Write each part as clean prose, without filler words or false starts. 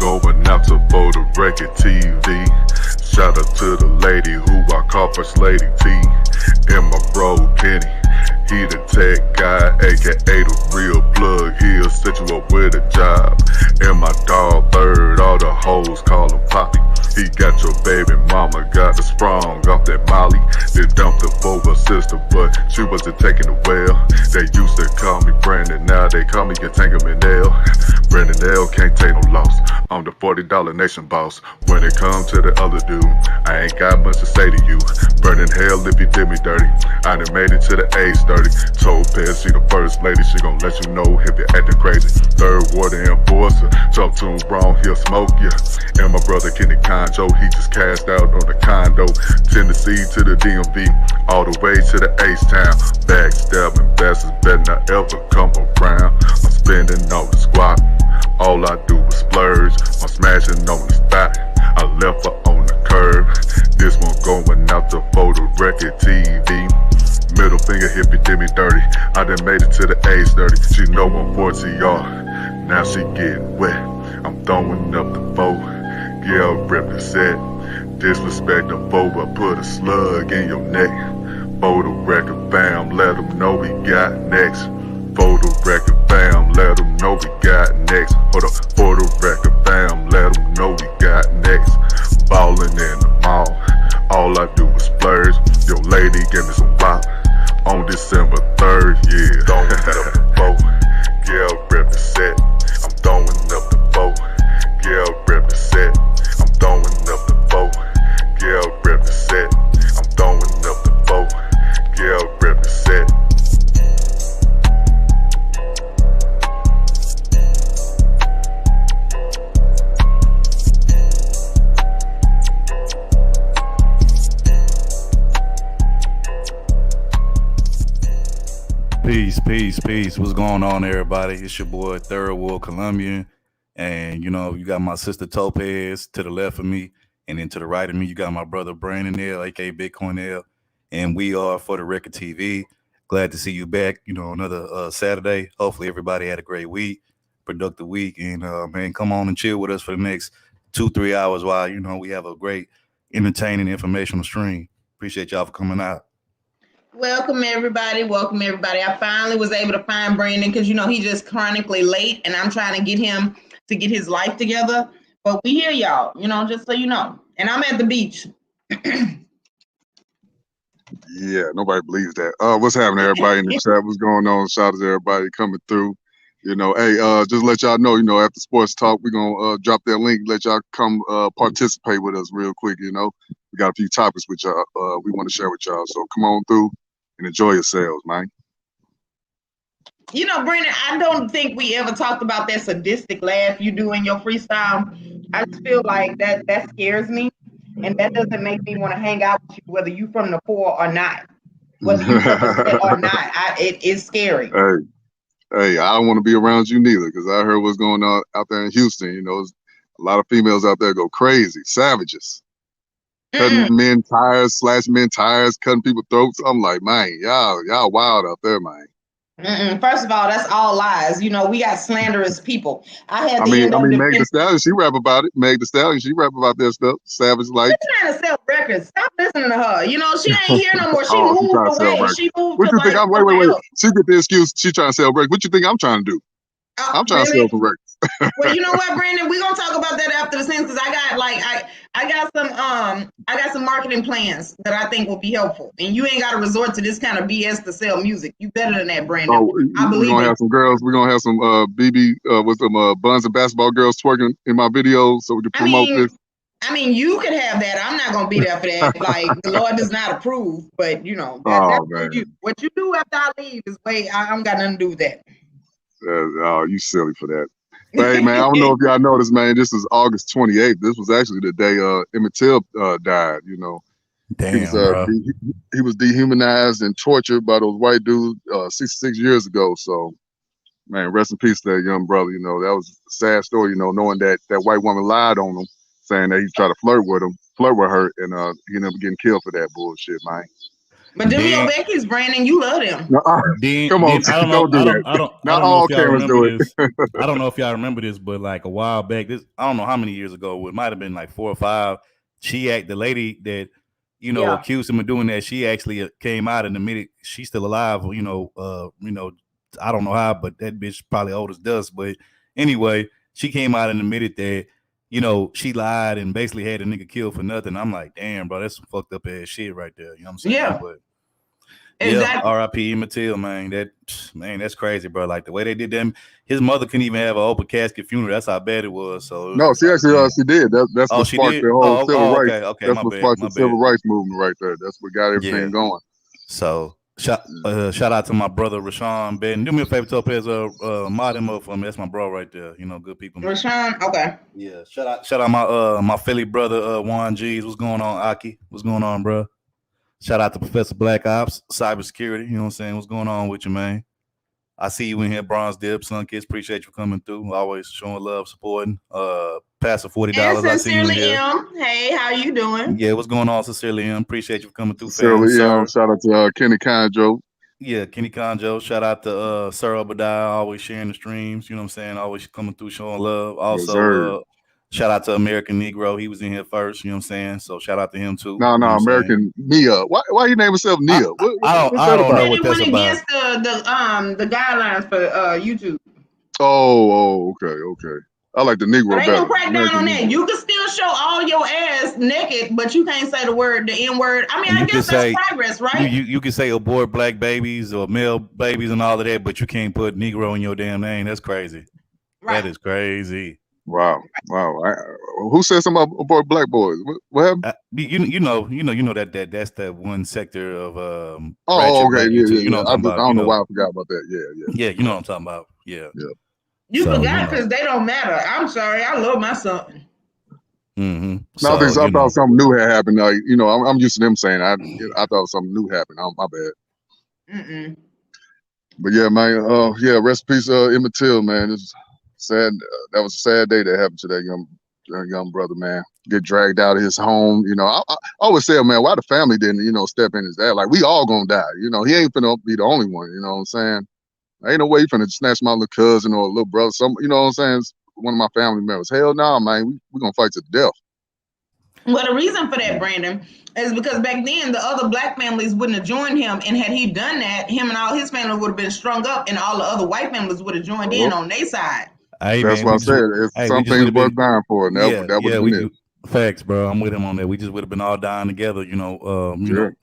going out to for the record TV. Shout out to the lady who I call First Lady T. And my bro Kenny, he the tech guy, aka the real plug. He'll set you up with a job. And my dog Bird, all the hoes call him Poppy. He got your baby mama, got the sprung off that Molly. They dumped her for her sister, but she wasn't taking it well. They used to call me Brandon, now they call me Entanglement L. Brandon L can't take no loss. I'm the $40 nation boss. When it comes to the other dude, I ain't got much to say to you. Burning hell if you did me dirty. I done made it to the age 30. Told Pez she the first lady, she gon' let you know if you're acting crazy. Third water enforcer, talk to him wrong, he'll smoke ya. And my brother Kenny Conjo, he just cashed out on the condo. Tennessee to the DMV, all the way to the H-Town. Backstabbing bastards better not ever come around. I'm spending on the squad, all I do is splurge. I'm smashing on the spot, I left her on the curb. This one going out to for the record TV. Middle finger if you did me dirty. I done made it to the age 30. She know I'm 40R, now she getting wet. I'm throwing up the foe, yeah, represent. Disrespect the foe, I put a slug in your neck. For the record, bam, let them know we got next. For the record, bam, let them know we got next. Hold up, for the record, bam, let them know we got next. Ballin' in the mall, all I do is splurge. Your lady gave me some bop on December 3rd, yeah. Throwing up the bow, yeah, represent. I'm throwing up the bow, yeah, represent. I'm throwing up the bow, yeah, represent. I'm throwing up the bow, yeah, represent. Peace. What's going on, everybody? It's your boy, Third World Colombian. And, you know, you got my sister Topaz to the left of me. And then to the right of me, you got my brother Brandon L, a.k.a. Bitcoin L. And we are For the Record TV. Glad to see you back, you know, another Saturday. Hopefully everybody had a great week, productive week. And, man, come on and chill with us for the next 2-3 hours while, you know, we have a great, entertaining, informational stream. Appreciate y'all for coming out. Welcome everybody. I finally was able to find Brandon because, you know, he's just chronically late and I'm trying to get him to get his life together. But we hear y'all, you know, just so you know. And I'm at the beach. Yeah, nobody believes that. What's happening, everybody in the chat? What's going on? Shout out to everybody coming through. You know, hey, just let y'all know, you know, after sports talk, we're gonna drop that link, let y'all come participate with us real quick. You know, we got a few topics with y'all we want to share with y'all. So come on through and enjoy yourselves, man. You know, Brandon, I don't think we ever talked about that sadistic laugh you do in your freestyle. I just feel like that scares me, and that doesn't make me want to hang out with you, whether you from the poor or not, whether you represent or not. It is scary. Hey, I don't want to be around you neither, because I heard what's going on out there in Houston. You know, a lot of females out there go crazy, savages, cutting men tires, slashing men tires, cutting people's throats. I'm like, man, y'all wild out there, man. First of all, that's all lies. You know, we got slanderous people. I mean, Meg Thee Stallion, she rap about it. Meg Thee Stallion, she rap about that stuff. Savage like. She's trying to sell records. Stop listening to her. You know, she ain't here no more. She moved away. She moved what to you think? like, wait. She get the excuse. She trying to sell records. What you think I'm trying to do? I'm trying to sell some records. Well, you know what, Brandon? We're gonna talk about that after the sentence. Because I got some marketing plans that I think will be helpful. And you ain't got to resort to this kind of BS to sell music. You better than that, Brandon. I believe we're gonna have some girls. We're gonna have some BB with some buns and basketball girls twerking in my videos, so we can promote this. I mean, you could have that. I'm not gonna be there for that. Like, the Lord does not approve. But you know, that's what you do after I leave is I don't got nothing to do with that. You silly for that. But hey, man, I don't know if y'all noticed, man. This is August 28th. This was actually the day Emmett Till died. You know, Damn, he was dehumanized and tortured by those white dudes 66 years ago. So, man, rest in peace to that young brother. You know, that was a sad story. You know, knowing that white woman lied on him, saying that he tried to flirt with her, and he ended up getting killed for that bullshit, man. But them your Then, Becky's, Brandon, you love them. Come on, I don't don't know. do that. I don't Not know all if y'all Karens do remember it. this. I don't know if y'all remember this, but like a while back, I don't know how many years ago. It might have been like 4 or 5. The lady that accused him of doing that. She actually came out and admitted she's still alive. I don't know how, but that bitch probably old as dust. But anyway, she came out and admitted that she lied and basically had a nigga killed for nothing. I'm like, damn, bro, that's some fucked up ass shit right there. You know what I'm saying? Yeah. But exactly. R.I.P. Mattel, man. That's crazy, bro. Like the way they did them, his mother couldn't even have an open casket funeral. That's how bad it was. So No, she actually she did. That's what she sparked did? the whole civil rights. Okay. That's My what bad. sparked My the civil bad. rights movement right there. That's what got everything going. So shout out to my brother Rashawn Ben. Do me a favor, Topaz. Mod him up for me. That's my bro right there. Good people. Man. Rashawn, okay. Yeah. Shout out my Philly brother Juan G's. What's going on, Aki? What's going on, bro? Shout out to Professor Black Ops, Cybersecurity. You know what I'm saying? What's going on with you, man? I see you in here, Bronze Dip, Sun Kids. Appreciate you coming through. Always showing love, supporting. Passing $40. I see you in here. Hey, how you doing? Yeah, what's going on, Sincerely M? Appreciate you for coming through, Sincerely, fam. shout out to Kenny Conjo. Yeah, Kenny Conjo. Shout out to Sir Obadiah, always sharing the streams. You know what I'm saying? Always coming through, showing love. Also, shout out to American Negro. He was in here first. You know what I'm saying? So shout out to him too. No, American Nia. Why you name yourself Nia? I don't know what that's about. Against the guidelines for YouTube. Oh, okay. I like the Negro but better. They gonna crack down on that. You can still show all your ass naked, but you can't say the N word. I mean, I guess that's progress, right? You can say abort black babies or male babies and all of that, but you can't put Negro in your damn name. That's crazy. Right. That is crazy. Wow. Who said something about abort black boys? What happened? You know that's that one sector of okay, yeah. You know what I'm talking about. I don't know why I forgot about that. Yeah. You know what I'm talking about. Yeah. You forgot because they don't matter. I'm sorry. I love my son. Mm-hmm. No, I thought something new had happened. I'm used to them saying I thought something new happened. My bad. Mm-mm. But yeah, man. Rest in peace, Emmett Till, man. It's sad. That was a sad day that happened to that young brother, man. Get dragged out of his home. I always say, man, why the family didn't, step in his dad? Like, we all gonna die. He ain't finna be the only one. You know what I'm saying? Ain't no way you finna snatch my little cousin or little brother. You know what I'm saying? It's one of my family members. Hell no, man. We gonna fight to the death. Well, the reason for that, Brandon, is because back then the other black families wouldn't have joined him, and had he done that, him and all his family would have been strung up, and all the other white families would have joined in on their side. That's what I said. It's some things worth dying for, and that would have been it. Facts, bro. I'm with him on that. We just would have been all dying together,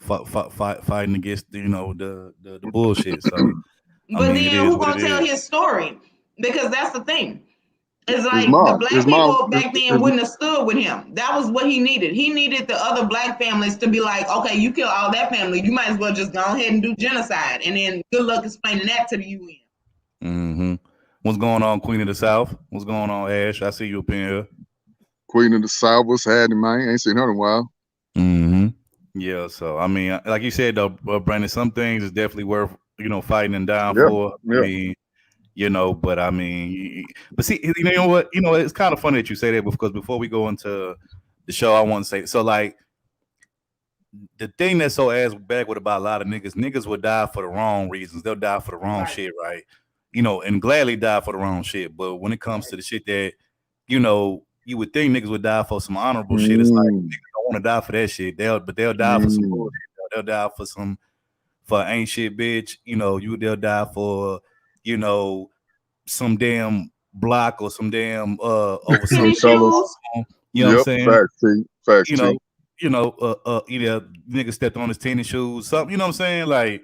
fighting against the bullshit. So, but then who's gonna tell his story? Because that's the thing. It's like the black people back then wouldn't have stood with him. That was what he needed. He needed the other black families to be like, okay, you kill all that family, you might as well just go ahead and do genocide, and then good luck explaining that to the UN. Mm-hmm. What's going on, Queen of the South? What's going on, Ash? I see you up in here. Queen of the South, what's happening, man? Ain't seen her in a while. Mm-hmm. Yeah, so I mean, like you said though, Brandon, some things is definitely worth fighting and dying for. Yeah. I mean, but see, you know what? It's kind of funny that you say that, because before we go into the show, I want to say, so like, the thing that's so ass backward about a lot of niggas would die for the wrong reasons. They'll die for the wrong shit, right? And gladly die for the wrong shit. But when it comes to the shit that, you would think niggas would die for some honorable shit, it's like, niggas don't want to die for that shit. They'll die for some bullshit. They'll die for ain't shit, bitch. They'll die for, some damn block or some damn over some shoes. You know what I'm saying? Facts. Nigga stepped on his tennis shoes, something. You know what I'm saying? Like,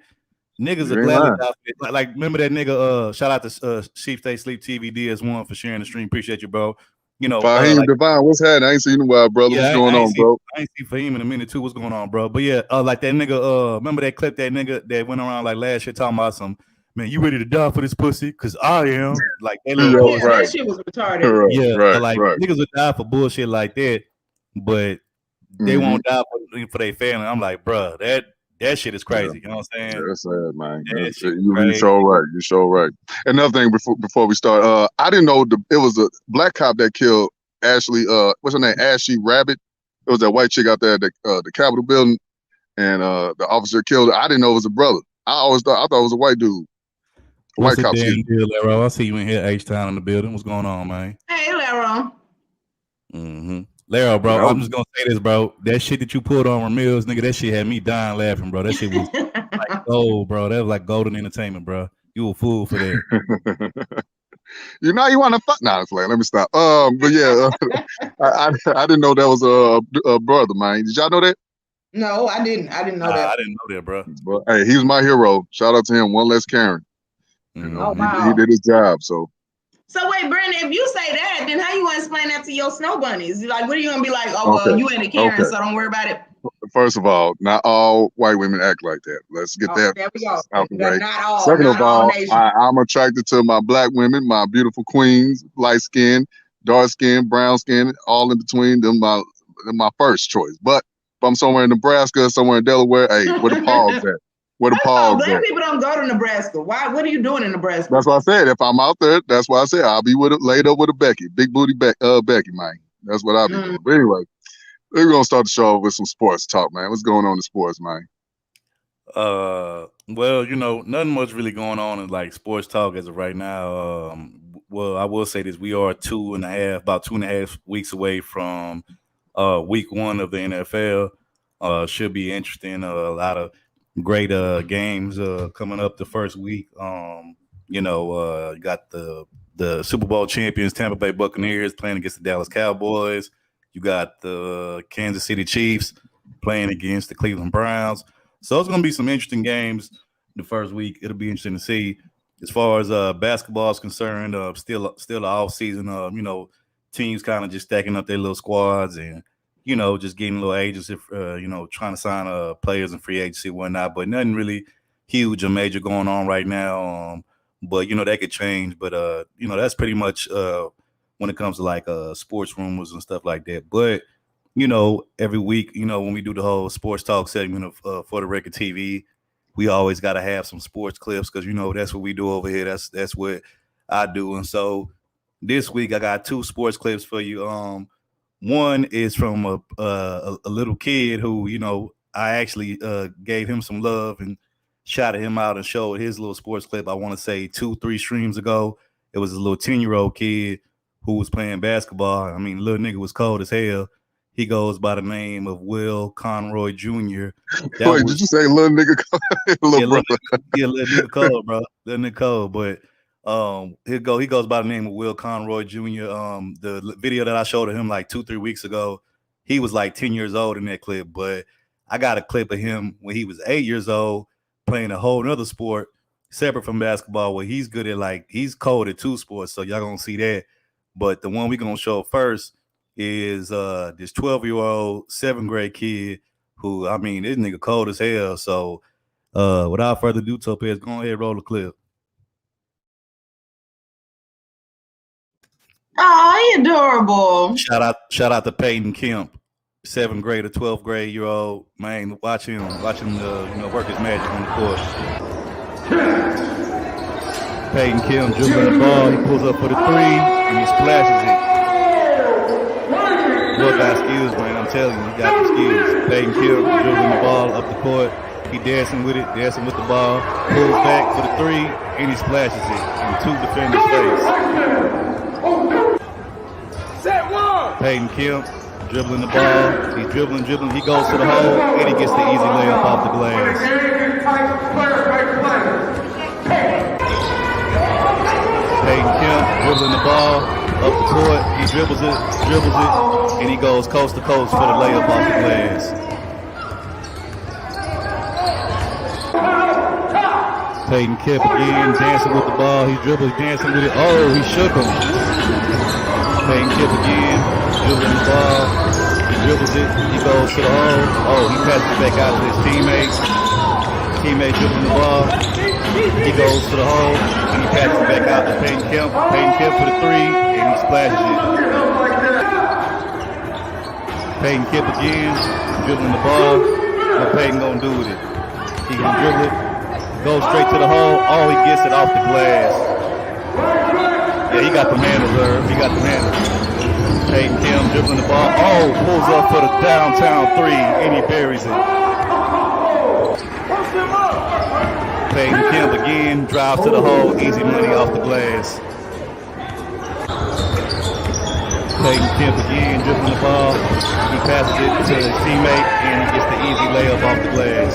niggas are gladly die for it. Like, remember that nigga? Shout out to Sheep Stay Sleep TV DS1 for sharing the stream. Appreciate you, bro. Fahim Divine, what's happening? I ain't seen you in a while, brother. What's going on, bro? I ain't seen Fahim in a minute too. What's going on, bro? But yeah, like that nigga. Remember that clip? That nigga that went around like last year talking about some. Man, you ready to die for this pussy? Cause I am. Like that little that shit was retarded. Niggas would die for bullshit like that, but they won't die for their family. I'm like, bro, that shit is crazy. You know what I'm saying? That's sad, man. You so right. You so right. Another thing before we start, I didn't know it was a black cop that killed Ashley. What's her name? Ashley Rabbit. It was that white chick out there at the Capitol building. and the officer killed her. I didn't know it was a brother. I thought it was a white dude. What's the White cop. damn deal, Laro? I see you in here, H-Town in the building. What's going on, man? Hey, Laro. Laro, bro, Yeah, I'm just gonna say this, bro. That shit that you pulled on Ramirez, nigga, that shit had me dying laughing, bro. That shit was like gold, bro. That was like golden entertainment, bro. You a fool for that. you want to fuck? Nah, it's like, let me stop. But yeah, I didn't know that was a brother, man. Did y'all know that? No, I didn't. I didn't know that. I didn't know that, bro. But hey, he was my hero. Shout out to him. One less Karen. You know, Oh, wow. he did his job. So wait, Brandon, if you say that, then how you gonna explain that to your snow bunnies? Like, what are you gonna be like? Oh, well, you ain't a Karen, so don't worry about it. first of all, not all white women act like that. Let's get that There we go. out the way. Not all. Second not of all, nations. I'm attracted to my black women, my beautiful queens, light skin, dark skin, brown skin, all in between. Them my first choice. But if I'm somewhere in Nebraska, somewhere in Delaware, hey, where the paws at? Where the paws Black at? people don't go to Nebraska. Why? What are you doing in Nebraska? That's what I said. If I'm out there, that's why I said I'll be laid up with a Becky, big booty Becky, man. That's what I'll be doing. But anyway, we're gonna start the show with some sports talk, man. What's going on in sports, man? Well, you know, nothing much really going on in like sports talk as of right now. Well, I will say this: we are about 2.5 weeks away from week 1 of the NFL. Should be interesting. A lot of great games coming up the first week. You got the Super Bowl champions Tampa Bay Buccaneers playing against the Dallas Cowboys. You got the Kansas City Chiefs playing against the Cleveland Browns. So it's going to be some interesting games the first week. It'll be interesting to see. As far as basketball is concerned, still the off season. Teams kind of just stacking up their little squads and just getting little agency, trying to sign players and free agency and whatnot. But nothing really huge or major going on right now. But that could change. But that's pretty much when it comes to like sports rumors and stuff like that. But every week, when we do the whole sports talk segment of For the Record TV, we always got to have some sports clips because that's what we do over here. That's what I do. And so this week I got 2 sports clips for you. One is from a little kid who I actually gave him some love and shouted him out and showed his little sports clip. I want to say 2-3 streams ago. It was a little 10-year-old kid who was playing basketball. I mean, little nigga was cold as hell. He goes by the name of Will Conroy Jr. Wait, did you say little nigga? Little nigga cold, bro. Little nigga cold. But he goes by the name of Will Conroy Jr. The video that I showed him like 2-3 weeks ago, he was like 10 years old in that clip. But I got a clip of him when he was 8 years old playing a whole nother sport separate from basketball where he's good at he's cold at 2 sports. So y'all gonna see that. But the one we're gonna show first is this 12-year-old 7th grade kid who, I mean, this nigga cold as hell. So without further ado, Topaz, go ahead, roll the clip. Oh, adorable. Shout out to Peyton Kemp, 7th grade or 12th grade year old, man. Watch him work his magic on the court. Peyton Kemp dribbling the ball, he pulls up for the 3 and he splashes it. Boy got skills, man. I'm telling you, he got the skills. Peyton Kemp dribbling the ball up the court. He dancing with the ball, pulls back for the 3, and he splashes it in 2 defenders' face. Peyton Kemp dribbling the ball. He's dribbling. He goes to the hole, and he gets the easy layup off the glass. Peyton Kemp dribbling the ball up the court. He dribbles it, and he goes coast to coast for the layup off the glass. Peyton Kemp again, dancing with the ball. He dribbles, dancing with it. Oh, he shook him. Peyton Kemp again, dribbling the ball. He dribbles it. He goes to the hole. Oh, he passes it back out to his teammate. Teammate dribbling the ball. He goes to the hole, and he passes it back out to Peyton Kemp. Peyton Kemp for the 3, and he splashes it. Peyton Kemp again, dribbling the ball. What Peyton gonna do with it? He gonna dribble it, go straight to the hole. Oh, he gets it off the glass. Yeah, he got the man reserve. Peyton Kemp dribbling the ball. Oh, pulls up for the downtown 3, and he buries it. Peyton Kemp again, drive to the hole, easy money off the glass. Peyton Kemp again, dribbling the ball. He passes it to his teammate and he gets the easy layup off the glass.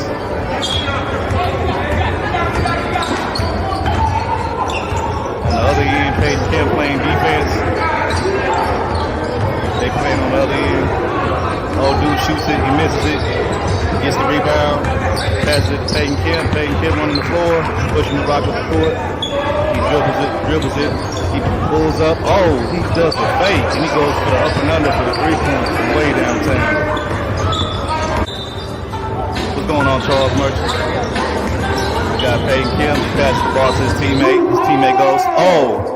On the other end, Peyton Kemp playing defense. They playing on the other end. Old dude shoots it, he misses it. Gets the rebound, passes it to Peyton Kemp. Peyton Kemp running the floor, pushing the rock up the court. He dribbles it. He pulls up. Oh, he does the fake, and he goes for the up and under for the 3 points from way downtown. What's going on, Charles Merchant? We got Peyton Kemp. He passes the ball to his teammate. His teammate goes, oh.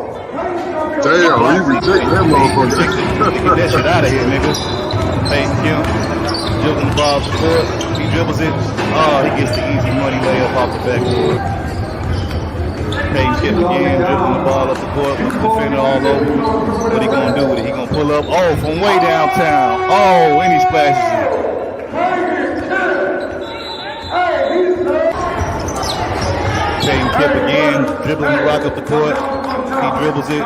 Damn, he rejected that motherfucker. Get that shit out of here, nigga. Peyton Kemp dribbling the ball off the court. He dribbles it. Oh, he gets the easy money layup off the backboard. Peyton Kemp again, dribbling the ball up the court, with the defender all over. What he gonna do with it? He gonna pull up. Oh, from way downtown. Oh, and he splashes it. Peyton Kemp again, dribbling the rock up the court. He dribbles it.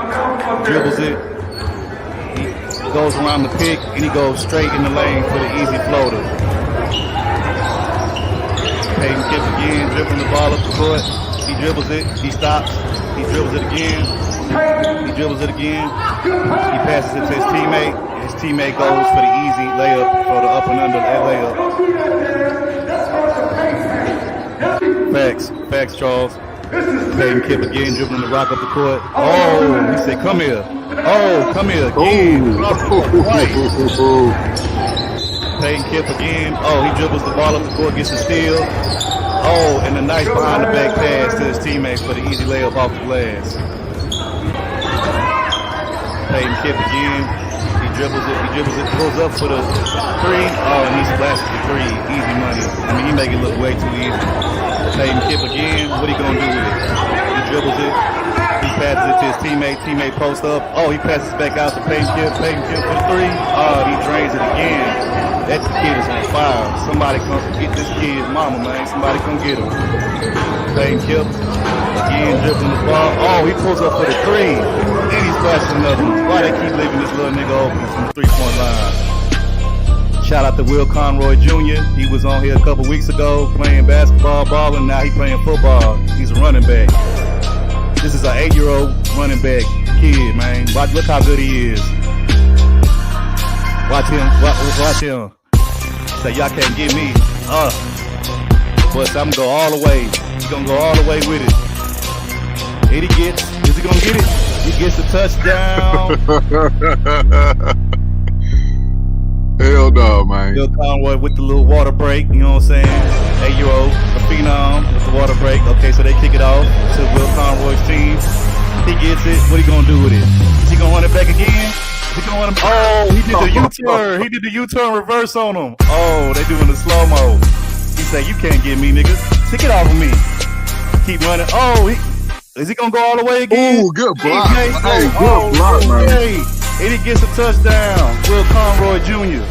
He goes around the pick, and he goes straight in the lane for the easy floater. Peyton Kemp again, dribbling the ball up the court. He dribbles it, he stops, he dribbles it again, he passes it to his teammate goes for the easy layup, for the up and under layup. Facts, Charles. Peyton Kemp again, dribbling the rock up the court. Oh, he said, come here. Oh, come here again. Peyton Kemp again. Oh, he dribbles the ball up the court, gets a steal. Oh, and a nice behind the back pass to his teammates for the easy layup off the glass. Peyton Kemp again. He dribbles it, pulls up for the 3. Oh, and he splashes the 3. Easy money. I mean, he make it look way too easy. Peyton Kemp again. What he gonna do with it? He dribbles it. He passes it to his teammate posts up. Oh, he passes back out to Peyton Kemp for the 3. Oh, he drains it again. That kid is on fire. Somebody come get this kid's mama, man. Somebody come get him. Peyton Kemp again, dribbling the ball. Oh, he pulls up for the 3. And he splashes another one. Why they keep leaving this little nigga open from the 3-point line? Shout out to Will Conroy Jr. He was on here a couple weeks ago playing basketball, balling. Now he playing football. He's a running back. This is an 8-year-old running back kid, man. Look how good he is. Watch him. Say, y'all can't get me. But I'm gonna go all the way. He's gonna go all the way with it. And is he gonna get it? He gets a touchdown. Hell no, man. Bill Conroy with the little water break, you know what I'm saying? 8-year-old, a phenom with the water break. Okay, so they kick it off to Will Conroy's team. He gets it. What he gonna do with it? Is he gonna run it back again? Oh, he did the U-turn. He did the U-turn reverse on him. Oh, they doing the slow-mo. He said, you can't get me, nigga. Take it off of me. Keep running. Oh, is he going to go all the way again? Ooh, good block. Hey, good block, man. Hey, and he gets a touchdown. Will Conroy Jr.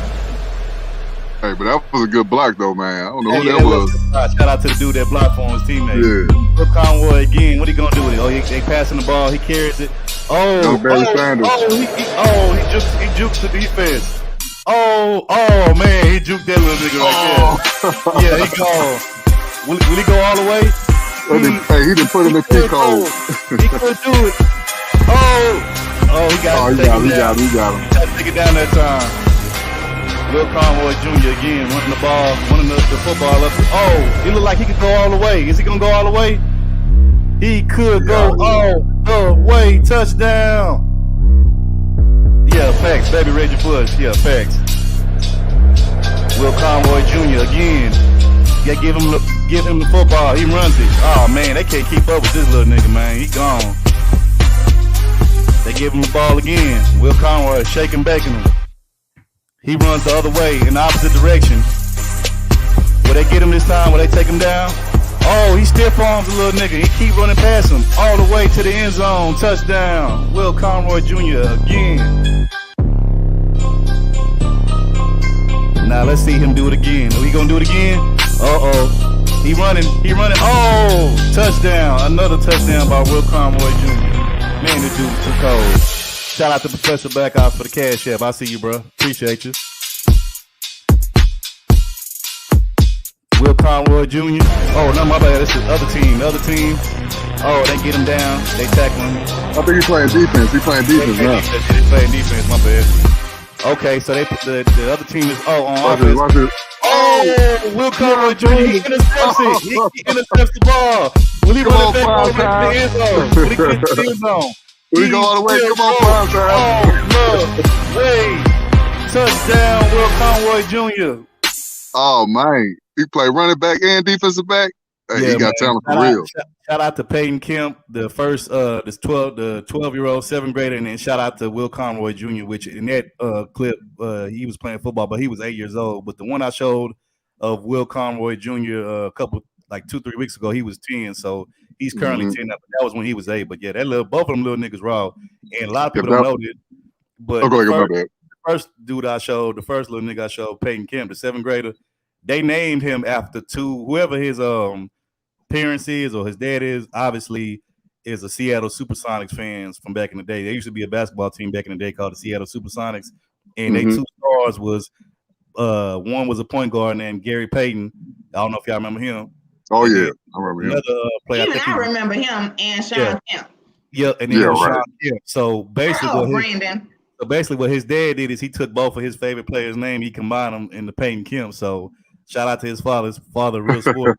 Hey, but that was a good block, though, man. I don't know who that was. Shout out to the dude that blocked for his teammate. Yeah. Will Conroy again. What he going to do with it? Oh, they passing the ball. He carries it. He jukes the defense. Oh, man, he juked that little nigga right there. Yeah, he gone. Will he go all the way? Hey, he done put him in kick hole. He could do it. He got him. He got him. He had to take it down that time. Will Conroy Jr. again, running the ball, running the football up. Oh, he look like he could go all the way. Is he gonna go all the way? He could go all the way. Touchdown. Yeah, facts. Baby Reggie Bush. Yeah, facts. Will Conroy Jr. again. Yeah, give him the football. He runs it. Oh man, they can't keep up with this little nigga, man. He gone. They give him the ball again. Will Conroy shaking, baking him. He runs the other way in the opposite direction. Will they get him this time? Will they take him down? Oh, he stiff arms a little nigga. He keep running past him all the way to the end zone. Touchdown. Will Conroy Jr. again. Now let's see him do it again. Are we gonna do it again? He running. Oh, touchdown. Another touchdown by Will Conroy Jr. Man, this dude is too cold. Shout out to Professor Backhouse for the cash app. I see you, bro. Appreciate you. Will Conroy Jr. Oh, no, my bad. It's the other team. Oh, they get him down. They tackle him. I think he's playing defense. He's playing defense now. He's playing defense, my bad. Okay, so they put the other team is on offense. Watch it. Oh, Will Conroy Jr. He intercepts it. He intercepts the ball. Will he run it back all the way to the end zone? Will he get to the end zone? Will he go all the way? Come on, prime time. Oh, no. Wait. Touchdown, Will Conroy Jr. Oh, man. He played running back and defensive back. Hey, he got talent for real. Shout out to Peyton Kemp, the first the 12-year-old 7th grader, and then shout out to Will Conroy Jr., which in that clip he was playing football, but he was 8 years old. But the one I showed of Will Conroy Jr. A couple 2-3 weeks ago, he was 10, so he's currently 10 now, but that was when he was 8. But yeah, both of them little niggas raw, and a lot of people don't know this. But the first dude I showed, the first little nigga I showed, Peyton Kemp, the 7th grader, they named him after whoever his parents is or his dad is, obviously is a Seattle Supersonics fans from back in the day. There used to be a basketball team back in the day called the Seattle Supersonics, and they 2 stars was one was a point guard named Gary Payton. I don't know if y'all remember him. Oh yeah, I remember him. Another player. Even I remember him and Sean Kemp. Yeah, and then Sean Kemp. So basically, Brandon. So basically, what his dad did is he took both of his favorite players' name, he combined them into Peyton Kemp. So shout out to his father, real sport.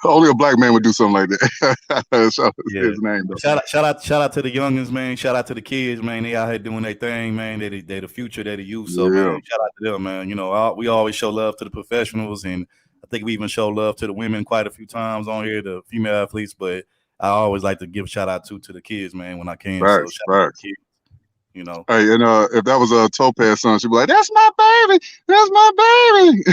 Only a black man would do something like that. His name, though. Shout out to the youngins, man. Shout out to the kids, man. They out here doing their thing, man. They the future, they the youth. So man, shout out to them, man. You know, we always show love to the professionals, and I think we even show love to the women quite a few times on here, the female athletes. But I always like to give a shout out to the kids, man, when I can. Right, so shout out to the kids. You know, hey, and if that was a Topaz son, she'd be like, "That's my baby, that's my baby."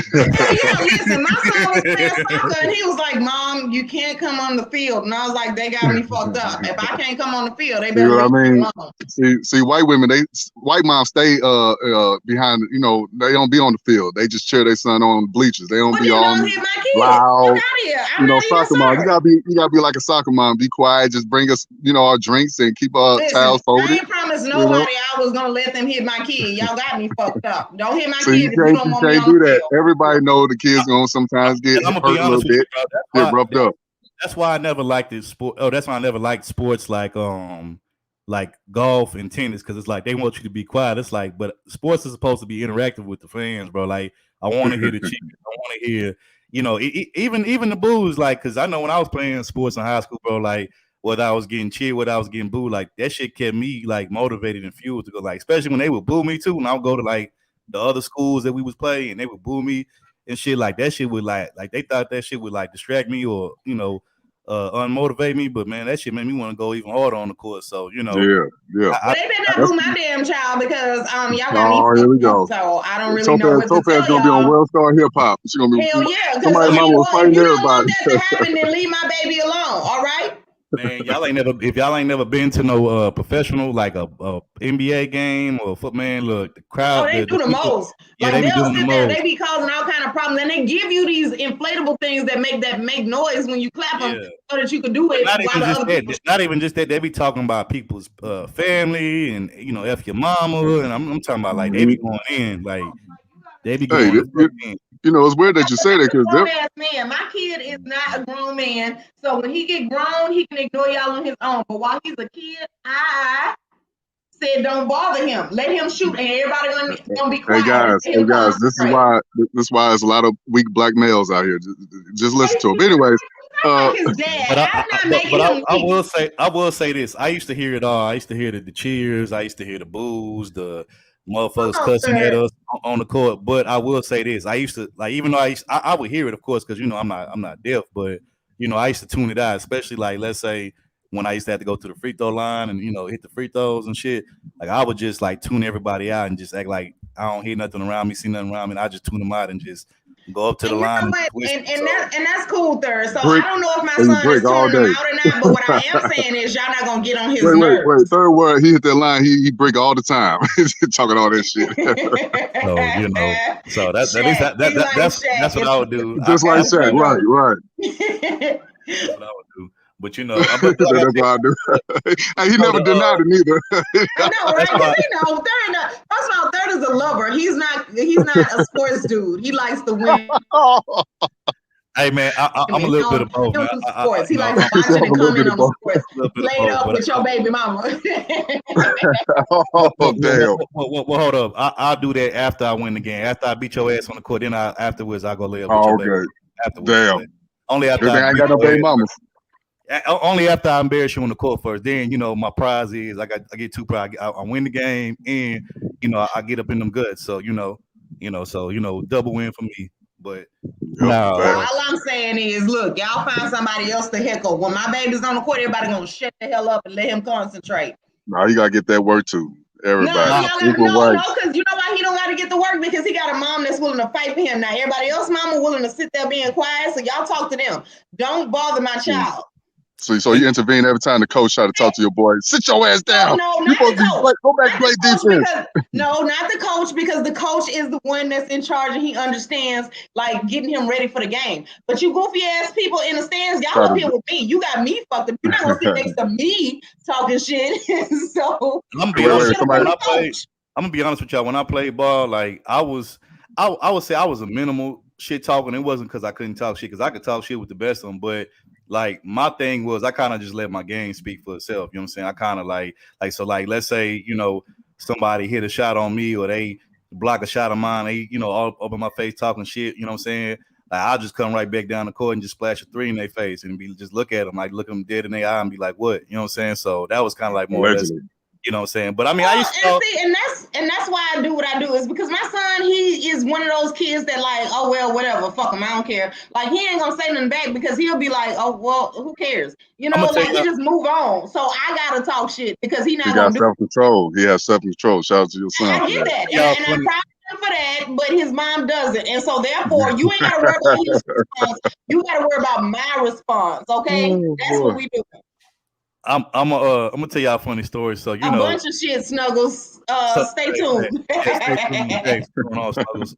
Listen, my son was playing soccer, and he was like, "Mom, you can't come on the field," and I was like, "They got me fucked up. If I can't come on the field, they better." You know what I mean? See, white women, white moms stay behind. You know, they don't be on the field. They just cheer their son on the bleachers. They don't be all loud. You know, soccer mom. You gotta be like a soccer mom. Be quiet. Just bring us, our drinks and keep our towels folded. I ain't promised nobody I was gonna let them hit my kid. Y'all got me fucked up. Don't hit my kid. You can't do that. Everybody know the kids gonna sometimes get hurt a little bit, get roughed up. That's why I never liked this sport. Oh, that's why I never liked sports like golf and tennis, because it's like they want you to be quiet. It's like, but sports is supposed to be interactive with the fans, bro. Like I want to hear the cheers. I want to hear, even the boos. Like, because I know when I was playing sports in high school, bro, like whether I was getting cheered, whether I was getting booed, like that shit kept me like motivated and fueled to go. Like, especially when they would boo me too, and I would go to like the other schools that we was playing, and they would boo me and shit. Like that shit would like they thought that shit would like distract me or unmotivate me. But man, that shit made me want to go even harder on the court. So yeah. They better not boo my damn child because y'all got me. Oh, here we go. So I don't really know what to tell gonna be on World Star Hip Hop. She's gonna be hell yeah. Somebody mama was fighting everybody. If you don't want that to happen, then leave my baby alone. All right. Man, if y'all ain't never been to no professional like a NBA game or footman, look, the crowd. Oh, they do the most. Yeah, like, they be doing the most. They be causing all kind of problems, and they give you these inflatable things that make noise when you clap them, so that you can do it. Not even just that. They be talking about people's family and F your mama, and I'm talking about like they be going in, like they be going in. It's weird that you say that because man, my kid is not a grown man. So when he get grown, he can ignore y'all on his own. But while he's a kid, I said don't bother him. Let him shoot, and everybody gonna be quiet. Hey guys, this is why there's a lot of weak black males out here. Just listen to him. Anyways. His dad. I will say this. I used to hear it all. I used to hear the cheers. I used to hear the boos, the motherfuckers cussing at us on the court. But I will say this: I used to even though I would hear it, of course, because I'm not deaf. But I used to tune it out, especially like let's say when I used to have to go to the free throw line and hit the free throws and shit. Like I would just like tune everybody out and just act like I don't hear nothing around me, see nothing around me. And I just tune them out and just go up to the line. And that's cool, Third. So I don't know if my son is tuning them out or not, but what I am saying is y'all not gonna get on his nerves. Wait, Third word, he hit that line, he break all the time. Talking all that shit. So that's what I would do. Just like Shaq, right. That's what I would do. But you know, but That's what I do. Hey, he never denied it neither. I know, right? Because he know first of all, Third is a lover. He's not a sports dude. He likes to win. Hey man, I'm a little bit of both. Man. Sports. He likes watching and commenting on the sports. Played up with your baby mama. Oh damn! Well, hold up. I'll do that after I win the game. After I beat your ass on the court, then afterwards I go lay up with your baby. Afterwards, damn. Only after I ain't got no baby mamas. Only after I embarrass you on the court first. Then you know my prize is I get too proud. I win the game, and you know I get up in them guts. So double win for me. But no, all I'm saying is, look, y'all find somebody else to heckle. When my baby's on the court, everybody gonna shut the hell up and let him concentrate. No, you gotta get that work too. Everybody. No, because you know why he don't got to get the work, because he got a mom that's willing to fight for him. Now everybody else mama willing to sit there being quiet, so y'all talk to them. Don't bother my child. So you intervene every time the coach try to talk to your boy. Sit your ass down. No, you supposed to go back and play defense. No, not the coach, because the coach is the one that's in charge and he understands, like, getting him ready for the game. But you goofy ass people in the stands, y'all up here with me. You got me fucked up. You're not gonna sit next to me talking shit. So I'm gonna be honest with y'all. When I played ball, like I would say I was a minimal shit talking. It wasn't because I couldn't talk shit, because I could talk shit with the best of them, but like my thing was I kind of just let my game speak for itself. You know what I'm saying? I kind of like so let's say, you know, somebody hit a shot on me or they block a shot of mine, they, you know, all up in my face talking shit, you know what I'm saying? Like I'll just come right back down the court and just splash a three in their face and just look at them, like look them dead in their eye and be like, what? You know what I'm saying? So that was kind of like more or less, you know what I'm saying? But I mean, I used to and that's why I do what I do, is because my son, he is one of those kids that like, oh well, whatever, fuck him, I don't care. Like he ain't gonna say nothing back because he'll be like, oh well, who cares? You know, like he just move on. So I gotta talk shit because he got self-control. He has self-control. Shout out to your son. I get that, and I'm proud of him for that, but his mom doesn't, and so therefore you ain't gotta worry about his response. You gotta worry about my response. Okay, that's what we do. I'm gonna tell y'all a funny story. So you know, a bunch of shit, Snuggles. Stay tuned. Hey, going on, Snuggles.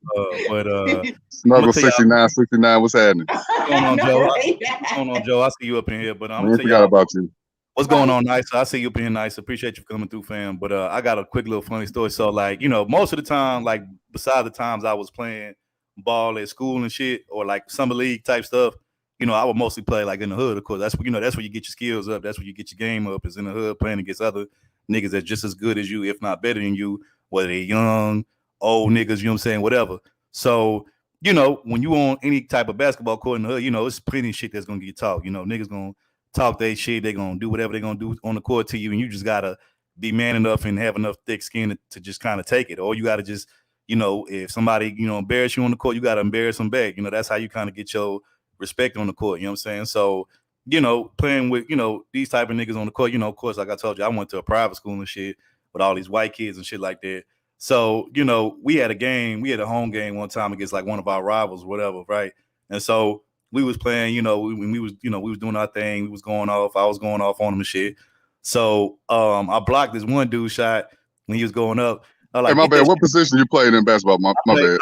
Snuggles 69, what's happening? What's going on, Joe? What's going on, Joe? I see you up in here, but I'm gonna tell y'all about you. What's going on, Nice? I see you up in here, Nice. Appreciate you coming through, fam. But I got a quick little funny story. So like, you know, most of the time, like besides the times I was playing ball at school and shit, or like summer league type stuff, you know, I would mostly play like in the hood, of course. That's where you get your skills up. That's where you get your game up, is in the hood, playing against other niggas that's just as good as you, if not better than you, whether they're young, old niggas, you know what I'm saying, whatever. So, you know, when you on any type of basketball court in the hood, you know, it's plenty of shit that's gonna get talked. You know, niggas gonna talk their shit, they gonna do whatever they're gonna do on the court to you, and you just gotta be man enough and have enough thick skin to just kind of take it. Or you gotta just, you know, if somebody, you know, embarrass you on the court, you gotta embarrass them back. You know, that's how you kind of get your respect on the court, you know what I'm saying? So, you know, playing with, you know, these type of niggas on the court, you know, of course, like I told you, I went to a private school and shit with all these white kids and shit like that. So, you know, we had a home game one time against like one of our rivals, whatever, right? And so we was playing, you know, when we was doing our thing, we was going off, I was going off on him and shit. So I blocked this one dude shot when he was going up. Hey, my bad. What position you played in basketball? My bad.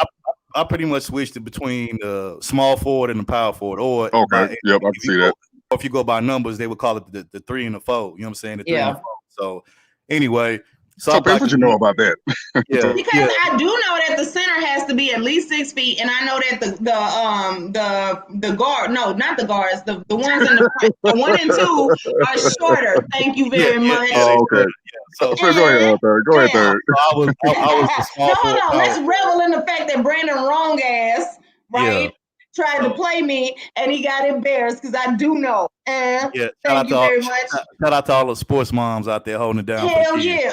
I pretty much switched it between the small forward and the power forward. Or okay, yep, I can see that. Or if you go by numbers, they would call it the 3 and the 4. You know what I'm saying? The 3 and the 4. So anyway, so what you know about that? Because I do know that the center has to be at least 6 feet, and I know that the guard, no, not the guards, the ones in the front, the 1 and 2 are shorter. Thank you very much. Oh, okay. So go ahead, Third. Go ahead, Third. I was the small forward. No, let's revel in the fact that Brandon wrong ass, right? Tried to play me and he got embarrassed, because I do know. Thank you very much. Shout out to all the sports moms out there holding it down. Hell yeah.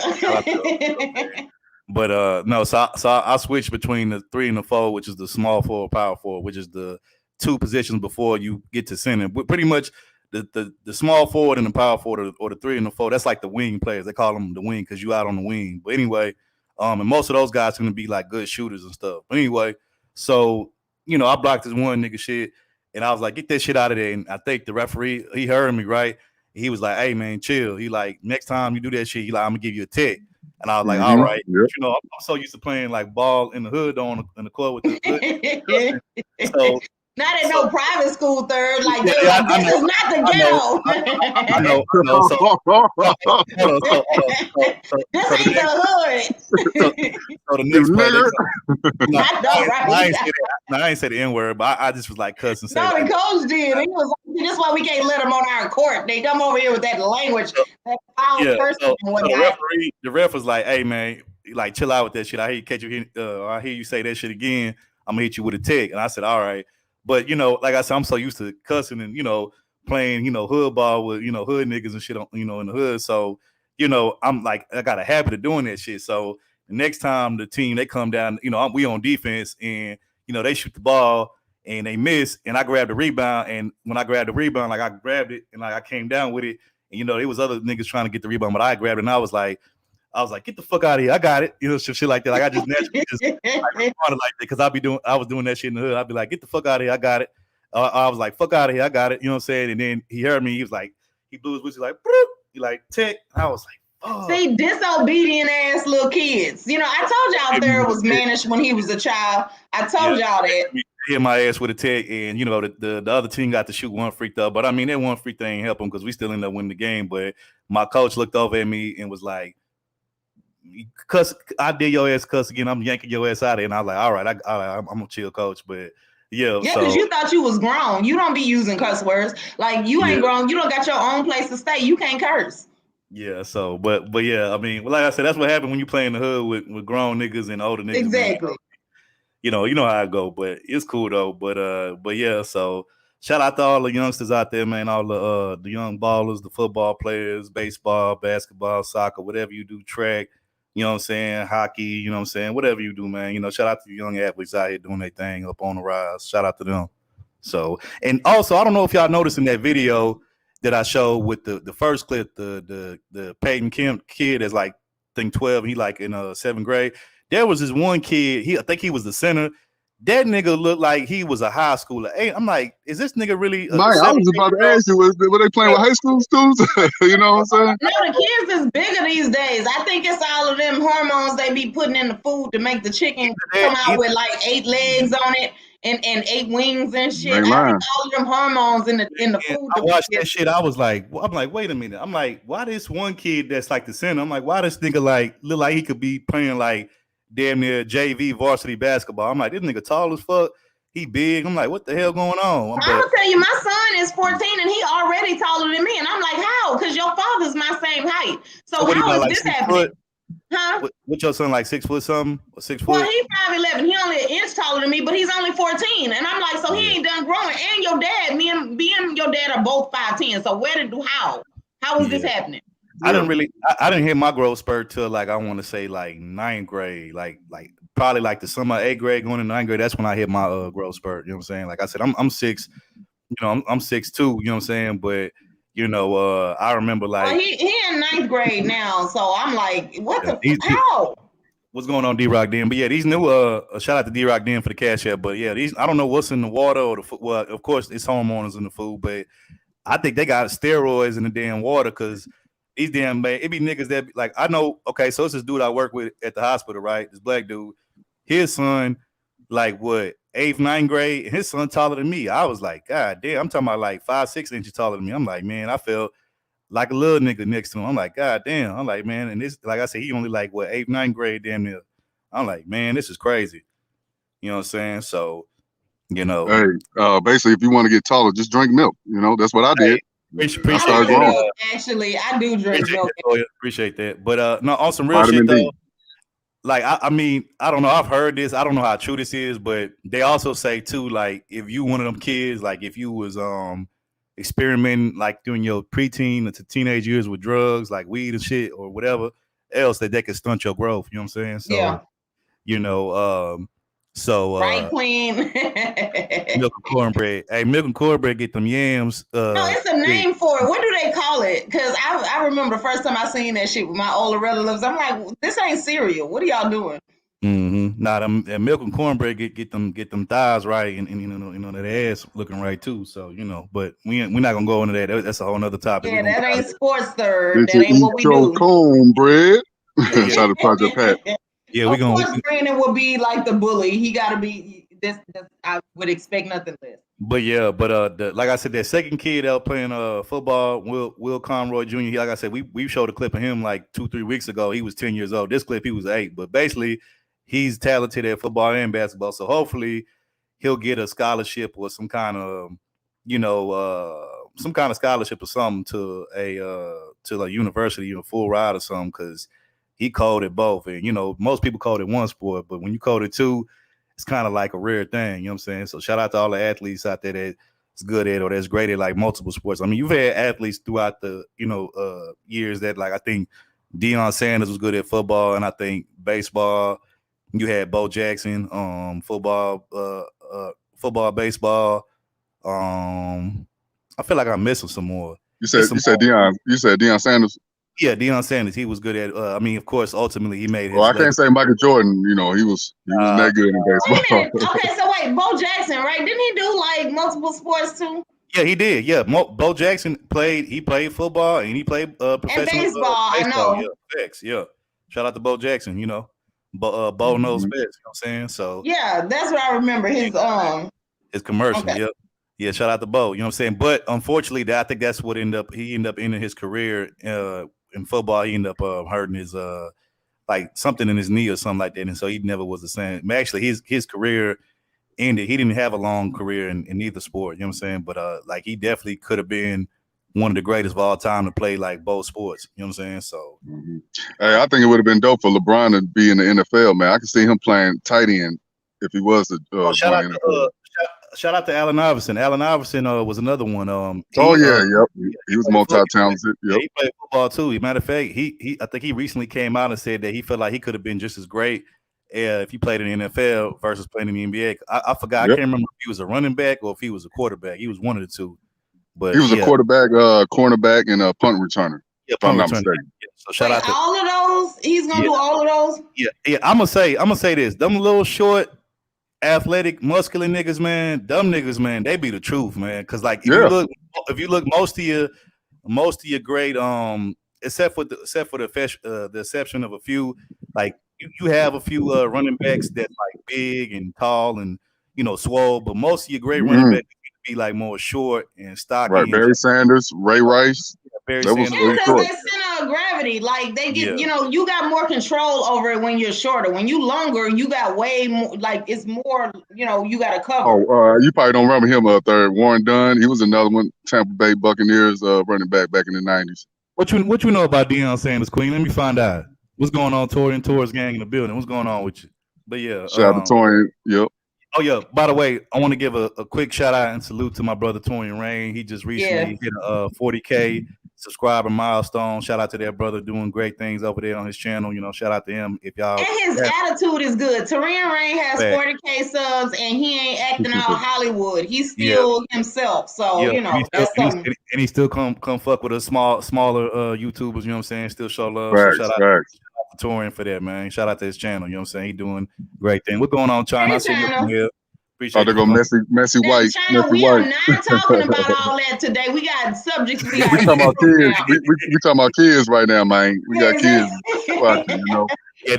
But no, so I switched between the 3 and the 4, which is the small forward, power forward, which is the 2 positions before you get to center. But pretty much the small forward and the power forward, or the 3 and the 4, that's like the wing players. They call them the wing because you out on the wing. But anyway, and most of those guys are gonna be like good shooters and stuff. But anyway, so you know, I blocked this one nigga shit, and I was like, get that shit out of there. And I think the referee, he heard me, right? He was like, hey man, chill. He like, next time you do that shit, he like, I'm gonna give you a tick. And I was like, all right. Yep. You know, I'm so used to playing like ball in the hood in the court with the hood. So Not at no private school third. Like, Yeah, they yeah, like, this is not the ghetto. I know. So, hold on, This so the ain't the hood. so the You next part, nigger. no, I know, right? I ain't say that. No, I ain't say the N word, but I just was like cussing. Say, No, like, the coach did. He was like, this is why we can't let them on our court. They come over here with that language, that foul yeah. person So and the whatnot. ref was like, "Hey man, like chill out with that shit. I hear you catch you. I hear you say that shit again. I'm gonna hit you with a tick." And I said, "All right." But like I said, I'm so used to cussing and playing hood ball with hood niggas and shit on, in the hood. So I'm like I got a habit of doing that shit. So the next time the team they come down, we on defense and they shoot the ball and they miss and I grab the rebound and when I grabbed the rebound, like I grabbed it and like I came down with it and there was other niggas trying to get the rebound, but I grabbed it and I was like, get the fuck out of here. I got it. Shit like that. Like I just naturally just responded like that because I was doing that shit in the hood. I'd be like, get the fuck out of here. I got it. I was like, fuck out of here. I got it. You know what I'm saying? And then he heard me. He was like, he blew his whistle like, Broop. He like, tick. I was like, oh. See, disobedient ass little kids. I told y'all Thurl was mannish when he was a child. I told y'all that. Hit my ass with a tick, and the other team got to shoot one free throw. But I mean, that one free throw ain't help them because we still ended up winning the game. But my coach looked over at me and was like, cuss, I did your ass cuss again. I'm yanking your ass out of it. And I was like, all right, I'm gonna chill, coach. But yeah, because you thought you was grown. You don't be using cuss words. Like you ain't grown. You don't got your own place to stay. You can't curse. Yeah. So, but yeah, I mean, like I said, that's what happened when you play in the hood with grown niggas and older niggas. Exactly. Man. You know how I go. But it's cool though. But yeah. So shout out to all the youngsters out there, man. All the young ballers, the football players, baseball, basketball, soccer, whatever you do, track. You know what I'm saying? Hockey, you know what I'm saying? Whatever you do, man. Shout out to the young athletes out here doing their thing up on the rise. Shout out to them. So, and also, I don't know if y'all noticed in that video that I showed with the first clip, the Peyton Kemp kid that's like, I think 12, he like in 7th grade. There was this one kid, I think he was the center. That nigga looked like he was a high schooler. Hey, I'm like, is this nigga really? Mike, I was about to ask you, were they playing with high school students? You know what I'm saying? No, the kids is bigger these days. I think it's all of them hormones they be putting in the food to make the chicken come out with like 8 legs on it and 8 wings and shit. I think all of them hormones in the food. I watched that shit. I'm like, wait a minute. I'm like, why this one kid that's like the center? I'm like, why this nigga like look like he could be playing like damn near JV varsity basketball. I'm like, this nigga tall as fuck. He big. I'm like, what the hell going on? I'm gonna tell you, my son is 14 and he already taller than me. And I'm like, how? Because your father's my same height. So how is like this happening? Huh? What your son like 6 foot something? Or 6 foot? Well, he's 5'11". He only an inch taller than me, but he's only 14. And I'm like, so he ain't done growing. And your dad, me and your dad are both 5'10". So how is this happening? I didn't hit my growth spurt till like I want to say like 9th grade, like probably like the summer 8th grade going to 9th grade. That's when I hit my growth spurt. You know what I'm saying? Like I said, I'm 6, I'm 6'2", you know what I'm saying? But I remember like he in 9th grade now, so I'm like, how? What's going on, D-Rock Den? But yeah, these new shout out to D-Rock Den for the cash app. But yeah, these I don't know what's in the water or the food. Well, of course it's hormones in the food, but I think they got steroids in the damn water because these damn man, it be niggas that like I know. Okay, so it's this dude I work with at the hospital, right? This black dude, his son, like what 8th, 9th grade, and his son taller than me. I was like, God damn, I'm talking about like 5-6 inches taller than me. I'm like, man, I felt like a little nigga next to him. I'm like, God damn. I'm like, man, and this, like I said, he only like what 8th, 9th grade damn near. I'm like, man, this is crazy. You know what I'm saying? So, hey, basically, if you want to get taller, just drink milk. That's what I did. Actually, I do drink milk. Appreciate that. But no, on some real shit though. Like I mean, I don't know. I've heard this. I don't know how true this is, but they also say too, like if you one of them kids, like if you was experimenting like during your preteen to teenage years with drugs, like weed and shit or whatever else, that could stunt your growth. You know what I'm saying? So, right, Queen. Milk and cornbread. Hey, milk and cornbread get them yams. No, it's a name for it. What do they call it? Because I remember the first time I seen that shit with my older relatives. I'm like, this ain't cereal. What are y'all doing? Nah, them milk and cornbread get them thighs right, and that ass looking right too. So but we're not gonna go into that. That's a whole nother topic. Yeah, that ain't sports third. That ain't what we do. Cornbread. Shout out to Project Pat. Yeah, we're gonna. Brandon will be like the bully. He got to be this. I would expect nothing less. But yeah, like I said, that second kid that was playing football, Will Conroy Jr. Like I said, we showed a clip of him like 2-3 weeks ago. He was 10 years old. This clip he was 8, but basically he's talented at football and basketball. So hopefully he'll get a scholarship or some kind of some kind of scholarship or something to a university, full ride or something, because he coded both. And most people coded one sport, but when you coded two, it's kind of like a rare thing, you know what I'm saying? So shout out to all the athletes out there that's good at or that's great at like multiple sports. I mean, you've had athletes throughout the years that, like, I think Deion Sanders was good at football, and I think baseball. You had Bo Jackson, football, baseball. I feel like I'm missing some more. You said Deion Sanders. Yeah, Deion Sanders. He was good at. I mean, of course, ultimately he made his. Well, I can't say Michael Jordan. He was that good in baseball. Wait a minute. Okay, so wait, Bo Jackson, right? Didn't he do like multiple sports too? Yeah, he did. Yeah, Bo Jackson played. He played football and he played professional and baseball. I know. Yeah, shout out to Bo Jackson. Bo knows best. You know what I'm saying? So yeah, that's what I remember. His commercial. Okay. Yeah. Shout out to Bo. You know what I'm saying? But unfortunately, I think that's what he ended up ending his career in football. He ended up hurting his like something in his knee or something like that, and so he never was the same. Actually, his career ended. He didn't have a long career in either sport. You know what I'm saying? But like he definitely could have been one of the greatest of all time to play like both sports. You know what I'm saying? So, hey, I think it would have been dope for LeBron to be in the NFL, man. I could see him playing tight end if he was the shout out to Allen Iverson. Allen Iverson was another one. He was multi-talented. Yep. He played football too. Matter of fact, I think he recently came out and said that he felt like he could have been just as great if he played in the NFL versus playing in the NBA. I forgot. Yep. I can't remember if he was a running back or if he was a quarterback. He was one of the two. But he was a quarterback, cornerback, and a punt returner. Yeah, if I'm not mistaken. Yeah. So shout out to all of those. He's gonna do all of those. Yeah. I'm gonna say this. Them little short, athletic, muscular niggas, man. Dumb niggas, man. They be the truth, man. Because like if you look, most of your great except for the exception of a few, like you have a few running backs that like big and tall and swole, but most of your great running backs be like more short and stocky. Right, Barry Sanders, Ray Rice. Because they center of gravity. Like they get, you got more control over it when you're shorter. When you longer, you got way more. Like it's more, you got to cover. Oh, you probably don't remember him. Third, Warren Dunn. He was another one. Tampa Bay Buccaneers running back in the '90s. What you know about Deion Sanders, Queen? Let me find out. What's going on, Torian Torres gang in the building? What's going on with you? But yeah, shout out to Torian. Yep. Oh yeah. By the way, I want to give a quick shout out and salute to my brother Torian Rain. He just recently hit a 40K subscriber milestone. Shout out to that brother doing great things over there on his channel. Shout out to him. If y'all and his attitude is good. Torian Rain has 40K subs and he ain't acting out Hollywood. He's still himself. So that's something. And he still come fuck with us smaller YouTubers. You know what I'm saying? Still show love. Right, so shout out to Torian for that, man. Shout out to his channel. You know what I'm saying? He doing great thing. What's going on, China? I see you from here. Appreciate there go Messy White. China, we are not talking about all that today. We got subjects. We talking about kids. We talking about kids right now, man. We got kids watching, Yeah,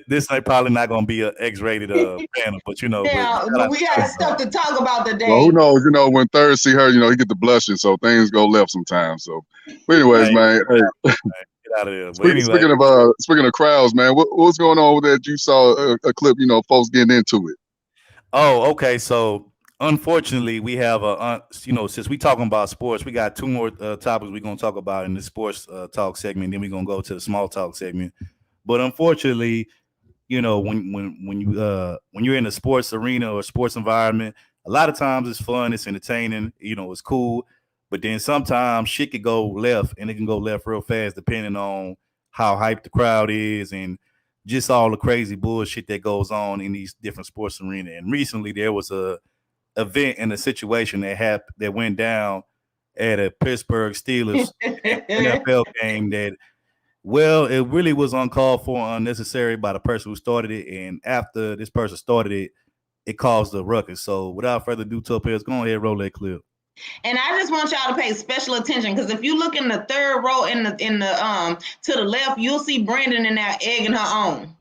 this ain't probably not gonna be an X-rated panel, but but we got stuff to talk about today. Well, who knows? When Third see her, he get the blushing, so things go left sometimes. So, but anyways, man. Hey. Get out of there. Speaking of crowds, man, what's going on with that? You saw a clip, folks getting into it. Oh, okay. So unfortunately, we have since we talking about sports, we got two more topics we're gonna talk about in the sports talk segment. Then we're gonna go to the small talk segment. But unfortunately, when you're in a sports arena or sports environment, a lot of times it's fun, it's entertaining, it's cool. But then sometimes shit could go left, and it can go left real fast depending on how hyped the crowd is and just all the crazy bullshit that goes on in these different sports arenas. And recently there was a event and a situation that went down at a Pittsburgh Steelers NFL game that, it really was uncalled for, unnecessary by the person who started it. And after this person started it, it caused a ruckus. So without further ado, Topaz, go ahead, roll that clip. And I just want y'all to pay special attention, because if you look in the third row in the to the left, you'll see Brandon in there egging her on.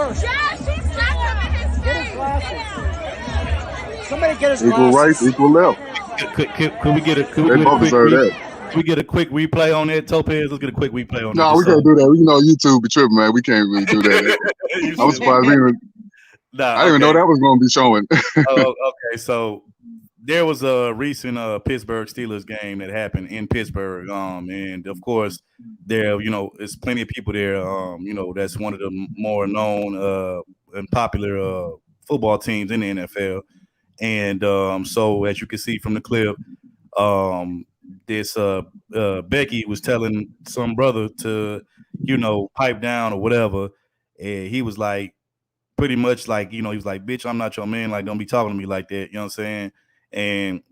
first. Yeah, she slapped him in his Get his face. glasses. Somebody get his Equal right, glasses. equal left. Could we get a They both deserve that. Can we get a quick replay on that, Topaz? Let's get a quick replay on that. No, we can't do that. You know, YouTube be tripping, man. We can't really do that. I was surprised. I didn't even know that was going to be showing. Okay, so there was a recent Pittsburgh Steelers game that happened in Pittsburgh, and of course, there, there's plenty of people there. That's one of the more known and popular football teams in the NFL, and so as you can see from the clip, this Becky was telling some brother to, pipe down or whatever, and he was like, pretty much like, he was like, bitch, I'm not your man. Like, don't be talking to me like that. You know what I'm saying? And,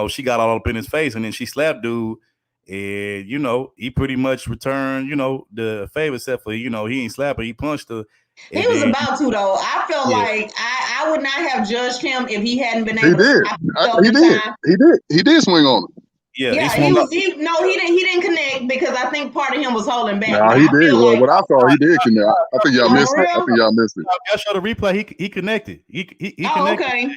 she got all up in his face, and then she slapped dude. And, he pretty much returned, the favor, except for, he ain't slap her. He punched her. He was about to, though. I felt like I would not have judged him if he hadn't been able to. He did swing on him. Yeah, he didn't connect because I think part of him was holding back. Nah, he did. Well, what I saw, he did connect. I think y'all missed it. Y'all showed the replay. He connected. He connected. Okay.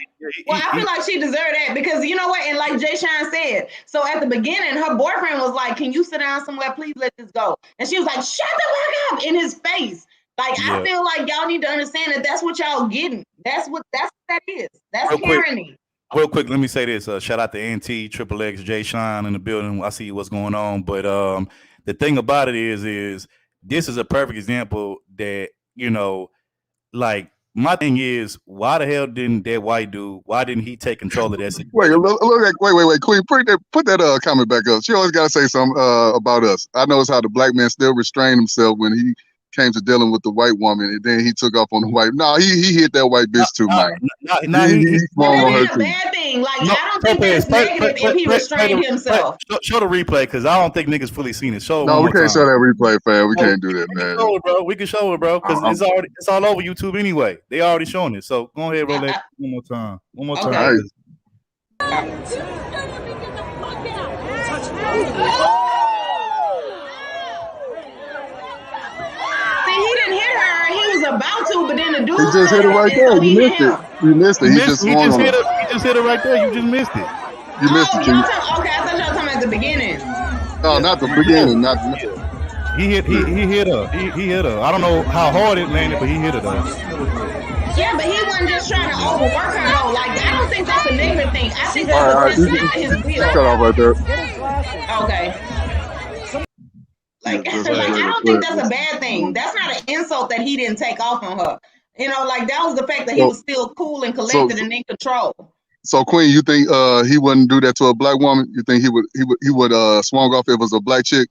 Well, I feel like she deserved that because you know what? And like Jay Sean said, so at the beginning, her boyfriend was like, "Can you sit down somewhere? Please let this go." And she was like, "Shut the fuck up!" in his face. Like, I feel like y'all need to understand that that's what y'all getting. That's what that is. That's tyranny. Real quick, let me say this. Shout out to NT, Triple X, Jay Shine in the building. I see what's going on. But the thing about it is this is a perfect example that, like, my thing is, why the hell didn't that white dude, why didn't he take control of that situation? Wait, Queen, put that comment back up. She always got to say something about us. I noticed how the black man still restrained himself when he came to dealing with the white woman, and then he took off on the white. No, he hit that white bitch too, man. He swung on her too. Bad thing. Like, I don't think that's negative if he restrained himself. Show the replay because I don't think niggas fully seen it. No, we can't show that replay, fam. We can't do that, man. We can show it, bro, because it's all over YouTube anyway. They already showing it. So go ahead, roll that one more time. One more time. About to, but then the dude he just hit it right there. You missed it. You missed it. He just hit it right there. You just missed it. You missed it. Okay, I thought y'all were talking about the beginning. No, not the beginning. Not he hit her. He hit her. I don't know how hard it landed, but he hit her though. Yeah, but he wasn't just trying to overwork her though. Like, I don't think that's a negative thing. I think that's his wheel. Cut off right there. Okay. Like, I don't think that's a bad thing. That's not an insult that he didn't take off on her. Like, that was the fact that he was still cool and collected and in control. So, Queen, you think he wouldn't do that to a black woman? You think he would swung off if it was a black chick,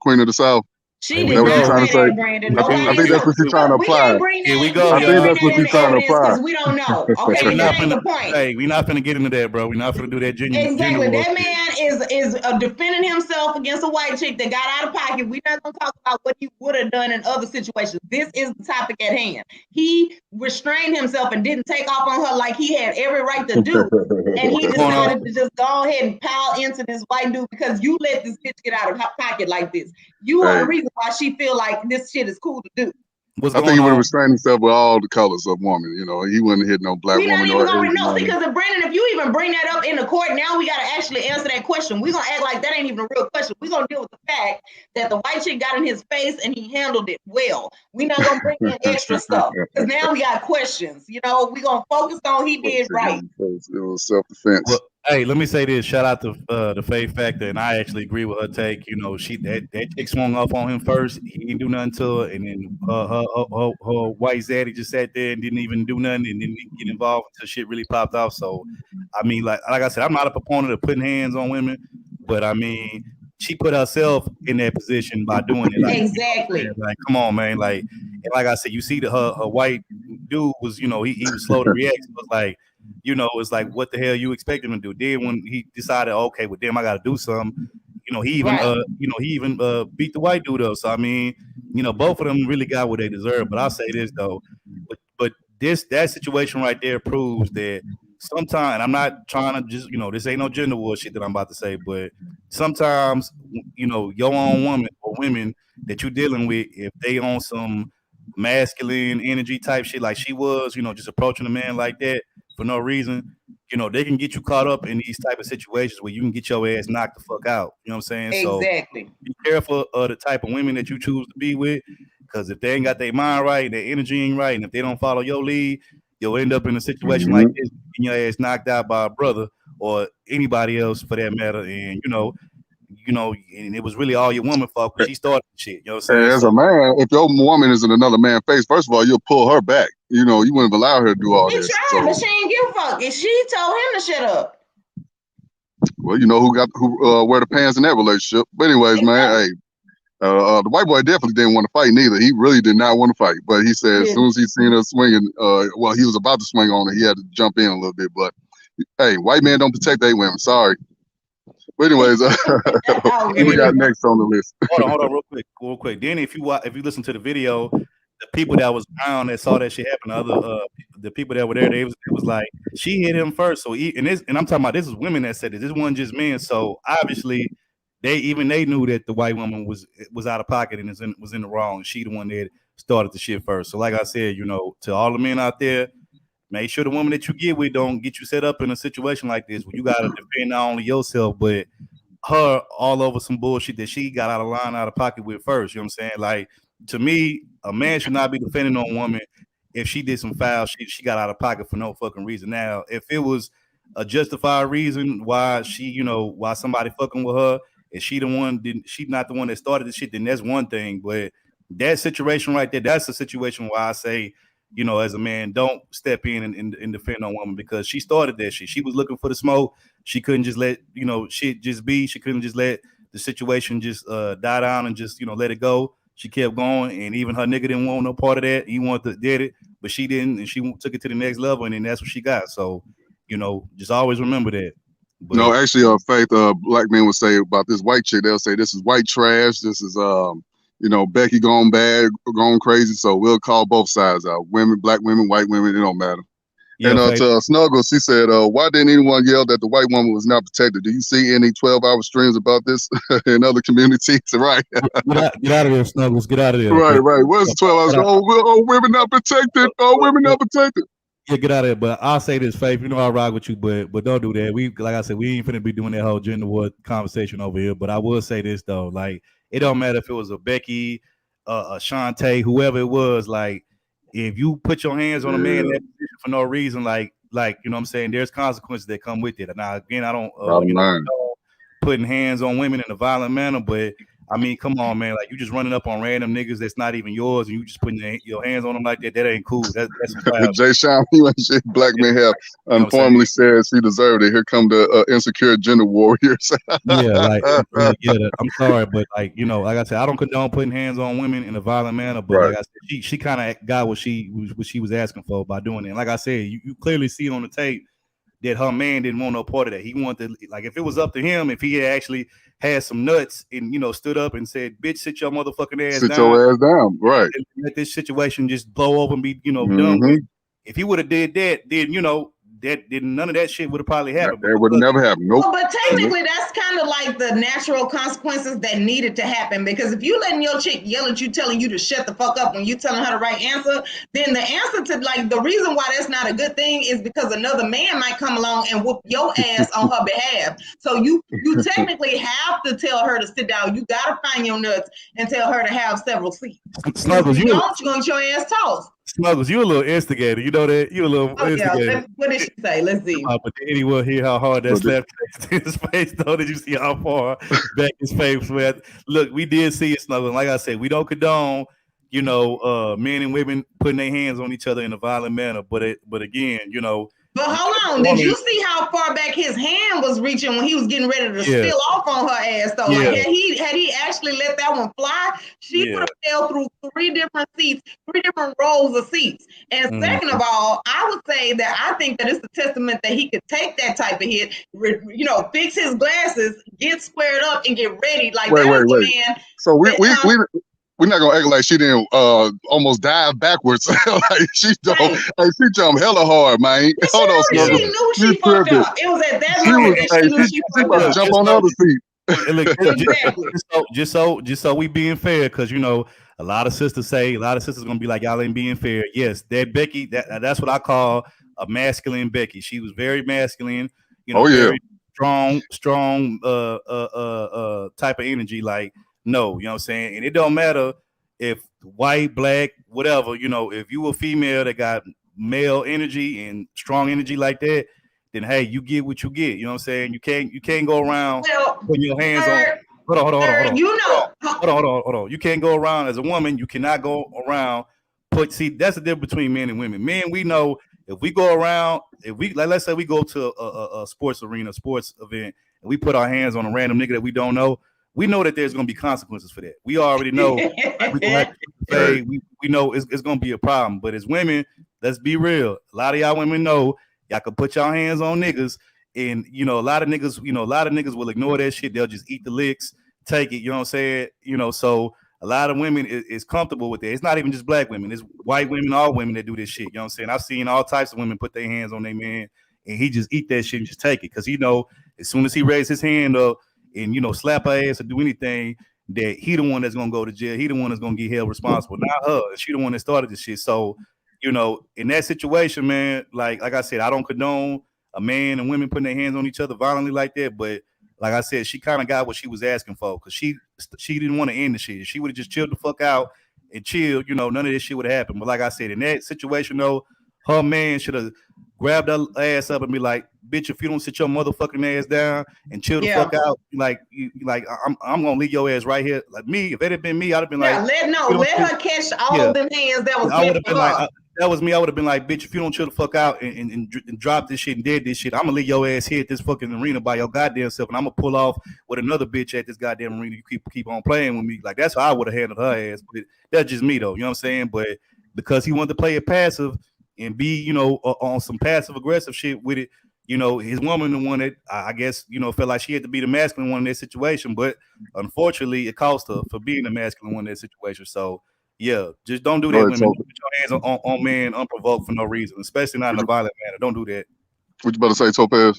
Queen of the South? She did not say that, Brandon. I think that's what she's trying to apply. Here we go. I think that's what she's trying to apply. We don't know. Okay, that ain't the point. Hey, we're not finna get into that, bro. We're not finna do that. Exactly. That man is defending himself against a white chick that got out of pocket. We're not gonna talk about what he would have done in other situations. This is the topic at hand. He restrained himself and didn't take off on her like he had every right to do. And he decided to just go ahead and pile into this white dude because you let this bitch get out of pocket like this. You are the reason why she feel like this shit is cool to do. I think he would have restrained himself with all the colors of woman. He wouldn't hit no black woman. We're not even going to know because Brandon, if you even bring that up in the court, now we got to actually answer that question. We're going to act like that ain't even a real question. We're going to deal with the fact that the white chick got in his face and he handled it well. We're not going to bring in extra stuff because now we got questions. We're going to focus on he did right. It was self-defense. Well, hey, let me say this. Shout out to the Faith Factor, and I actually agree with her take. She that chick swung off on him first. He didn't do nothing to her, and then her white zaddy just sat there and didn't even do nothing, and didn't get involved until shit really popped off. So, I mean, like I said, I'm not a proponent of putting hands on women, but I mean, she put herself in that position by doing it. Like, exactly. Like, come on, man. Like, and like I said, you see her white dude was, he was slow to react. So it's like, it's like, what the hell you expect him to do? Then when he decided, okay, well, damn, I got to do something. He even beat the white dude up. So I mean, both of them really got what they deserve. But I'll say this though, but that situation right there proves that sometimes, I'm not trying to just, this ain't no gender war shit that I'm about to say, but sometimes, your own woman or women that you're dealing with, if they on some masculine energy type shit like she was, just approaching a man like that for no reason, they can get you caught up in these type of situations where you can get your ass knocked the fuck out. You know what I'm saying? Exactly. So be careful of the type of women that you choose to be with, because if they ain't got their mind right, their energy ain't right, and if they don't follow your lead, you'll end up in a situation like this, getting your ass knocked out by a brother or anybody else for that matter. And and it was really all your woman fault because she started the shit. You know what I'm saying? As a man, if your woman is in another man's face, first of all, you'll pull her back. You wouldn't allow her to do all He this. tried, but she ain't give a fuck. And she told him to shut up. Well, you know who wear the pants in that relationship. But anyways, man, hey, the white boy definitely didn't want to fight neither. He really did not want to fight. But he said as soon as he seen her swinging, he was about to swing on her, he had to jump in a little bit. But hey, white men don't protect their women. Sorry. But anyways, who we got next on the list? Hold on, real quick. Then if you listen to the video, the people that was around that saw that shit happen, the people that were there, it was like she hit him first. So and I'm talking about, this is women that said this. This wasn't just men. So obviously they knew that the white woman was out of pocket and was in the wrong. She the one that started the shit first. So like I said, to all the men out there, make sure the woman that you get with don't get you set up in a situation like this where you gotta defend not only yourself but her all over some bullshit that she got out of line, out of pocket with first. You know what I'm saying? Like, to me, a man should not be defending on a woman if she did some foul shit she got out of pocket for no fucking reason. Now, if it was a justified reason why why somebody fucking with her, and she not the one that started the shit, then that's one thing. But that situation right there, that's a situation where I say, as a man, don't step in and defend on woman because she started that shit. She was looking for the smoke. She couldn't just let, shit just be. She couldn't just let the situation just die down and just, let it go. She kept going, and even her nigga didn't want no part of that. He did it, but she didn't, and she took it to the next level, and then that's what she got. So, just always remember that. But, no, actually, Faith, black men would say about this white chick, they'll say this is white trash. This is Becky gone bad, gone crazy. So we'll call both sides out. Women, black women, white women, it don't matter. Yeah, and to Snuggles, he said, why didn't anyone yell that the white woman was not protected? Do you see any 12-hour streams about this in other communities? Right. Get out of there, Snuggles. Get out of there. Right. Where's the 12 hours? Oh, women not protected. Oh, women not protected. Yeah, get out of there. But I'll say this, Faith. I rock with you, but don't do that. Like I said, we ain't finna be doing that whole gender war conversation over here. But I will say this though, like, it don't matter if it was a Becky, a Shantae, whoever it was. Like, if you put your hands on a man in that position for no reason, like what I'm saying, there's consequences that come with it. Now, again, I don't putting hands on women in a violent manner, but I mean, come on, man. Like, you just running up on random niggas that's not even yours, and you just putting your hands on them like that. That ain't cool. That's Jay Sean, shit black men have informally said she deserved it. Here come the insecure gender warriors. I'm sorry, but like I said, I don't condone putting hands on women in a violent manner. But like I said, she kind of got what she was asking for by doing it. And like I said, you clearly see on the tape that her man didn't want no part of that. He wanted to, like, if it was up to him, if he had actually had some nuts and stood up and said, "Bitch, sit your motherfucking ass down. Sit your ass down," right? And let this situation just blow over and be done with. If he would have did that, then none of that shit would have probably happened. That would never happen. Nope. Well, but technically, that's kind of like the natural consequences that needed to happen. Because if you letting your chick yell at you, telling you to shut the fuck up when you telling her the right answer, then the answer to, like, the reason why that's not a good thing is because another man might come along and whoop your ass on her behalf. So you technically have to tell her to sit down. You gotta find your nuts and tell her to have several seats. Snuggles, you're gonna get your ass tossed. Snuggles, you a little instigator. You know that? You a little instigator. Yeah. What did she say? Let's see. But then anyone hear how hard that slap in his face, though? Did you see how far back his face went? Look, we did see it, Snuggles. Like I said, we don't condone, men and women putting their hands on each other in a violent manner. But again, But hold on, did you see how far back his hand was reaching when he was getting ready to steal off on her ass though? Yeah. Like, had he actually let that one fly, she would have fell through 3 different seats, 3 different rows of seats. And second of all, I would say that I think that it's a testament that he could take that type of hit, fix his glasses, get squared up, and get ready. Like, wait. Man. So we're not gonna act like she didn't almost dive backwards. Like, she jumped hella hard, man. Hold on, she knew she fucked up. It was at that moment that she knew she fucked up. Jump on the other seat. Just so we being fair, because a lot of sisters gonna be like, y'all ain't being fair. Yes, that Becky, that's what I call a masculine Becky. She was very masculine, Oh yeah. very strong type of energy. Like, no, you know what I'm saying? And it don't matter if white, black, whatever, if you a female that got male energy and strong energy like that, then hey, you get what you get. You know what I'm saying? You can't go around putting your hands on. Hold on. Hold on. You can't go around as a woman. You cannot go around. See, that's the difference between men and women. Men, we know if we go around, let's say we go to a sports arena, sports event, and we put our hands on a random nigga that we don't know, we know that there's going to be consequences for that. We already know. we know it's going to be a problem. But as women, let's be real. A lot of y'all women know y'all can put y'all hands on niggas, and a lot of niggas will ignore that shit. They'll just eat the licks, take it. You know what I'm saying? So a lot of women is comfortable with that. It's not even just black women. It's white women, all women that do this shit. You know what I'm saying? I've seen all types of women put their hands on their man, and he just eat that shit and just take it. Because as soon as he raises his hand up and, slap her ass or do anything, that he the one that's going to go to jail. He the one that's going to get held responsible, not her. She the one that started this shit. So, in that situation, man, like I said, I don't condone a man and women putting their hands on each other violently like that. But like I said, she kind of got what she was asking for because she didn't want to end the shit. She would have just chilled the fuck out and chilled. None of this shit would have happened. But like I said, in that situation, though, her man should have grabbed her ass up and be like, bitch, if you don't sit your motherfucking ass down and chill the fuck out, I'm gonna leave your ass right here. Like me, if it had been me, I'd have been like, let her catch all of them hands that was I would have been like, that was me. I would have been like, bitch, if you don't chill the fuck out and drop this shit and did this shit, I'm gonna leave your ass here at this fucking arena by your goddamn self, and I'm gonna pull off with another bitch at this goddamn arena. You keep on playing with me. Like, that's how I would have handled her ass. But that's just me, though. You know what I'm saying? But because he wanted to play it passive and be, on some passive aggressive shit with it, his woman, the one that I guess, felt like she had to be the masculine one in that situation. But unfortunately, it cost her for being the masculine one in that situation. So, yeah, just don't do that, women. Don't put your hands on men unprovoked for no reason, especially not in a violent manner. Don't do that. What you about to say, Topaz?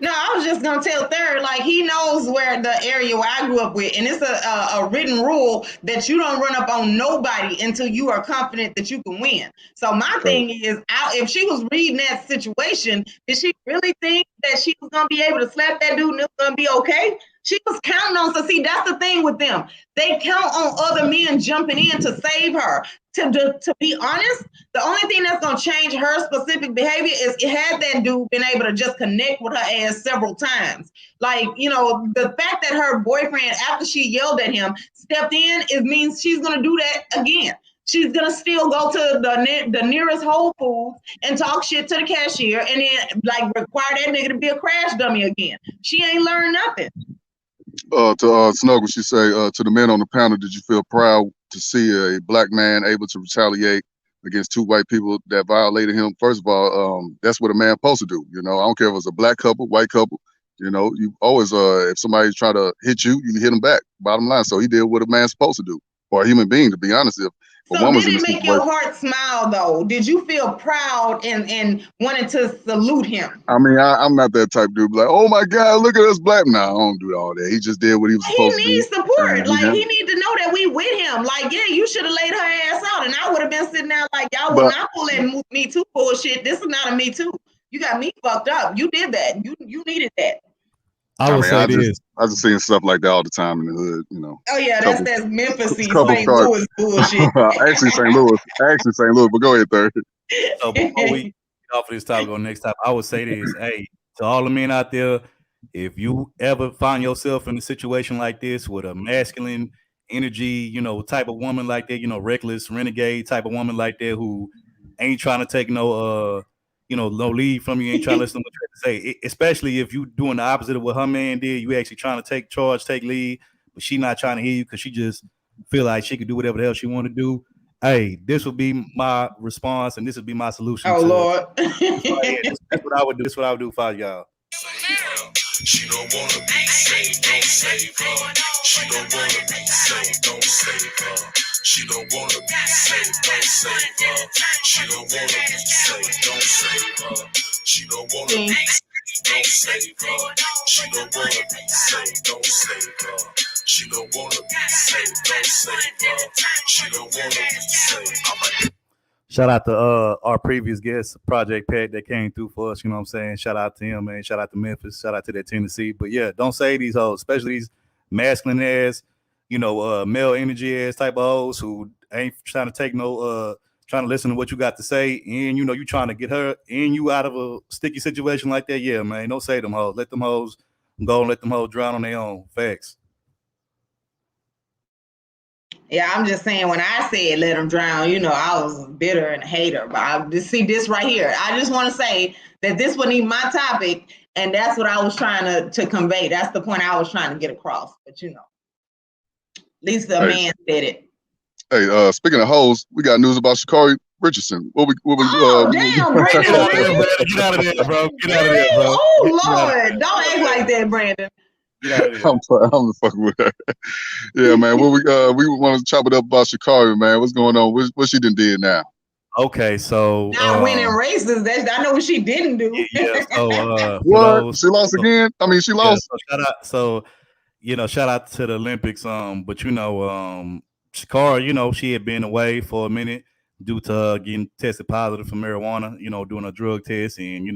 No, I was just gonna tell Third, like, he knows where the area where I grew up with, and it's a written rule that you don't run up on nobody until you are confident that you can win. So my thing is, if she was reading that situation, did she really think that she was gonna be able to slap that dude and it was gonna be okay? She was counting on. So see, that's the thing with them. They count on other men jumping in to save her. To be honest, the only thing that's going to change her specific behavior is had that dude been able to just connect with her ass several times. Like, the fact that her boyfriend, after she yelled at him, stepped in, it means she's going to do that again. She's going to still go to the nearest Whole Foods and talk shit to the cashier and then, require that nigga to be a crash dummy again. She ain't learned nothing. To Snuggle, she say, to the men on the panel, did you feel proud to see a black man able to retaliate against two white people that violated him? First of all, that's what a man's supposed to do. I don't care if it's a black couple, white couple. You always, if somebody's trying to hit you, you hit them back. Bottom line. So he did what a man's supposed to do, or a human being, to be honest. So did it make your heart smile, though? Did you feel proud and wanted to salute him? I mean, I'm not that type of dude. Like, oh my God, look at us black. Nah, I don't do all that. He just did what he was supposed to do. He needs support. He needs to know that we with him. Like, yeah, you should have laid her ass out, and I would have been sitting there like, y'all will not pull that Me Too bullshit. This is not a Me Too. You got me fucked up. You did that. You needed that. I just seen stuff like that all the time in the hood, Oh yeah, that's Memphis, St. Louis bullshit. Actually St. Louis, but go ahead, Third. So before we get off of this topic on next topic, I would say this, hey, to all the men out there, if you ever find yourself in a situation like this with a masculine energy, type of woman like that, reckless, renegade type of woman like that who ain't trying to take no lead from you, ain't trying to listen to what you have to say. Especially if you doing the opposite of what her man did, you actually trying to take charge, take lead, but she not trying to hear you because she just feel like she could do whatever the hell she want to do. Hey, this would be my response, and this would be my solution. Oh Lord, that's what I would do. This is what I would do for y'all. She don't wanna be saved, don't save her. She don't wanna be saved, don't save her. She don't wanna be saved, don't save her. She don't wanna be saved, don't save her. She don't wanna be saved, don't save her. She don't wanna be saved, don't save her. She don't wanna be saved, don't save her. She don't wanna be saved. Shout out to our previous guest, Project Pack, that came through for us. You know what I'm saying? Shout out to him, man. Shout out to Memphis. Shout out to that Tennessee. But yeah, don't say these hoes, especially these masculine ass, male energy ass type of hoes who ain't trying to take no, trying to listen to what you got to say. And, you trying to get her and you out of a sticky situation like that. Yeah, man. Don't say them hoes. Let them hoes go and let them hoes drown on their own. Facts. Yeah, I'm just saying when I said let them drown, I was bitter and a hater. But I just see this right here. I just want to say that this wasn't even my topic, and that's what I was trying to convey. That's the point I was trying to get across. But at least the man said it. Hey, speaking of hoes, we got news about Sha'Carri Richardson. Damn, Brandon. Get out of there, bro. Get out of there, bro. Oh, Lord. Don't act like that, Brandon. I'm fucking with her. Yeah, man. We want to chop it up about Sha'Carri, man. What's going on? What she done did now? Okay, so not winning races. I know what she didn't do. Yeah. So what? She lost again? I mean, she lost. Shout out to the Olympics. But Sha'Carri, she had been away for a minute due to getting tested positive for marijuana. Doing a drug test, and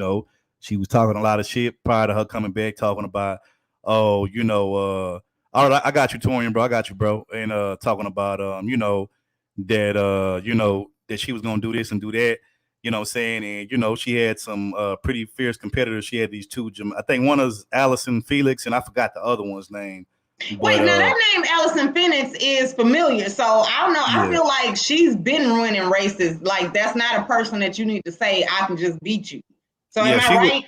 she was talking a lot of shit prior to her coming back, talking about. All right, I got you, Torian, bro. I got you, bro. And talking about that she was gonna do this and do that, what I'm saying? And she had some pretty fierce competitors. She had these two, I think one is Allison Felix, and I forgot the other one's name. Wait, now that name Allison Phoenix is familiar. So I don't know. Yeah. I feel like she's been winning races. Like that's not a person that you need to say I can just beat you. So am I right?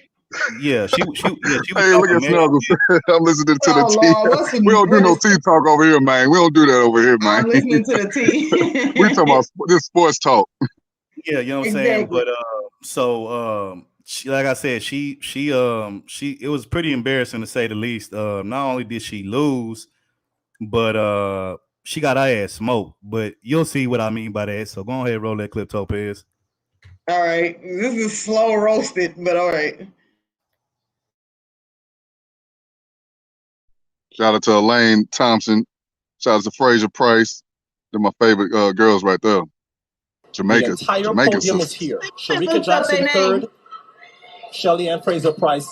Yeah, she hey, look at Snuggles. I'm listening to the tea. We don't do no tea talk over here, man. We don't do that over here, man. I'm listening to the tea. We talking about this sports talk. Yeah, you know what I'm saying? But she, like I said, she it was pretty embarrassing to say the least. Not only did she lose, but she got her ass smoked. But you'll see what I mean by that. So go ahead, roll that clip, Topaz. All right. This is slow roasted, but all right. Shout out to Elaine Thompson. Shout out to Fraser Price. They're my favorite girls right there. Jamaica. The entire podium is here. Sharika Jackson third. Shelly Ann Fraser Price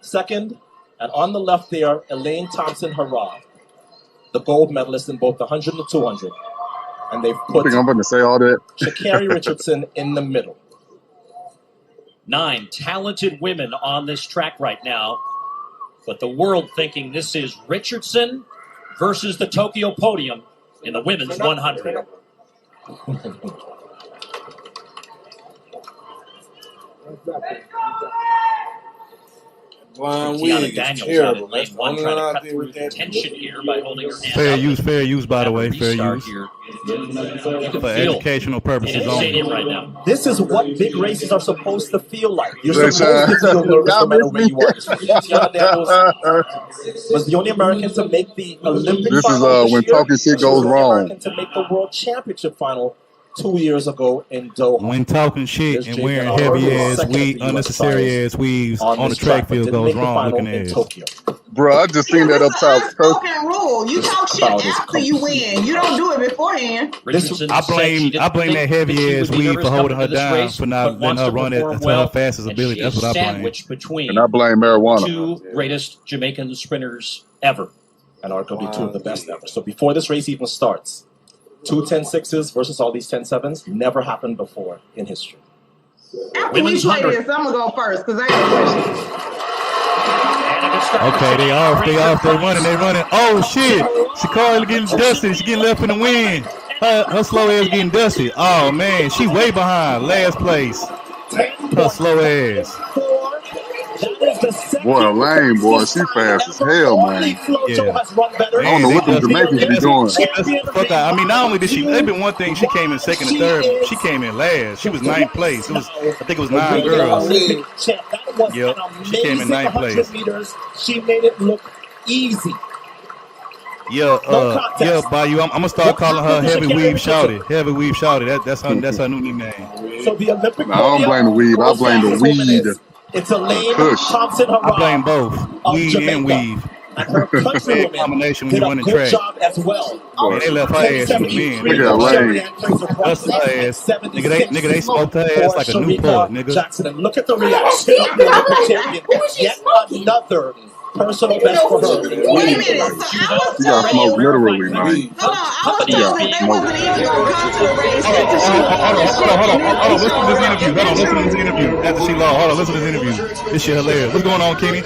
second. And on the left there, Elaine Thompson Harrah, the gold medalist in both the 100 and the 200. And they've put I'm going to say all that. Sha'Carri Richardson in the middle. 9 talented women on this track right now. But the world thinking this is Richardson versus the Tokyo podium in the women's 100. Tiana Daniels out in lane 1 trying to cut through the tension here by holding her hand fair use, by the way. Fair use. Here. For educational purposes only. Right now. This is what big races are supposed to feel like. You're supposed to feel nervous no matter where you are. Tiana Daniels was the only American to make the Olympic final. This is when talking shit goes wrong. To make the World Championship final 2 years ago in Doha. When talking shit and wearing heavy ass unnecessary ass weaves on the track field goes wrong looking ass. Bro, I just seen that up top. Spoken rule. You talk shit after you win. You don't do it beforehand. I blame that heavy ass weave for holding her down, for not letting her run at her fastest ability. That's what I blame. And I blame marijuana. 2 greatest Jamaican sprinters ever. And arguably 2 of the best ever. So before this race even starts, 2 10-6s versus all these 10-7s never happened before in history. After we play this, I'm going to go first because I got questions. Okay, they off, they running. Oh, shit. Sha'Carri getting dusty. She getting left in the wind. Her slow ass getting dusty. Oh, man, she way behind. Last place. Her slow ass. Boy, Elaine, boy, she fast as hell, man. Yeah. I don't know what the Jamaicans be doing. I mean, not only did she, maybe one thing, she came in second and third, she came in last. She was 9th place. I think it was 9 girls. Yep, she came in 9th place. She made it look easy. Yeah, Bayou, I'm gonna start calling her Heavy Weave Shouty. Heavy Weave Shouty. That's her new nickname. So the Olympic I don't blame the weave. I blame the weed. It's Elaine Thompson Harrah. I blame both weed and weave. and her countrywomen combination did when you a running good track. job as well. Yeah, they left her ass for the men. Look at Lane. Dusted her ass. Nigga, they smoked her ass like a Newport, nigga. Jackson, and look at the reaction of the Olympian. Yet another personal best for her. Wait a minute. So I was You got told. smoked literally, man. Hold on, I was Yeah, told that they smoke. wasn't even gonna come to the race Hold after she lost. on. Listen to this interview. Hold on, listen to this interview. After she lost, hold on, listen to this interview. This shit hilarious. What's going on, Kenny?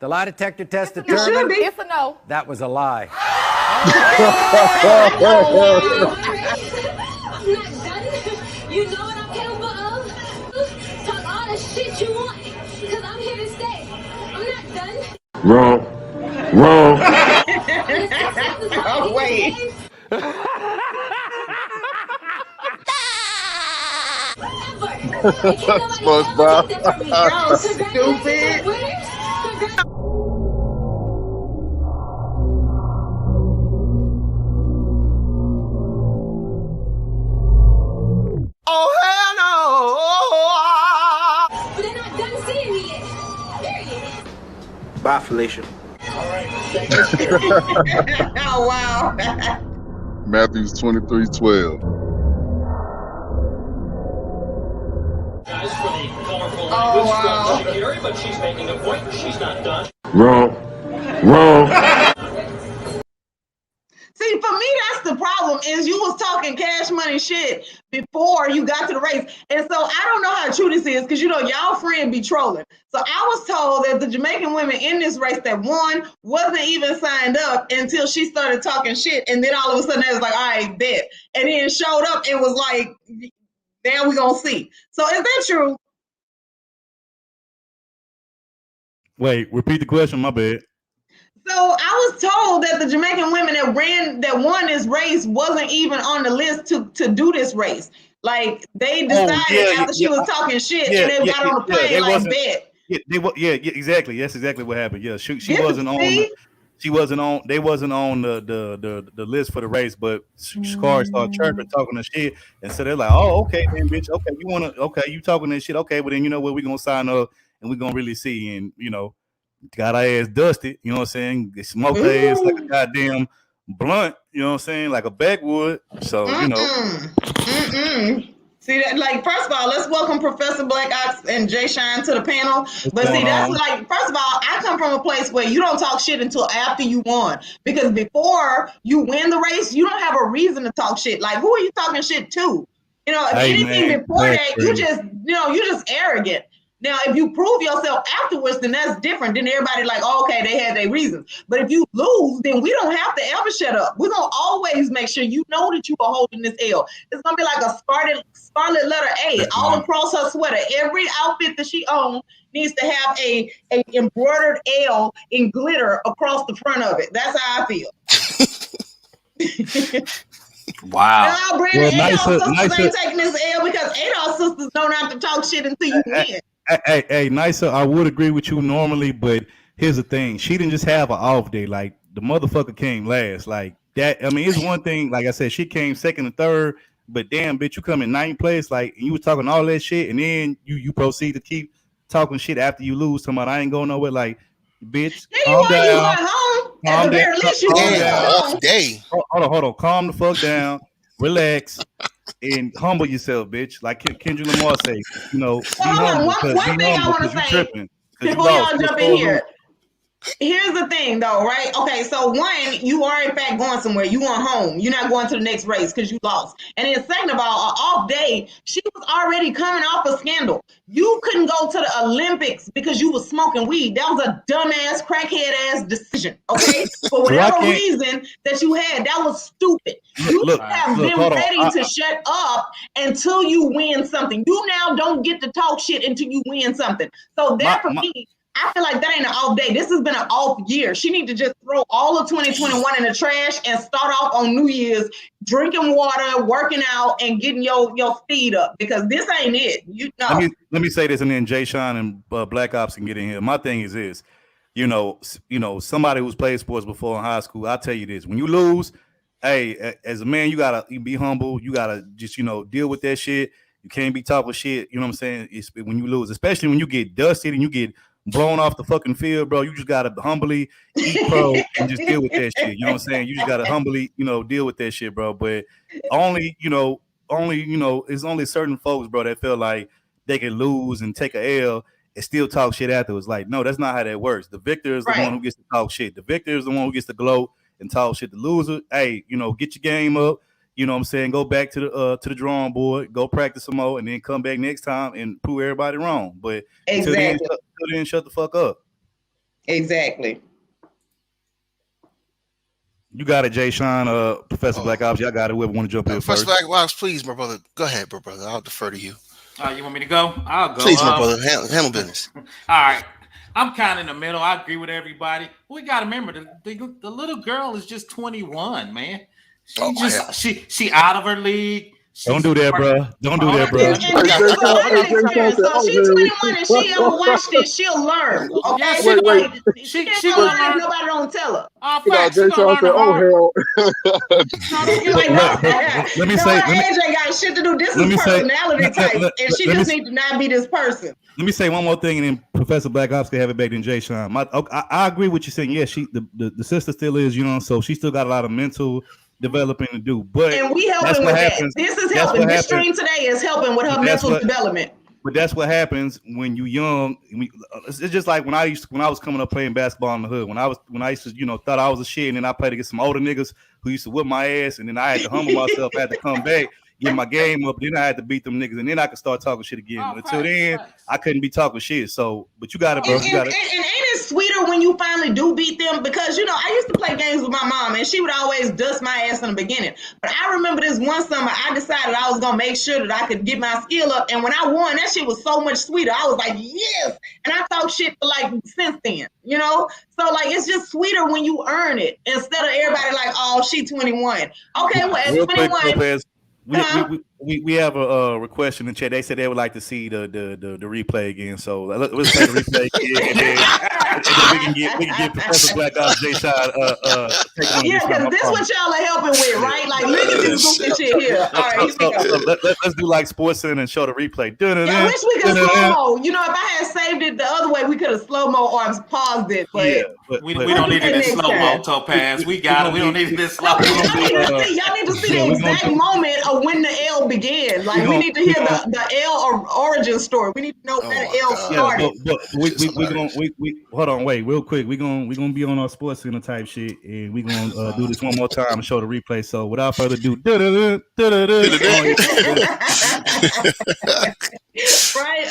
The lie detector test It should determined be. It's a no. that was a lie. I'm not done. You know what I'm capable of. Talk all the shit you want, because I'm here to stay. I'm not done. Wrong. Oh, wait. SpongeBob. Y'all stupid. But they're not done seeing me yet. Period. Bye, Felicia. Oh, wow. Matthews 23:12. Guys, for the colorful Oh, language wow. from Sha'Carri, but she's making a point. She's not done. Wrong. See, for me, that's the problem, is you was talking cash money shit before you got to the race. And so I don't know how true this is, because, you know, y'all friend be trolling. So I was told that the Jamaican women in this race that won wasn't even signed up until she started talking shit. And then all of a sudden they was like, all right, bet. And then showed up and was like, now we gonna see. So is that true? Wait, repeat the question. My bad. So I was told that the Jamaican women that won this race wasn't even on the list to do this race. Like they decided after she was talking shit and they got on the plane like bet. Exactly. That's exactly what happened. Yeah, she Yeah, wasn't on. see? She wasn't on. They wasn't on the list for the race. But Sha'Carri started chirping, talking to shit, and so they're like, "Oh, okay, then, bitch. Okay, you wanna? Okay, you talking that shit? Okay, but then you know what? We gonna sign up and we gonna really see, and you know, got our ass dusted. You know what I'm saying? They smoked her ass like a goddamn blunt. You know what I'm saying? Like a backwood. So you know." See that? Like, first of all, let's welcome Professor Black Ox and Jay Shine to the panel. But see, that's like, first of all, I come from a place where you don't talk shit until after you won, because before you win the race, you don't have a reason to talk shit. Like, who are you talking shit to? You know, if anything before that, you just, you know, you're just arrogant. Now, if you prove yourself afterwards, then that's different. Then everybody like, oh, okay, they had their reasons. But if you lose, then we don't have to ever shut up. We're going to always make sure you know that you are holding this L. It's going to be like a scarlet letter A all across her sweater. Every outfit that she owns needs to have a embroidered L in glitter across the front of it. That's how I feel. Wow. Now, Brandon, Adolph's sisters ain't taking this L because Adolph's sisters don't have to talk shit until you win. Hey, Nicer, I would agree with you normally, but here's the thing. She didn't just have an off day. Like, the motherfucker came last. Like, that, I mean, it's one thing, like I said, she came second and third, but damn, bitch, you come in ninth place, like, and you was talking all that shit, and then you proceed to keep talking shit after you lose, talking about I ain't going nowhere, like, bitch, calm down. You went home. At the very least, you went home. Off day. Hold on. Calm the fuck down. Relax. And humble yourself, bitch. Like Kendrick Lamar say, you know. So hold on. One thing I want to say before y'all jump in here. Here's the thing, though, right? Okay, so one, you are in fact going somewhere. You went home. You're not going to the next race because you lost. And then second of all, an off day, she was already coming off a scandal. You couldn't go to the Olympics because you was smoking weed. That was a dumbass, crackhead-ass decision, okay? For whatever reason that you had, that was stupid. You have been ready to shut up until you win something. You now don't get to talk shit until you win something. So that, for me, I feel like that ain't an off day. This has been an off year. She need to just throw all of 2021 in the trash and start off on New Year's drinking water, working out, and getting your speed up, because this ain't it. You know. Let me say this, and then Jay Sean and Black Ops can get in here. My thing is this, you know, somebody who's played sports before in high school, I'll tell you this: when you lose, hey, as a man, you gotta be humble. You gotta just deal with that shit. You can't be talking shit. You know what I'm saying? It's when you lose, especially when you get dusted and you get blown off the fucking field, bro. You just gotta humbly eat pro and just deal with that shit. You know what I'm saying? You just gotta humbly, deal with that shit, bro. But it's only certain folks, bro, that feel like they can lose and take a L and still talk shit afterwards. Like, no, that's not how that works. The victor is the one who gets to talk shit. The victor is the one who gets to gloat and talk shit. The loser, hey, get your game up. You know what I'm saying? Go back to the drawing board, go practice some more, and then come back next time and prove everybody wrong. But until then, shut the fuck up. Exactly. You got it, Jay Sean, Professor Black Ops. Y'all got it. Whoever want to jump in Professor first. Black Ops, please, my brother. Go ahead, bro, brother. I'll defer to you. You want me to go? I'll go. Please, my brother. Handle business. All right. I'm kind of in the middle. I agree with everybody. We got to remember the little girl is just 21, man. She out of her league. Don't do that, bro. Don't do that, bro. And so she's 21 and she ever watched it, she'll learn. Okay? Wait. She can't learn if nobody don't tell her. Jay Sean said, "Oh hell." Let me say, AJ got shit to do. This is personality type, and she just needs to not be this person. Let me say one more thing, and then Professor Black Ops can have it back in Jay Sean. I agree with you saying, yeah, the sister still is, so she still got a lot of mental developing to do. But and we helping with that. This is helping. This stream today is helping with her mental development. But that's what happens when you young. It's just like when I was coming up playing basketball in the hood. When I used to thought I was a shit, and then I played against some older niggas who used to whip my ass, and then I had to humble myself. I had to come back, get my game up. Then I had to beat them niggas, and then I could start talking shit again. But until then, I couldn't be talking shit. So, but you got it, bro. You got it. And ain't it sweeter when you finally do beat them? Because I used to play games with my mom, and she would always dust my ass in the beginning. But I remember this one summer, I decided I was gonna make sure that I could get my skill up. And when I won, that shit was so much sweeter. I was like, yes. And I talk shit for since then, So it's just sweeter when you earn it instead of everybody like, oh, she 21. Okay, well, at 21. We have a request in the chat. They said they would like to see the replay again. So let's play the replay again, and then we can get Professor Black Ops Jay Shot. Because this what y'all are helping with, right? Like look at this goofy shit here. All right, let's do like Sports Center and show the replay. I wish we could slow mo. If I had saved it the other way, we could have slow mo or paused it. But we don't need it in slow mo, Topaz. We got it. We don't need it in slow mo. Y'all need to see the exact moment of when the L began. Like we need to hear the L origin story. We need to know where the L started. We hold on, wait, real quick. We're gonna be on our Sports Center type shit, and we're gonna do this one more time and show the replay. So without further ado, right?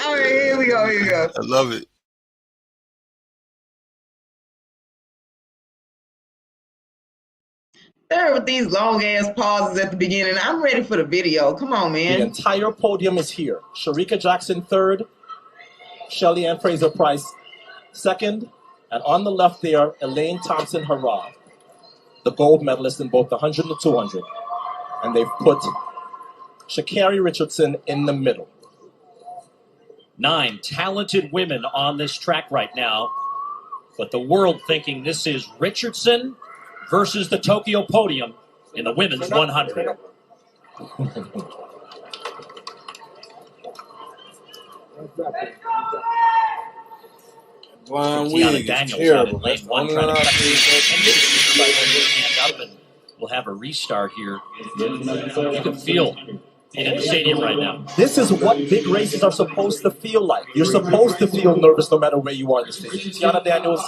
All right, here we go. I love it. There with these long ass pauses at the beginning. I'm ready for the video. Come on, man. The entire podium is here. Sharika Jackson third, Shelly Ann Fraser Price second, and on the left there, Elaine Thompson Harrod, the gold medalist in both the 100 and the 200. And they've put Sha'Carri Richardson in the middle. 9 talented women on this track right now, but the world thinking this is Richardson versus the Tokyo podium in the women's 100. Tiana Daniels out in lane 1 trying to cut and we'll have a restart here. You can feel it in the stadium right now. This is what big races are supposed to feel like. You're supposed to feel nervous no matter where you are in the stadium. Tiana Daniels.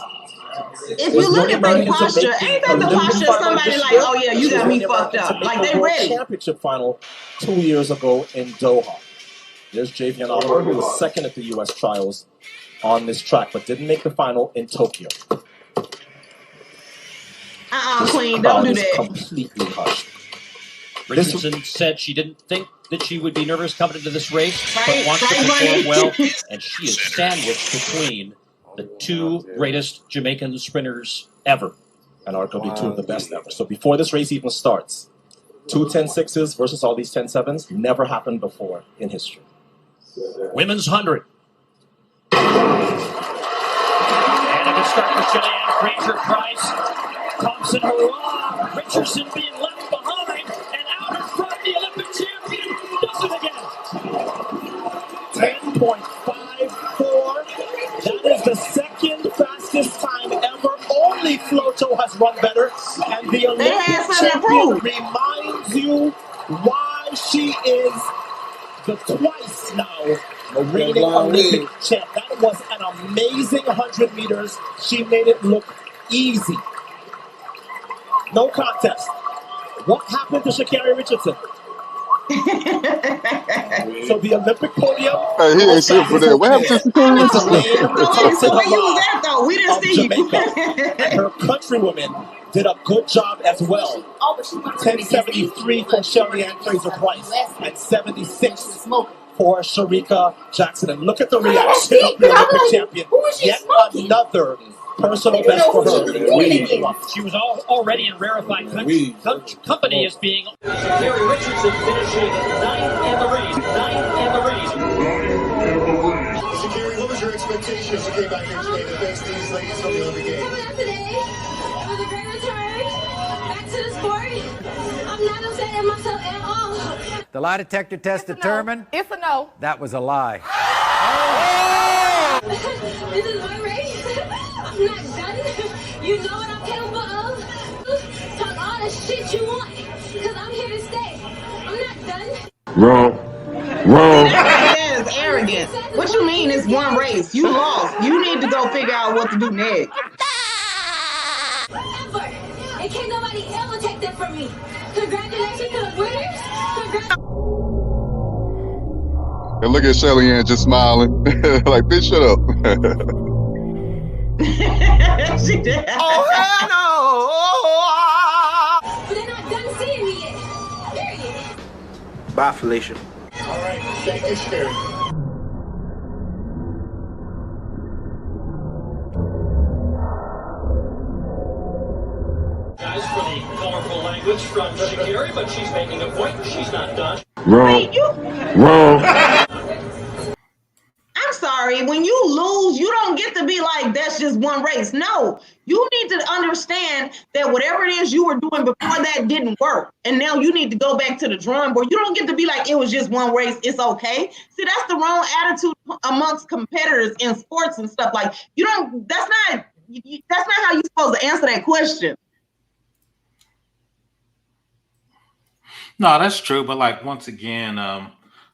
If you look at their posture, ain't that the posture of somebody like, oh yeah, you got me fucked up. Like they ready. Championship final 2 years ago in Doha. There's Javian Oliver, who was second at the U.S. trials on this track, but didn't make the final in Tokyo. Queen, don't do that. Completely hushed. Richardson said she didn't think that she would be nervous coming into this race, but wants to perform well, and she is sandwiched between the 2 greatest Jamaican sprinters ever. And arguably 2 of the best ever. So before this race even starts, 2 10-6s versus all these 10-7s never happened before in history. Women's 100. And a good start for Shelly Ann Fraser Price. Thompson Harrod. Richardson being left by run better. And the Olympic champion reminds you why she is the twice now reigning Olympic champ. That was an amazing 100 meters. She made it look easy. No contest. What happened to Sha'Carri Richardson? So the Olympic podium. Hey, he ain't shit for that. What happened to Sha'Carri Richardson? We didn't see Jamaica. And her countrywomen did a good job as well. 10:73 for Shelley-Ann Fraser-Price and 76 for Shericka Jackson. And look at the reaction of the Olympic champion. Yet another personal best for her. She was already in rarefied company as being Sha'Carri Richardson finishing 9th in the race. Sha'Carri, what was your expectation as you came back here today to face these ladies from the Olympic Games? Coming up today, it was a great return back to the sport. I'm not upset at myself at all. The lie detector test determined it's a no. That was a lie. This is my race. I'm not done. You know what I'm capable of. Talk all the shit you want, because I'm here to stay. I'm not done. Wrong. That is arrogant. What you mean it's one race? You lost. You need to go figure out what to do next. Ever. And can't nobody ever take that from me. Congratulations to the winners. And look at Shelley-Ann just smiling. Like, bitch, shut up. She did. Oh, hell no! But they're not done seeing me yet. Period. Vaccination. All right, thank you, Sherry. Guys, for the colorful language from Sha'Carri, but she's making a point. She's not done. Wrong. I'm sorry. When you lose, you don't get to be like, that's just one race. No, you need to understand that whatever it is you were doing before that didn't work. And now you need to go back to the drawing board. You don't get to be like, it was just one race. It's okay. See, that's the wrong attitude amongst competitors in sports and stuff. Like, you don't, that's not how you're supposed to answer that question. No, that's true. But like, once again,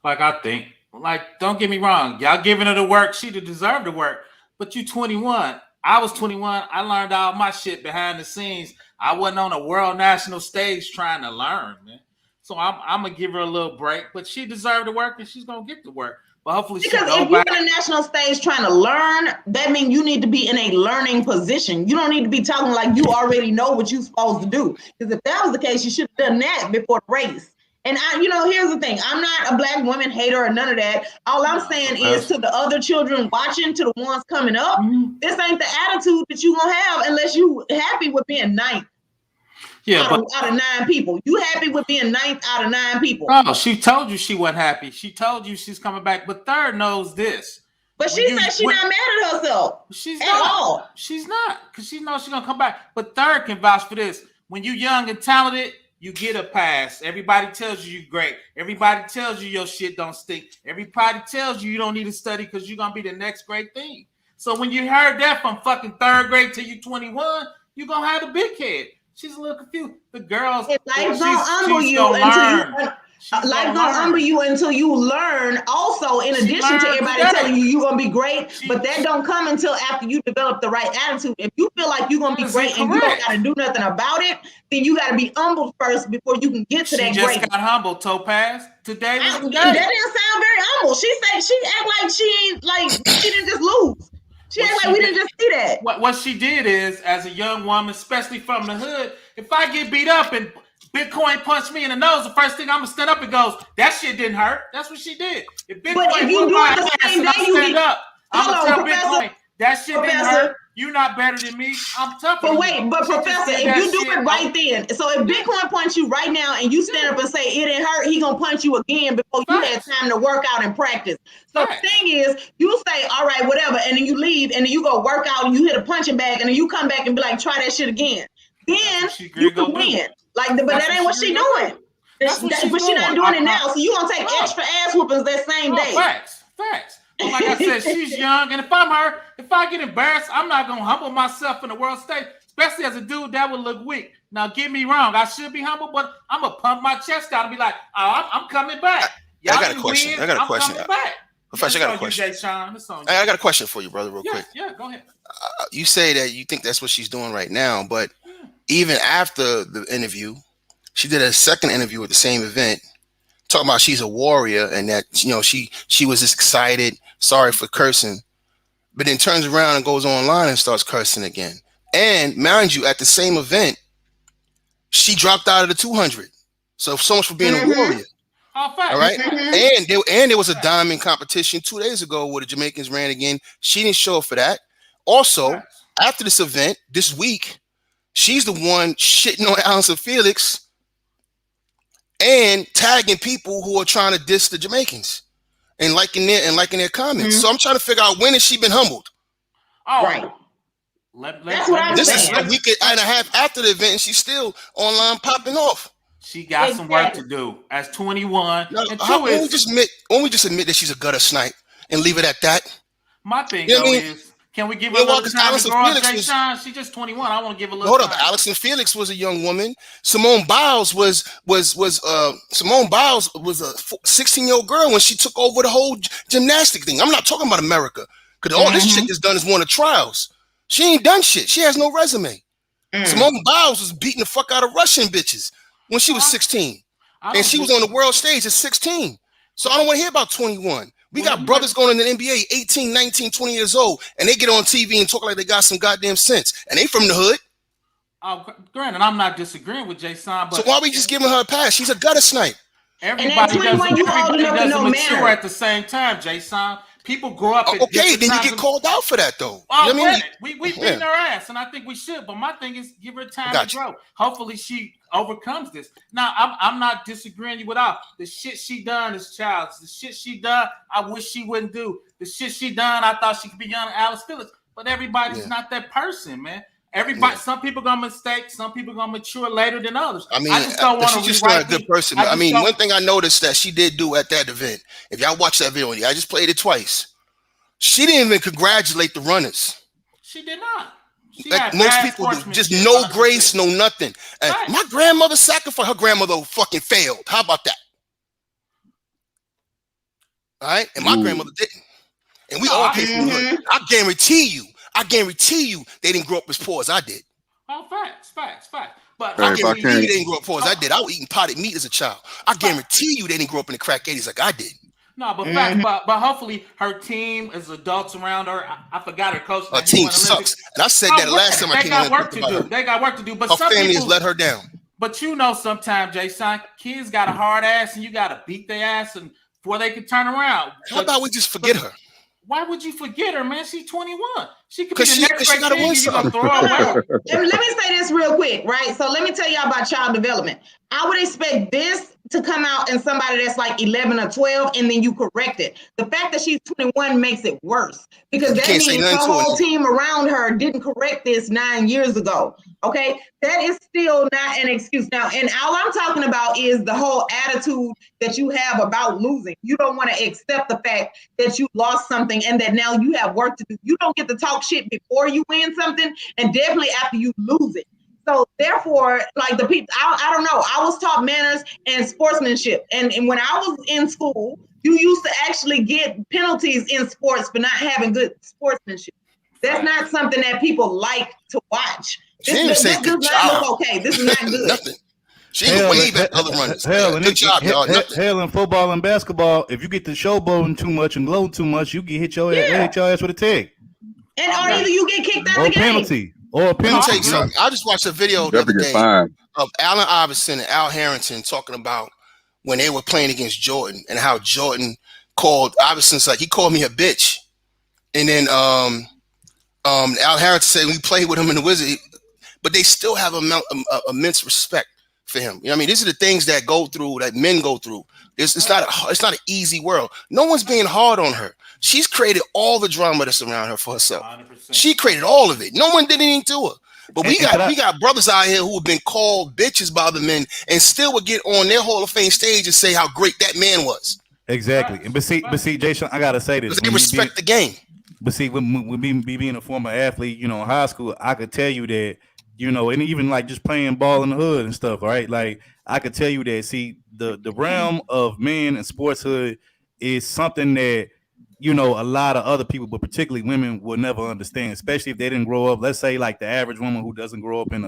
like I think, like, don't get me wrong, y'all giving her the work, she deserved the work. But you 21. I was 21. I learned all my shit behind the scenes. I wasn't on a world national stage trying to learn, man. So I'm gonna give her a little break, but she deserved the work and she's gonna get the work. But hopefully, because if you're on a national stage trying to learn, that means you need to be in a learning position. You don't need to be talking like you already know what you're supposed to do. Because if that was the case, you should have done that before the race. And here's the thing. I'm not a Black woman hater or none of that. All I'm saying is to the other children watching, to the ones coming up, this ain't the attitude that you're going to have unless you happy with being ninth. Yeah, out of 9 people. You happy with being 9th out of 9 people? Oh, she told you she wasn't happy. She told you she's coming back. But third knows this. But she said she's not mad at herself. She's at not. all. She's not, because she knows she's gonna come back. But third can vouch for this. When you're young and talented, you get a pass. Everybody tells you you're great. Everybody tells you your shit don't stink. Everybody tells you you don't need to study because you're gonna be the next great thing. So when you heard that from fucking 3rd grade till you 21, you're gonna have a big head. She's a little confused. The girls, life's gonna humble you until you learn. Also, in addition to everybody telling you you're gonna be great, but that don't come until after you develop the right attitude. If you feel like you're gonna be great and you don't gotta do nothing about it, then you gotta be humbled first before you can get to that great. She just got humble, Topaz. Today was the day. That didn't sound very humble. She said she act like she ain't like she didn't just lose. She act like we didn't just see that. What she did is, as a young woman, especially from the hood, if I get beat up and Bitcoin punched me in the nose, the first thing I'm gonna stand up and goes, that shit didn't hurt. That's what she did. If Bitcoin you put do my it the ass same and I day, you stand get- up, I'm Hold gonna on, tell Professor. Bitcoin, that shit didn't Professor. hurt. You're not better than me. I'm tougher. But than wait, you. but She just Professor, did if that you do shit. it right then, so if Bitcoin punch you right now and you stand up and say it didn't hurt, he gonna punch you again before you had time to work out and practice. So the thing is, you say, all right, whatever, and then you leave and then you go work out and you hit a punching bag and then you come back and be like, try that shit again. Then you can win. Like, but that ain't what she doing. But she not doing it now. So you gonna take extra ass whoopings that same day. Facts. But like I said, she's young, and if I'm her, if I get embarrassed, I'm not gonna humble myself in the world stage. especially as a dude, that would look weak. Now, get me wrong, I should be humble, but I'm gonna pump my chest out and be like, "Oh, I'm coming back." I got a question. I got a question. Professor, I got a question. I got a question for you, brother, real quick. Yeah, go ahead. You say that you think that's what she's doing right now, but even after the interview, she did a second interview at the same event, talking about she's a warrior and that she was just excited, sorry for cursing, but then turns around and goes online and starts cursing again. And mind you, at the same event, she dropped out of the 200. So much for being a warrior. All right. And there was a diamond competition 2 days ago where the Jamaicans ran again. She didn't show up for that. Also, after this event this week, she's the one shitting on Allison Felix and tagging people who are trying to diss the Jamaicans and liking their comments. So I'm trying to figure out, when has she been humbled? Oh, right. This is a week and a half after the event, and she's still online popping off. She got some work to do as 21. No, why don't we just admit that she's a gutter snipe and leave it at that? My thing is, can we give her a little time to grow up? She's just 21. I want to give her a little time. Hold up, Allison Felix was a young woman. Simone Biles was a 16-year-old girl when she took over the whole gymnastic thing. I'm not talking about America, because all this chick has done is won the trials. She ain't done shit. She has no resume. Simone Biles was beating the fuck out of Russian bitches when she was 16. And she was on the world stage at 16. So I don't want to hear about 21. We got brothers going in the NBA, 18, 19, 20 years old, and they get on TV and talk like they got some goddamn sense. And they from the hood. Granted, I'm not disagreeing with Jason, but so why are we just giving her a pass? She's a gutter snipe. Everybody doesn't mature at the same time, Jason. People grow up at then you get called out for that, though. Oh, you know what I mean? We beating her ass, and I think we should. But my thing is, give her time to grow. Hopefully, she overcomes this. Now, I'm not disagreeing with all the shit she done is child. The shit she done, I wish she wouldn't do. The shit she done, I thought she could be young Alice Phillips. But everybody's not that person, man. Everybody, some people gonna mistake, some people gonna mature later than others. I mean, she's just not a good person. I mean, one thing I noticed that she did do at that event, if y'all watch that video, I just played it twice. She didn't even congratulate the runners. She did not. Like most people do, just no grace, no nothing. And my grandmother sacrificed. Her grandmother fucking failed. How about that? All right, and my grandmother didn't. And we all came from the hood. I guarantee you, they didn't grow up as poor as I did. Oh, facts. But I guarantee you, they didn't grow up poor as I did. I was eating potted meat as a child. I guarantee you, they didn't grow up in the crack 80s like I did. No, but facts. But hopefully, her team as adults around her. I forgot her coach. Her team sucks, and I said that last time I came on. They got work to do. But her some family people has let her down. But sometimes, Jason, kids got a hard ass, and you got to beat their ass and before they can turn around. How about we just forget her? Why would you forget her, man? She's 21. She could be the next great thing. You gonna throw her away. Let me say this real quick, right? So let me tell y'all about child development. I would expect this to come out in somebody that's like 11 or 12, and then you correct it. The fact that she's 21 makes it worse because that means the whole team around her didn't correct this 9 years ago. Okay, that is still not an excuse now. And all I'm talking about is the whole attitude that you have about losing. You don't want to accept the fact that you lost something and that now you have work to do. You don't get to talk shit before you win something, and definitely after you lose it. So therefore, like the people, I don't know. I was taught manners and sportsmanship. And when I was in school, you used to actually get penalties in sports for not having good sportsmanship. That's not something that people like to watch. This does not look okay. This is not good. Nothing. She ain't wave at other runners. Good job, y'all. Hell, in football and basketball, if you get the showboating too much and glow too much, you get hit your ass with a tag. And or either you get kicked out of the game. Penalty. Or a penalty. Let me tell you something. I just watched a video the other day of Allen Iverson and Al Harrington talking about when they were playing against Jordan and how Jordan called Iverson's like, he called me a bitch. And then Al Harrington said we played with him in the Wizard, but they still have immense respect for him. You know what I mean? These are the things that men go through. It's not an easy world. No one's being hard on her. She's created all the drama that's around her for herself. 100%. She created all of it. No one did anything to her. But we got brothers out here who have been called bitches by the men and still would get on their Hall of Fame stage and say how great that man was. Exactly. But see, Jason, I gotta say this. Because they respect the game. But see, when me being a former athlete, in high school, I could tell you that you know, and even like just playing ball in the hood and stuff, right? Like I could tell you that. See, the realm of men and sports hood is something that you know a lot of other people, but particularly women, will never understand, especially if they didn't grow up. Let's say like the average woman who doesn't grow up in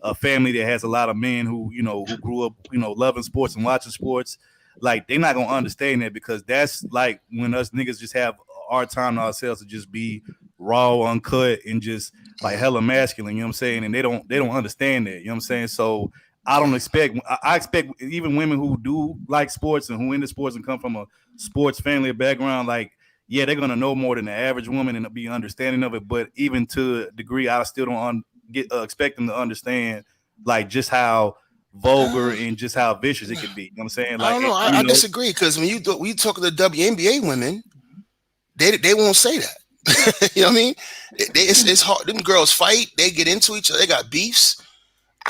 a family that has a lot of men who you know who grew up you know loving sports and watching sports. Like they're not gonna understand that because that's like when us niggas just have our time to ourselves to just be raw, uncut, and just like hella masculine, you know what I'm saying? And they don't understand that, you know what I'm saying? So I don't expect I expect even women who do like sports and who into sports and come from a sports family background, like yeah, they're gonna know more than the average woman and be understanding of it. But even to a degree, I still don't expect them to understand like just how vulgar and just how vicious it could be. You know what I'm saying? Like I don't know. I disagree because when you talk to the WNBA women, they won't say that. You know what I mean? It's hard. Them girls fight. They get into each other. They got beefs.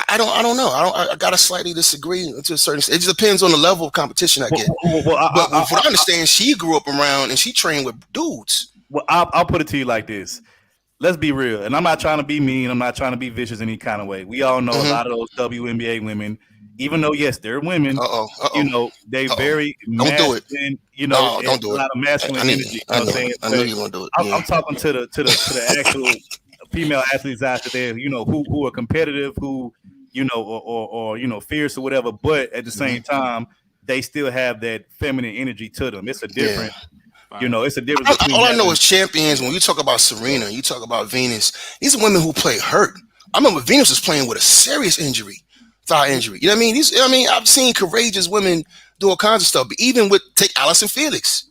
I don't know. I gotta slightly disagree to a certain extent. It just depends on the level of competition I get. But from what I understand, she grew up around and she trained with dudes. Well, I'll put it to you like this. Let's be real, and I'm not trying to be mean. I'm not trying to be vicious in any kind of way. We all know a lot of those WNBA women, even though yes, they're women. You know, they very masculine. You know, don't do it. A lot of masculine energy. I know you're gonna do it. I'm talking to the actual female athletes out there. You know, who are competitive, who you know, or you know, fierce or whatever. But at the same time, they still have that feminine energy to them. It's a different. You know, it's a difference. All I know is champions. When you talk about Serena, you talk about Venus. These are women who play hurt. I remember Venus was playing with a serious injury, thigh injury. You know what I mean? I've seen courageous women do all kinds of stuff. But even take Allison Felix.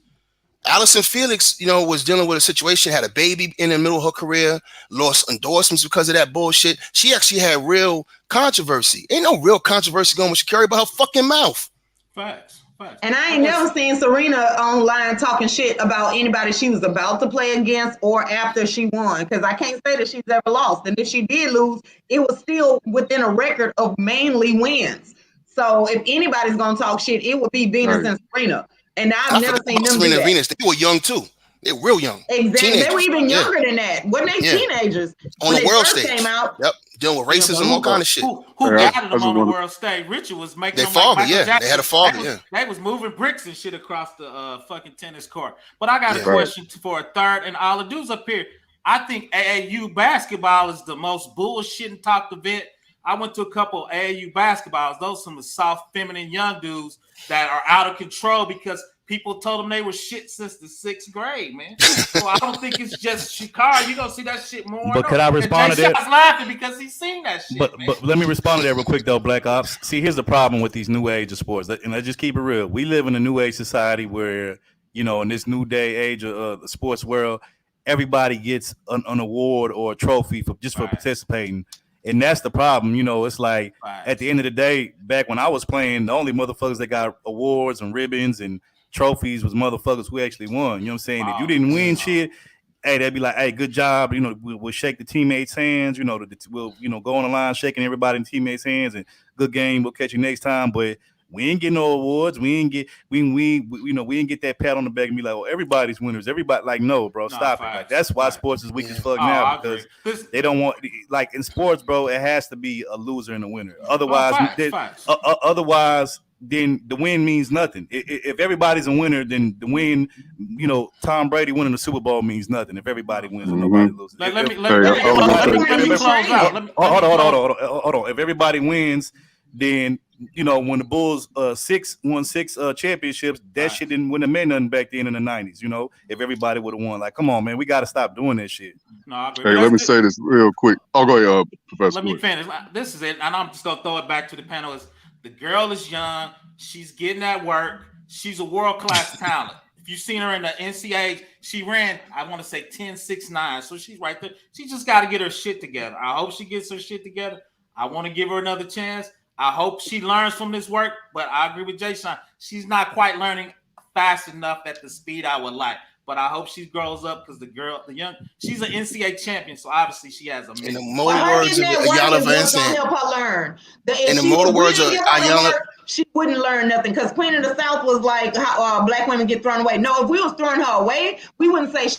Allison Felix, you know, was dealing with a situation, had a baby in the middle of her career, lost endorsements because of that bullshit. She actually had real controversy. Ain't no real controversy going with Sha'Carri but her fucking mouth. Facts. And I ain't never seen Serena online talking shit about anybody she was about to play against or after she won, because I can't say that she's ever lost. And if she did lose, it was still within a record of mainly wins. So if anybody's going to talk shit, it would be Venus and Serena. And I've never seen them Serena do that. and Venus, they were young too. They were real young. Exactly. Teenagers. They were even younger than that. Wasn't they teenagers? On the world stage. Came out. Yep. Dealing with racism, all kind of shit. Who guided them on the world stage? Richard was making they them father, like Michael Jackson. They had a father, They was moving bricks and shit across the fucking tennis court. But I got a question for a third, and all the dudes up here. I think AAU basketball is the most bullshitting talked event. I went to a couple of AAU basketballs. Those are some soft, feminine young dudes that are out of control because people told them they were shit since the 6th grade, man. So I don't think it's just Sha'Carri. You're going to see that shit more. But could I respond to that? Jay laughing because he's seen that shit, But let me respond to that real quick, though, Black Ops. See, here's the problem with these new age of sports. And let's just keep it real. We live in a new age society where, you know, in this new day age of the sports world, everybody gets an award or a trophy for participating. And that's the problem. You know, it's like at the end of the day, back when I was playing, the only motherfuckers that got awards and ribbons and trophies was motherfuckers who actually won. You know what I'm saying? If you didn't win shit, hey, they'd be like, hey, good job. You know, we'll shake the teammates' hands. You know, we'll go on the line shaking everybody in the teammates' hands and good game. We'll catch you next time. But we ain't get no awards. We ain't get that pat on the back and be like, oh, everybody's winners. Everybody like, no, bro, stop it. Like that's why sports is weak as fuck now because they don't want like in sports, bro. It has to be a loser and a winner. Otherwise, otherwise. Then the win means nothing. If everybody's a winner, then the win, you know, Tom Brady winning the Super Bowl means nothing. If everybody wins and nobody loses. Let me close out. Hold on. If everybody wins, then you know when the Bulls won six championships, that shit wouldn't have meant nothing back then in the 90s. You know, if everybody would have won, like, come on, man, we got to stop doing that shit. No, let me say this real quick. I'll go ahead, Professor. Let me finish. This is it, and I'm just gonna throw it back to the panelists. The girl is young. She's getting at work. She's a world-class talent. If you've seen her in the NCAA, she ran, I want to say 10.69. So she's right there. She just got to get her shit together. I hope she gets her shit together. I want to give her another chance. I hope she learns from this work. But I agree with Jay-Sean. She's not quite learning fast enough at the speed I would like. But I hope she grows up because she's an NCAA champion, so obviously she has a. In the mortal words of Ayala Van Zandt. Help her learn. In the mortal words of Ayala, she wouldn't learn nothing because Queen of the South was like how black women get thrown away. No, if we was throwing her away, we wouldn't say.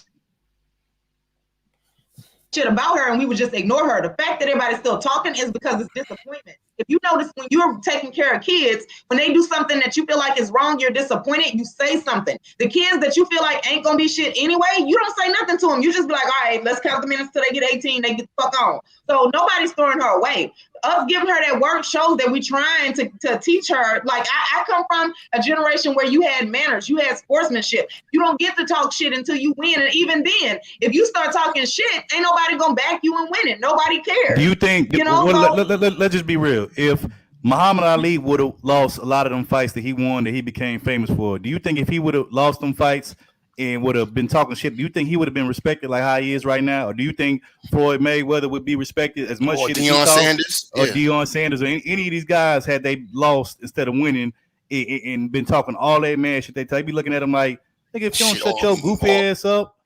shit about her and we would just ignore her. The fact that everybody's still talking is because it's disappointment. If you notice when you're taking care of kids, when they do something that you feel like is wrong, you're disappointed, you say something. The kids that you feel like ain't gonna be shit anyway, you don't say nothing to them. You just be like, all right, let's count the minutes till they get 18, they get the fuck on. So nobody's throwing her away. Us giving her that work shows that we're trying to teach her. Like I come from a generation where you had manners, you had sportsmanship. You don't get to talk shit until you win. And even then, if you start talking shit, ain't nobody gonna back you and win it. Nobody cares. Do you think, let's just be real. If Muhammad Ali would have lost a lot of them fights that he won, that he became famous for, do you think if he would have lost them fights and would have been talking shit, do you think he would have been respected like how he is right now? Or do you think Floyd Mayweather would be respected as much shit as Deion Sanders? Or Deion Sanders or any of these guys, had they lost instead of winning and been talking all that mad shit, they'd be looking at him like, nigga, if you don't shut your goofy ass up.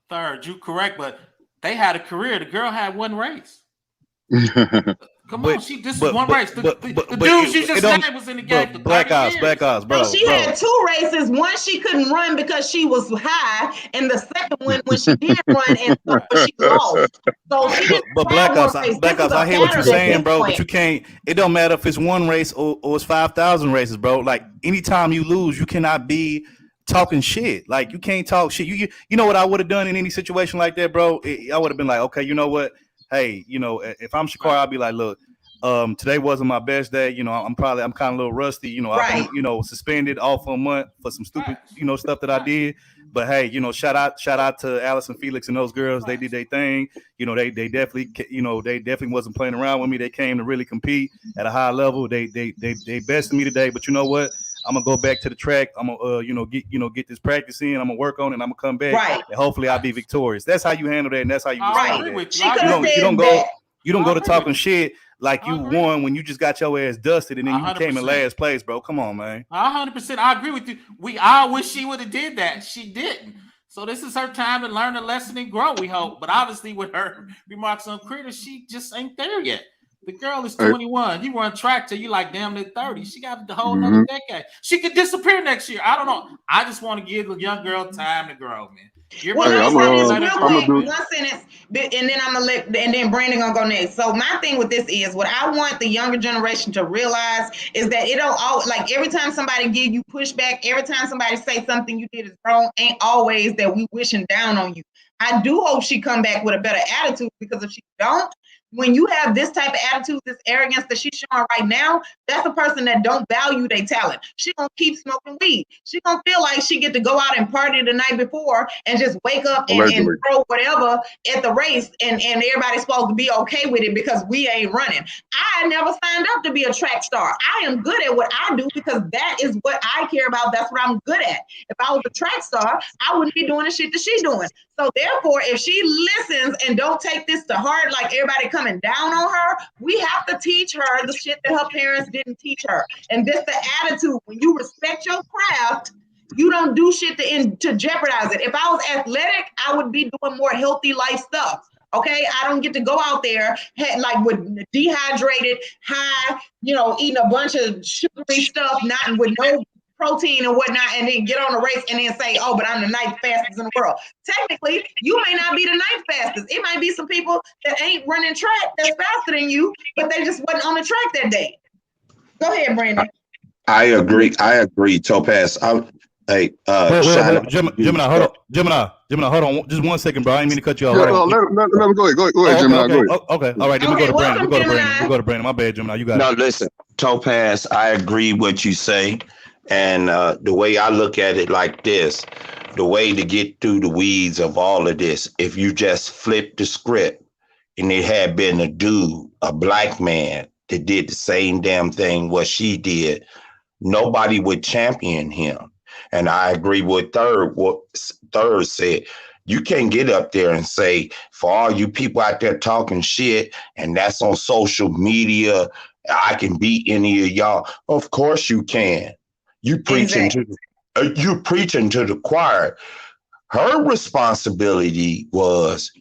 Third, you correct, but they had a career. The girl had one race. Come on, this is one race. The dude she just named was in the game for Black Ops, bro. So she had two races. One she couldn't run because she was high, and the second one when she did run and she lost. So she but Black Ops, I hear what you're saying, bro. But you can't. It don't matter if it's one race or it's 5,000 races, bro. Like anytime you lose, you cannot be talking shit. Like you can't talk shit. You know what I would have done in any situation like that, bro? I would have been like, okay, you know what? Hey, if I'm Sha'Carri, I'll be like, look, today wasn't my best day. I'm kind of a little rusty. I've been, suspended off for a month for some stupid, stuff that I did. But hey, shout out to Alice and Felix and those girls. They did their thing. They definitely wasn't playing around with me. They came to really compete at a high level. They bested me today. But you know what? I'm gonna go back to the track. I'm gonna get this practice in. I'm gonna work on it. And I'm gonna come back, and hopefully I'll be victorious. That's how you handle that, and that's how you respond to that. You don't go to talking shit like you won when you just got your ass dusted and then 100%. You came in last place, bro. Come on, man. 100%. I agree with you. I wish she would have did that. She didn't. So this is her time to learn a lesson and grow. We hope, but obviously with her remarks on critters, she just ain't there yet. The girl is 21. You run track till you like damn near 30. She got the whole another decade. She could disappear next year. I don't know. I just want to give a young girl time to grow, man. One sentence, and then I'm gonna and then Brandon gonna go next. So my thing with this is what I want the younger generation to realize is that it don't all like every time somebody give you pushback, every time somebody say something you did is wrong, ain't always that we wishing down on you. I do hope she come back with a better attitude, because if she don't, when you have this type of attitude, this arrogance that she's showing right now, that's a person that don't value their talent. She gonna keep smoking weed. She gonna feel like she get to go out and party the night before and just wake up and throw whatever at the race, and everybody's supposed to be okay with it because we ain't running. I never signed up to be a track star. I am good at what I do because that is what I care about. That's what I'm good at. If I was a track star, I wouldn't be doing the shit that she's doing. So therefore, if she listens and don't take this to heart, like everybody coming down on her, we have to teach her the shit that her parents didn't teach her. And this the attitude. When you respect your craft, you don't do shit to jeopardize it. If I was athletic, I would be doing more healthy life stuff. Okay, I don't get to go out there like with dehydrated, high, eating a bunch of sugary stuff, not with no protein and whatnot, and then get on a race and then say, oh, but I'm the ninth fastest in the world. Technically, you may not be the ninth fastest. It might be some people that ain't running track that's faster than you, but they just wasn't on the track that day. Go ahead, Brandon. I agree, Topaz. Gemini, hold on. Just 1 second, bro. I didn't mean to cut you off. Let him go ahead. Go ahead, Gemini. Okay. Go ahead. Okay. All right. Then we go to Brandon. We go to Brandon. My bad, Gemini. You got it. No, listen, Topaz, I agree what you say. And the way I look at it like this, the way to get through the weeds of all of this, if you just flip the script and it had been a black man that did the same damn thing what she did, nobody would champion him. And I agree with what Third said. You can't get up there and say, for all you people out there talking shit, and that's on social media, I can beat any of y'all. Of course you can. You preaching to the choir. Her responsibility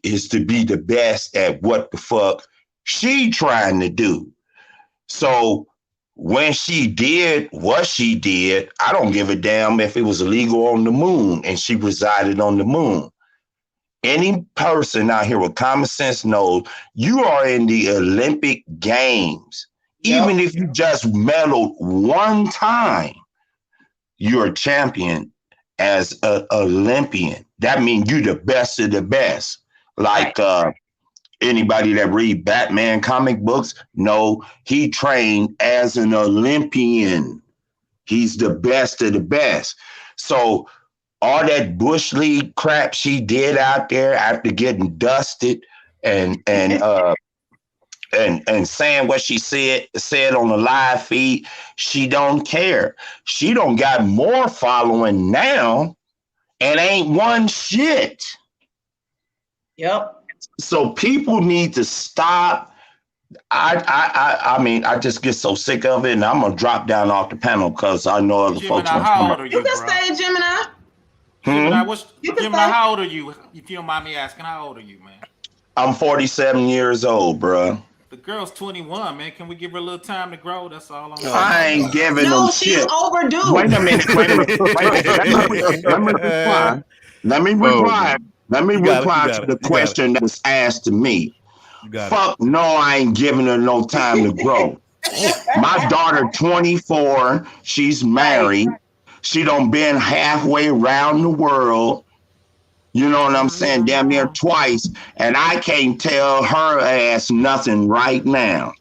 is to be the best at what the fuck she trying to do. So when she did what she did, I don't give a damn if it was illegal on the moon and she resided on the moon. Any person out here with common sense knows you are in the Olympic Games. Yep. Even if you just medaled one time, you're a champion as an Olympian. That means you're the best of the best. Like anybody that read Batman comic books, no, he trained as an Olympian. He's the best of the best. So all that Bush League crap she did out there after getting dusted and saying what she said on the live feed, she don't care. She don't got more following now and ain't won shit. Yep. So people need to stop. I mean, I just get so sick of it, and I'm gonna drop down off the panel because I know other folks. How old are you, You can stay, Gemini. Gemini, how old are you? If you don't mind me asking, how old are you, man? I'm 47 years old, bro. The girl's 21, man. Can we give her a little time to grow? That's all I'm saying. I ain't giving them No, she's shit. overdue. Wait a minute. Let me reply to the question that was asked to me. Fuck no, I ain't giving her no time to grow. My daughter, 24, she's married. She done been halfway around the world. You know what I'm saying? Damn near twice. And I can't tell her ass nothing right now.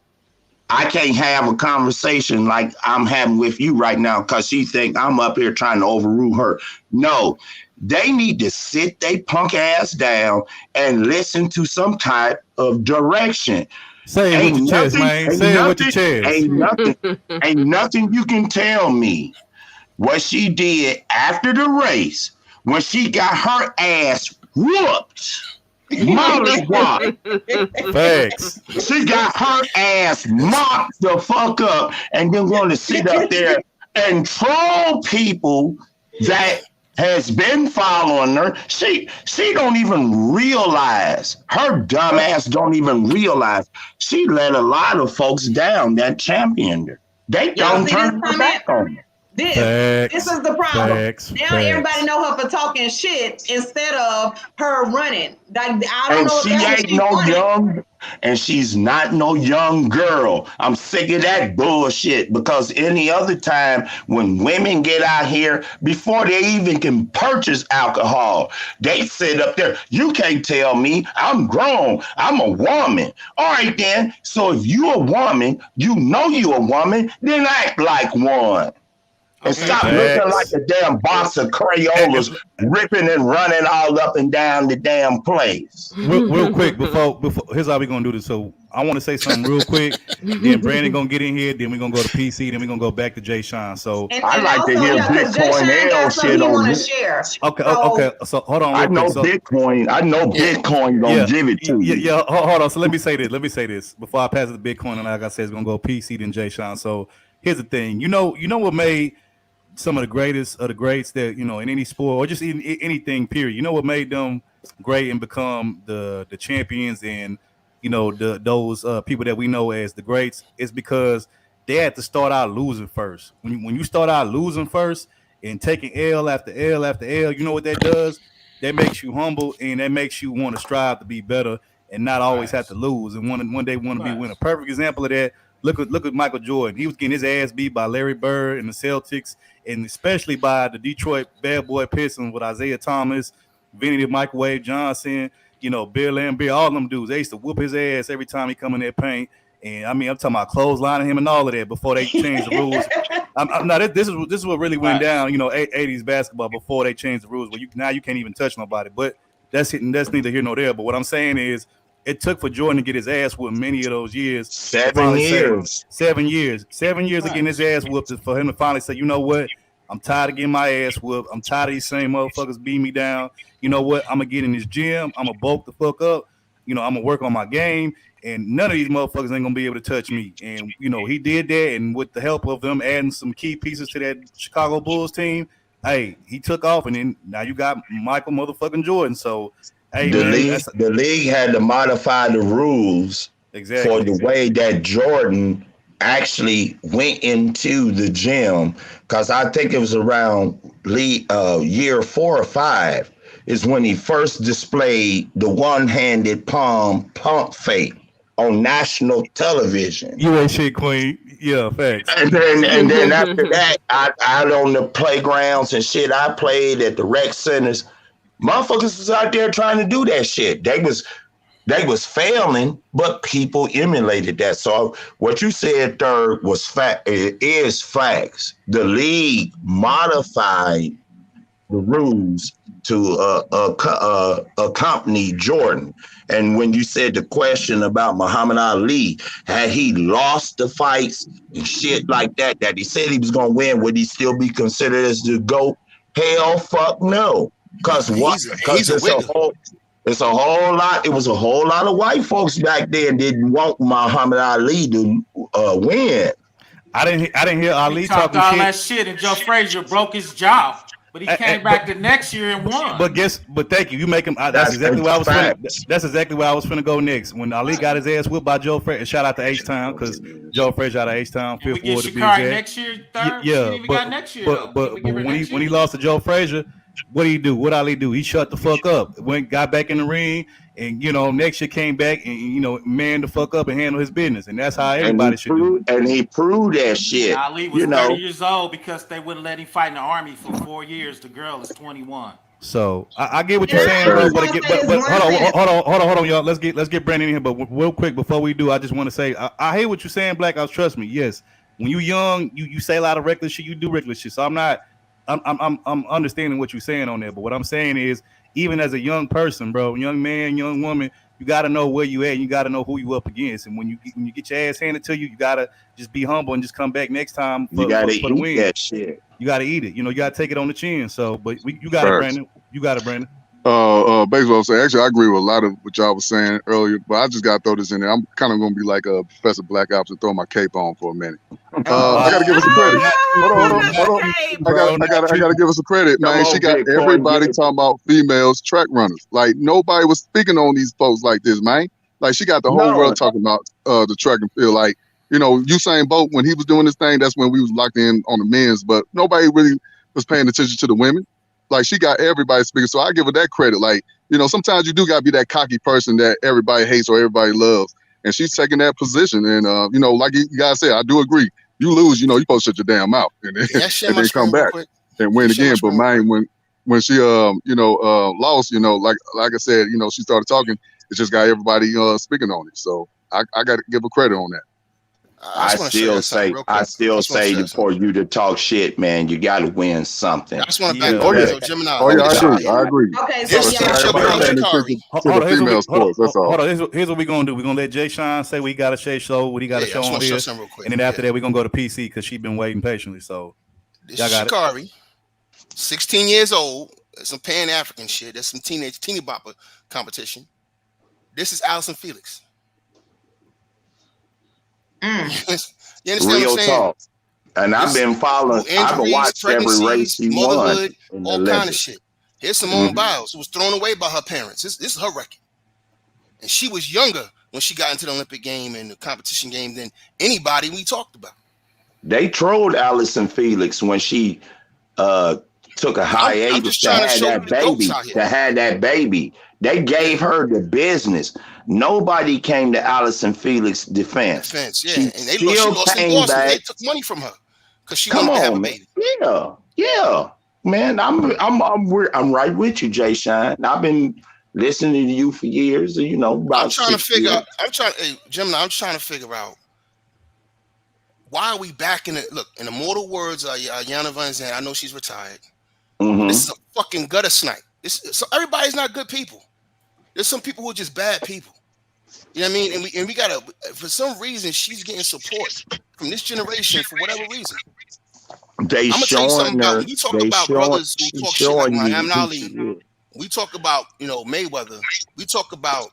I can't have a conversation like I'm having with you right now because she think I'm up here trying to overrule her. No, they need to sit their punk ass down and listen to some type of direction. Say it with your chest, man. Say it with your chest. Ain't nothing you can tell me what she did after the race when she got her ass whooped. Molly whooped. Facts. She got her ass mopped the fuck up and then want to sit up there and troll people that has been following her. She don't even realize, her dumb ass don't even realize she let a lot of folks down that championed her. They don't turn her back on her. This is the problem. Now everybody know her for talking shit instead of her running. Like, I don't know if that's what she wanted. And she's not no young girl. I'm sick of that bullshit because any other time when women get out here, before they even can purchase alcohol, they sit up there. You can't tell me. I'm grown. I'm a woman. All right, then. So if you a woman, you know you a woman, then act like one. And stop looking like a damn box of Crayolas ripping and running all up and down the damn place. Real quick, before here's how we gonna do this. So I want to say something real quick. Then Brandon gonna get in here. Then we're gonna go to PC. Then we're gonna go back to Jay Sean. So I like to hear Bitcoin L shit on this. Okay. So hold on. I know Bitcoin. I know Bitcoin gonna give it to you. Yeah. Hold on. So let me say this before I pass it to Bitcoin. And like I said, it's gonna go PC then Jay Sean. So here's the thing. You know what made some of the greatest of the greats that, you know, in any sport or just in anything, period. You know what made them great and become the champions and, you know, those people that we know as the greats is because they had to start out losing first. When you start out losing first and taking L after L after L, you know what that does? That makes you humble and that makes you want to strive to be better and not always have to lose and one day want to be winner. Perfect example of that. Look at Michael Jordan. He was getting his ass beat by Larry Bird and the Celtics, and especially by the Detroit Bad Boy Pistons with Isaiah Thomas, Vinny the Microwave Johnson, you know, Bill Lambert, all them dudes. They used to whoop his ass every time he come in that paint. And I mean, I'm talking about clotheslining him and all of that before they changed the rules. This is what really went down, you know, 80s basketball before they changed the rules. Where now you can't even touch nobody. But that's neither here nor there. But what I'm saying is, it took for Jordan to get his ass whooped many of those years. 7 years. 7 years. 7 years of getting his ass whooped for him to finally say, you know what? I'm tired of getting my ass whooped. I'm tired of these same motherfuckers beating me down. You know what? I'm going to get in this gym. I'm going to bulk the fuck up. You know, I'm going to work on my game. And none of these motherfuckers ain't going to be able to touch me. And, you know, he did that. And with the help of them adding some key pieces to that Chicago Bulls team, hey, he took off. And then now you got Michael motherfucking Jordan. So, hey, the league had to modify the rules for the way that Jordan actually went into the gym, because I think it was around year 4 or 5. is when he first displayed the one-handed palm pump fake on national television. You ain't shit, Queen. Yeah, facts. And then after that, out on the playgrounds and shit, I played at the rec centers. Motherfuckers was out there trying to do that shit. They was failing, but people emulated that. So what you said, Third, was fact. It is facts. The league modified the rules to accompany Jordan. And when you said the question about Muhammad Ali, had he lost the fights and shit like that he said he was going to win, would he still be considered as the GOAT? Hell fuck no. Because what? Because it's a whole lot. It was a whole lot of white folks back then didn't want Muhammad Ali to win. I didn't hear Ali talking all shit. that shit, and Joe Frazier broke his jaw. But he came back the next year and won. But thank you. You make him. That's exactly where I was. That's exactly where I was finna go next. When Ali got his ass whipped by Joe Frazier. Shout out to H Town because Joe Frazier out of H Town, Fifth Ward to be exact. Next year, third. Yeah, but when he lost to Joe Frazier, what did he do? What Ali do? He shut the fuck up. Got back in the ring, and next year came back and man the fuck up and handle his business, and that's how everybody should do. And he proved that shit. Ali was 30 years old because they wouldn't let him fight in the army for 4 years. The girl is 21. So I get what you're saying, bro. But hold on, y'all. Let's get Brandon in here. But real quick before we do, I just want to say I hear what you're saying, Black Ops. Trust me, yes. When you young, you say a lot of reckless shit. You do reckless shit. So I'm understanding what you're saying on there. But what I'm saying is, even as a young person, bro, young man, young woman, you got to know where you at. And you got to know who you up against. And when you get your ass handed to you, you got to just be humble and just come back next time for the win. That shit. You got to eat it. You got to take it on the chin. So, but you got it, Brandon. You got it, Brandon. Baseball say actually I agree with a lot of what y'all was saying earlier, but I just gotta throw this in there. I'm kind of gonna be like Professor Black Ops and throw my cape on for a minute. I gotta give us some credit. Hold on. I gotta give us some credit, man. She got everybody talking about females track runners. Like nobody was speaking on these folks like this, man. Like she got the whole world talking about the track and field. Like Usain Bolt when he was doing this thing, that's when we was locked in on the men's, but nobody really was paying attention to the women. Like she got everybody speaking, so I give her that credit. Like, sometimes you do gotta be that cocky person that everybody hates or everybody loves, and she's taking that position. And like you guys said, I do agree. You lose, you supposed to shut your damn mouth, and then come back and win again. But man, when she lost, like I said, she started talking. It just got everybody speaking on it. So I got to give her credit on that. I still say for you to talk shit, man, you got to win something. I just want to back up Gemini. I agree. Okay, Hold on. Here's what we're going to do. We're going to let Jay Sean say what he got to say, show what he got to show on here. And then after that, we're going to go to PC because she's been waiting patiently. So, this is Sha'Carri, 16 years old. Some Pan-African shit. There's some teeny bopper competition. This is Allison Felix. You understand Real what I'm saying? talk. And I've been following. I've watched every race she won. All kind of shit. Here's Simone Biles, who was thrown away by her parents. This is her record. And she was younger when she got into the Olympic game and the competition game than anybody we talked about. They trolled Allison Felix when she took a hiatus to have that baby. They gave her the business. Nobody came to Allison Felix's defense. Yeah. And she lost in Boston. They took money from her because she wanted to have a baby. Yeah. Man, I'm right with you, Jay Shine. I've been listening to you for years. I'm trying to figure out. Gemini, I'm trying to figure out why are we back in it? Look, in immortal words, Yana Van Zandt, I know she's retired. This is a fucking gutter snipe. So everybody's not good people. There's some people who are just bad people. You know what I mean? And we gotta, for some reason, she's getting support from this generation for whatever reason. I'm gonna tell you something about when you talk about brothers who talk shit like Muhammad Ali. We talk about Mayweather. We talk about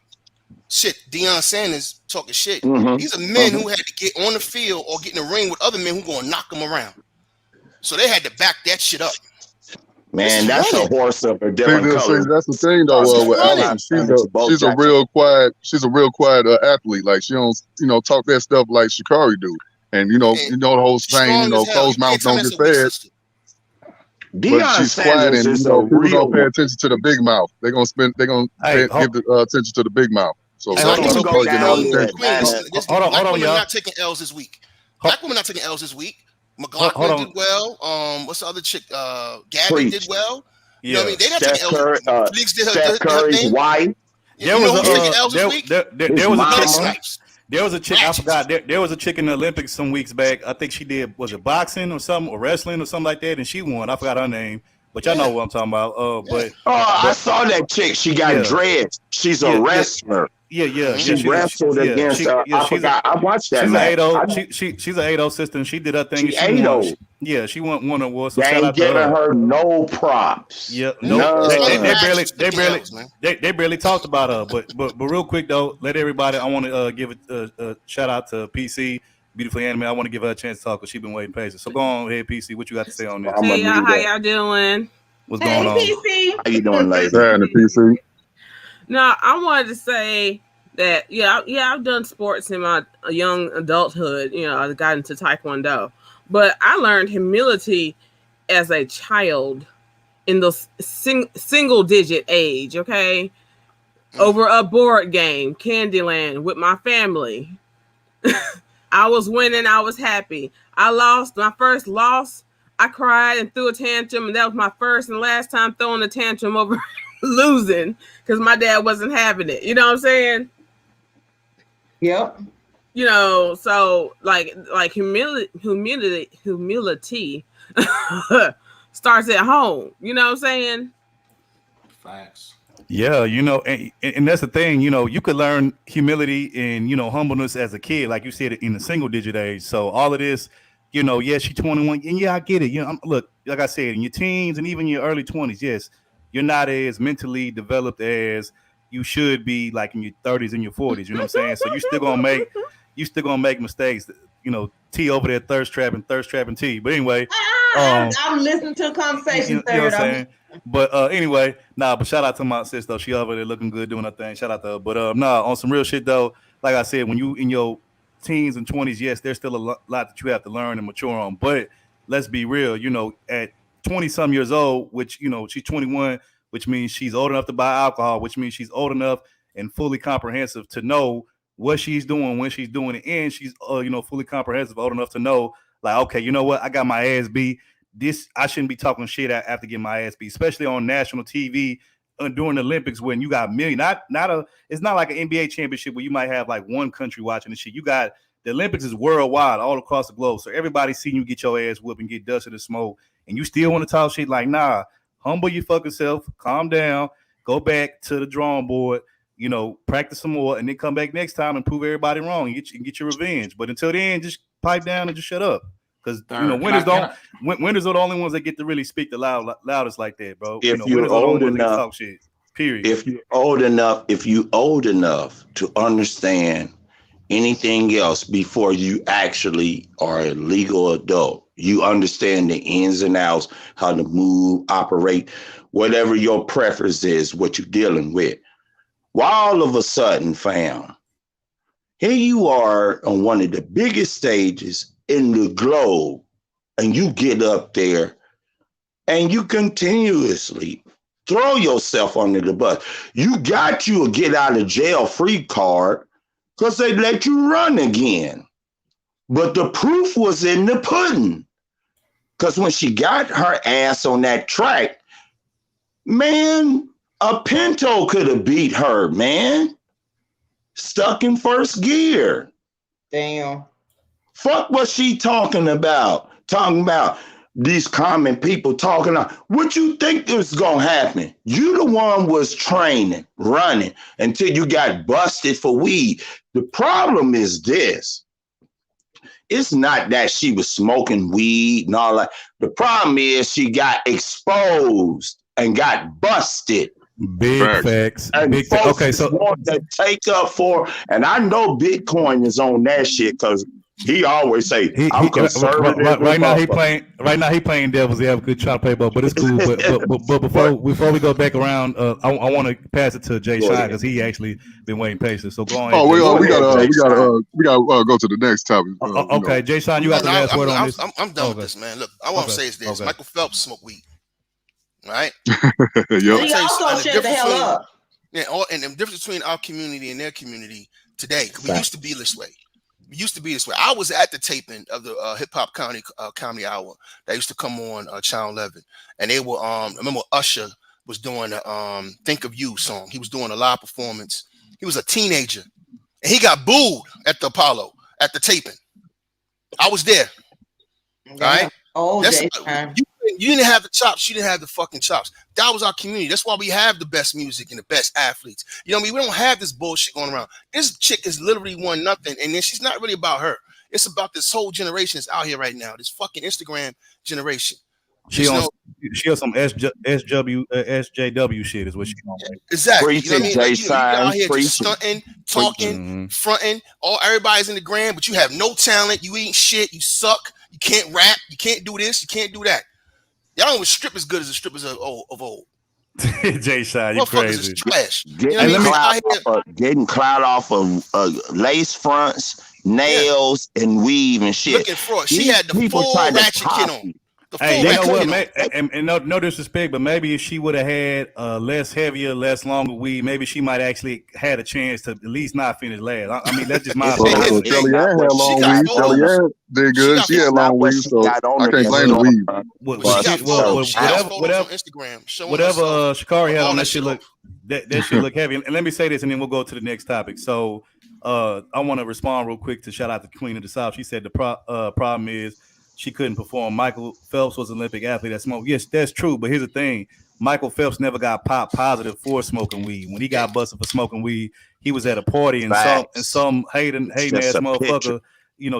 shit. Deion Sanders talking shit. These are men who had to get on the field or get in the ring with other men who gonna knock them around. So they had to back that shit up. Man, that's a horse of a different color. That's the thing though. With Allison, she's a real quiet athlete. Like she don't talk that stuff like Sha'Carri do. And the whole saying, closed mouths don't get fed. But she's quiet, and people gonna pay attention to the big mouth. They're gonna give the attention to the big mouth. So It's not that's so probably getting all the Queen, attention. black women not taking L's this week. Black women not taking L's this week. McLaughlin did well. What's the other chick? Gabby did well. You know what I mean? They not taking L's. Steph Curry's wife. There was taking L's this week. There was a chick, I forgot. There was a chick in the Olympics some weeks back. I think she did, was it boxing or something, or wrestling or something like that, and she won. I forgot her name, but y'all know what I'm talking about. I saw that chick. She got dreads. She's a wrestler. She wrestled against. I forgot. I watched that. She's an 8-0 sister, and she did her thing. She 8-0. Yeah, she won an award. So they shout ain't out giving to her no props. Yeah, no. They barely talked about her. But real quick though, let everybody. I want to give a shout out to PC, beautifully animated. I want to give her a chance to talk because she's been waiting patiently. So go on ahead, PC. What you got to say on this? Hey y'all, how y'all doing? What's going on? PC. How you doing, lady? PC. No, I wanted to say that I've done sports in my young adulthood. You know, I got into Taekwondo, but I learned humility as a child in the single digit age. Okay, over a board game, Candyland, with my family. I was winning. I was happy. I lost my first loss. I cried and threw a tantrum, and that was my first and last time throwing a tantrum over losing because my dad wasn't having it. You know what I'm saying? Yep. You know, so like humility starts at home. You know what I'm saying? Facts. Yeah, you know, and that's the thing, you know, you could learn humility and, you know, humbleness as a kid, like you said, in the single digit age. So all of this, you know, yes, she's 21, and yeah, I get it. You know, look, like I said, in your teens and even your early 20s, yes, you're not as mentally developed as you should be, like in your 30s and your 40s. You know what I'm saying? So you still gonna make mistakes. You know, T over there thirst trapping T. But anyway, I'm listening to a conversation. You know what I'm saying? But anyway, but shout out to my sister. She over there looking good, doing her thing. Shout out to her. But on some real shit though, like I said, when you in your teens and 20s, yes, there's still a lot that you have to learn and mature on. But let's be real, you know, at 20 some years old, which, you know, she's 21, which means she's old enough to buy alcohol, which means she's old enough and fully comprehensive to know what she's doing, when she's doing it, and she's you know, fully comprehensive, old enough to know, like, okay, you know what, I got my ass beat. This, I shouldn't be talking shit after getting my ass beat, especially on national TV during the Olympics when you got million. It's not like an NBA championship where you might have like one country watching the shit. You got the Olympics is worldwide, all across the globe. So everybody's seeing you get your ass whooped and get dusted and smoke, and you still want to talk shit. Like, nah, humble your fucking self, calm down, go back to the drawing board, you know, practice some more, and then come back next time and prove everybody wrong and get your revenge. But until then, just pipe down and just shut up. Because, you know, winners are the only ones that get to really speak the loudest like that, bro. If you know, you're old enough, talk shit, period. If you're old enough to understand anything else before you actually are a legal adult, you understand the ins and outs, how to move, operate, whatever your preference is, what you're dealing with. Why all of a sudden, fam, here you are on one of the biggest stages in the globe, and you get up there and you continuously throw yourself under the bus. You got you a get out of jail free card because they let you run again. But the proof was in the pudding. Because when she got her ass on that track, man, a Pinto could have beat her, man. Stuck in first gear. Damn. Fuck what she talking about. Talking about these common people talking about. What you think is going to happen? You the one was training, running until you got busted for weed. The problem is this. It's not that she was smoking weed and all that. The problem is she got exposed and got busted. Big facts. And Big folks okay, so want to take up for, and I know Bitcoin is on that shit because he always say I'm conservative. Right now he playing devil's advocate, trying to play ball, but it's cool. But before we go back around, I want to pass it to Jay Shine because he actually been waiting patiently. So go on. Oh, we gotta go to the next topic. Okay, Jay Shine, you got the last word on this. I'm done with this, man. Look, I want to say is this: Michael Phelps smoked weed. right? Yep. He also shut the hell up. Yeah, and the difference between our community and their community today, because we used to be this way. We used to be this way. I was at the taping of the Hip Hop Comedy Hour that used to come on Channel 11, and they were I remember Usher was doing the "Think of You" song. He was doing a live performance. He was a teenager, and he got booed at the Apollo at the taping. I was there. All right. Oh, you didn't have the chops. You didn't have the fucking chops. That was our community. That's why we have the best music and the best athletes. You know what I mean? We don't have this bullshit going around. This chick is literally won nothing, and then she's not really about her. It's about this whole generation that's out here right now. This fucking Instagram generation. She on some SJW shit is what she on. Exactly. You know what I mean? Like, you out here just stunting, talking, fronting. Everybody's in the gram, but you have no talent. You ain't shit. You suck. You can't rap. You can't do this. You can't do that. Y'all don't even strip as good as the strippers of old. Jay Shy, you crazy. Is trash. Getting clout off of lace fronts, nails, and weave and shit. Looking for it. She had the full ratchet kit on. Hey, you know what, and no disrespect, but maybe if she would have had less heavier, less longer weed, maybe she might actually had a chance to at least not finish last. I mean, that's just my opinion. Shelly Ann had long weed. Shelly Ann did good. She had long weed, so I can't blame the weed. Whatever Sha'Carri had on, that shit look heavy. And let me say this, and then we'll go to the next topic. So I want to respond real quick to shout out the Queen of the South. She said the problem is she couldn't perform. Michael Phelps was an Olympic athlete that smoked. Yes, that's true. But here's the thing. Michael Phelps never got pop positive for smoking weed. When he got busted for smoking weed, he was at a party and some hating ass motherfucker,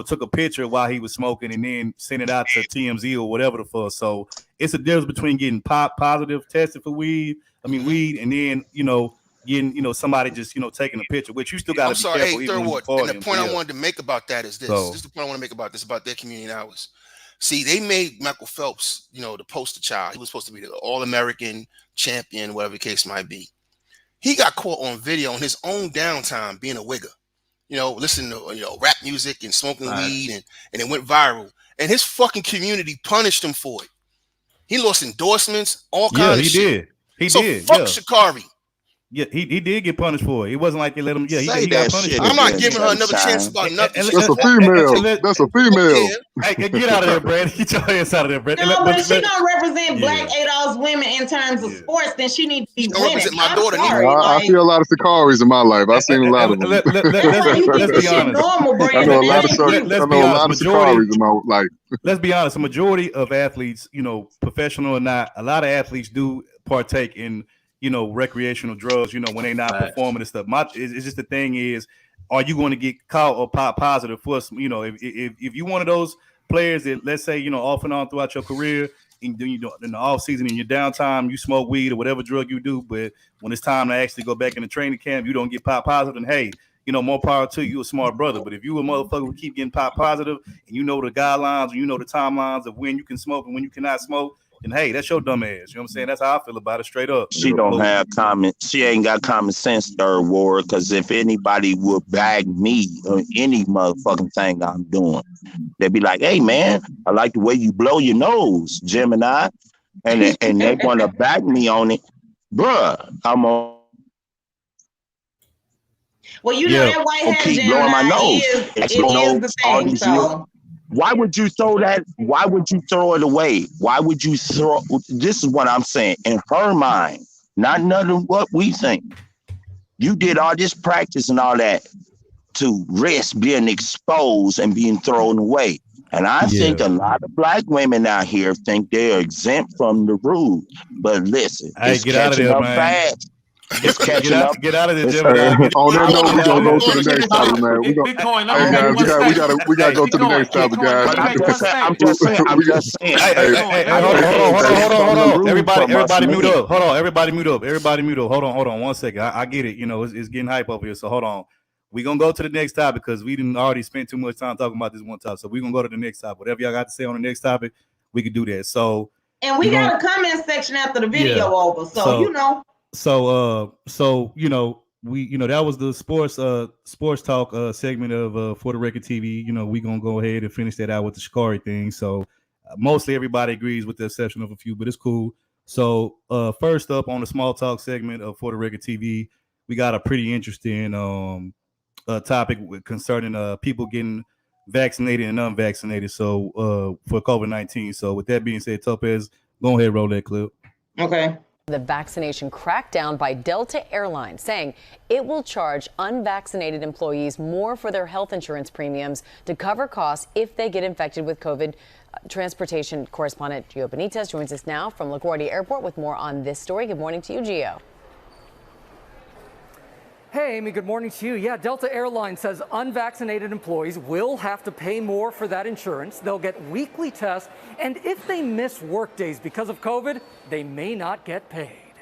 took a picture while he was smoking and then sent it out to TMZ or whatever the fuck. So it's a difference between getting pop positive tested for weed, and then, getting, somebody just, taking a picture, which you still got to be careful. Hey, Third Ward, and the point I wanted to make about that is this. This is the point I want to make about this, about their community and ours. See, they made Michael Phelps, the poster child. He was supposed to be the All-American champion, whatever the case might be. He got caught on video in his own downtime being a wigger, listening to rap music and smoking weed, and it went viral. And his fucking community punished him for it. He lost endorsements, all kinds of shit. He did. Fuck Sha'Carri. Yeah, he did get punished for it. It wasn't like they let him. Yeah, he got punished. I'm not giving her another chance about nothing. That's a female. That's a female. Hey, get out of there, Brad. Get your ass out of there, Brad. No, but if she don't represent Black ADOS women in terms of sports, then she needs to be winning. My daughter. I see a lot of Sha'Carris in my life. I've seen a lot of them. Let's be honest. I know a lot of Sha'Carris in my life. Let's be honest. A majority of athletes, professional or not, a lot of athletes do partake in recreational drugs, when they're not performing and stuff. It's just the thing is, are you going to get caught or pop positive for some, if you're one of those players that, let's say, off and on throughout your career, and then in the off season, in your downtime, you smoke weed or whatever drug you do, but when it's time to actually go back in the training camp, you don't get pop positive, and hey, more power to you. You're a smart brother. But if you a motherfucker who keep getting pop positive and the guidelines and the timelines of when you can smoke and when you cannot smoke, and hey, that's your dumb ass. You know what I'm saying? That's how I feel about it, straight up. She ain't got common sense, Third Ward, because if anybody would bag me on any motherfucking thing I'm doing, they'd be like, hey man, I like the way you blow your nose, Gemini. And they want to back me on it. Bruh, I'm on. Well, that white hat keep blowing my nose. It is the thing, so. Why would you throw that? Why would you throw it away? Why would you throw? This is what I'm saying. In her mind, not none of what we think. You did all this practice and all that to risk being exposed and being thrown away. And I think a lot of Black women out here think they're exempt from the rules. But listen, it's get out of there, man. Fast. It's catching up. Get out of this, Gemini. On that note, we're gonna go to the next topic, man. We gotta go to the next topic, guys. I'm just saying. Hold on. Everybody mute up. Everybody mute up. Hold on 1 second. I get it. It's getting hype over here. So hold on. We're gonna go to the next topic because we didn't already spend too much time talking about this one topic. So we're gonna go to the next topic. Whatever y'all got to say on the next topic, we can do that. So and we got a comment section after the video over. So we that was the sports talk segment of For the Record TV. We gonna go ahead and finish that out with the Sha'Carri thing. So mostly everybody agrees with the exception of a few, but it's cool. So first up on the small talk segment of For the Record TV, we got a pretty interesting topic concerning people getting vaccinated and unvaccinated. So for COVID-19. So with that being said, Topaz, go ahead, roll that clip. Okay. The vaccination crackdown by Delta Airlines, saying it will charge unvaccinated employees more for their health insurance premiums to cover costs if they get infected with COVID. Transportation correspondent Gio Benitez joins us now from LaGuardia Airport with more on this story. Good morning to you, Gio. Hey, Amy, good morning to you. Yeah, Delta Airlines says unvaccinated employees will have to pay more for that insurance. They'll get weekly tests, and if they miss work days because of COVID, they may not get paid.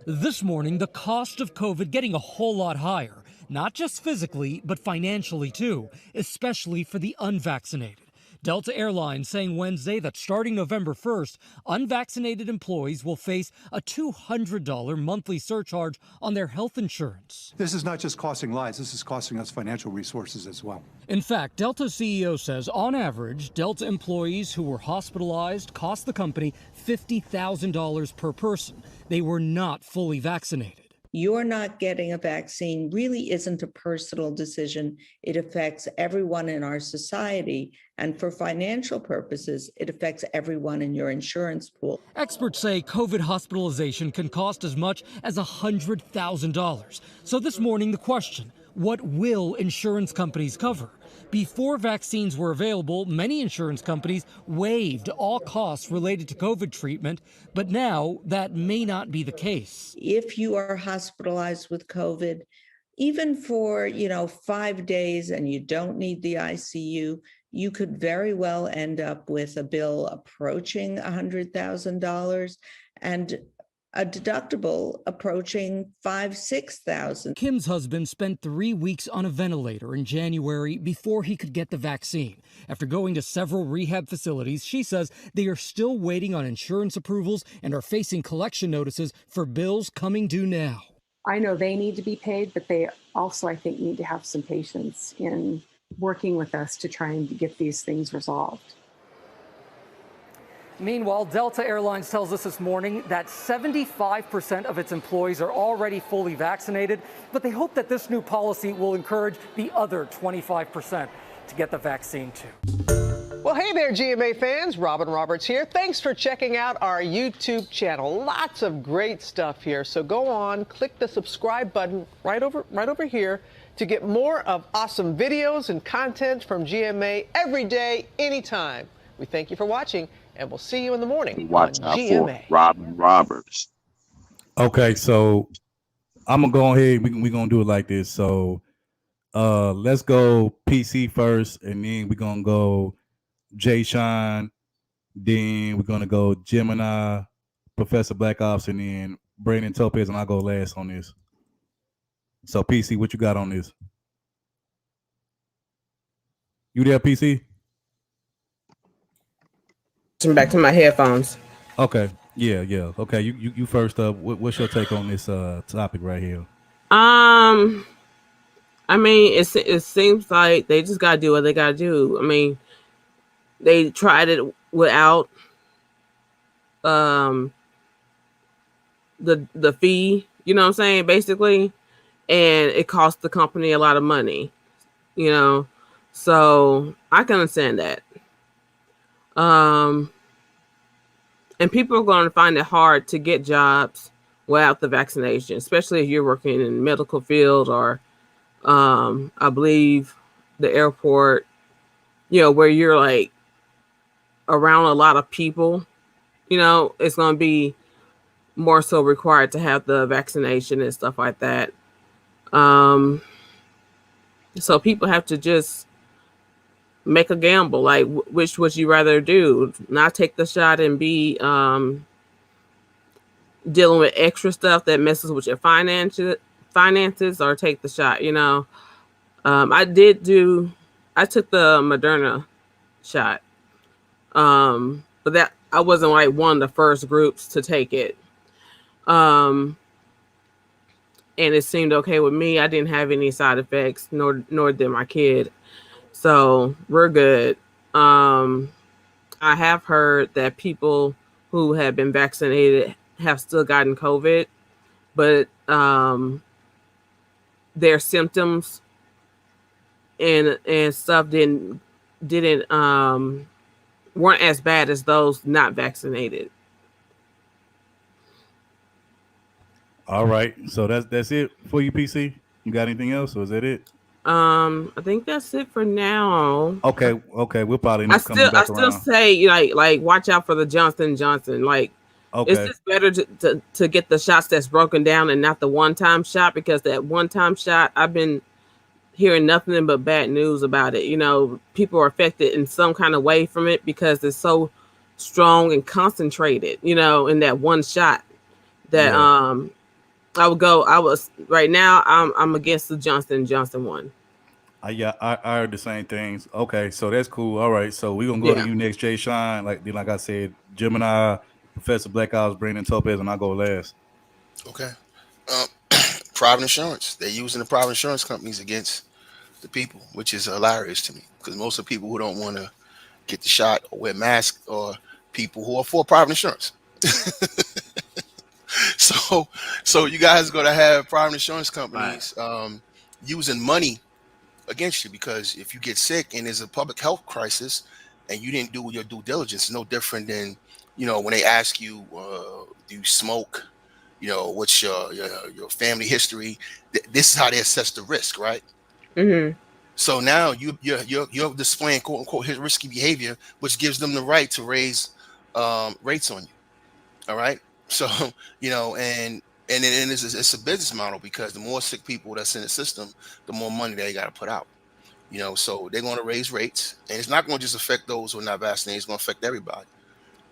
This morning, the cost of COVID getting a whole lot higher, not just physically, but financially too, especially for the unvaccinated. Delta Airlines saying Wednesday that starting November 1st, unvaccinated employees will face a $200 monthly surcharge on their health insurance. This is not just costing lives, this is costing us financial resources as well. In fact, Delta's CEO says on average, Delta employees who were hospitalized cost the company $50,000 per person. They were not fully vaccinated. You're not getting a vaccine really isn't a personal decision. It affects everyone in our society. And for financial purposes, it affects everyone in your insurance pool. Experts say COVID hospitalization can cost as much as $100,000. So this morning, the question, what will insurance companies cover? Before vaccines were available, many insurance companies waived all costs related to COVID treatment, but now that may not be the case. If you are hospitalized with COVID, even for, 5 days and you don't need the ICU, you could very well end up with a bill approaching $100,000 and a deductible approaching $5,000-6,000. Kim's husband spent 3 weeks on a ventilator in January before he could get the vaccine. After going to several rehab facilities, she says they are still waiting on insurance approvals and are facing collection notices for bills coming due now. I know they need to be paid, but they also, I think, need to have some patience in working with us to try and get these things resolved. Meanwhile, Delta Airlines tells us this morning that 75% of its employees are already fully vaccinated, but they hope that this new policy will encourage the other 25% to get the vaccine too. Well, hey there, GMA fans. Robin Roberts here. Thanks for checking out our YouTube channel. Lots of great stuff here. So go on, click the subscribe button right over here to get more of awesome videos and content from GMA every day, anytime. We thank you for watching, and we'll see you in the morning Watch on out GMA. for Robin Roberts. Okay, so I'm gonna go ahead. We're gonna do it like this. So let's go PC first, and then we're gonna go Jay Sean, then we're gonna go Gemini, Professor Black Ops, and then Brandon Topaz, and I'll go last on this. So PC, what you got on this? You there, PC? Back to my headphones. Okay. Yeah. Okay. You first up. What's your take on this topic right here? I mean, it seems like they just gotta do what they gotta do. I mean, they tried it without the fee, you know what I'm saying, basically, and it cost the company a lot of money, so I can understand that. And people are going to find it hard to get jobs without the vaccination, especially if you're working in the medical field or, I believe, the airport, where you're like around a lot of people, it's going to be more so required to have the vaccination and stuff like that. So people have to just make a gamble, like which would you rather do? Not take the shot and be dealing with extra stuff that messes with your finances, or take the shot. I took the Moderna shot, but that I wasn't like one of the first groups to take it, and it seemed okay with me. I didn't have any side effects, nor did my kid. So we're good. I have heard that people who have been vaccinated have still gotten COVID, but their symptoms and stuff didn't weren't as bad as those not vaccinated. All right. So that's it for you, PC. You got anything else, or is that it? I think that's it for now. Okay. We'll probably end up coming back I still around. say like watch out for the Johnson & Johnson. Like, it's Okay. just better to get the shots that's broken down and not the one-time shot, because that one-time shot, I've been hearing nothing but bad news about it. You know, people are affected in some kind of way from it because it's so strong and concentrated, you know, in that one shot that right now I'm against the Johnson & Johnson one. I heard the same things. Okay, so that's cool. All right, so we're gonna go to you next, Jay Shine. Like I said, Gemini, Professor Black Ops, Brandon Topez, and I go last. Okay. Private insurance. They're using the private insurance companies against the people, which is hilarious to me, because most of the people who don't want to get the shot or wear masks are people who are for private insurance. So you guys are going to have private insurance companies using money against you, because if you get sick and there's a public health crisis and you didn't do your due diligence, it's no different than, you know, when they ask you, do you smoke? You know, what's your family history? This is how they assess the risk, right? Mm-hmm. So now you're displaying quote unquote risky behavior, which gives them the right to raise rates on you. All right. So, you know, and it's a business model, because the more sick people that's in the system, the more money they got to put out. You know, so they're going to raise rates, and it's not going to just affect those who are not vaccinated. It's going to affect everybody.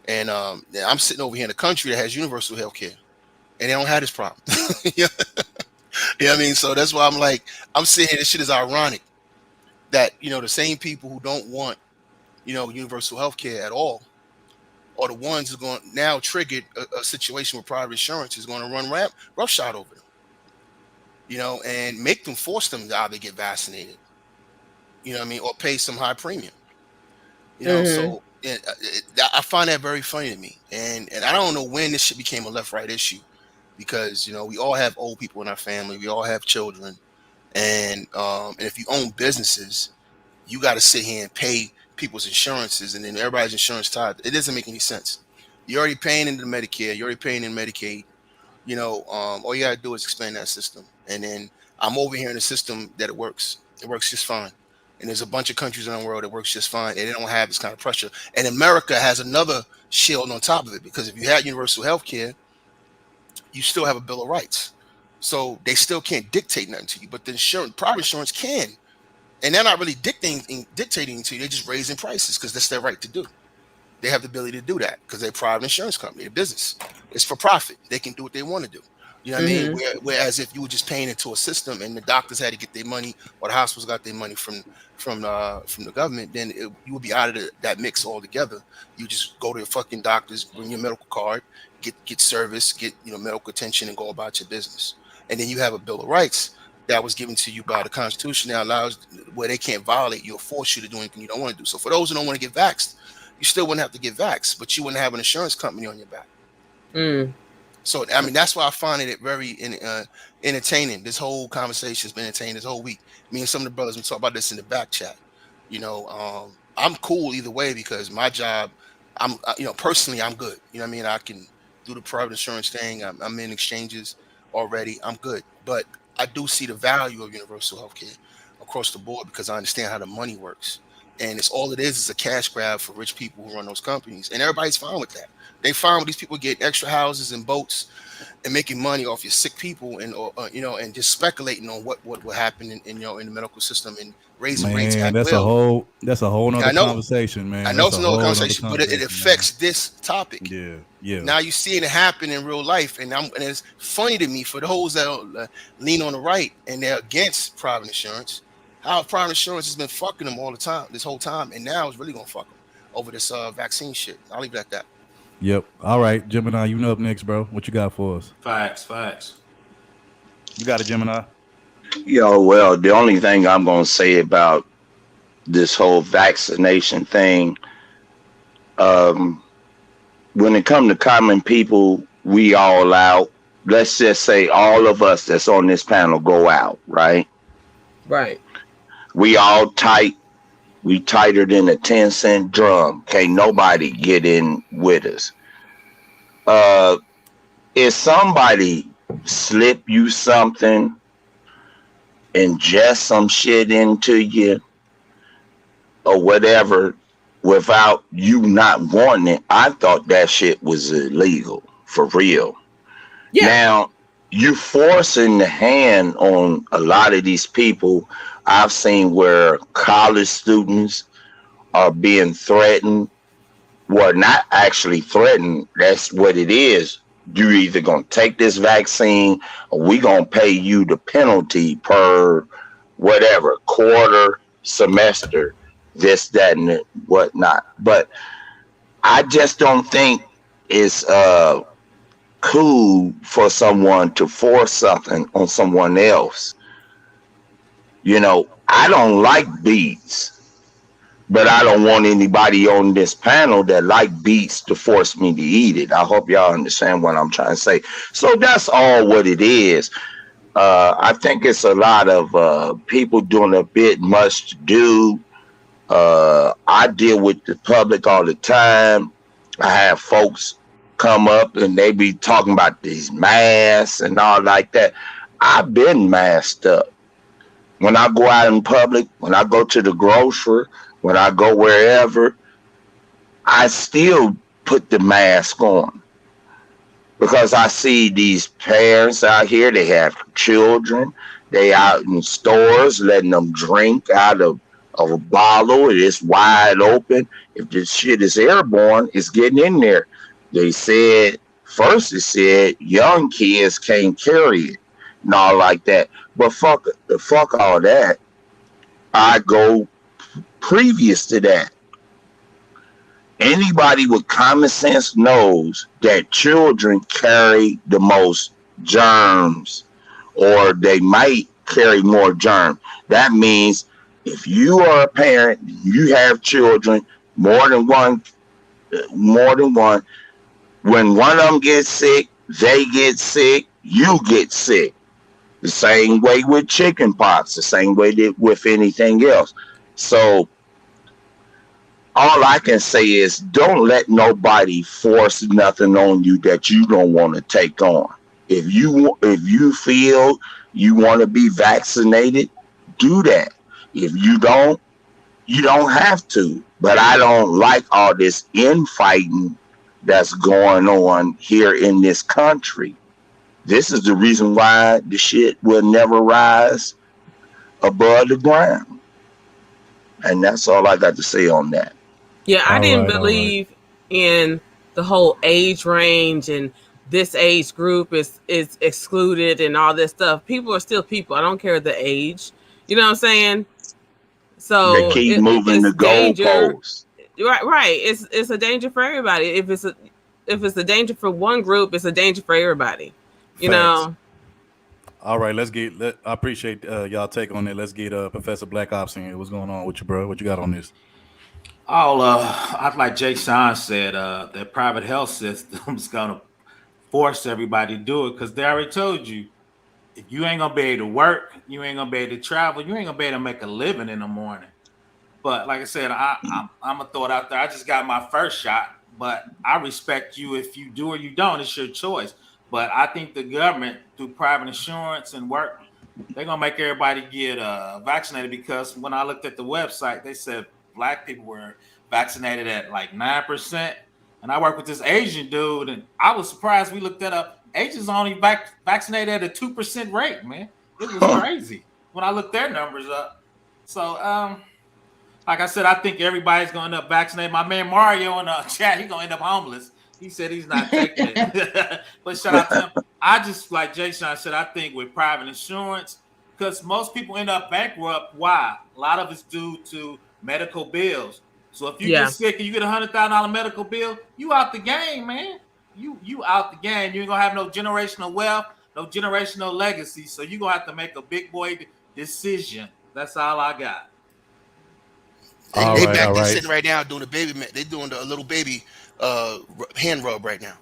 And I'm sitting over here in a country that has universal health care, and they don't have this problem. You know what I mean? So that's why I'm like, I'm sitting here, this shit is ironic that, you know, the same people who don't want, you know, universal health care at all are the ones who are going to now trigger a situation where private insurance is going to run roughshod over them, you know, and make them, force them to either get vaccinated, you know what I mean, or pay some high premium, you know. So I find that very funny to me. And I don't know when this shit became a left-right issue, because, you know, we all have old people in our family. We all have children. And if you own businesses, you got to sit here and pay people's insurances, and then everybody's insurance tied. It doesn't make any sense. You're already paying into Medicare. You're already paying in Medicaid. You know, all you got to do is explain that system. And then I'm over here in a system that it works. It works just fine. And there's a bunch of countries in the world that works just fine, and they don't have this kind of pressure. And America has another shield on top of it, because if you had universal health care, you still have a Bill of Rights. So they still can't dictate nothing to you, but the private insurance can. And they're not really dictating to you. They're just raising prices because that's their right to do. They have the ability to do that because they're a private insurance company. They're business. It's for profit. They can do what they want to do. You know what I mean? Whereas if you were just paying into a system and the doctors had to get their money, or the hospitals got their money from the government, then you would be out of that mix altogether. You just go to your fucking doctors, bring your medical card, get service, get, you know, medical attention, and go about your business. And then you have a Bill of Rights that was given to you by the Constitution that allows, where they can't violate you or force you to do anything you don't want to do. So for those who don't want to get vaxxed, you still wouldn't have to get vaxxed, but you wouldn't have an insurance company on your back. So, I mean, that's why I find it very entertaining. This whole conversation has been entertaining this whole week. Me and some of the brothers, we talk about this in the back chat. You know, I'm cool either way, because my job, you know, personally, I'm good. You know what I mean? I can do the private insurance thing. I'm in exchanges already. I'm good. But I do see the value of universal health care across the board, because I understand how the money works. And it's all it is a cash grab for rich people who run those companies. And everybody's fine with that. They find with these people getting extra houses and boats and making money off your sick people, and you know, and just speculating on what will happen in you know, in the medical system, and raising rates. That's a whole nother conversation, man. I know it's another conversation, but it affects this topic. Yeah. Now you're seeing it happen in real life, and it's funny to me for those that lean on the right and they're against private insurance. How private insurance has been fucking them all the time, this whole time, and now it's really gonna fuck them over this vaccine shit. I'll leave it at that. Yep. All right, Gemini, you know up next, bro. What you got for us? Facts. You got it, Gemini. Yo, well, the only thing I'm gonna say about this whole vaccination thing, when it comes to common people, we all out. Let's just say all of us that's on this panel go out, right? Right. We all tight. We tighter than a 10-cent drum. Can't nobody get in with us. If somebody slip you something, ingest some shit into you or whatever without you not wanting it, I thought that shit was illegal for real. Yeah. Now, you forcing the hand on a lot of these people. I've seen where college students are being threatened. Well, not actually threatened. That's what it is. You're either going to take this vaccine or we going to pay you the penalty per whatever, quarter, semester, this, that, and whatnot. But I just don't think it's cool for someone to force something on someone else. You know, I don't like beats, but I don't want anybody on this panel that like beets to force me to eat it. I hope y'all understand what I'm trying to say. So that's all what it is. I think it's a lot of people doing a bit much to do. I deal with the public all the time. I have folks come up and they be talking about these masks and all like that. I've been masked up. When I go out in public, when I go to the grocery, when I go wherever, I still put the mask on because I see these parents out here, they have children, they out in stores letting them drink out of a bottle. It is wide open. If this shit is airborne, it's getting in there. They said, first it said young kids can't carry it and all like that. But fuck all that. I go previous to that. Anybody with common sense knows that children carry the most germs, or they might carry more germs. That means if you are a parent, you have children, more than one, when one of them gets sick, they get sick, you get sick. The same way with chicken pox, the same way with anything else. So all I can say is don't let nobody force nothing on you that you don't want to take on. If you feel you want to be vaccinated, do that. If you don't have to. But I don't like all this infighting that's going on here in this country. This is the reason why the shit will never rise above the ground. And that's all I got to say on that. Yeah, I didn't believe in the whole age range and this age group is excluded and all this stuff. People are still people. I don't care the age. You know what I'm saying? So they keep moving the goalposts. Right. It's a danger for everybody. If it's a danger for one group, it's a danger for everybody. You know. All right, I appreciate y'all take on it. Let's get Professor Black Ops in here. What's going on with you, bro? What you got on this? I'd like Jay Sean said, that private health system's gonna force everybody to do it because they already told you if you ain't gonna be able to work, you ain't gonna be able to travel, you ain't gonna be able to make a living in the morning. But like I said, I'm gonna throw it out there. I just got my first shot, but I respect you if you do or you don't. It's your choice. But I think the government, through private insurance and work, they're gonna make everybody get vaccinated because when I looked at the website, they said Black people were vaccinated at like 9%. And I work with this Asian dude, and I was surprised we looked that up. Asians only vaccinated at a 2% rate, man. It was crazy when I looked their numbers up. So, like I said, I think everybody's going to end up vaccinated. My man Mario in the chat, he's going to end up homeless. He said he's not taking it. But shout out to him. I just, like Jay Sean said, I think with private insurance, because most people end up bankrupt. Why? A lot of it's due to medical bills. So if you get sick and you get a $100,000 medical bill, you out the game, man. You out the game. You ain't going to have no generational wealth, no generational legacy. So you're going to have to make a big boy decision. That's all I got. They back there sitting right now doing the baby. They doing the little baby hand rub right now.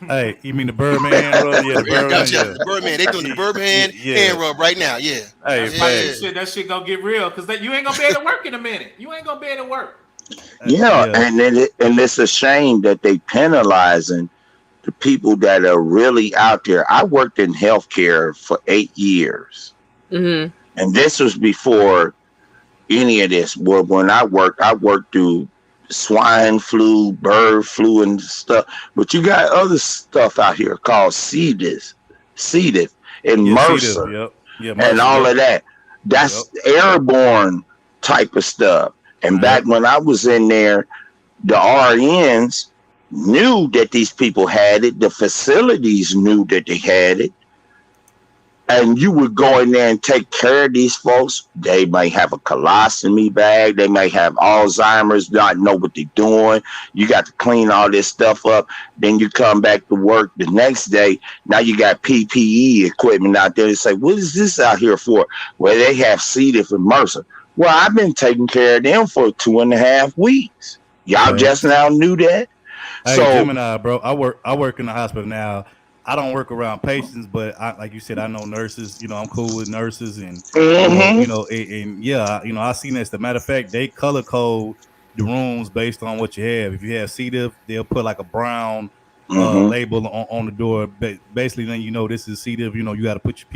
Hey, you mean the Birdman hand rub? Yeah, the Birdman. Yeah, the Birdman. They doing the Birdman hand rub right now. Yeah. Hey, That shit gonna get real because you ain't gonna be able to work in a minute. You ain't gonna be able to work. Yeah, and it's a shame that they penalizing the people that are really out there. I worked in healthcare for 8 years, and this was before any of this. Well, when I worked through swine flu, bird flu, and stuff. But you got other stuff out here called C. diff, and MRSA, and all of that. That's airborne type of stuff. And back when I was in there, the RNs knew that these people had it. The facilities knew that they had it. And you would go in there and take care of these folks. They might have a colostomy bag. They may have Alzheimer's, not know what they're doing. You got to clean all this stuff up. Then you come back to work the next day. Now you got PPE equipment out there. They say, what is this out here for? Well, they have C. diff and MRSA. Well, I've been taking care of them for 2.5 weeks. Y'all just now knew that? Hey, So, Gemini, bro, I work in the hospital now. I don't work around patients, but like you said, I know nurses. You know, I'm cool with nurses, and I seen this. As a matter of fact, they color code the rooms based on what you have. If you have C. diff, they'll put like a brown label on the door. Basically, then you know this is C. diff. You know, you got to put your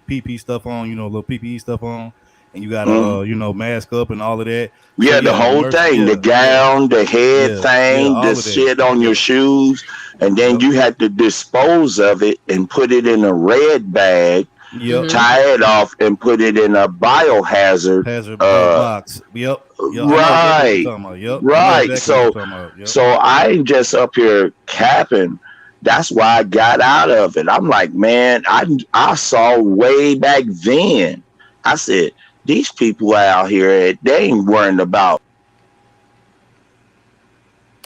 PP stuff on. You know, little PPE stuff on. And you gotta, mask up and all of that. Yeah, the whole thing, the gown, the head thing, the shit on your shoes. And then you had to dispose of it and put it in a red bag, tie it off and put it in a biohazard box. Right. Right. So I ain't just up here capping. That's why I got out of it. I'm like, man, I saw way back then. I said, these people out here, they ain't worrying about.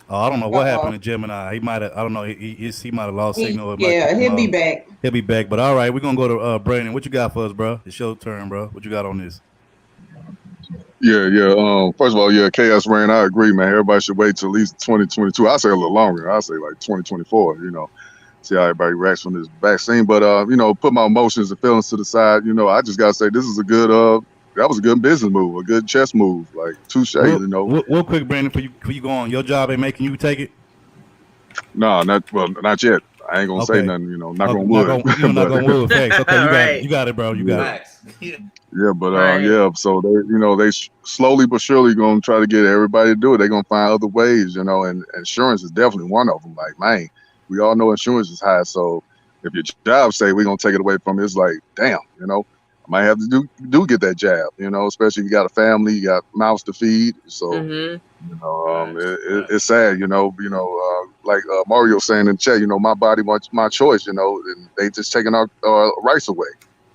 Oh, I don't know what happened to Gemini. He might have. I don't know. He might have lost signal. He'll be back. He'll be back. But all right, we're gonna go to Brandon. What you got for us, bro? It's your turn, bro. What you got on this? Yeah. First of all, Chaos Rain. I agree, man. Everybody should wait till at least 2022. I say a little longer. I say like 2024. You know, see how everybody reacts from this vaccine. But put my emotions and feelings to the side. You know, I just gotta say this is a good. That was a good business move, a good chess move, like touche. Real quick, Brandon, for you go on. Your job ain't making you take it. No, not yet. I ain't gonna say nothing. Knock on wood. Knock on wood. Thanks. Okay, you got it, bro. You got it. Yeah, but so they slowly but surely gonna try to get everybody to do it. They're gonna find other ways, and insurance is definitely one of them. Like, man, we all know insurance is high, so if your job say we're gonna take it away from you, it's like, damn, might have to do get that jab, especially if you got a family, you got mouths to feed. So, it's sad, like Mario saying in chat, my body, my choice, and they just taking our rights away,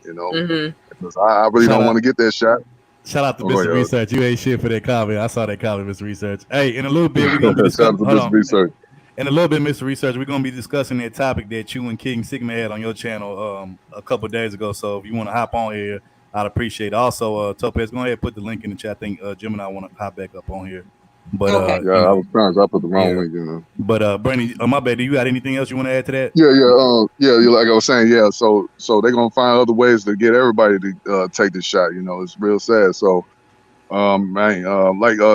because I really don't want to get that shot. Shout out to Mr. Research. You ain't shit for that comment. I saw that comment, Mr. Research. Hey, in a little bit, we're going to be discussing. In a little bit, Mr. Research, we're going to be discussing that topic that you and King Sigma had on your channel a couple of days ago. So if you want to hop on here, I'd appreciate it. Also, Topaz, go ahead and put the link in the chat. I think Jim and I want to hop back up on here. But I was trying to put the wrong link. But Brandon, my bad. Do you got anything else you want to add to that? Like I was saying, So they're gonna find other ways to get everybody to take this shot. It's real sad. So. Like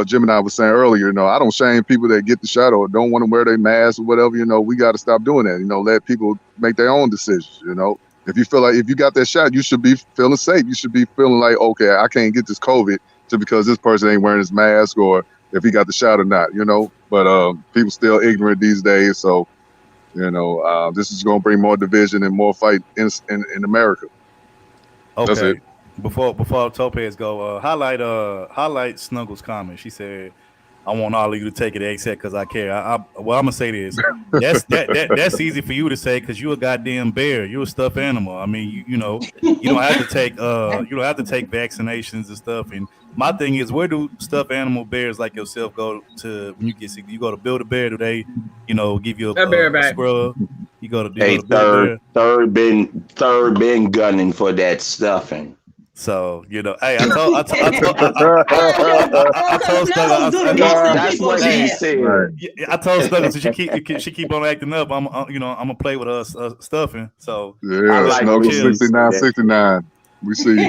Jim and I was saying earlier, I don't shame people that get the shot or don't want to wear their mask or whatever. We got to stop doing that. Let people make their own decisions. If you feel like if you got that shot, you should be feeling safe. You should be feeling like, okay, I can't get this COVID just because this person ain't wearing his mask or if he got the shot or not. But people still ignorant these days. So, this is going to bring more division and more fight in America. Okay. That's it. Before Topaz go, highlight Snuggles' comment. She said, "I want all of you to take it except because I care." I'm gonna say this. That's easy for you to say because you're a goddamn bear. You're a stuffed animal. I mean, you don't have to take vaccinations and stuff. And my thing is, where do stuffed animal bears like yourself go to when you get sick? You go to Build-A-Bear? Do they, give you a bear scrub? You go to third been gunning for that stuffing. So hey, I told That's what he said. I told Snuggles, so she keep on acting up. I'm gonna play with us stuffing. So Yeah, Snuggle 69. We see.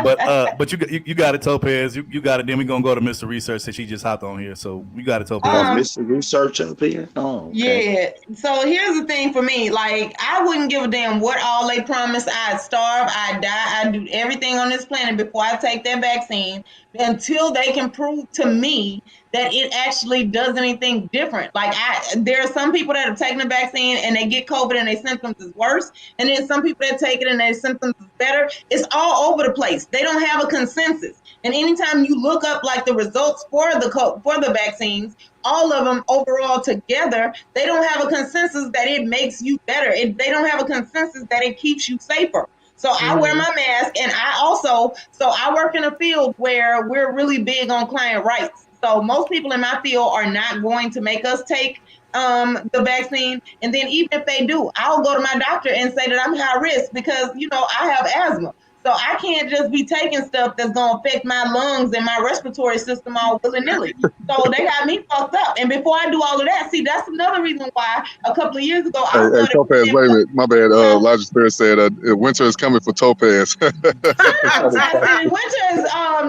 But you got it, Topaz. You got it. Then we gonna go to Mr. Research since she just hopped on here. So you got it, Topaz. Mr. Research up here. Oh, okay. Yeah. So here's the thing for me. Like, I wouldn't give a damn what all they promise. I'd starve. I'd die. I'd do everything on this planet before I take that vaccine until they can prove to me that it actually does anything different. Like, there are some people that have taken the vaccine and they get COVID and their symptoms is worse, and then some people that take it and their symptoms is better. It's all over the place. They don't have a consensus. And anytime you look up like the results for the vaccines, all of them overall together, they don't have a consensus that it makes you better. They don't have a consensus that it keeps you safer. So I wear my mask, and I work in a field where we're really big on client rights. So most people in my field are not going to make us take the vaccine. And then even if they do, I'll go to my doctor and say that I'm high risk because, I have asthma. So I can't just be taking stuff that's going to affect my lungs and my respiratory system all willy-nilly. So they got me fucked up. And before I do all of that, see, that's another reason why a couple of years ago, Hey, Topaz, wait a minute. My bad. Elijah Spirit said winter is coming for Topaz. Winter is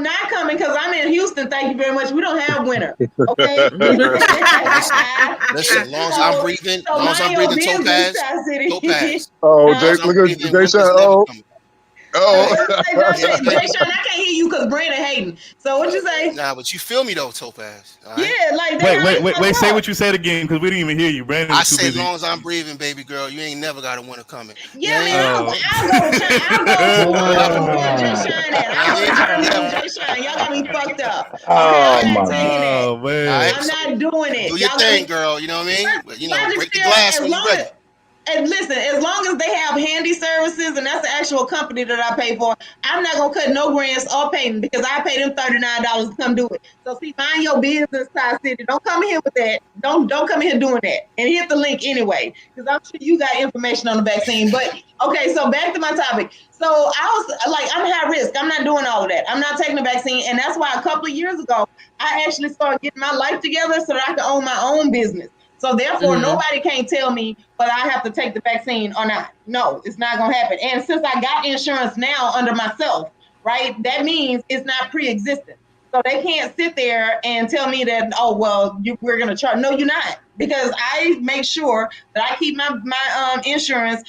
not coming because I'm in Houston. Thank you very much. We don't have winter. Okay. Listen, as long as I'm breathing, Topaz. Oh, look at Jay Sean. Jay Sean, I can't hear you because Brandon hating. So what you say? Nah, but you feel me though, Topaz. Right? Yeah, like wait. Say what you said again because we didn't even hear you, Brandon. I said, as long as I'm breathing, baby girl, you ain't never got a winter coming. Yeah, man. I'll go Jay Sean. Y'all got me fucked up. Okay, I'm not taking that. Man. I'm not doing it. Do your thing, girl. You know what I mean? But, break the glass when you're ready. And listen, as long as they have handy services, and that's the actual company that I pay for, I'm not gonna cut no grants or payment because I pay them $39 to come do it. So see, mind your business, Ty City. Don't come in here with that. Don't come in here doing that. And hit the link anyway, because I'm sure you got information on the vaccine. But okay, so back to my topic. So I was like, I'm high risk. I'm not doing all of that. I'm not taking the vaccine, and that's why a couple of years ago I actually started getting my life together so that I could own my own business. So therefore, nobody can't tell me whether I have to take the vaccine or not. No, it's not going to happen. And since I got insurance now under myself, right, that means it's not pre-existing. So they can't sit there and tell me that, we're going to charge. No, you're not. Because I make sure that I keep my insurance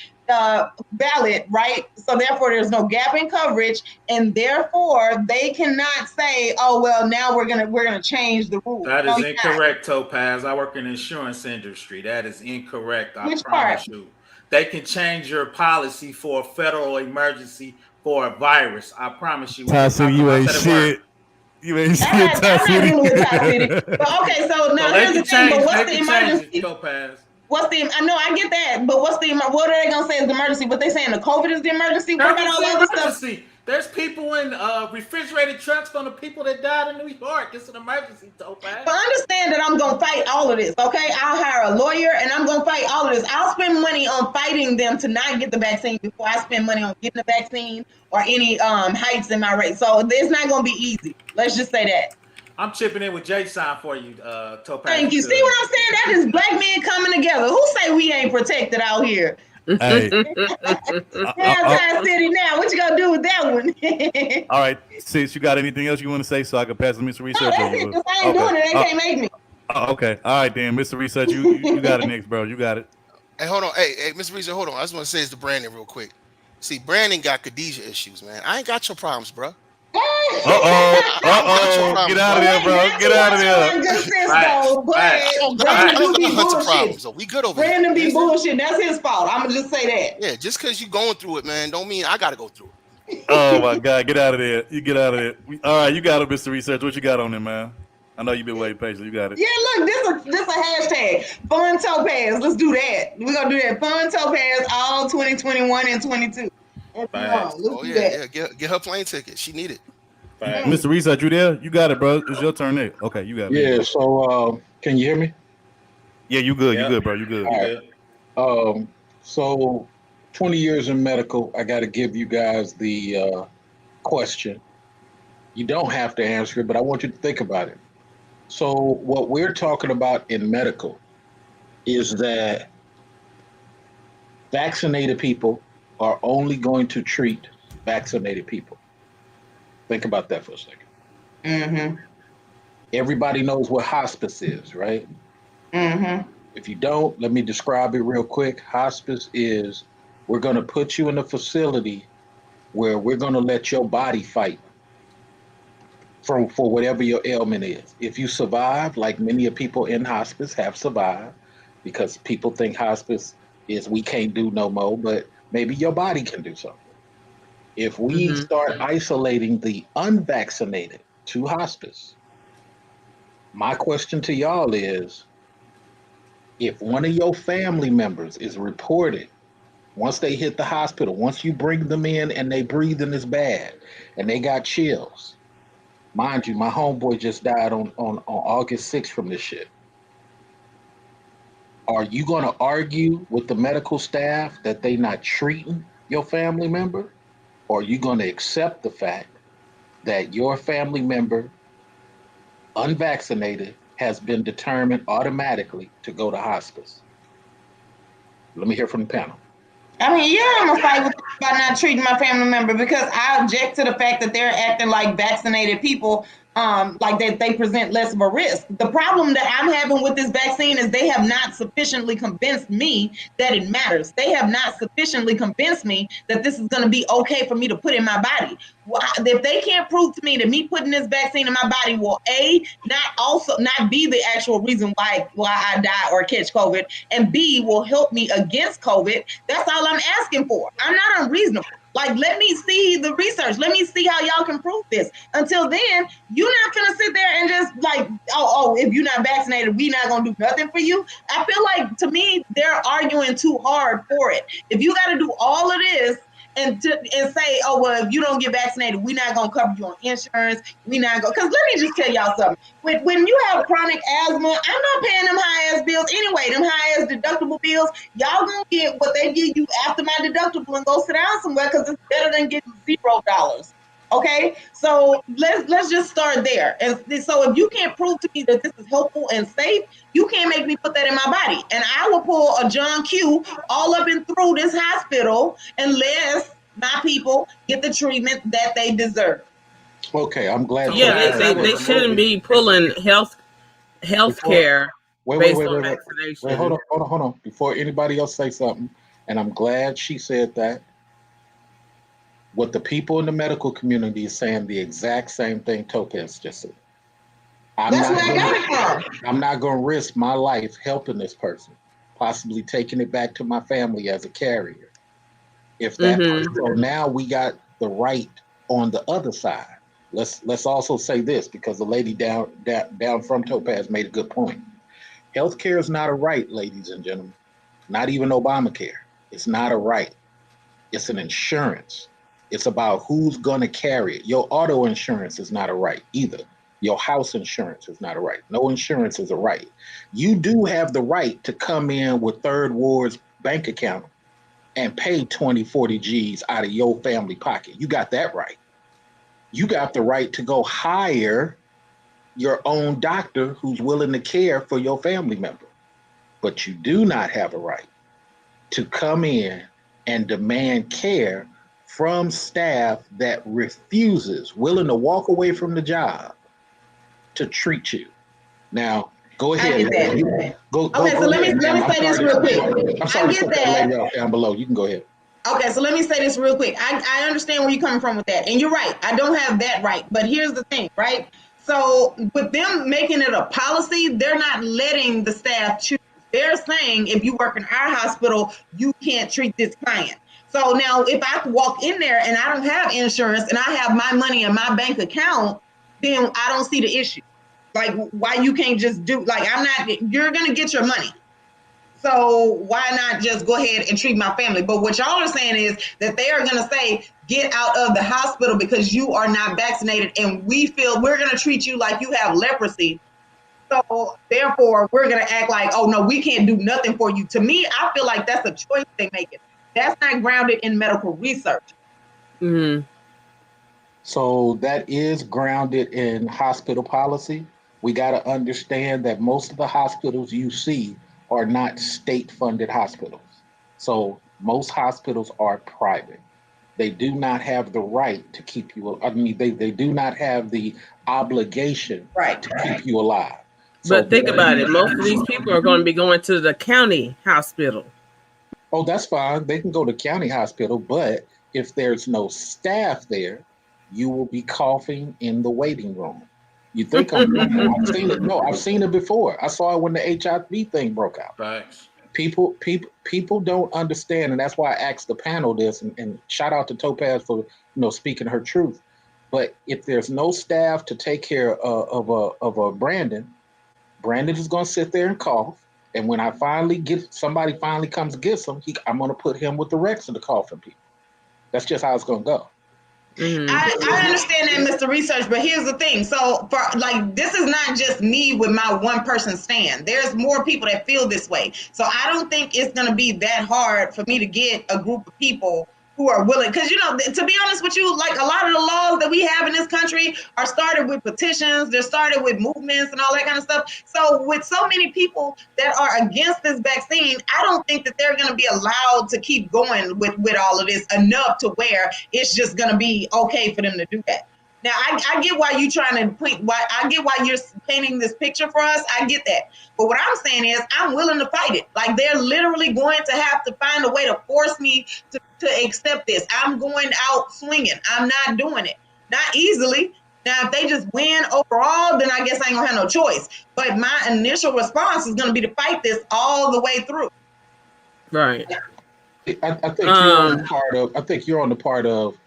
valid, right? So therefore, there's no gap in coverage, and therefore they cannot say, now we're gonna change the rules. That is incorrect, Topaz. I work in the insurance industry. That is incorrect. Which promise you. They can change your policy for a federal emergency for a virus. I promise you. Ty, you ain't shit. You ain't shit, Ty City. But okay, so now here's the thing. But what's the emergency? Topaz. I know I get that, but what are they gonna say is the emergency? But they saying the COVID is the emergency. What about all other stuff? There's people in refrigerated trucks from the people that died in New York. It's an emergency, Topaz. But understand that I'm gonna fight all of this, okay? I'll hire a lawyer and I'm gonna fight all of this. I'll spend money on fighting them to not get the vaccine before I spend money on getting the vaccine or any hikes in my rate. So it's not gonna be easy. Let's just say that. I'm chipping in with Jay-Sign for you, Topaz. Thank you. See what I'm saying? That is black men coming together. Who say we ain't protected out here? Hey. Ty City now. What you gonna do with that one? All right, sis, you got anything else you want to say so I can pass the Mr. Research? No, that's it. Because I ain't doing it. They can't make me. Okay. All right, then, Mr. Research, you got it next, bro. You got it. Hey, hold on. Hey, Mr. Research, hold on. I just want to say this to Brandon real quick. See, Brandon got Khadijah issues, man. I ain't got your problems, bro. Get out of there, bro. Get out of there. Brandon be bullshit. We good over here. Brandon be bullshit. That's his fault. I'm gonna just say that. Yeah, just because you going through it, man, don't mean I gotta go through it. Oh my God, get out of there. You get out of there. All right, you got it, Mr. Research. What you got on there, man? I know you've been waiting patiently. You got it. Yeah, look, this a hashtag. Fun Topaz. Let's do that. We're gonna do that. Fun Topaz all 2021 and 22. Get her plane ticket. She need it. Mr. Research, you there? You got it, bro. It's your turn next. Okay, you got it. Yeah, so can you hear me? Yeah, you good. You good, bro. You good. All right. So 20 years in medical, I got to give you guys the question. You don't have to answer it, but I want you to think about it. So what we're talking about in medical is that vaccinated people are only going to treat vaccinated people. Think about that for a second. Mm-hmm. Everybody knows what hospice is, right? Mm-hmm. If you don't, let me describe it real quick. Hospice is we're going to put you in a facility where we're going to let your body fight for whatever your ailment is. If you survive, like many of people in hospice have survived, because people think hospice is we can't do no more, but maybe your body can do something. If we start isolating the unvaccinated to hospice, my question to y'all is, if one of your family members is reported, once they hit the hospital, once you bring them in and they breathing is bad and they got chills, mind you, my homeboy just died on August 6th from this shit. Are you going to argue with the medical staff that they not treating your family member? Or are you going to accept the fact that your family member, unvaccinated, has been determined automatically to go to hospice? Let me hear from the panel. I mean, yeah, I'm gonna fight with about not treating my family member, because I object to the fact that they're acting like vaccinated people, like that they present less of a risk. The problem that I'm having with this vaccine is they have not sufficiently convinced me that it matters. They have not sufficiently convinced me that this is going to be okay for me to put in my body. If they can't prove to me that me putting this vaccine in my body will not be the actual reason why I die or catch COVID, and B, will help me against COVID, that's all I'm asking for. I'm not unreasonable. Like, let me see the research. Let me see how y'all can prove this. Until then, you're not gonna sit there and just like, if you're not vaccinated, we not gonna do nothing for you. I feel like, to me, they're arguing too hard for it. If you got to do all of this and say, if you don't get vaccinated, we're not gonna cover you on insurance. We not gonna, because let me just tell y'all something. When you have chronic asthma, I'm not paying them high ass bills anyway. Them high ass deductible bills, y'all gonna get what they give you after my deductible and go sit down somewhere, because it's better than getting $0. Okay, so let's just start there. And so if you can't prove to me that this is helpful and safe, you can't make me put that in my body. And I will pull a John Q all up and through this hospital unless my people get the treatment that they deserve. Okay, I'm glad. They shouldn't be pulling health care based on vaccination. Wait, hold on. Before anybody else say something, and I'm glad she said that. What the people in the medical community is saying the exact same thing Topaz just said. I'm not going to risk my life helping this person, possibly taking it back to my family as a carrier. If that person, so now we got the right on the other side. Let's also say this, because the lady down from Topaz made a good point. Healthcare is not a right, ladies and gentlemen. Not even Obamacare. It's not a right. It's an insurance. It's about who's going to carry it. Your auto insurance is not a right either. Your house insurance is not a right. No insurance is a right. You do have the right to come in with Third Ward's bank account and pay 20, 40 G's out of your family pocket. You got that right. You got the right to go hire your own doctor who's willing to care for your family member. But you do not have a right to come in and demand care from staff that refuses, willing to walk away from the job to treat you. Now, go ahead. I get that. So let me say this real quick. I'm sorry I get that. Lady down below. You can go ahead. Okay, so let me say this real quick. I understand where you're coming from with that. And you're right. I don't have that right. But here's the thing, right? So with them making it a policy, they're not letting the staff choose. They're saying, if you work in our hospital, you can't treat this client. So now if I walk in there and I don't have insurance and I have my money in my bank account, then I don't see the issue. Like, why you can't just do, like, you're going to get your money. So why not just go ahead and treat my family? But what y'all are saying is that they are going to say, get out of the hospital because you are not vaccinated. And we feel we're going to treat you like you have leprosy. So therefore, we're going to act like, oh, no, we can't do nothing for you. To me, I feel like that's a choice they make. That's not grounded in medical research. So that is grounded in hospital policy. We got to understand that most of the hospitals you see are not state-funded hospitals. So most hospitals are private. They do not have the right to keep you. I mean, they do not have the obligation to keep you alive. But think about it. Most of these people are going to be going to the county hospital. Oh, that's fine. They can go to county hospital, but if there's no staff there, you will be coughing in the waiting room. You think I'm joking? I've seen it. No, I've seen it before. I saw it when the HIV thing broke out. Thanks. People don't understand, and that's why I asked the panel this. And shout out to Topaz for speaking her truth. But if there's no staff to take care of a Brandon is going to sit there and cough. And when somebody finally comes and gets him, I'm going to put him with the Rex and the coughing people. That's just how it's going to go. Mm-hmm. I understand that, Mr. Research, but here's the thing. So, this is not just me with my one person stand. There's more people that feel this way. So I don't think it's going to be that hard for me to get a group of people who are willing. Because, to be honest with you, like a lot of the laws that we have in this country are started with petitions. They're started with movements and all that kind of stuff. So with so many people that are against this vaccine, I don't think that they're going to be allowed to keep going with all of this enough to where it's just going to be okay for them to do that. Now, I get why you're trying to I get why you're painting this picture for us. I get that. But what I'm saying is I'm willing to fight it. Like, they're literally going to have to find a way to force me to accept this. I'm going out swinging. I'm not doing it. Not easily. Now, if they just win overall, then I guess I ain't gonna have no choice. But my initial response is gonna be to fight this all the way through. Right. I think you're on the part of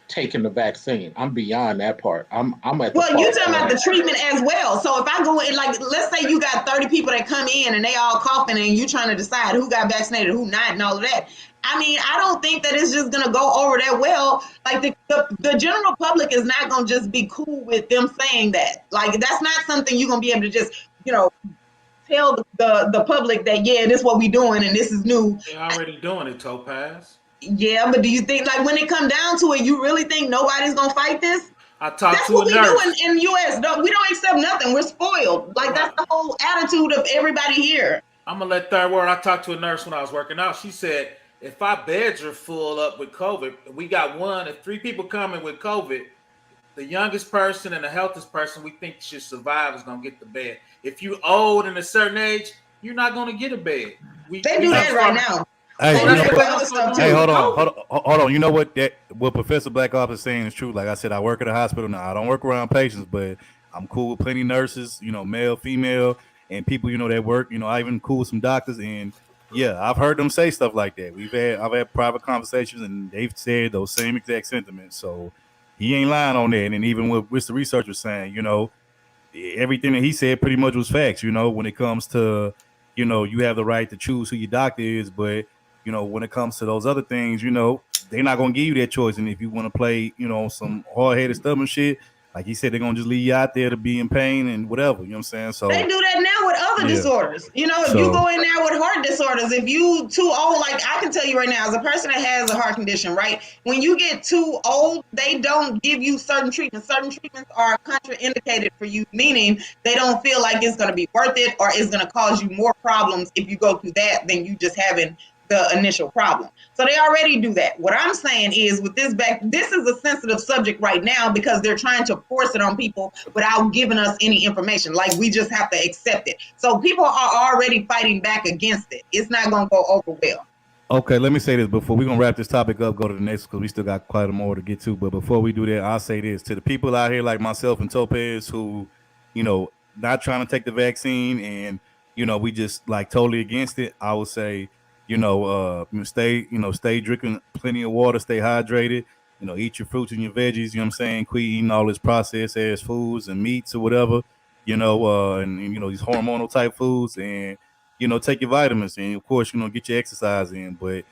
taking the vaccine. I'm beyond that part. I'm at the Well, you're talking about the treatment as well. So if I go in, like, let's say you got 30 people that come in and they all coughing and you trying to decide who got vaccinated, who not, and all of that. I mean, I don't think that it's just going to go over that well. Like, the general public is not going to just be cool with them saying that. Like, that's not something you're going to be able to just, tell the public that, yeah, this is what we doing and this is new. They're already doing it, Topaz. Yeah, but do you think, like, when it come down to it, you really think nobody's gonna fight this? I talked That's to what a we nurse. do in U.S. We don't accept nothing. We're spoiled. Like, that's the whole attitude of everybody here. I'm gonna let third word. I talked to a nurse when I was working out. She said if our beds are full up with COVID, we got if 3 people coming with COVID, the youngest person and the healthiest person we think should survive is gonna get the bed. If you old and a certain age, you're not gonna get a bed. They do that right now. Hey, hold on. You know what Professor Blackoff is saying is true. Like I said, I work at a hospital now. I don't work around patients, but I'm cool with plenty of nurses, male, female, and people, that work. I even cool with some doctors, and yeah, I've heard them say stuff like that. I've had private conversations, and they've said those same exact sentiments. So he ain't lying on that. And even what the researcher was saying, everything that he said pretty much was facts. When it comes to, you have the right to choose who your doctor is, but when it comes to those other things, they're not going to give you that choice. And if you want to play, some hard-headed, stubborn shit, like he said, they're going to just leave you out there to be in pain and whatever. You know what I'm saying? So they do that now with other disorders. If you go in there with heart disorders, if you too old, like I can tell you right now, as a person that has a heart condition, right? When you get too old, they don't give you certain treatments. Certain treatments are contraindicated for you, meaning they don't feel like it's going to be worth it or it's going to cause you more problems if you go through that than you just having the initial problem. So they already do that. What I'm saying is with this is a sensitive subject right now because they're trying to force it on people without giving us any information. Like, we just have to accept it. So people are already fighting back against it. It's not going to go over well. Okay, let me say this before we're going to wrap this topic up, go to the next, because we still got quite a more to get to. But before we do that, I'll say this to the people out here like myself and Topaz who, not trying to take the vaccine and, we just like totally against it. I would say, stay drinking plenty of water, stay hydrated, eat your fruits and your veggies, what I'm saying? Quit eating all this processed ass foods and meats or whatever, and these hormonal type foods, and, take your vitamins, and of course, get your exercise in, but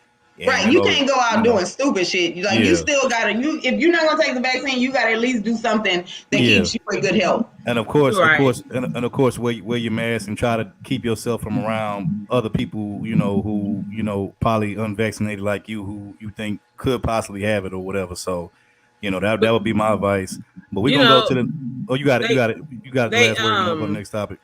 right, you can't go out doing stupid shit. Like, you still gotta, if you're not gonna take the vaccine, you gotta at least do something that keeps you in good health. And of course, wear your mask and try to keep yourself from around other people, who, probably unvaccinated like you, who you think could possibly have it or whatever. So, You know, that would be my advice. But we're You gonna go know, to the. Oh, you got it. You got it. You got the they, last word. We're gonna go to the next topic.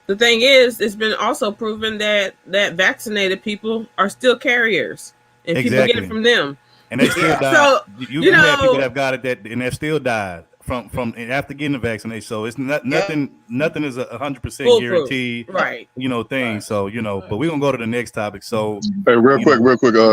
The thing is, it's been also proven that vaccinated people are still carriers, and people get Exactly. it from them. And they still died. So you had people that have got it and they still died from after getting the vaccination. So it's not nothing. Nothing is 100% guaranteed, right? You know, thing. Right. So you know, but we're gonna go to the next topic. So hey, real quick.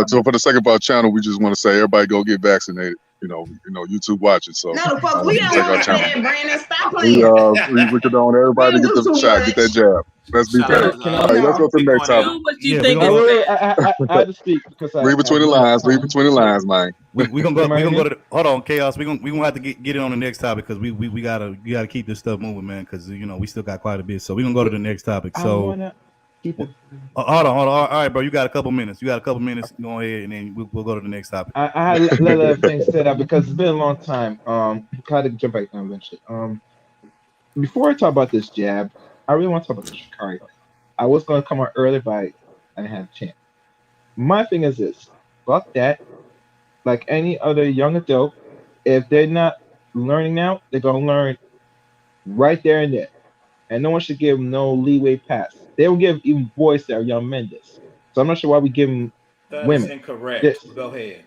So for the sake of our channel, we just want to say everybody go get vaccinated. You know, YouTube watching. So no, the fuck, we don't want that, Brandon. Stop playing. We condone everybody to get the shot, get that jab. Let's be fair. All right, let's go to the next topic. What you think is I had to speak because read between the lines. Read between the lines, man. We gonna go. We gonna go to. Hold on, Chaos. We gonna have to get it on the next topic because we gotta keep this stuff moving, man. Because you know we still got quite a bit. So we gonna go to the next topic. So hold on. All right, bro. You got a couple minutes. Go ahead, and then we'll go to the next topic. I had a lot of things set up because it's been a long time. Got to jump back down eventually. Before I talk about this jab, I really want to talk about the Sha'Carri. I was going to come out early, but I didn't have a chance. My thing is this: fuck that. Like any other young adult, if they're not learning now, they're gonna learn right there and there, and no one should give them no leeway pass. They will give even boys that are young men this. So I'm not sure why we give them women. That's incorrect. This. Go ahead.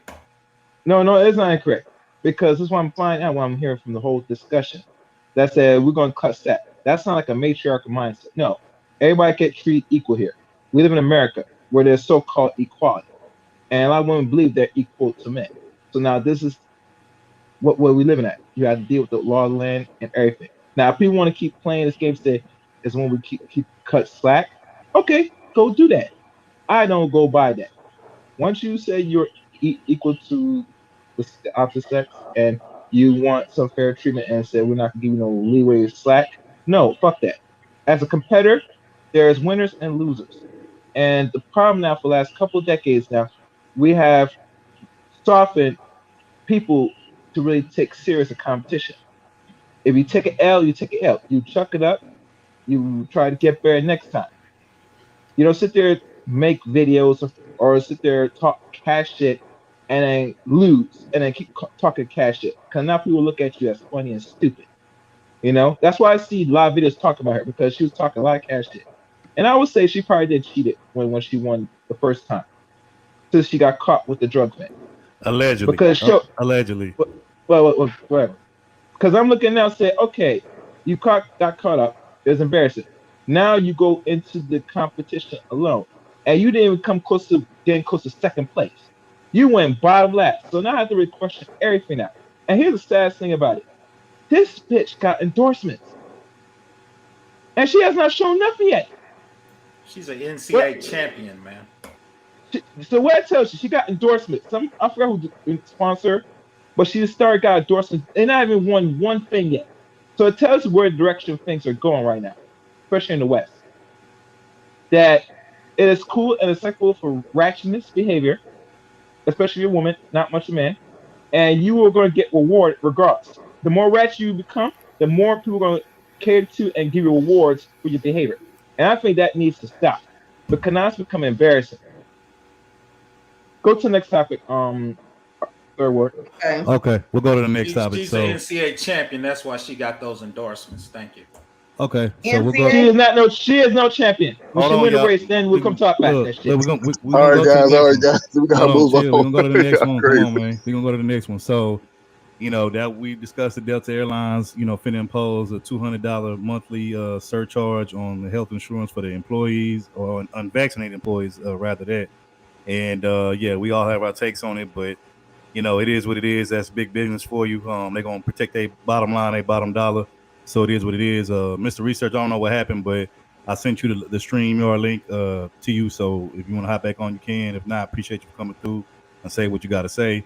No, it's not incorrect because this is what I'm finding out. What I'm hearing from the whole discussion that said we're gonna cut that. That's not like a matriarchal mindset. No, everybody get treated equal here. We live in America where there's so-called equality, and a lot of women believe they're equal to men. So now this is what we living at. You have to deal with the law of the land and everything. Now, if people want to keep playing this game, say is when we keep cut slack. Okay, go do that. I don't go by that. Once you say you're equal to the opposite sex and you want some fair treatment and say we're not gonna give you no leeway or slack, no, fuck that. As a competitor, there's winners and losers. And the problem now for the last couple of decades now, we have softened people to really take serious a competition. If you take an L, you take an L. You chuck it up, you try to get better next time. You don't sit there, make videos or sit there, talk cash shit and then lose and then keep talking cash shit. Because now people look at you as funny and stupid. You know, that's why I see a lot of videos talking about her because she was talking a lot of cash shit. And I would say she probably did cheat it when she won the first time, since she got caught with the drug thing. Allegedly. Because allegedly. Well, whatever. Because I'm looking now and say, okay, you got caught up. It's embarrassing. Now you go into the competition alone, and you didn't even come close to getting close to second place. You went bottom last. So now I have to really question everything now. And here's the saddest thing about it. This bitch got endorsements. And she has not shown nothing yet. She's an NCAA champion, man. So what I tell you, she got endorsements. I forgot who sponsor, but she just started got endorsements. They not even won one thing yet. So it tells you where the direction things are going right now, especially in the West. That it is cool and acceptable for ratchetness behavior, especially if you're a woman, not much a man, and you are going to get rewarded regardless. The more ratchet you become, the more people are going to cater to and give you rewards for your behavior. And I think that needs to stop because now it's becoming embarrassing. Go to the next topic. Third word. Okay, we'll go to the next topic. She's So an NCAA champion. That's why she got those endorsements. Thank you. okay, so we'll go. She is no champion. When she win the race, then we'll come talk about that shit. All right, guys. We gotta move on. We're gonna go to the next one. Come on, man. We're gonna go to the next one. So, you know that we discussed the Delta Airlines, finna impose a $200 monthly surcharge on the health insurance for the employees or unvaccinated employees, rather that. And yeah, we all have our takes on it, but it is what it is. That's big business for you. They're gonna protect their bottom line, their bottom dollar. So it is what it is. Mr. Research, I don't know what happened, but I sent you the StreamYard link to you. So if you want to hop back on, you can. If not, appreciate you for coming through and say what you got to say.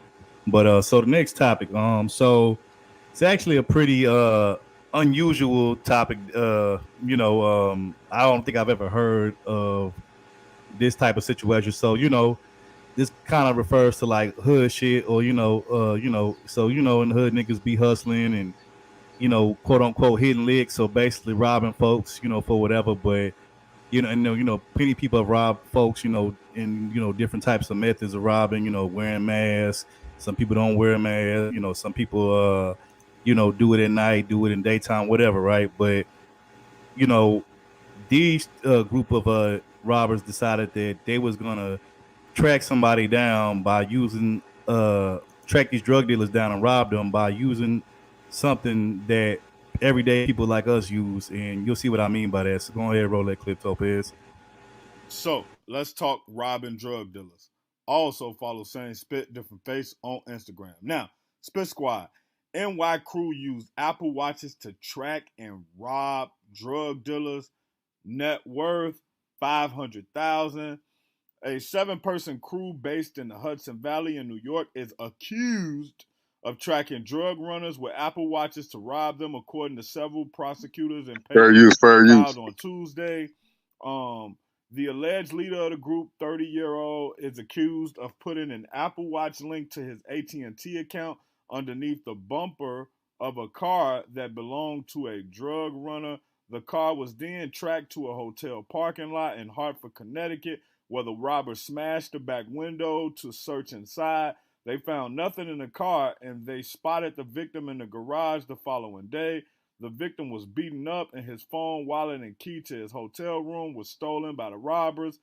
But so the next topic, so it's actually a pretty unusual topic. I don't think I've ever heard of this type of situation. So this kind of refers to like hood shit, or in the hood niggas be hustling and quote unquote hitting licks, so basically robbing folks, for whatever. But plenty people have robbed folks, in different types of methods of robbing, wearing masks, Some people don't wear a mask. You know, some people, do it at night, do it in daytime, whatever, right? But you know, these group of robbers decided that they was gonna track somebody down by using track these drug dealers down and rob them by using something that everyday people like us use, and you'll see what I mean by that. So go ahead and roll that clip, Topaz. So let's talk robbing drug dealers. Also follow Same Spit Different Face on Instagram. Now, Spit Squad, NY crew used Apple Watches to track and rob drug dealers. Net worth $500,000. A 7-person crew based in the Hudson Valley in New York is accused of tracking drug runners with Apple Watches to rob them, according to several prosecutors and papers filed on Tuesday. The alleged leader of the group, 30-year-old, is accused of putting an Apple Watch link to his AT&T account underneath the bumper of a car that belonged to a drug runner. The car was then tracked to a hotel parking lot in Hartford, Connecticut, where the robbers smashed the back window to search inside. They found nothing in the car, and they spotted the victim in the garage the following day. The victim was beaten up, and his phone, wallet, and key to his hotel room was stolen by the robbers.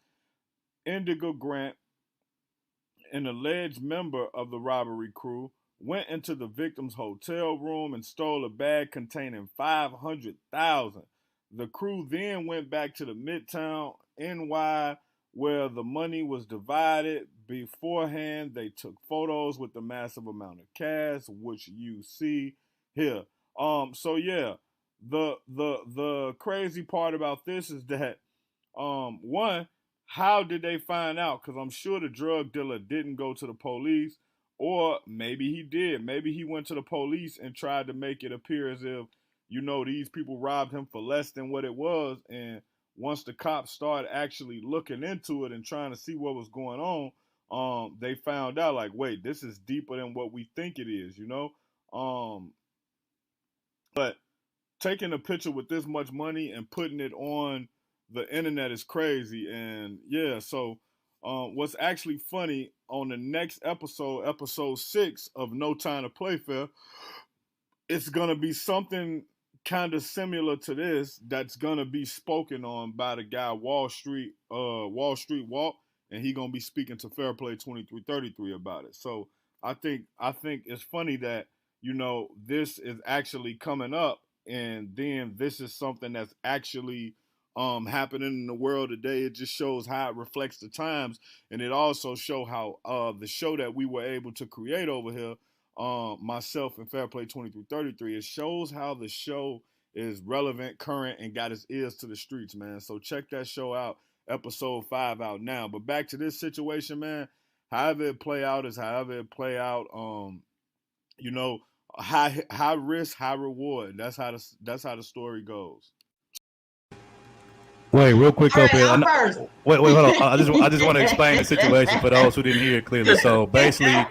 Indigo Grant, an alleged member of the robbery crew, went into the victim's hotel room and stole a bag containing $500,000. The crew then went back to the Midtown NY, where the money was divided. Beforehand, they took photos with the massive amount of cash, which you see here. So yeah, the crazy part about this is that one, how did they find out? Because I'm sure the drug dealer didn't go to the police, or maybe he did. Maybe he went to the police and tried to make it appear as if, these people robbed him for less than what it was. And once the cops started actually looking into it and trying to see what was going on, they found out, like, wait, this is deeper than what we think it is, But taking a picture with this much money and putting it on the internet is crazy. And yeah, so what's actually funny, on the next episode 6 of No Time to Play Fair, it's gonna be something kind of similar to this that's gonna be spoken on by the guy Wall Street Walt, and he gonna be speaking to Fair Play 2333 about it. So I think it's funny that this is actually coming up, and then this is something that's actually happening in the world today. It just shows how it reflects the times, and it also show how the show that we were able to create over here, myself and Fair Play 2333, it shows how the show is relevant, current, and got its ears to the streets, man. So check that show out. Episode 5 out now. But back to this situation, man. However it play out is however it play out. High risk, high reward. That's how the story goes. Wait, real quick, All right, Topaz. I'm first. Wait, hold on. I just want to explain the situation for those who didn't hear it clearly. So basically,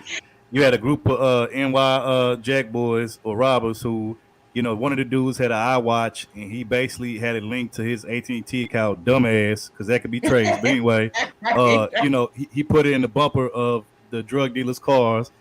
you had a group of NY jack boys or robbers who, one of the dudes had an iWatch, and he basically had it linked to his AT&T account, dumbass, because that could be traced. But anyway, he put it in the bumper of the drug dealers' cars.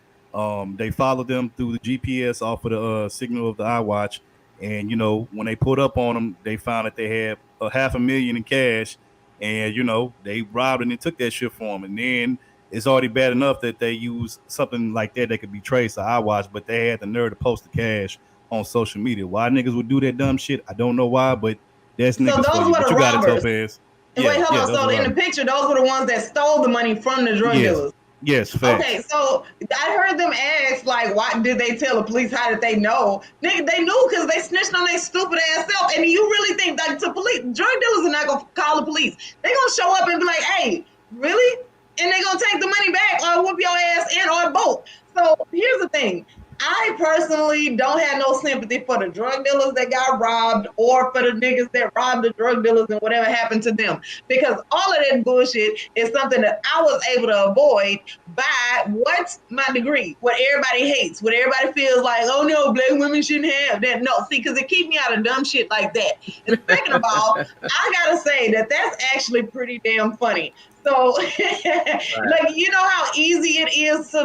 They followed them through the GPS off of the signal of the iWatch, and when they pulled up on them, they found that they had $500,000 in cash, and they robbed and they took that shit from them. And then it's already bad enough that they use something like that could be traced to iWatch, but they had the nerve to post the cash on social media. Why niggas would do that dumb shit, I don't know why, but that's niggas So for those you. were But the you got to robbers. Topaz. Wait, hold on. those So were in the robbers. picture, those were the ones that stole the money from the drug dealers. Yes, facts. Okay, so I heard them ask, like, why did they tell the police? How did they know? Nigga, they knew because they snitched on their stupid ass self. And you really think that the police, drug dealers are not going to call the police. They going to show up and be like, hey, really? And they going to take the money back or whoop your ass in or both. So here's the thing. I personally don't have no sympathy for the drug dealers that got robbed or for the niggas that robbed the drug dealers and whatever happened to them. Because all of that bullshit is something that I was able to avoid by what's my degree? What everybody hates, what everybody feels like, oh no, black women shouldn't have that. No, see, because it keeps me out of dumb shit like that. And second of all, I gotta say that that's actually pretty damn funny. So, like, you know how easy it is to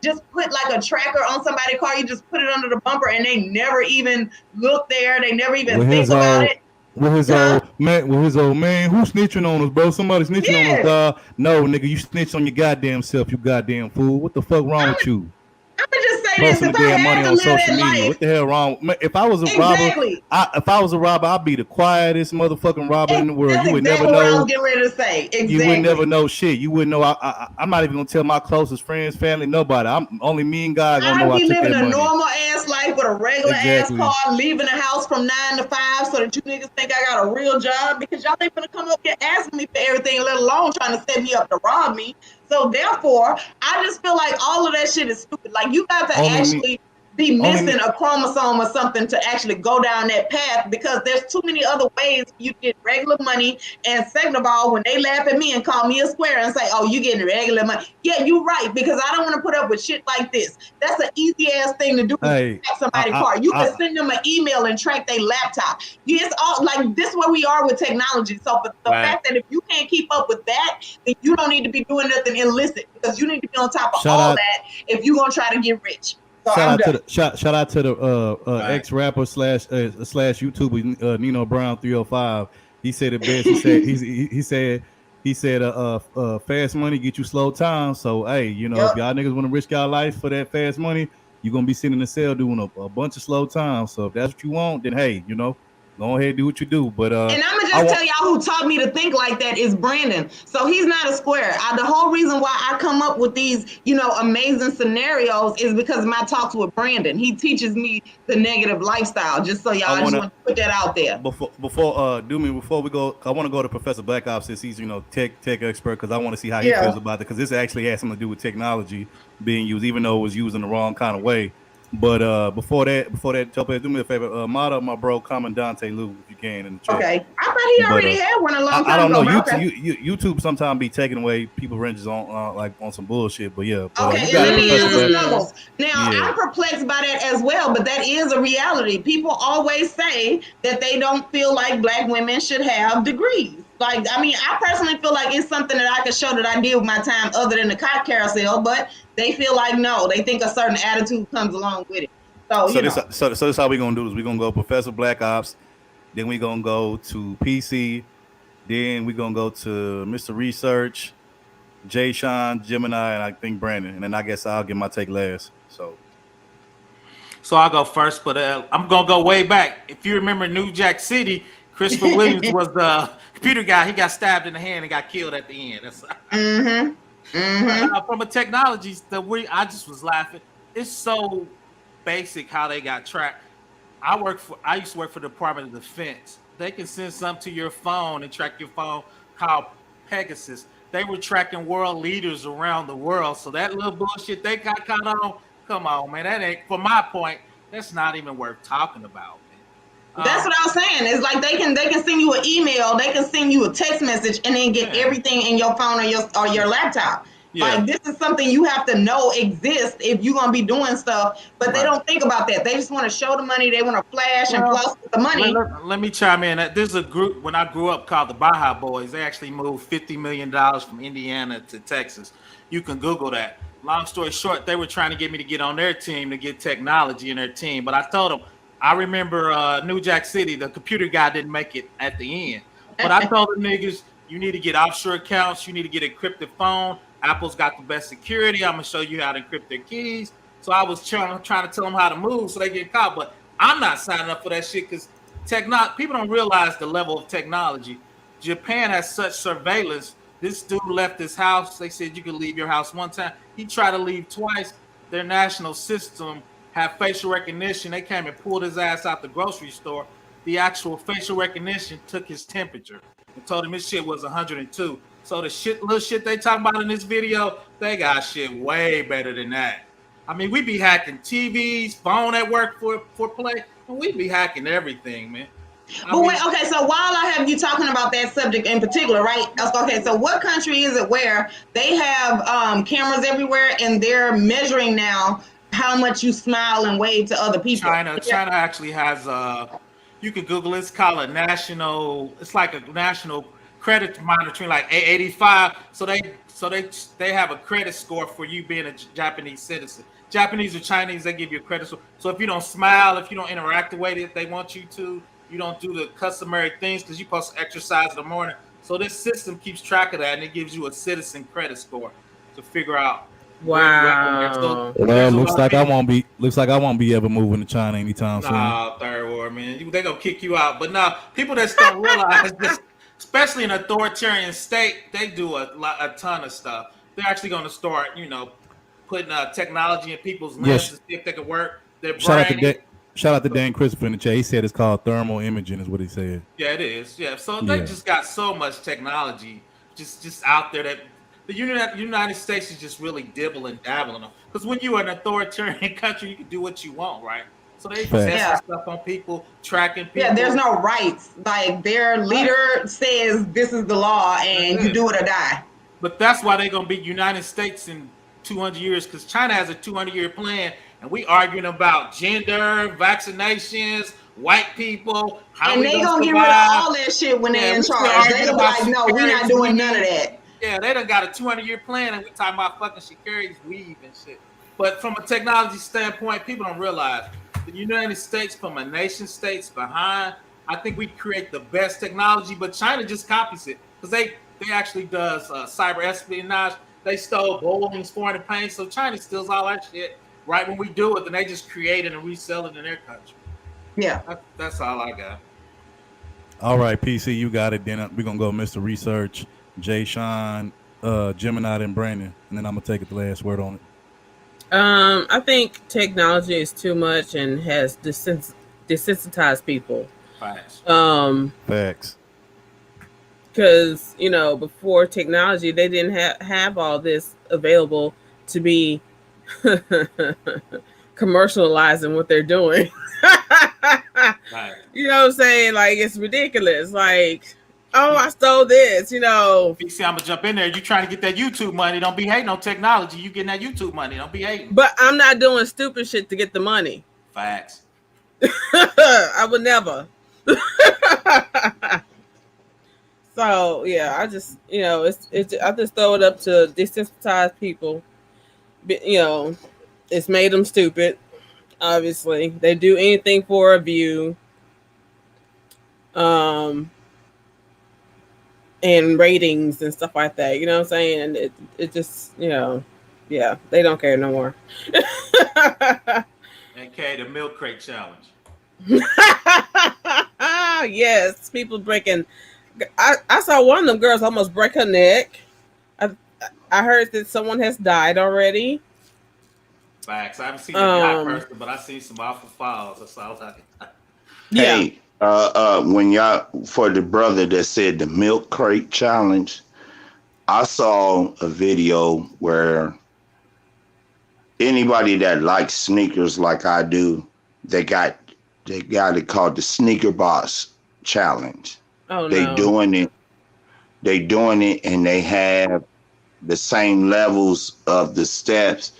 just put like a tracker on somebody's car. You just put it under the bumper, and they never even look there. They never even think about it. With his old man, who snitching on us, bro? Somebody snitching on us, dog. No, nigga, you snitch on your goddamn self, you goddamn fool. What the fuck wrong with you? I'm gonna just say this: Posting if the I damn money had to on live social that media. life, What the hell wrong? Man, if I was a robber, I'd be the quietest motherfucking robber in the world. That's You would exactly never what I know. was getting ready to say. Exactly. You would never know shit. You wouldn't know. I'm not even gonna tell my closest friends, family, nobody. I'm only me and God gonna know I'd I be took living that a money. normal ass life with a regular Exactly. ass car, leaving the house from 9 to 5 so that you niggas think I got a real job, because y'all ain't gonna come up here asking me for everything, let alone trying to set me up to rob me. So therefore, I just feel like all of that shit is stupid. Like, you got to actually be missing a chromosome or something to actually go down that path, because there's too many other ways you get regular money. And second of all, when they laugh at me and call me a square and say, oh, you getting regular money, yeah, you're right, because I don't want to put up with shit like this. That's an easy ass thing to do. Hey, Track somebody's car. You can send them an email and track their laptop. It's all like this is where we are with technology. So for the fact that if you can't keep up with that, then you don't need to be doing nothing illicit, because you need to be on top of that if you're gonna try to get rich. So Shout out to the ex rapper slash YouTuber Nino Brown 305. He said it best. He said fast money get you slow time. So hey, you know, if y'all niggas want to risk y'all life for that fast money, you're gonna be sitting in the cell doing a bunch of slow time. So if that's what you want, then hey, you know, go ahead and do what you do. But and I'm gonna just tell y'all who taught me to think like that is Brandon. So he's not a square. The whole reason why I come up with these, you know, amazing scenarios is because of my talks with Brandon. He teaches me the negative lifestyle. Just so y'all, I just want to put that out there. Before we go, I want to go to Professor Black Ops since he's, you know, tech expert, because I want to see how he feels about it, because this actually has something to do with technology being used, even though it was used in the wrong kind of way. But before that, Topaz, do me a favor, mod up my bro Commandante Lou if you can in the chat. Okay, I thought he already had one a long time I don't ago. know. Okay. YouTube sometimes be taking away people ranges on like on some bullshit. But yeah. Okay, and let me answer Snuggles. Now, I'm perplexed by that as well, but that is a reality. People always say that they don't feel like Black women should have degrees. Like, I mean, I personally feel like it's something that I can show that I did with my time other than the cock carousel, but they feel like no, they think a certain attitude comes along with it. So this how we're gonna do this. We're gonna go Professor Black Ops, then we're gonna go to PC, then we're gonna go to Mr. Research, Jay Sean, Gemini, and I think Brandon, and then I guess I'll get my take last. So I'll go first, but I'm gonna go way back. If you remember New Jack City, Christopher Williams was the computer guy. He got stabbed in the hand and got killed at the end. That's from a technology I just was laughing. It's so basic how they got tracked. I used to work for the Department of Defense. They can send something to your phone and track your phone called Pegasus. They were tracking world leaders around the world. So that little bullshit they got caught on, come on, man. That ain't, from my point, that's not even worth talking about. That's what I was saying. It's like they can send you an email, they can send you a text message, and then get everything in your phone or your laptop. Like, this is something you have to know exists if you're gonna be doing stuff, but they don't think about that. They just want to show the money, they want to flash and floss with the money. Let me chime in. There's a group when I grew up called the Baja Boys. They actually moved $50 million from Indiana to Texas. You can Google that. Long story short, they were trying to get me to get on their team to get technology in their team, but I told them, I remember New Jack City, the computer guy didn't make it at the end. But I told the niggas, you need to get offshore accounts. You need to get a encrypted phone. Apple's got the best security. I'm going to show you how to encrypt their keys. So I was trying to tell them how to move so they get caught. But I'm not signing up for that shit because people don't realize the level of technology. Japan has such surveillance. This dude left his house. They said you could leave your house one time. He tried to leave twice. Their national system have facial recognition. They came and pulled his ass out the grocery store. The actual facial recognition took his temperature and told him his shit was 102. So the little shit they talking about in this video, they got shit way better than that. I mean, we be hacking TVs, phone at work for play, and we be hacking everything, man. Okay, so while I have you talking about that subject in particular, right? Okay, so what country is it where they have cameras everywhere and they're measuring now how much you smile and wave to other people? China actually has you can Google it. It's called it's like a national credit monitoring like 885, so they have a credit score for you being a Japanese citizen. Japanese or Chinese, they give you a credit score. So if you don't smile, if you don't interact the way that they want you to, you don't do the customary things because you're supposed to exercise in the morning. So this system keeps track of that, and it gives you a citizen credit score to figure out. Wow. Well, looks like I won't be ever moving to China anytime soon. Nah, third world, man. They gonna kick you out. But now, people that don't realize this, especially in an authoritarian state, they do a ton of stuff. They're actually gonna start, putting technology in people's limbs to see if they can work their brain. Shout out to Dan Christopher in the chat. He said it's called thermal imaging, is what he said. Yeah, it is. Yeah, so they just got so much technology just out there that the United States is just really dibble and dabbling on. Because when you're an authoritarian country, you can do what you want, right? So they test stuff on people, tracking people. Yeah, there's no rights. Like their leader says this is the law, and you do it or die. But that's why they're gonna be United States in 200 years, because China has a 200-year plan, and we arguing about gender, vaccinations, white people. And they gonna get rid of all that shit when they're in charge. They gonna be like, no, we're not doing none of that. Yeah, they done got a 200-year plan, and we talking about fucking Sha'Carri's weave and shit. But from a technology standpoint, people don't realize the United States, from a nation states behind, I think we create the best technology, but China just copies it because they actually does cyber espionage. They stole Boeing's foreign paint, so China steals all that shit right when we do it, then they just create it and resell it in their country. Yeah, that's all I got. All right, PC, you got it. Then we're gonna go Mr. Research, Jay, Sean, Gemini, and Brandon, and then I'm gonna take the last word on it. I think technology is too much and has desensitized people. Facts. Facts. Because before technology, they didn't have all this available to be commercializing what they're doing. Right. You know what I'm saying? Like, it's ridiculous. Like, oh, I stole this, PC, I'm gonna jump in there. You trying to get that YouTube money? Don't be hating on technology. You getting that YouTube money? Don't be hating. But I'm not doing stupid shit to get the money. Facts. I would never. So yeah, I just I just throw it up to desensitize people. It's made them stupid. Obviously, they do anything for a view. And ratings and stuff like that. You know what I'm saying? And it just yeah, they don't care no more. Okay, the milk crate challenge. Yes, people breaking. I saw one of them girls almost break her neck. I heard that someone has died already. Facts. I haven't seen the guy person, but I seen some awful falls. That's all I got. Hey, when y'all, for the brother that said the milk crate challenge, I saw a video where anybody that likes sneakers like I do, they got it called the Sneaker Boss Challenge. Oh, They doing it, and they have the same levels of the steps.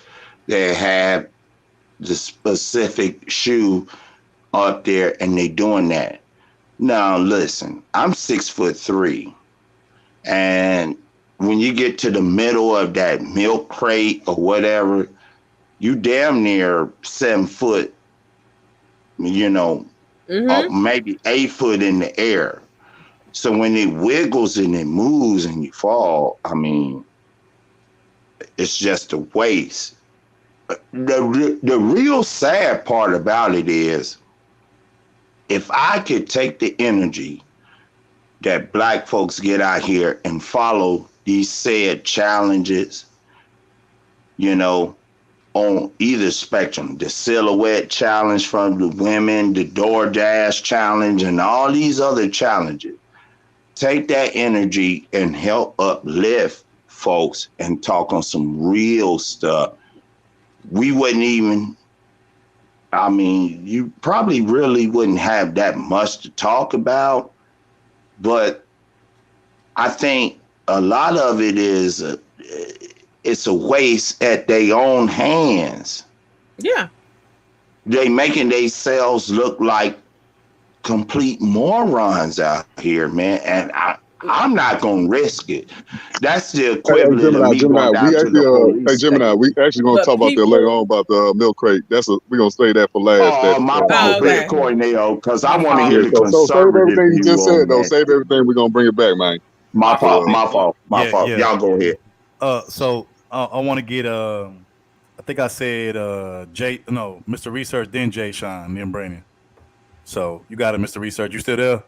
They have the specific shoe up there, and they doing that. Now, listen, I'm 6'3", and when you get to the middle of that milk crate or whatever, you damn near 7 foot, or maybe 8 foot in the air. So when it wiggles and it moves and you fall, I mean, it's just a waste. The real sad part about it is, if I could take the energy that Black folks get out here and follow these said challenges, on either spectrum, the silhouette challenge from the women, the DoorDash challenge, and all these other challenges, take that energy and help uplift folks and talk on some real stuff. We wouldn't even, you probably really wouldn't have that much to talk about, but I think a lot of it is it's a waste at their own hands. Yeah. They making themselves look like complete morons out here, man. And I'm not gonna risk it. That's the Hey, equivalent of me Gemini, going down we to actually, the hey, police Gemini, station. we actually gonna But talk about that later people, on about the milk crate. We're gonna say that for last. Oh, my fault, oh, okay. Bitcoin, Neo, because I want to Yeah. hear the So save conservative everything you view just said on though. that. Save everything. We're gonna bring it back, man. My fault, my Yeah, fault, my fault. yeah. Y'all go ahead. So I want to get I think I said Mr. Research, then Jay Sean, then Brandon. So you got it, Mr. Research. You still there?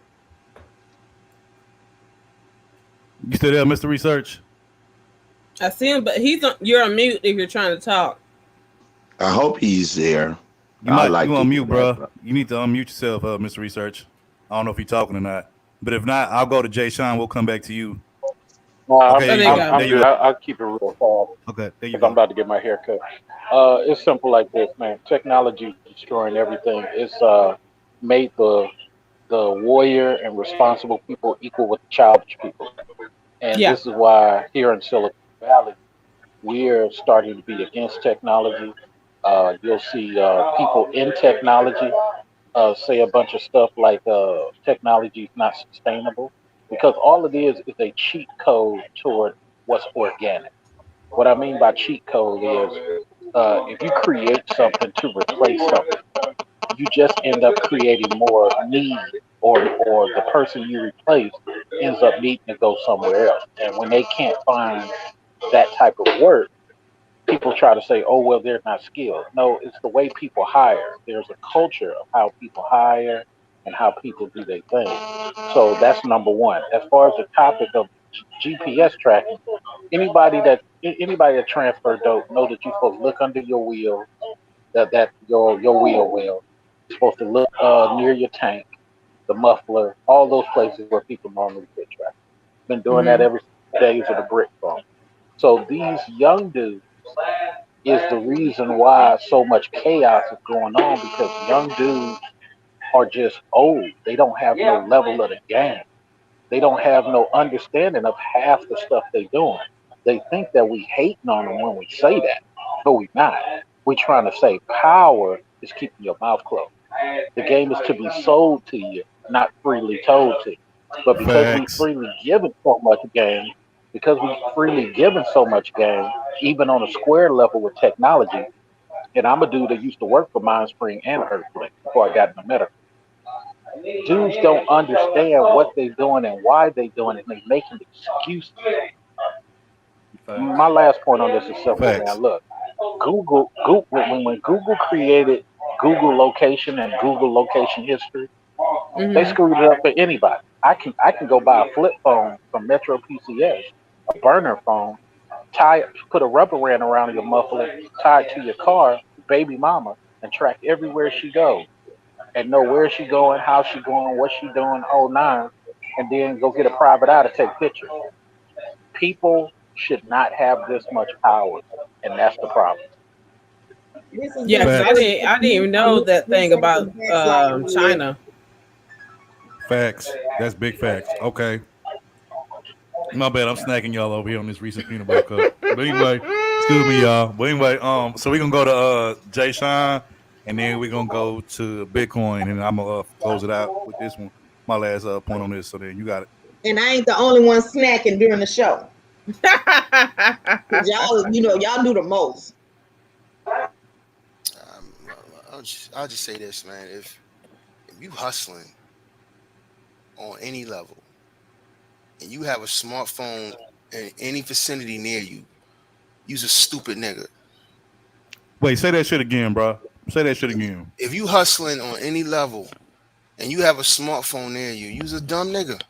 You still there, Mr. Research? I see him, but you're on mute if you're trying to talk. I hope he's there. You I might like you to on hear mute, that. bro. You need to unmute yourself, Mr. Research. I don't know if you're talking or not, but if not, I'll go to Jay Sean. We'll come back to you. No, Okay, there you go. I'm There you good. go. I'll keep it real fast Okay, there you because I'm go. about to get my hair cut. It's simple like this, man. Technology is destroying everything. It's made the warrior and responsible people equal with the childish people, and Yeah. this is why here in Silicon Valley we're starting to be against technology. You'll see people in technology say a bunch of stuff like technology is not sustainable because all it is a cheat code toward what's organic. What I mean by cheat code is if you create something to replace something, you just end up creating more need, or the person you replace ends up needing to go somewhere else. And when they can't find that type of work, people try to say, oh, well, they're not skilled. No, it's the way people hire. There's a culture of how people hire and how people do their thing. So that's number one. As far as the topic of GPS tracking, anybody that transfer dope know that you're supposed to look under your wheel, that your wheel well. You're supposed to look near your tank, the muffler, all those places where people normally get tracked. Been doing that ever since the days of the brick phone. So these young dudes is the reason why so much chaos is going on because young dudes are just old. They don't have no level of the game. They don't have no understanding of half the stuff they doing. They think that we hating on them when we say that, but we not. We're trying to say power is keeping your mouth closed. The game is to be sold to you, not freely told to you. But because we Facts. freely given so much game, because we freely given so much game, even on a square level with technology, and I'm a dude that used to work for Mindspring and Earthlink before I got into medical. Dudes don't understand what they're doing and why they're doing it, and they making excuses. My last point on this is simple, Facts. man. Look, Google when Google created Google location and Google location history, they screwed it up for anybody. I can go buy a flip phone from Metro PCS, a burner phone, put a rubber band around your muffler, tie it to your car, baby mama, and track everywhere she goes, and know where she going, how she going, what she doing, whole nine, and then go get a private eye to take pictures. People should not have this much power, and that's the problem. Yeah, because Facts. I didn't even know that thing about China. Facts. That's big facts. Okay. My bad. I'm snacking y'all over here on this Reese's peanut butter cup. But anyway, excuse me, y'all. But anyway, so we're gonna go to Jay Sean, and then we're gonna go to Bitcoin, and I'm gonna close it out with this one. My last point on this. So then you got it. And I ain't the only one snacking during the show. 'Cause y'all do the most. I'll just say this, man. If you hustling on any level and you have a smartphone in any vicinity near you, you's a stupid nigga. Wait, say that shit again, bro. Say that shit again. If you hustling on any level and you have a smartphone near you, you's a dumb nigga.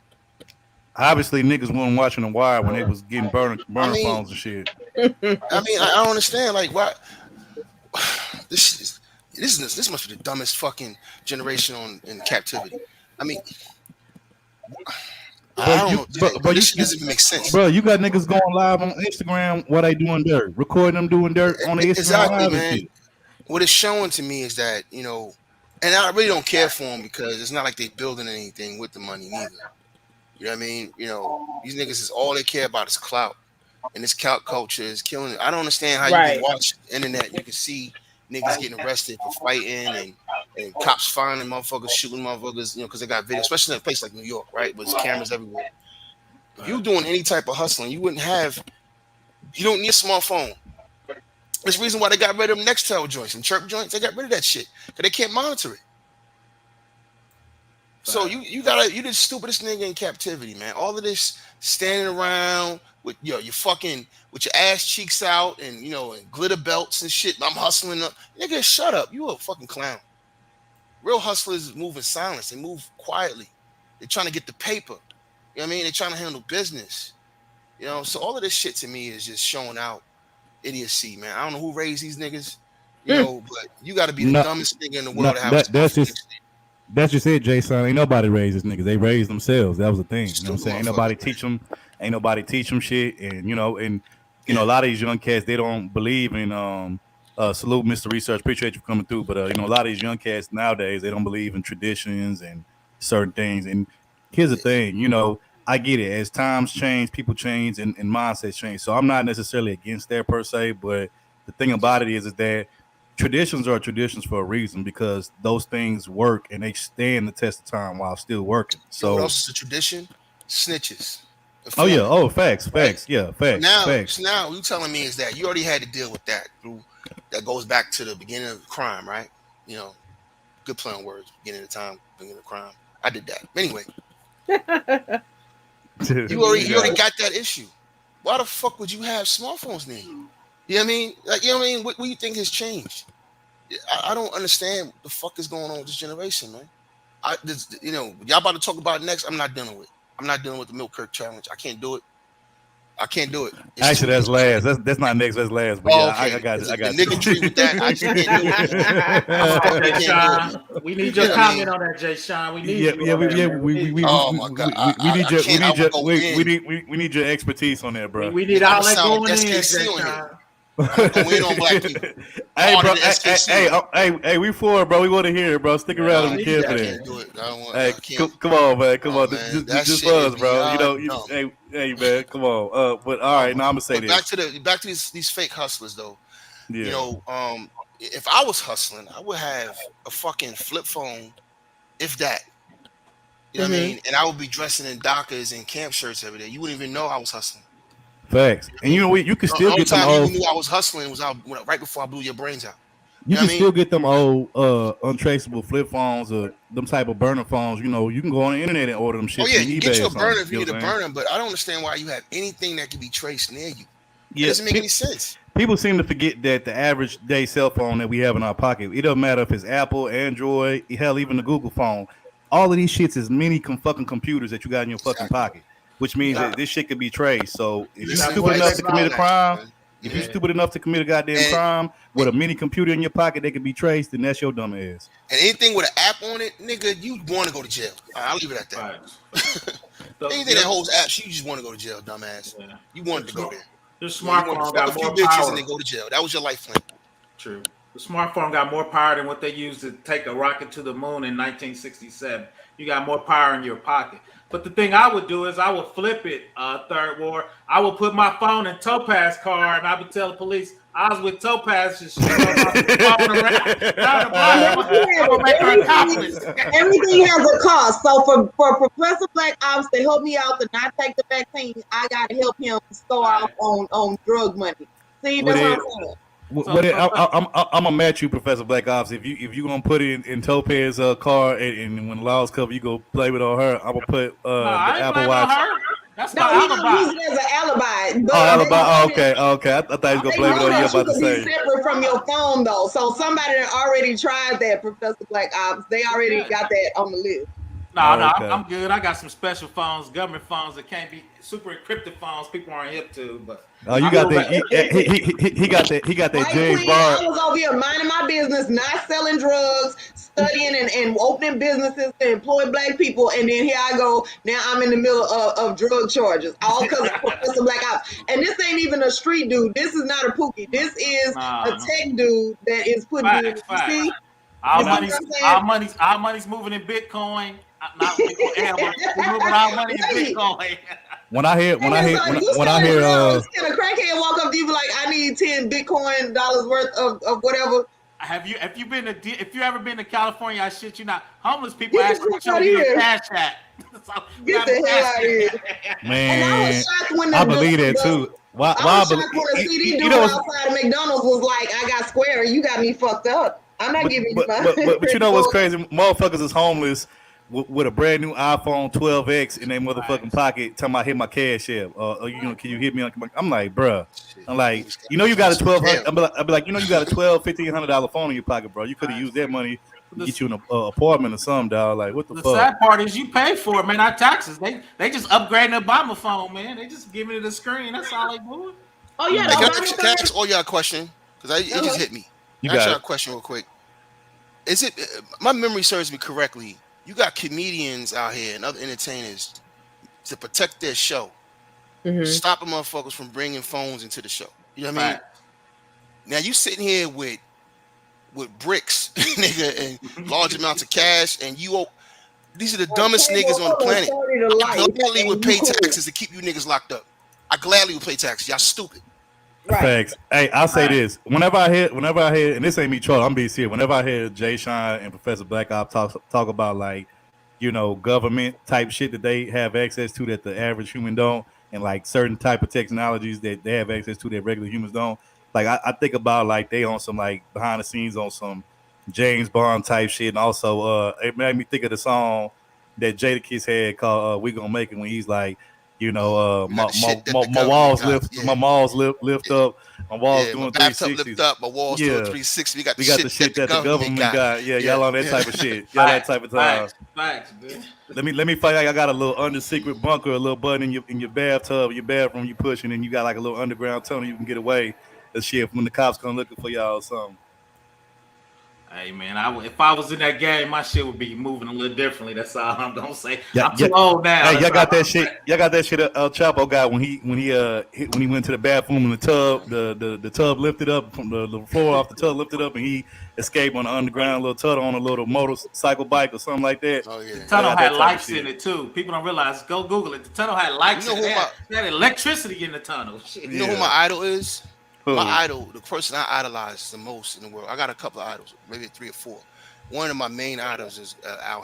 Obviously, niggas weren't watching The Wire when they was getting burner phones and shit. I don't understand. Like, why? This must be the dumbest fucking generation in captivity. I mean, I don't know. But this doesn't even make sense. Bro, you got niggas going live on Instagram while they doing dirt, recording them doing dirt on the Instagram Exactly, live man. and shit. What it's showing to me is that, and I really don't care for them because it's not like they building anything with the money neither. You know what I mean? These niggas is all they care about is clout, and this clout culture is killing it. I don't understand how you can watch the internet, you can see niggas getting arrested for fighting and cops finding motherfuckers, shooting motherfuckers, because they got video, especially in a place like New York, right? But there's cameras everywhere. If you're doing any type of hustling, you don't need a smartphone. There's a reason why they got rid of them Nextel joints and chirp joints. They got rid of that shit because they can't monitor it. So you the stupidest nigga in captivity, man. All of this standing around with your fucking with your ass cheeks out and and glitter belts and shit. I'm hustling up. Nigga, shut up. You a fucking clown. Real hustlers move in silence. They move quietly. They're trying to get the paper. You know what I mean? They're trying to handle business. So all of this shit to me is just showing out idiocy, man. I don't know who raised these niggas, but you got to be the dumbest nigga in the world to have That's just it, Jason. Ain't nobody raised these niggas. They raised themselves. That was the thing. You know what I'm saying? Ain't nobody teach them shit. And a lot of these young cats, they don't believe in salute Mr. Research. Appreciate you coming through. But a lot of these young cats nowadays, they don't believe in traditions and certain things. And here's the thing, I get it. As times change, people change and mindsets change. So I'm not necessarily against that per se, but the thing about it is that traditions are traditions for a reason because those things work and they stand the test of time while still working. So what else is a tradition? Snitches. Oh yeah. Oh, facts. Yeah, facts. Now you telling me is that you already had to deal with that that goes back to the beginning of the crime, right? Good play on words. Beginning of time, beginning of crime. I did that anyway. You already got that issue. Why the fuck would you have smartphones near you? You know what I mean? What do you think has changed? I don't understand what the fuck is going on with this generation, man. Y'all about to talk about it next. I'm not dealing with the Milk Kirk challenge. I can't do it. Actually, that's last. That's not next. That's last. But I got it. I got the nigga tree with that. I just can't do it. Jay Sean, we need your comment on that, Jay Sean. We need we need your expertise on that, bro. We need all that going in, Jay Sean. We don't black people. Hey, bro. Hey, we for it, bro. We want to hear it, bro. Stick around and kid for that. Hey, come on, man. Come on. Just buzz, bro. Hey, man. Come on. But all right, now I'm gonna say this. Back to these fake hustlers, though. Yeah. If I was hustling, I would have a fucking flip phone, if that. You know what I mean? And I would be dressing in Dockers and camp shirts every day. You wouldn't even know I was hustling. Facts. And you can still get them old. You knew I was hustling was right before I blew your brains out. You can still get them old untraceable flip phones or them type of burner phones. You can go on the internet and order them shit. Oh yeah, you get eBay your burner if you need a burner, but I don't understand why you have anything that can be traced near you. It doesn't make any sense. People seem to forget that the average day cell phone that we have in our pocket, it doesn't matter if it's Apple, Android, hell, even the Google phone. All of these shits is mini fucking computers that you got in your fucking pocket. Which means that this shit could be traced. So if you're stupid enough to commit a crime, goddamn crime with a mini computer in your pocket, they can be traced, then that's your dumb ass. And anything with an app on it, nigga, you want to go to jail. I'll leave it at that. Anything that holds apps, you just want to go to jail, dumbass. Yeah. You wanted to go there. The smartphone got more bitches power. And then go to jail. That was your life plan. True. The smartphone got more power than what they used to take a rocket to the moon in 1967. You got more power in your pocket. But the thing I would do is I would flip it, Third War. I would put my phone in Topaz's car, and I would tell the police I was with Topaz and shit. Everything has a cost. So for Professor Black Ops to help me out to not take the vaccine, I got to help him store off on drug money. See, that's what I'm saying. I'm gonna match you, Professor Black Ops. If you gonna put it in Topaz's car, and when the laws cover, you go play with on her. I'm gonna put the Apple Watch. That's not alibi. He's as an alibi. Alibi. Okay. I thought he was gonna play with on you. About to say separate from your phone though. So somebody that already tried that, Professor Black Ops. They already got that on the list. No, I'm good. I got some special phones, government phones that can't be super encrypted phones. People aren't hip to, but you got that. He got that James Bond. I was over here minding my business, not selling drugs, studying and opening businesses to employ Black people, and then here I go. Now I'm in the middle of drug charges, all because of Professor Black Ops. And this ain't even a street dude. This is not a pookie. This is a tech dude that is putting. See, our money's moving in Bitcoin. Not Bitcoin, we're moving our money in Bitcoin. When I hear, can a crackhead walk up to you be like, I need $10 Bitcoin worth of whatever. If you ever been to California, I shit you not. Homeless people Get actually the show fuck you outta a here. cash app. Get the hell out of here. Man, And I was shocked when I believe that too. Why? I was shocked when the CD dude outside of McDonald's was like, "I got square. You got me fucked up. I'm not giving you my." But you know what's crazy? Motherfuckers is homeless with a brand new iPhone 12X in their motherfucking pocket, talking about hit my cash app. Can you hit me? I'm like, bruh. I'm like, you got a $1,200. I'll be like, you got a $1,500 phone in your pocket, bro. You could have used that money to get you an apartment or something, dog. Like, what the fuck? The sad part is you pay for it, man. Our taxes. They just upgrading the Obama phone, man. They just giving it a screen. That's all they doing. Oh yeah, Can I ask all y'all a question? Because it just hit me. You Can I ask got y'all it. a question real quick? Is it my memory serves me correctly? You got comedians out here and other entertainers to protect their show, stopping motherfuckers from bringing phones into the show. You know what I mean? Now you sitting here with bricks, nigga, and large amounts of cash, and these are the dumbest niggas on the planet. I gladly would pay taxes to keep you niggas locked up. I gladly would pay taxes. Y'all stupid. Facts. Hey, I'll say this. Whenever I hear, and this ain't me trolling, I'm being serious. Whenever I hear Jay Sean and Professor Black Op talk about like, government type shit that they have access to that the average human don't, and like certain type of technologies that they have access to that regular humans don't. Like I think about like they on some like behind the scenes on some James Bond type shit, and also it made me think of the song that Jadakiss had called "We Gonna Make It" when he's like, my walls lift, my walls lift up, my walls doing 360s. Lift up, my walls doing 360. We got the shit that the government got. Yeah, y'all on that type of shit. Y'all that type of time. Facts, dude. Let me find out. I got a little under secret bunker, a little button in your bathtub, your bathroom. You push, and then you got like a little underground tunnel you can get away. That shit when the cops come looking for y'all or something. Hey man, if I was in that game, my shit would be moving a little differently. That's all I'm gonna say. Yeah, I'm too old now. Hey, y'all got that shit. Y'all got that shit. El Chapo got when he went to the bathroom and the tub, the tub lifted up from the floor off the tub lifted up, and he escaped on the underground little tunnel on a little motorcycle bike or something like that. Oh yeah. The tunnel had lights in it too. People don't realize. Go Google it. The tunnel had lights in it. They had electricity in the tunnel. Shit. You know who my idol is? My idol, the person I idolize the most in the world. I got a couple of idols, maybe 3 or 4. One of my main idols is Al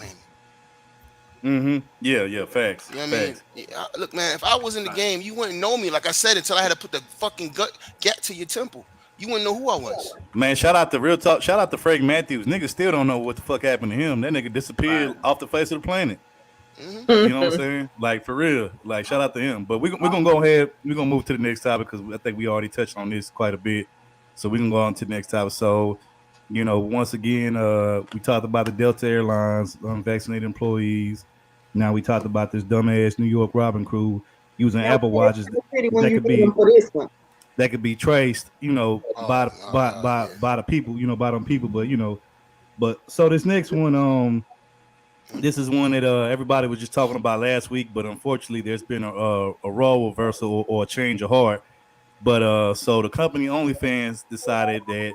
Hammond. Yeah, facts. You know what I mean? Yeah, look, man, if I was in the game, you wouldn't know me, like I said, until I had to put the fucking gap to your temple. You wouldn't know who I was. Man, shout out to Real Talk. Shout out to Frank Matthews. Niggas still don't know what the fuck happened to him. That nigga disappeared off the face of the planet. You know what I'm saying? Like, for real. Like, shout out to him. But we're going to go ahead. We're going to move to the next topic because I think we already touched on this quite a bit. So we can go on to the next topic. So, once again, we talked about the Delta Airlines unvaccinated employees. Now we talked about this dumbass New York robbing crew using Apple Watches that could be traced, by the people, by them people. But so this next one, this is one that everybody was just talking about last week, but unfortunately, there's been a role reversal or a change of heart. But so the company OnlyFans decided that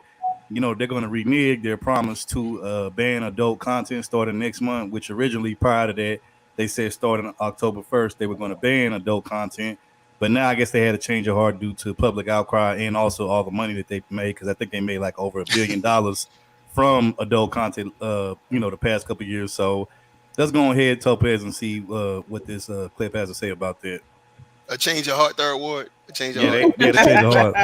they're going to renege their promise to ban adult content starting next month, which originally prior to that they said starting October 1st they were going to ban adult content. But now I guess they had a change of heart due to public outcry and also all the money that they made, because I think they made like over $1 billion from adult content, the past couple of years. So let's go ahead, Topaz, and see what this clip has to say about that. A change of heart, third ward. A change of heart. The change of heart.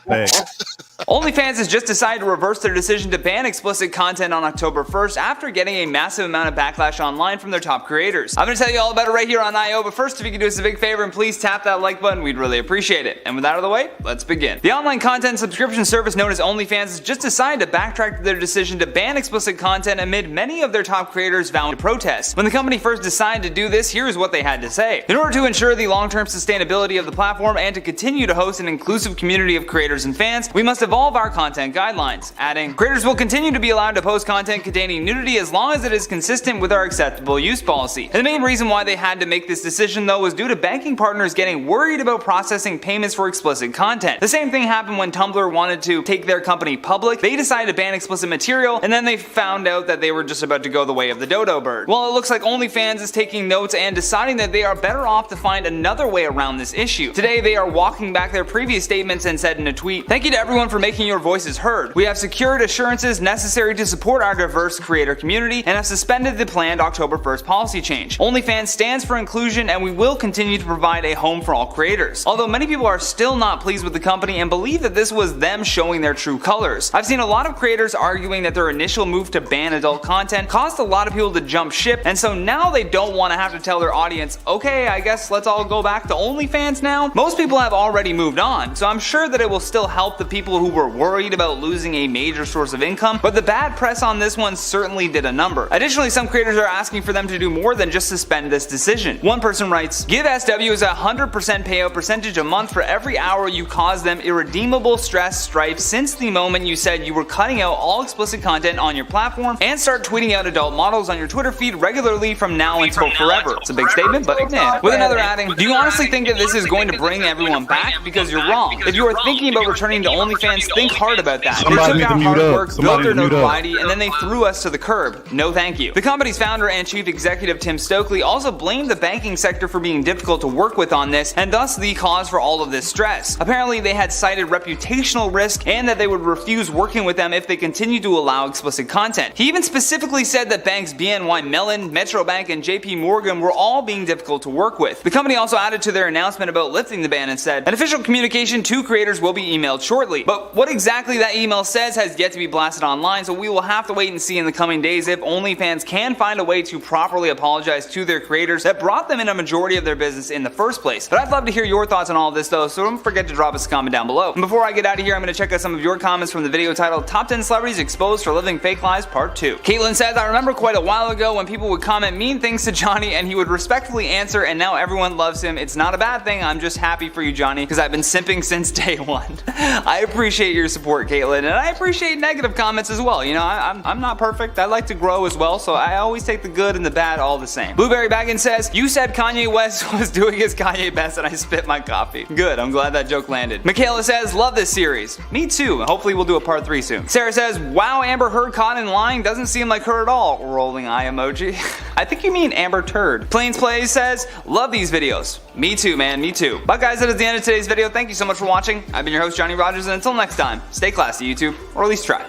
Thanks. OnlyFans has just decided to reverse their decision to ban explicit content on October 1st after getting a massive amount of backlash online from their top creators. I'm going to tell you all about it right here on IO, but first, if you could do us a big favor and please tap that like button, we'd really appreciate it. And with that out of the way, let's begin. The online content subscription service known as OnlyFans has just decided to backtrack to their decision to ban explicit content amid many of their top creators vowing to protest. When the company first decided to do this, here's what they had to say. In order to ensure the long-term sustainability of the platform and to continue to host an inclusive community of creators and fans, we must evolve our content guidelines, adding, creators will continue to be allowed to post content containing nudity as long as it is consistent with our acceptable use policy. And the main reason why they had to make this decision though was due to banking partners getting worried about processing payments for explicit content. The same thing happened when Tumblr wanted to take their company public. They decided to ban explicit material and then they found out that they were just about to go the way of the dodo bird. Well, it looks like OnlyFans is taking notes and deciding that they are better off to find another way around this issue. Today today they are walking back their previous statements and said in a tweet, "Thank you to everyone for making your voices heard. We have secured assurances necessary to support our diverse creator community and have suspended the planned October 1st policy change. OnlyFans stands for inclusion and we will continue to provide a home for all creators." Although many people are still not pleased with the company and believe that this was them showing their true colors. I've seen a lot of creators arguing that their initial move to ban adult content caused a lot of people to jump ship, and so now they don't want to have to tell their audience, okay, I guess let's all go back to OnlyFans now. Most people have already moved on, so I'm sure that it will still help the people who were worried about losing a major source of income, but the bad press on this one certainly did a number. Additionally, some creators are asking for them to do more than just suspend this decision. One person writes, "Give SWs a 100% payout percentage a month for every hour you cause them irredeemable stress strife since the moment you said you were cutting out all explicit content on your platform, and start tweeting out adult models on your Twitter feed regularly from now until forever." It's a big statement, but yeah. With another adding, "Do you honestly think that this is going to bring everyone back? Because you're wrong. If you are thinking about returning to OnlyFans, think hard about that. They took our hard work, built their notoriety, and then they threw us to the curb. No thank you." The company's founder and chief executive Tim Stokely also blamed the banking sector for being difficult to work with on this, and thus the cause for all of this stress. Apparently they had cited reputational risk and that they would refuse working with them if they continued to allow explicit content. He even specifically said that banks BNY Mellon, Metro Bank, and JP Morgan were all being difficult to work with. The company also added to their announcement about lifting the ban and said, "An official communication to creators will be emailed shortly." But what exactly that email says has yet to be blasted online, so we will have to wait and see in the coming days if OnlyFans can find a way to properly apologize to their creators that brought them in a majority of their business in the first place. But I'd love to hear your thoughts on all of this though, so don't forget to drop us a comment down below. And before I get out of here, I'm going to check out some of your comments from the video titled "Top 10 Celebrities Exposed for Living Fake Lives Part 2. Caitlin says, "I remember quite a while ago when people would comment mean things to Johnny and he would respectfully answer, and now everyone loves him. It's not a bad thing. I'm just happy for you, Johnny, because I've been simping since day one." I appreciate your support, Caitlin, and I appreciate negative comments as well. You know, I'm not perfect. I like to grow as well, so I always take the good and the bad all the same. Blueberry Baggins says, "You said Kanye West was doing his Kanye best and I spit my coffee." Good, I'm glad that joke landed. Michaela says, "Love this series." Me too. Hopefully we'll do a part 3 soon. Sarah says, "Wow, Amber Heard caught in lying. Doesn't seem like her at all." Rolling eye emoji. I think you mean Amber Turd. Plains Plays says, "Love these videos." Me too, man, me too. But guys, that is the end of today's video. Thank you so much for watching. I've been your host, Johnny Rogers, and until next time, stay classy, YouTube, or at least try.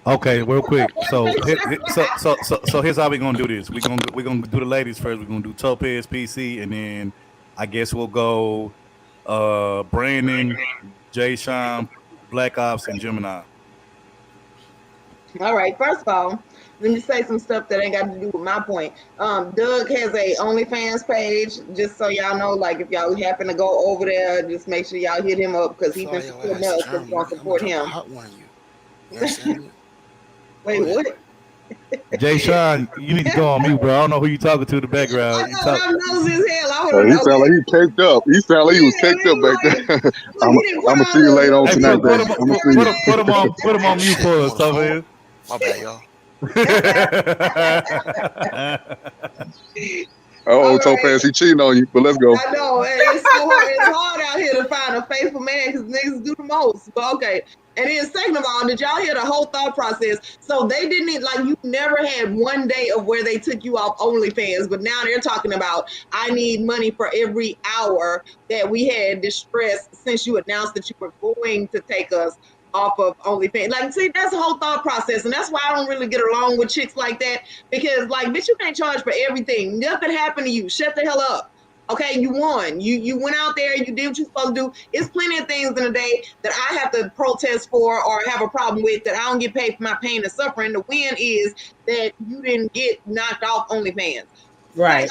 Okay, real quick. So here's how we're gonna do this. We're gonna do the ladies first. We're gonna do Topaz, PC, and then I guess we'll go Brandon, Jay Sean, Black Ops, and Gemini. All right, first of all, let me say some stuff that ain't got to do with my point. Doug has a OnlyFans page, just so y'all know, like if y'all happen to go over there, just make sure y'all hit him up because he's been supporting us because we want to support him. Wait, what? Jay Sean, you need to go on mute, bro. I don't know who you talking to in the background. I'm nosy as hell. He sound like he caked up. He sound like he was caked up back there. I'm gonna see you later on tonight, baby. Put him on mute for us, Topaz. My bad, y'all. Oh, Topaz, he cheating on you, but let's go. I know, it's so hard. It's hard out here to find a faithful man because niggas do the most. But okay. And then second of all, did y'all hear the whole thought process? So they didn't need, like, you never had one day of where they took you off OnlyFans, but now they're talking about, I need money for every hour that we had distress since you announced that you were going to take us off of OnlyFans. Like, see, that's the whole thought process. And that's why I don't really get along with chicks like that, because, like, bitch, you can't charge for everything. Nothing happened to you. Shut the hell up. Okay, you won. You went out there, you did what you're supposed to do. It's plenty of things in a day that I have to protest for or have a problem with that I don't get paid for my pain and suffering. The win is that you didn't get knocked off OnlyFans. Right.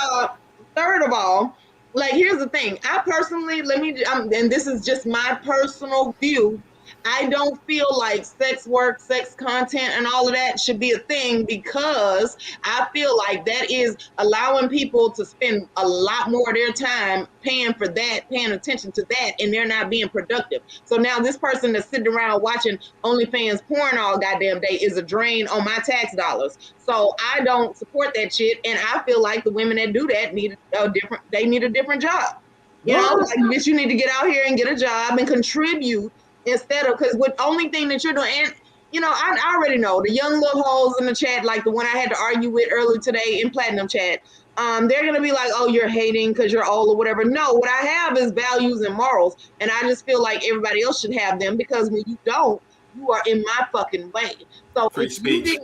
Third of all, like, here's the thing. I personally, and this is just my personal view, I don't feel like sex work, sex content, and all of that should be a thing, because I feel like that is allowing people to spend a lot more of their time paying for that, paying attention to that, and they're not being productive. So now this person that's sitting around watching OnlyFans porn all goddamn day is a drain on my tax dollars. So I don't support that shit, and I feel like the women that do that need a different job. You know, like, bitch, you need to get out here and get a job and contribute instead of, because with only thing that you're doing, and you know, I already know the young little hoes in the chat, like the one I had to argue with earlier today in Platinum chat. They're gonna be like, "Oh, you're hating because you're old or whatever." No, what I have is values and morals, and I just feel like everybody else should have them, because when you don't, you are in my fucking way. So Free speech.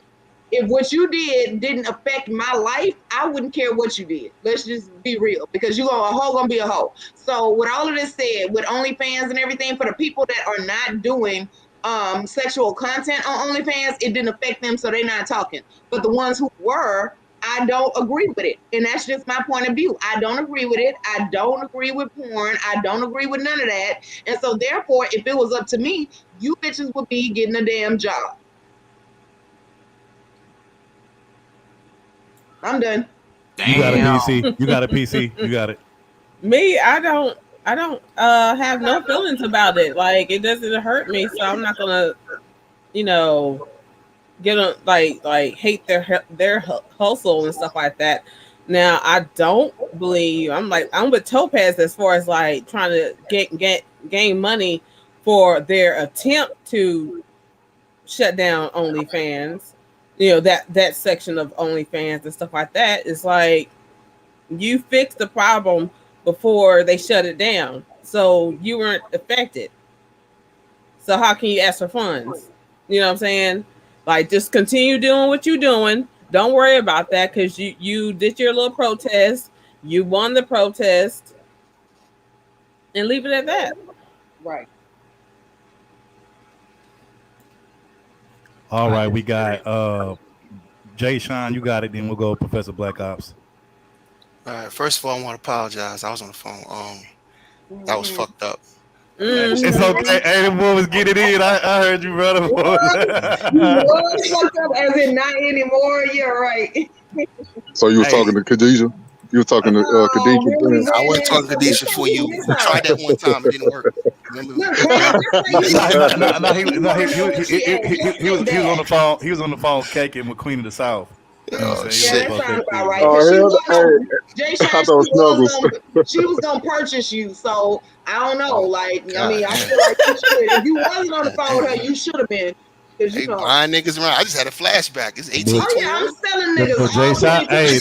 if what you didn't affect my life, I wouldn't care what you did. Let's just be real, because a hoe gonna be a hoe. So with all of this said, with OnlyFans and everything, for the people that are not doing sexual content on OnlyFans, it didn't affect them, so they're not talking. But the ones who were, I don't agree with it. And that's just my point of view. I don't agree with it. I don't agree with porn. I don't agree with none of that. And so therefore, if it was up to me, you bitches would be getting a damn job. I'm done. You got a PC. You got a PC. You got it. Me, I don't have no feelings about it. Like, it doesn't hurt me, so I'm not gonna, you know, get on like hate their hustle and stuff like that. Now, I don't believe I'm with Topaz as far as like trying to gain money for their attempt to shut down OnlyFans. You know, that section of OnlyFans and stuff like that is like, you fix the problem before they shut it down, so you weren't affected. So how can you ask for funds? You know what I'm saying? Like, just continue doing what you're doing. Don't worry about that, because you did your little protest. You won the protest, and leave it at that. Right. All right, we got Jay Sean, you got it. Then we'll go Professor Black Ops. All right. First of all, I want to apologize. I was on the phone. That was fucked up. It's okay. Hey, the boy was getting in. I heard you, brother. You was fucked up, as in not anymore. You're right. So you was talking to Khadijah? You was talking to Khadijah? I wasn't talking to Khadijah for you. You tried that one time. It didn't work. He was on the phone. He was on the phone caking with Queen of the South. You know what I'm saying? Yeah, that sounds about right. Jay she was gonna purchase you, so I don't know. Like, I mean, I feel like you should. If you wasn't on the phone with her, you should have been. Hey, buying niggas around. I just had a flashback. It's 18. Oh yeah, I'm selling niggas. Jay Sean, hey,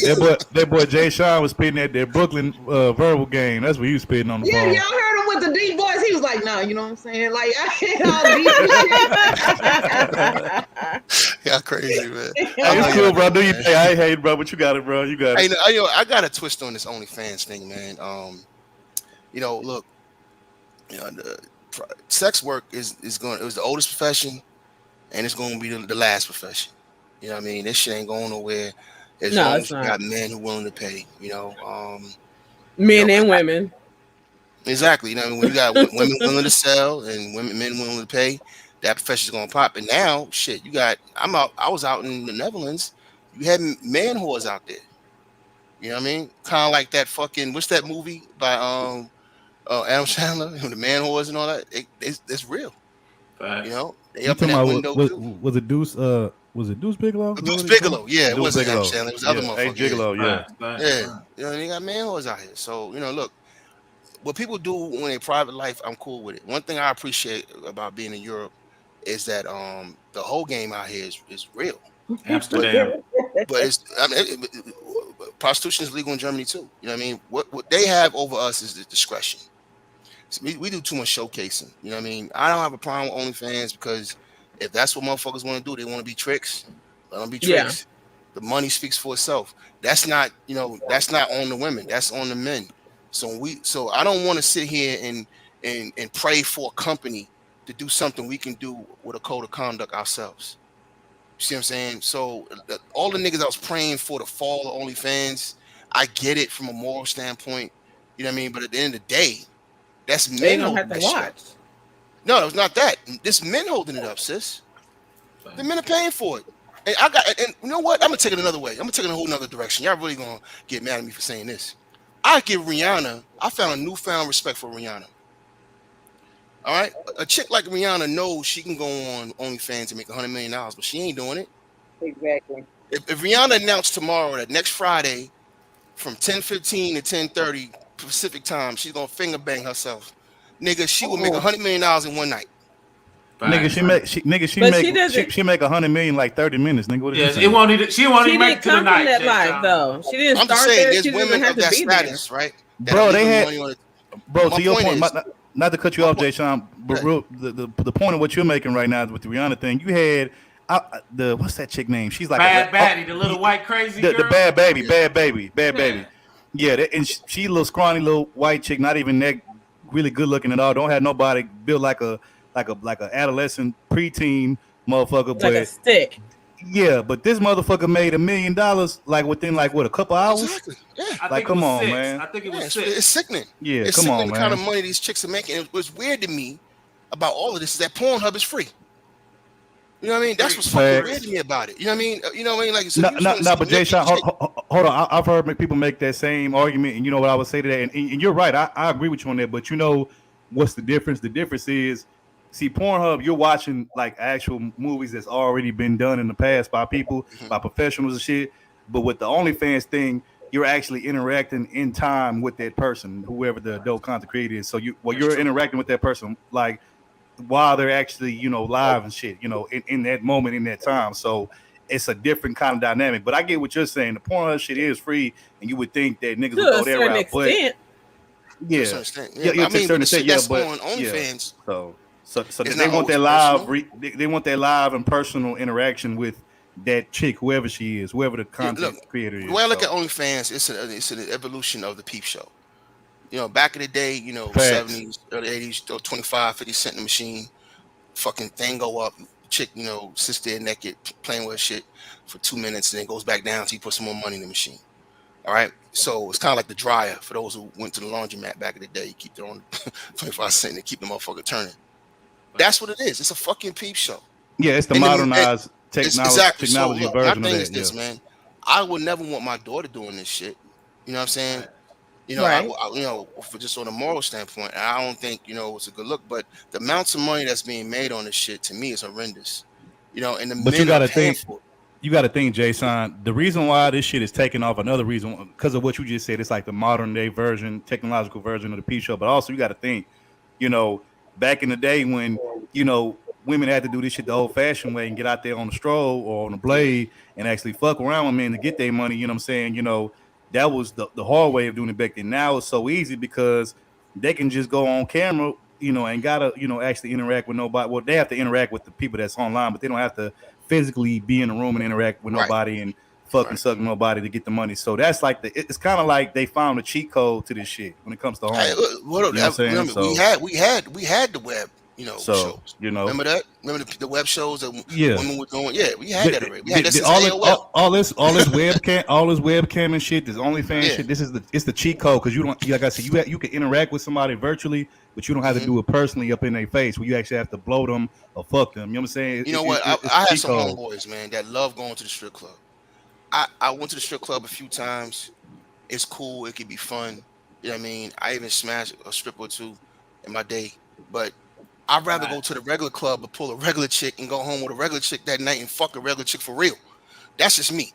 that boy Jay Sean was spitting at that Brooklyn verbal game. That's what he was spitting on the phone. Yeah, y'all heard him with the deep voice. He was like, "Nah, you know what I'm saying?" Like, I ain't all deep and shit. Y'all crazy, man. Hey, it's cool, bro. Do you pay? I ain't hate, bro, but you got it, bro. You got it. Hey, I got a twist on this OnlyFans thing, man. You know, look, you know, sex work it was the oldest profession, and it's going to be the last profession. You know what I mean? This shit ain't going nowhere as long as you got men who willing to pay. You know, men and women. Exactly. You know, when you got women willing to sell and men willing to pay, that profession's gonna pop. And now, shit, you got. I was out in the Netherlands. You had man whores out there. You know what I mean? Kind of like that fucking. What's that movie by Adam Sandler? The man whores and all that. It's real. You know, they up in that window too. Was it Deuce? Was it Deuce Bigelow? Deuce Bigelow, yeah, it wasn't Adam Bigelow. Sandler. It was the other Hey, motherfucker. Gigolo, yeah. Yeah. You know, they got man whores out here. So you know, look. What people do when they private life, I'm cool with it. One thing I appreciate about being in Europe is that the whole game out here is real. Amsterdam. But it's prostitution is legal in Germany too. You know what I mean? What they have over us is the discretion. So we do too much showcasing. You know what I mean? I don't have a problem with OnlyFans, because if that's what motherfuckers want to do, they want to be tricks. Let them be tricks. The money speaks for itself. That's not, you know, that's not on the women. That's on the men. So I don't want to sit here and pray for a company to do something we can do with a code of conduct ourselves. You see what I'm saying? So all the niggas I was praying for the fall of OnlyFans, I get it from a moral standpoint. You know what I mean? But at the end of the day, that's men holding that shit up. No, it's not that. This men holding it up, sis. The men are paying for it. And you know what? I'm gonna take it another way. I'm gonna take it in a whole nother direction. Y'all really gonna get mad at me for saying this. I give Rihanna, I found a newfound respect for Rihanna. All right? A chick like Rihanna knows she can go on OnlyFans and make $100 million, but she ain't doing it. Exactly. If Rihanna announced tomorrow that next Friday from 10:15 to 10:30 Pacific time, she's going to finger bang herself. Nigga, she will make $100 million in one night. Nigga, she make 100 million like 30 minutes. Nigga, what is Yes, this? it won't even. She won't She even make didn't it to the come from night. that Jay life Sean. though. She didn't I'm just start saying, there. there's She didn't women have of to that be there. status, right? That Bro, are they leaving had, money on it. bro. My To your point point, is- not to cut you off, Jay Sean, but real, the point of what you're making right now with the Rihanna thing, you had the what's that chick name? She's like Bad Baddie, the little white crazy girl. the bad baby. Yeah, and she a little scrawny little white chick, not even that really good looking at all. Don't have nobody built like a adolescent preteen motherfucker, Like a stick. Yeah, but this motherfucker made $1 million like within like what, a couple hours? Exactly. Yeah. Like, come on, man. I think it was Yeah, 6. it's sickening. Yeah, It's come sickening on, the man. kind of money these chicks are making. And what's weird to me about all of this is that Pornhub is free. You know what I mean? That's what's fucking Facts. weird to me about it. You know what I mean? You know what I mean? Like, so No, but Jay Sean, hold on. I've heard people make that same argument, and you know what I would say to that, and you're right. I agree with you on that. But you know what's the difference? The difference is, see, Pornhub, you're watching like actual movies that's already been done in the past by people, by professionals and shit. But with the OnlyFans thing, you're actually interacting in time with that person, whoever the adult content creator is. So you're interacting with that person like while they're actually, you know, live and shit, you know, in that moment, in that time. So it's a different kind of dynamic. But I get what you're saying. The Pornhub shit is free, and you would think that niggas would go that route. But yeah, To a certain extent. yeah, I mean, to a certain but the extent, shit yeah, that's but on OnlyFans. Yeah. So It's they not want that always live. They want that live and personal interaction with that chick, whoever she is, whoever the content creator is. The way I look So, at OnlyFans, it's an evolution of the peep show. You know, back in the day, you know, Facts. 70s, early 80s, 25, 50 cent in the machine, fucking thing go up, chick, you know, sits there naked, playing with shit for 2 minutes, and then goes back down until you put some more money in the machine. All right. So it's kind of like the dryer for those who went to the laundromat back in the day. You keep their own 25 cent and keep the motherfucker turning. That's what it is. It's a fucking peep show. yeah, it's the And then- modernized technology So, look, my version of thing that. is this, Yeah. man. I would never want my daughter doing this shit. You know what I'm saying? You know, Right. you know, for just on a moral standpoint, I don't think, you know, it's a good look. But the amounts of money that's being made on this shit to me is horrendous. You know, and the But men you got are to paying think. for it. You got to think, Jason. The reason why this shit is taking off, another reason, because of what you just said, it's like the modern day version, technological version of the P show. But also, you got to think, you know, back in the day when, you know, women had to do this shit the old fashioned way and get out there on the stroll or on the blade and actually fuck around with men to get their money. You know what I'm saying? You know, that was the hard way of doing it back then. Now it's so easy because they can just go on camera, you know, and gotta, you know, actually interact with nobody. Well, they have to interact with the people that's online, but they don't have to physically be in the room and interact with nobody and fucking suck nobody to get the money. So that's like it's kind of like they found a cheat code to this shit when it comes to home. Hey, You know what I'm saying? remember, So, we had the web, you know, shows. you know, Remember that? Remember the web shows that Yeah. women were doing? Yeah, we had that already. We had that since all AOL. this webcam and shit, this OnlyFans shit. It's the cheat code because you don't, like I said, you can interact with somebody virtually, but you don't have to do it personally up in their face. Where you actually have to blow them or fuck them. You know what I'm saying? You know what? I had some homeboys, man, that love going to the strip club. I went to the strip club a few times. It's cool. It could be fun. You know what I mean? I even smashed a strip or two in my day. But I'd rather go to the regular club and pull a regular chick and go home with a regular chick that night and fuck a regular chick for real. That's just me.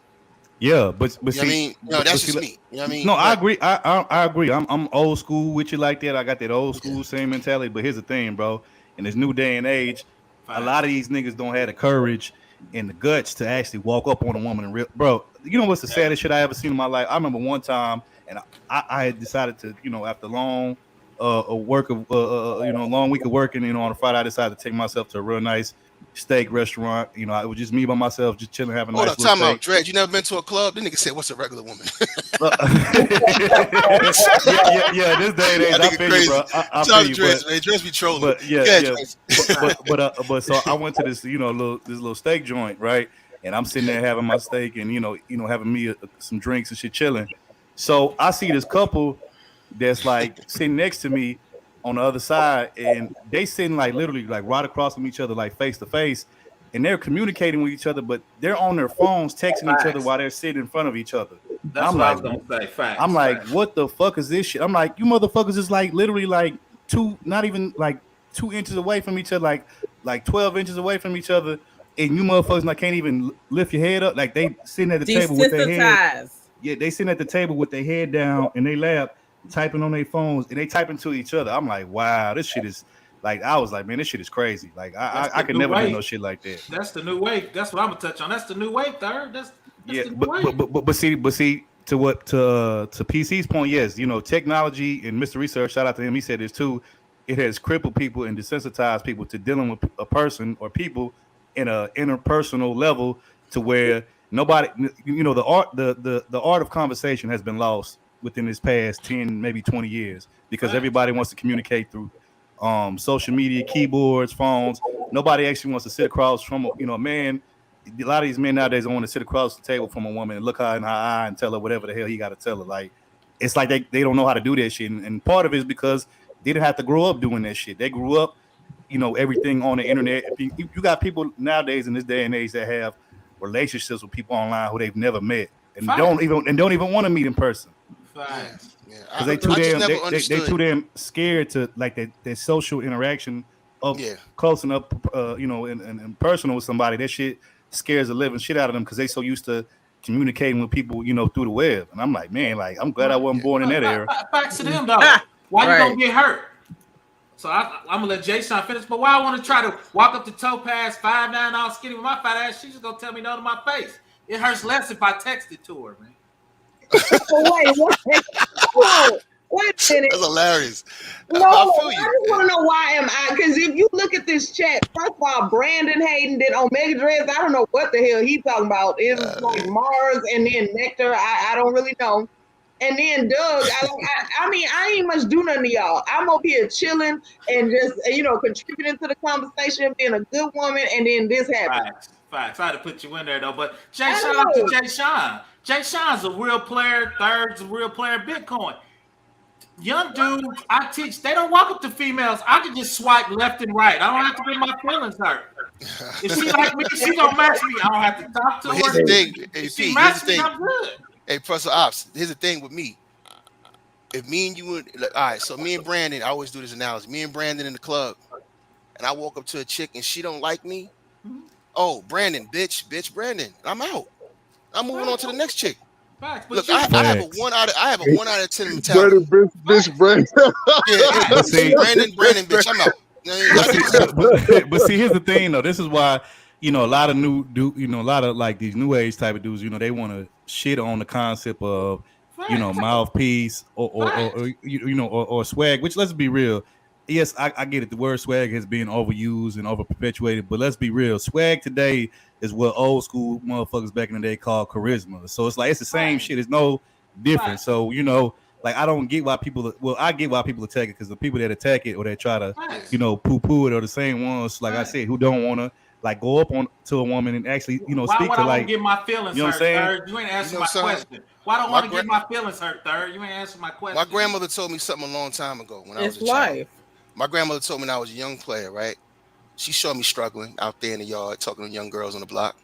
Yeah, but You know see, what I mean? No, but that's see, just me. You know what I mean? No, I But- agree. I agree. I'm old school with you like that. I got that old school same mentality. But here's the thing, bro. In this new day and age, a lot of these niggas don't have the courage and the guts to actually walk up on a woman and real, bro. You know what's the saddest shit I ever seen in my life? I remember one time, and I had decided to, you know, after long long week of working, you know, on a Friday, I decided to take myself to a real nice steak restaurant. You know, it was just me by myself, just chilling, having a Hold nice up, little time out, steak. Dred. You never been to a club? Then nigga said, "What's a regular woman?" yeah, this day and age, That I nigga feel crazy. you, bro. I Shout out feel you, to Dred's, but man. Dred's be trolling. But Yeah, yeah, Dred's. but so I went to this, you know, this little steak joint, right? And I'm sitting there having my steak and you know, having me some drinks and shit, chilling. So I see this couple that's like sitting next to me on the other side, and they sitting like literally like right across from each other, like face to face, and they're communicating with each other, but they're on their phones texting each other while they're sitting in front of each other. That's I'm what I like, was gonna say. Facts. I'm like, facts. what the fuck is this shit? I'm like, you motherfuckers is like literally like not even like 2 inches away from each other, like 12 inches away from each other, and you motherfuckers like can't even lift your head up. Like they sitting at the table with their head. Yeah, they sitting at the table with their head down in their lap, typing on their phones, and they typing to each other. I'm like, wow, this shit is Like I was like, man, this shit is crazy. Like I could new never do wave. no shit like that. That's the new wave. That's what I'm gonna touch on. That's the new wave, third. That's Yeah, the new wave. but see to PC's point, yes, you know, technology and Mr. Research, shout out to him, he said this too. It has crippled people and desensitized people to dealing with a person or people in a interpersonal level to where nobody, you know, the art of conversation has been lost within this past 10, maybe 20 years because everybody wants to communicate through social media, keyboards, phones. Nobody actually wants to sit across from a man. A lot of these men nowadays don't want to sit across the table from a woman and look her in her eye and tell her whatever the hell he got to tell her. Like it's like they don't know how to do that shit, and part of it is because they didn't have to grow up doing that shit. They grew up, you know, everything on the internet. You got people nowadays in this day and age that have relationships with people online who they've never met and don't even want to meet in person. Facts. Because they too damn scared to like that social interaction up close enough, you know, and personal with somebody. That shit scares the living shit out of them because they so used to communicating with people, you know, through the web. And I'm like, man, like I'm glad I wasn't born in that era. Facts to them though. Why you gonna get hurt? So I'm gonna let Jay Sean finish. But why I want to try to walk up to Topaz 5'9" all skinny with my fat ass? She's just gonna tell me no to my face. It hurts less if I text it to her, man. Wait a minute. That's hilarious. No, I just want to know why am I? Because if you look at this chat, first of all, Brandon Hayden did Omega Dreads. I don't know what the hell he talking about. It was like Mars and then Nectar. I don't really know. And then Doug, I mean, I ain't much do nothing to y'all. I'm up here chilling and just, you know, contributing to the conversation, being a good woman, and then this happened. Facts. I had to put you in there though. But Jay Sean to Jay Sean. Jay Sean's a real player. Third's a real player. Bitcoin. Young dudes I teach, they don't walk up to females. I can just swipe left and right. I don't have to get my feelings hurt. If she like me, she don't match me. I don't have to talk to her. Here's the thing. Hey, If she Pete, match me, I'm good. Hey, Professor Ops, here's the thing with me. If me and you would, like, all right, so me and Brandon, I always do this analogy. Me and Brandon in the club, and I walk up to a chick and she don't like me. Oh, Brandon, bitch, Brandon, I'm out. I'm moving on to the next chick. Look, I have a 1 out of 10 mentality. Bitch, Brandon. Brandon, bitch, I'm out. But see, here's the thing though. This is why, you know, a lot of like these new age type of dudes, you know, they want to shit on the concept of, you know, mouthpiece or swag. Which, let's be real. Yes, I get it. The word swag has been overused and over perpetuated, but let's be real. Swag today is what old school motherfuckers back in the day called charisma. So it's like it's the same shit. It's no different. So, you know, like I don't get why people. Well, I get why people attack it because the people that attack it or that try to, you know, poo-poo it are the same ones. Like I said, who don't want to like go up to a woman and actually, you know, speak to like. Why don't get my feelings you know hurt, what I'm saying? Third? You ain't answering my question. Why don't want to get my feelings hurt, Third? You ain't answering my question. My grandmother told me something a long time ago when I was a child. My grandmother told me when I was a young player, right? She showed me struggling out there in the yard, talking to young girls on the block.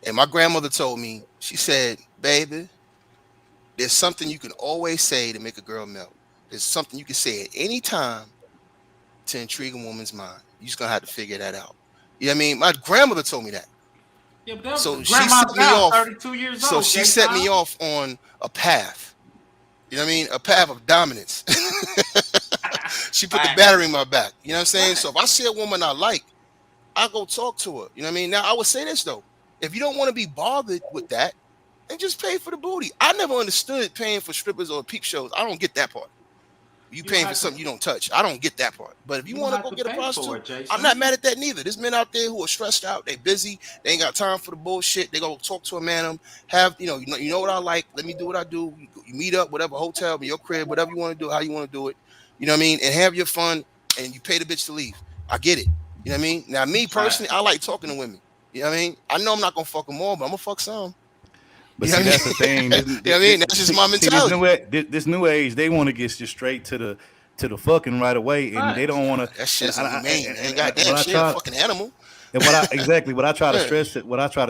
And my grandmother told me, she said, baby, there's something you can always say to make a girl melt. There's something you can say at any time to intrigue a woman's mind. You just gonna have to figure that out. You know what I mean? My grandmother told me that. Yeah, but that So was she set me off. 32 years So old. she set me off on a path. You know what I mean? A path of dominance. She put the battery in my back. You know what I'm saying? So if I see a woman I like, I go talk to her. You know what I mean? Now I would say this though. If you don't want to be bothered with that, then just pay for the booty. I never understood paying for strippers or peep shows. I don't get that part. You paying for something you don't touch. I don't get that part. But if you want to go get a prostitute, I'm not mad at that neither. There's men out there who are stressed out. They busy. They ain't got time for the bullshit. They go talk to a man. You know what I like. Let me do what I do. You meet up, whatever, hotel, your crib, whatever you want to do, how you want to do it. You know what I mean? And have your fun. And you pay the bitch to leave. I get it. You know what I mean? Now me personally, I like talking to women. You know what I mean? I know I'm not gonna fuck them all, but I'm gonna fuck some. But see, that's the thing. You know what I mean? That's just my mentality. This new age, they want to get just straight to the fucking right away, and they don't want to. That shit's humane. Ain't goddamn shit. Fucking animal. And what I try to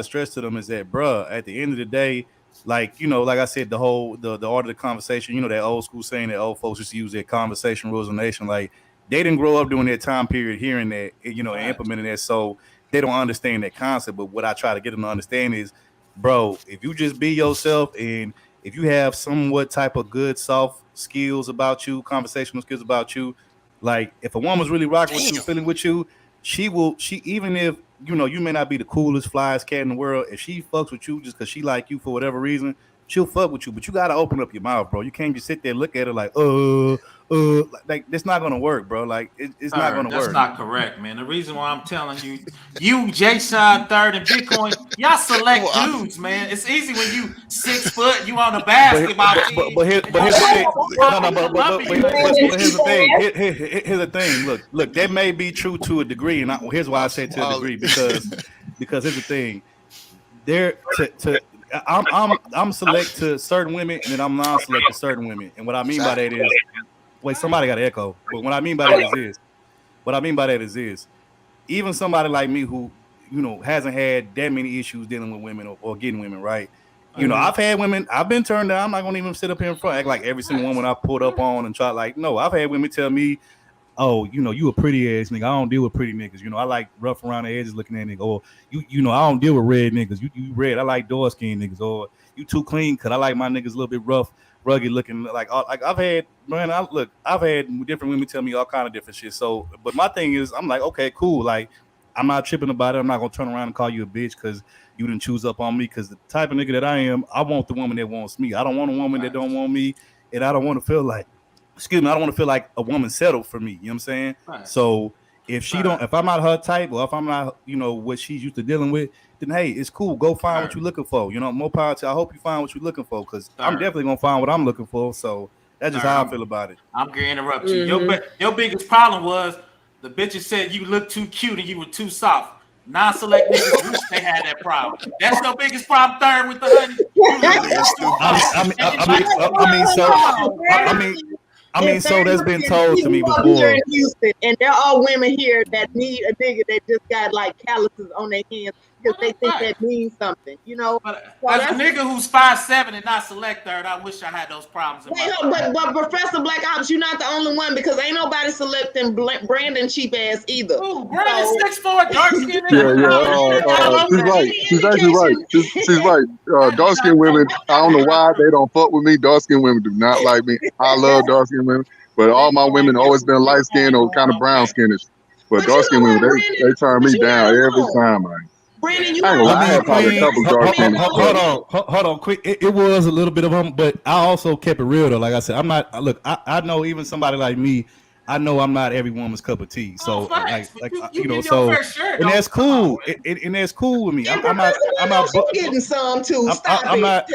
stress to them is that, bruh, at the end of the day, like, you know, like I said, the art of the conversation, you know, that old school saying that old folks used to use, their conversation rules of the nation. Like, they didn't grow up during that time period hearing that, you know, and implementing that, so they don't understand that concept. But what I try to get them to understand is, bro, if you just be yourself, and if you have somewhat type of good soft skills about you, conversational skills about you, Like if a woman's really rocking with you, feeling with you, she even if you know you may not be the coolest, flyest cat in the world, if she fucks with you just because she like you for whatever reason, she'll fuck with you. But you gotta open up your mouth, bro. You can't just sit there and look at her like, like that's not gonna work, bro. Like it's not gonna work. That's not correct, man. The reason why I'm telling you, Jay Sean Third and Bitcoin, y'all select dudes, man. It's easy when you 6 foot, you on a basketball team. But here's the thing. Here's the thing. Here's the thing. Look, that may be true to a degree, and here's why I say to a degree because here's the thing. I'm select to certain women, and then I'm non-select to certain women. And what I mean by that is, wait, somebody got an echo. But what I mean by that is this: even somebody like me who, you know, hasn't had that many issues dealing with women or getting women, right? You know, I've had women, I've been turned down. I'm not gonna even sit up here in front, act like every single woman I pulled up on and try like, no, I've had women tell me, oh, you know, you a pretty ass nigga. I don't deal with pretty niggas. You know, I like rough around the edges looking at niggas. Or you know, I don't deal with red niggas. You red. I like dark skinned niggas. Or you too clean cut. I like my niggas a little bit rough, rugged looking. Like I've had, man. I've had different women tell me all kind of different shit. So, but my thing is, I'm like, okay, cool. Like, I'm not tripping about it. I'm not gonna turn around and call you a bitch because you didn't choose up on me. Because the type of nigga that I am, I want the woman that wants me. I don't want a woman that don't want me, and I don't want to feel like. Excuse me, I don't want to feel like a woman settled for me. You know what I'm saying? Right. So if if I'm not her type, or if I'm not, you know, what she's used to dealing with, then hey, it's cool. Go find what you're looking for. You know, more power to. I hope you find what you're looking for, because I'm definitely gonna find what I'm looking for. So that's just how I feel about it. I'm gonna interrupt you. Your biggest problem was the bitches said you look too cute and you were too soft. Non-select niggas wish they had that problem. That's your biggest problem, Third, with the honey. I mean, so that's been told to me before. Here in Houston, and there are women here that need a nigga that just got like calluses on their hands because they think that means something, you know. But as a nigga who's 5'7" and not select Third, I wish I had those problems. But Professor Black Ops, you're not the only one, because ain't nobody selecting Brandon cheap ass either. Ooh, Brandon 6'4", dark skin. She's right. She's actually right. She's right. Dark skinned women, I don't know why they don't fuck with me. Dark skinned women do not like me. I love dark skinned women, but all my women always been light skinned or kind of brown skinnish. But dark skinned women, they turn me down every time, man. Brandon, you I had probably a couple dark skin. Hold on, quick. It was a little bit of them, but I also kept it real though. Like I said, I'm not. Look, I know even somebody like me. I know I'm not every woman's cup of tea. So you know, so and that's cool. And that's cool with me. I'm not. You getting some too. Stop it. I'm not.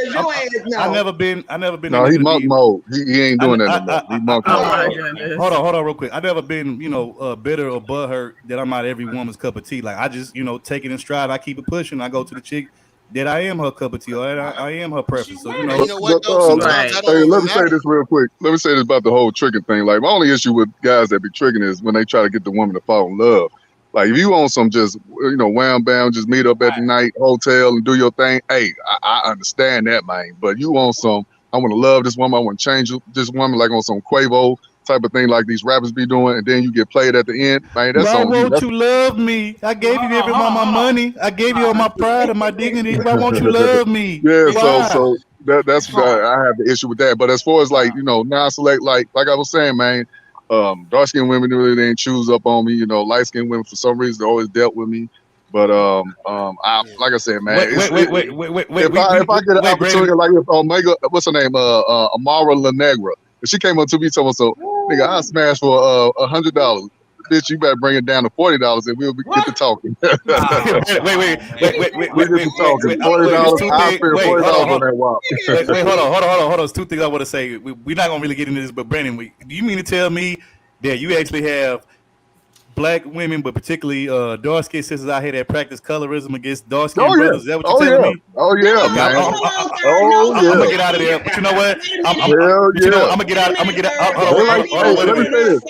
I never been. No, he monk mode. He ain't doing that no more. He monk mode. Hold on, real quick. I never been, you know, bitter or butthurt that I'm not every woman's cup of tea. Like I just, you know, take it in stride. I keep it pushing. I go to the chick that I am her cup of tea, or I am her preference. So you know what? Hey, let me say this real quick. Let me say this about the whole tricking thing. Like my only issue with guys that be tricking is when they try to get the woman to fall in love. Like if you want some just, you know, wham bam, just meet up at the night hotel and do your thing. Hey, I understand that, man. But you want some, I want to love this woman. I want to change this woman, like on some Quavo type of thing like these rappers be doing, and then you get played at the end. Man, that's why won't you love me? I gave you every one of my money. I gave you all my pride and my dignity. Why won't you love me? Yeah, so that's I have the issue with that. But as far as like, you know, non-select, like I was saying, man, dark skinned women really didn't choose up on me. You know, light skinned women for some reason always dealt with me. But like I said, man, wait. If I get an opportunity, like if Omega, what's her name, Amara La Negra, if she came up to me and told me, so nigga, I smash for $100. Bitch, you better bring it down to $40 and we'll get to talking. Wait. We get to talking. $40. I spend $40 on that walk. Wait, hold on. There's two things I want to say. We're not gonna really get into this, but Brandon, do you mean to tell me that you actually have black women, but particularly dark skinned sisters out here that practice colorism against dark skinned brothers? Is that what you're telling me? Oh yeah, man. I'm gonna get out of there. But you know what? I'm gonna get out. Let me say this.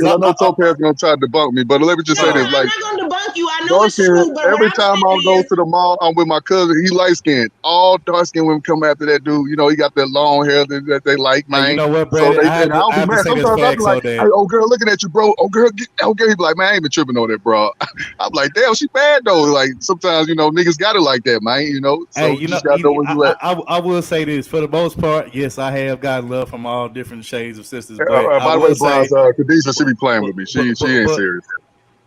I know Topaz gonna try to debunk me, but let me just say this. Like, I'm not gonna debunk you. I know Dark it's skin. true, but what Every I'm time I saying go is, to the mall, I'm with my cousin. He light skinned. All dark skinned women come after that dude. You know, he got that long hair that they like, Hey, you man. know what, So Brandon? and I'll I be have to mad. say this Sometimes I'll be fact like, so "Hey, that old girl, looking at you, bro. Old girl, he be like, man, I ain't been tripping on that, bro." I'm like, damn, she bad though. Like sometimes, you know, niggas got it like that, man. You know, so hey, you you know, just gotta know where you at. I will say this for the most part. Yes, I have gotten love from all different shades of sisters, but I By the way, will say, Bronze, Khadijah, she be playing with me. She ain't but serious.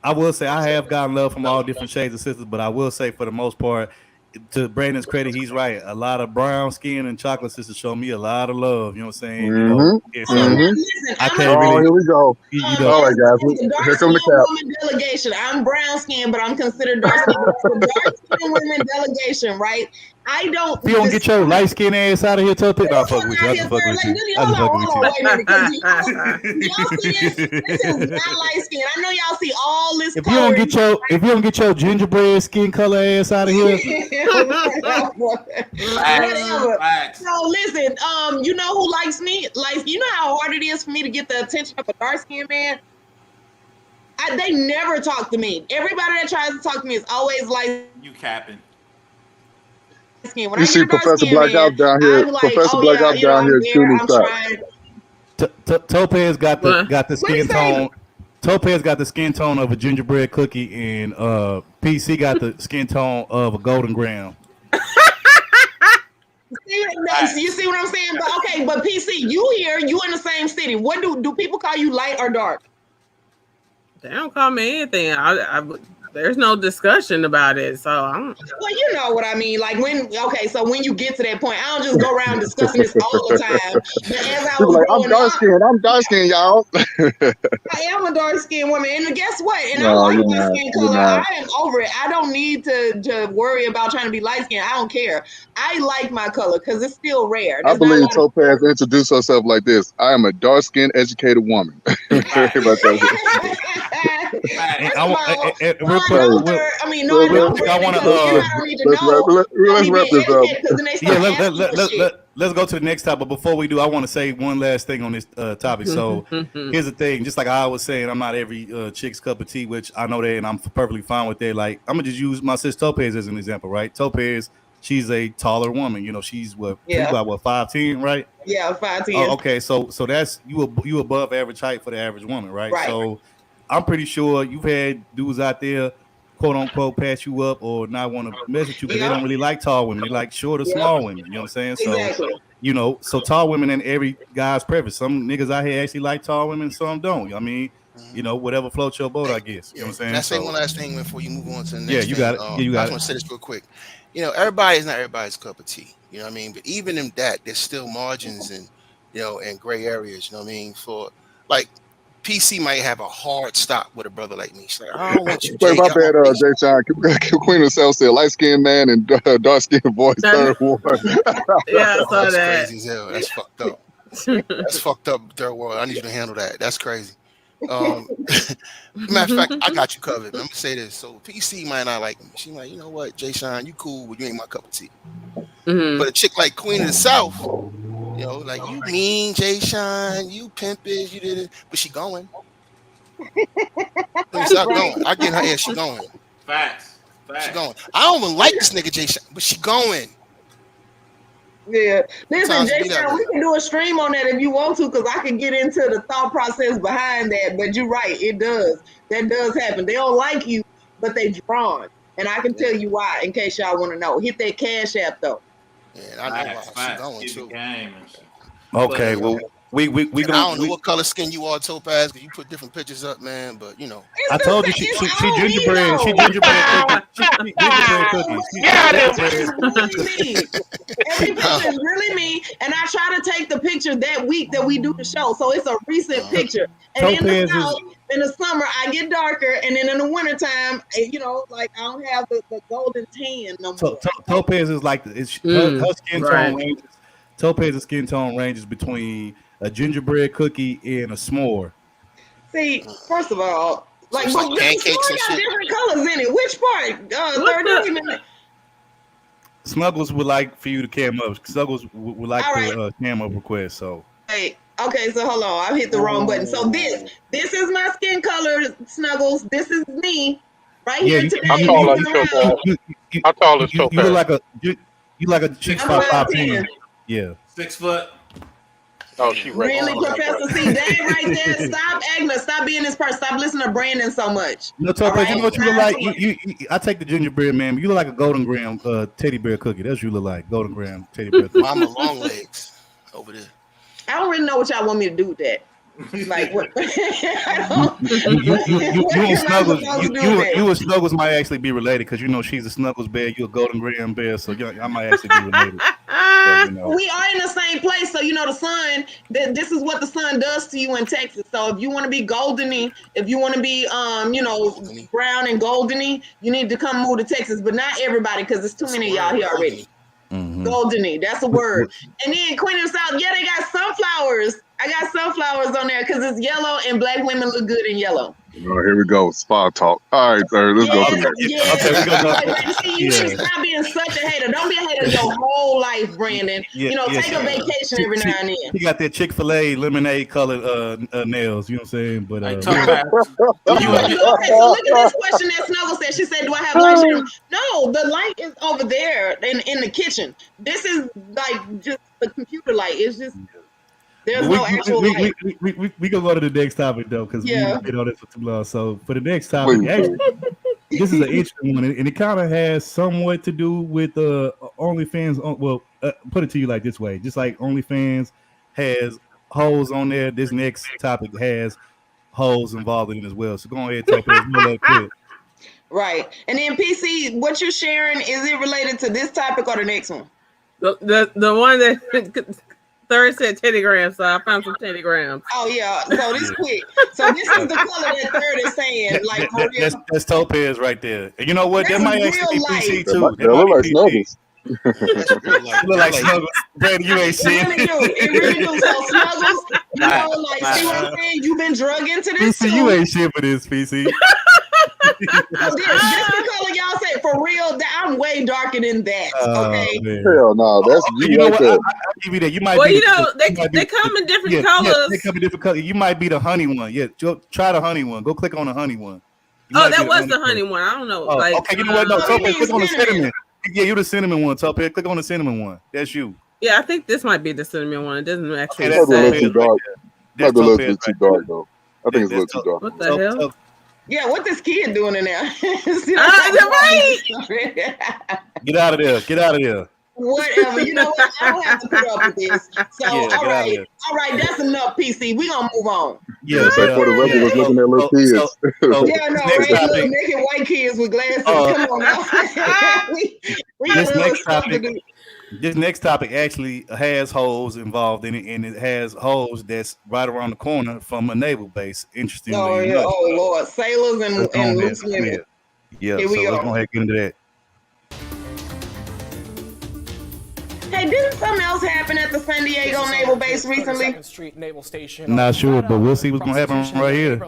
I will say I have gotten love from all different shades of sisters, but I will say for the most part, to Brandon's credit, he's right. A lot of brown skin and chocolate sisters show me a lot of love. You know what I'm saying? You know, and so listen, I I'm can't Oh, really, here we go. you All know. right, guys, the dark here come the skinned cap. woman delegation. I'm brown skinned, but I'm considered dark skinned. The dark skinned women delegation, right? I don't If you don't get your light skin ass out of here, Topaz. No, I'm fucking with you. I just fucking with you. I just fucking with Hold on, you. wait a minute, because y'all see this is not light skin. I know y'all see all this If you don't get your gingerbread skin color ass out of here, Whatever. So listen, you know who likes me? Like, you know how hard it is for me to get the attention of a dark skinned man? They never talk to me. Everybody that tries to talk to me is always like You capping. skin. When You I see get a dark Professor skinned Black man, Ops down here. I'm like, Professor oh Black yeah, Ops you know, down I'm here there, shooting I'm shots. trying. Topaz got the What he skin say? tone. Topaz got the skin tone of a gingerbread cookie, and PC got the skin tone of a golden graham. You see what I'm saying? But okay, but PC, you here, you in the same city. What do people call you, light or dark? They don't call me anything. There's no discussion about it. So Well, you know what I mean. Like so when you get to that point, I don't just go around discussing this all the time. But as I People was like, I'm growing dark up, skinned. I'm dark skinned, y'all. I am a dark skinned woman, and guess what? And I No, like you're my not. skin You're color. not. I am over it. I don't need to worry about trying to be light skinned. I don't care. I like my color because it's still rare. I There's not a believe lot of Topaz introduced herself like this. I am a dark skinned, educated woman. And I want real quick. Let's wrap this up. Yeah, let's go to the next topic. But before we do, I want to say one last thing on this topic. So here's the thing. Just like I was saying, I'm not every chick's cup of tea, which I know that, and I'm perfectly fine with that. Like, I'm gonna just use my sis Topaz as an example, right? Topaz, she's a taller woman. You know, she's about 5'10", right? Yeah, 5'10". Oh, okay, so that's you above average height for the average woman, right? So I'm pretty sure you've had dudes out there, quote unquote, pass you up or not want to mess with you because they don't really like tall women. They like shorter, small women. You know what I'm saying? Exactly. So, you know, so tall women in every guy's preference. Some niggas out here actually like tall women, some don't. I mean, you know, whatever floats your boat, I guess. You know what I'm saying? Can I say one last thing before you move on to the next yeah, thing? you got it. Yeah, you got I just want to say this real quick. You know, everybody is not everybody's cup of tea. You know what I mean? But even in that, there's still margins and, you know, and gray areas. You know what I mean? For like, PC might have a hard stop with a brother like me. She's like, I don't want you. Wait, my bad, Jay Sean. Queen herself said light skinned man and dark skinned boy, third one. Yeah, I saw That's that. crazy as hell. That's fucked up. That's fucked up, third world. I need you to handle that. That's crazy. Matter of fact, I got you covered. Let me say this. So PC might not like me. She like, you know what, Jay Sean, you cool, but you ain't my cup of tea. But a chick like Queen of the South, you know, like you mean Jay Sean, you pimpish, you did it, but she going. Stop going. I get her ass. She going. Facts. She going. I don't even like this nigga Jay Sean, but she going. Yeah, listen, Sometimes it be Jason, that we can do a stream on that if you want to, because I can get into the thought process behind that. But you're right, it does. That does happen. They don't like you, but they drawn, and I can tell you why. In case y'all want to know, hit that Cash App though. Yeah, I know why she going too. Okay, well, we I don't know what color skin you are, Topaz, because you put different pictures up, man. But you know, I told you she gingerbread. She gingerbread cookies. She gingerbread cookies. Every picture is really me, and I try to take the picture that week that we do the show, so it's a recent picture. And in the summer, I get darker, and then in the wintertime, you know, like I don't have the golden tan no more. Topaz is like her skin tone ranges. Topaz's skin tone ranges between a gingerbread cookie and a s'more. See, first of all, like, so but pancakes and got different colors in it. Which part? Snuggles would like for you to cam up. Snuggles would like the cam up request. So. Hey, okay, so hold on, I hit the wrong button. So this is my skin color, Snuggles. This is me. right Yeah, here today. How tall are moving you, around. How tall is you look Topaz? like you like a chick I'm about 5'10". 5'10". Yeah. 6 foot. Oh, she Really, regular. Professor C, that right there. Stop acting. Stop being this person. Stop listening to Brandon so much. No, All Topaz, right. you know what you look like? I take the gingerbread man. You look like a golden graham teddy bear cookie. That's what you look like. Golden graham teddy bear cookie. Mama long legs over there. I don't really know what y'all want me to do with that. Like what? You and Snuggles, you and Snuggles might actually be related because you know she's a Snuggles bear, you're a golden graham bear, so I might actually be related. So, you know. We are in the same place, so you know the sun. This is what the sun does to you in Texas. So if you want to be goldeny, if you want to be brown and goldeny, you need to come move to Texas. But not everybody, because there's too many of y'all here already. Mm-hmm. Goldeny, that's a word. And then Queen of the South, yeah, they got sunflowers. I got sunflowers on there because it's yellow and black women look good in yellow. Oh, here we go. Spa talk. All right, sir. Let's go to the next. Yeah. Okay, we go. See, you should stop being such a hater. Don't be a hater your whole life, Brandon. Take a vacation every now and then. He got that Chick-fil-A lemonade colored nails. You know what I'm saying? But Okay, so look at this question that Snuggle said. She said, "Do I have light shade?" No, the light is over there in the kitchen. This is like just the computer light. It's just. There's no actual light. We can go to the next topic though, because Yeah. we've been on this for too long. So for the next topic, actually, this is an interesting one, and it kind of has somewhat to do with OnlyFans. Well, put it to you like this way: just like OnlyFans has hoes on there, this next topic has hoes involved in it as well. So go ahead, type it. Right, and then PC, what you're sharing, is it related to this topic or the next one? The one that. Third said teddygrams, so I found some teddygrams. Oh yeah, so this quick. So this is the color that Third is saying. Like That's Topaz right there. And you know what? That might actually be PC too. That look like Snuggles. Look like Snuggles. Brandon, you ain't shit. It really do. So Snuggles, see what I'm saying? You've been drug into this PC, too. you ain't shit for this, PC. This the color y'all say for real. I'm way darker than that. Okay. Hell no, that's you right there. I'll give you that. You might. Well, be they come in different colors. Yeah, they come in different colors. You might be the honey one. Yeah, try the honey one. Go click on the honey one. That was the honey one. I don't know. Okay, you know what? No, Topaz, click on the cinnamon. Yeah, you're the cinnamon one, Topaz. Click on the cinnamon one. That's you. Yeah, I think this might be the cinnamon one. It doesn't actually That's a little say. too dark. That's a little bit too dark though. I think it's a little too dark. What the hell? Yeah, what this kid doing in there? Right. Get out of there. Get out of there. Whatever. You know what? I don't have to put up with this. So, all right, that's enough, PC. We gonna move on. Yeah, so for the record, was looking at little kids. Yeah, no, right? Little naked white kids with glasses. Come on now. we got other stuff to do. This next topic actually has hoes involved in it, and it has hoes that's right around the corner from a naval base. Interestingly, oh Lord, sailors and loose women. Yeah, Here so we let's go. go ahead and get into that. Hey, didn't something else happen at the San Diego Naval Base recently? Street Naval Station. Not sure, but we'll see what's going to happen right here.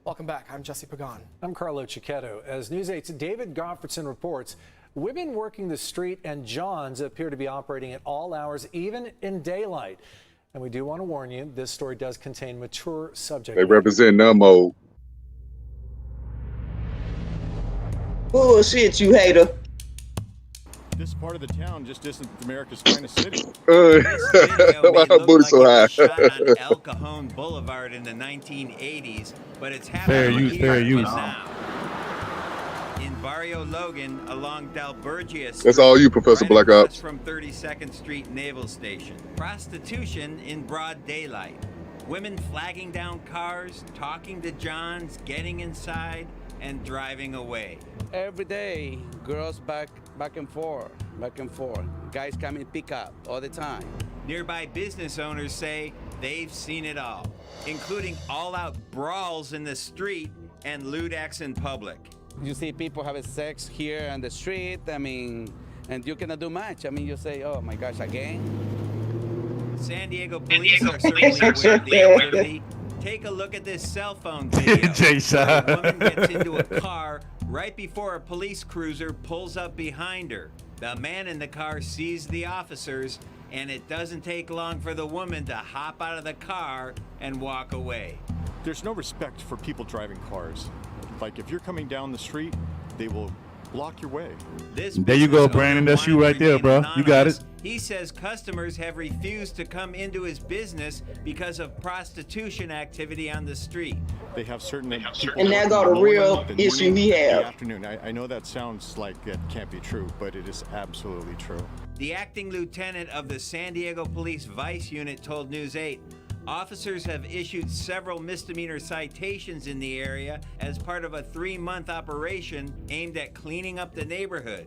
Welcome back. I'm Jesse Pagan. I'm Carlo Cicchetto. As News 8's David Goffredson reports, women working the street and Johns appear to be operating at all hours, even in daylight. And we do want to warn you, this story does contain mature subject They matter. represent mode. Bullshit, you hater. This part of the town just isn't America's finest city. Why her booty so high? Shot on El Cajon Boulevard in the 1980s, but it's happening Fair use. now. In Barrio Logan along Dalbergia Street. That's all you, Professor Black Ops. From 32nd Street Naval Station. Prostitution in broad daylight. Women flagging down cars, talking to Johns, getting inside, and driving away. Every day, girls back and forth. Guys come and pick up all the time. Nearby business owners say they've seen it all, including all-out brawls in the street and lewd acts in public. You see people having sex here on the street, and you cannot do much. You say, oh my gosh, again? San Diego police are certainly aware of the activity. Take a look at this cell phone video. Where a woman gets into a car right before a police cruiser pulls up behind her. The man in the car sees the officers, and it doesn't take long for the woman to hop out of the car and walk away. There's no respect for people driving cars. Like if you're coming down the street, they will block your way. There you go, Brandon. That's you right there, bro. You got it. He says customers have refused to come into his business because of prostitution activity on the street. They have certain people. And there go the real issue he have. Afternoon. I know that sounds like it can't be true, but it is absolutely true. The acting lieutenant of the San Diego Police Vice Unit told News 8, officers have issued several misdemeanor citations in the area as part of a 3-month operation aimed at cleaning up the neighborhood.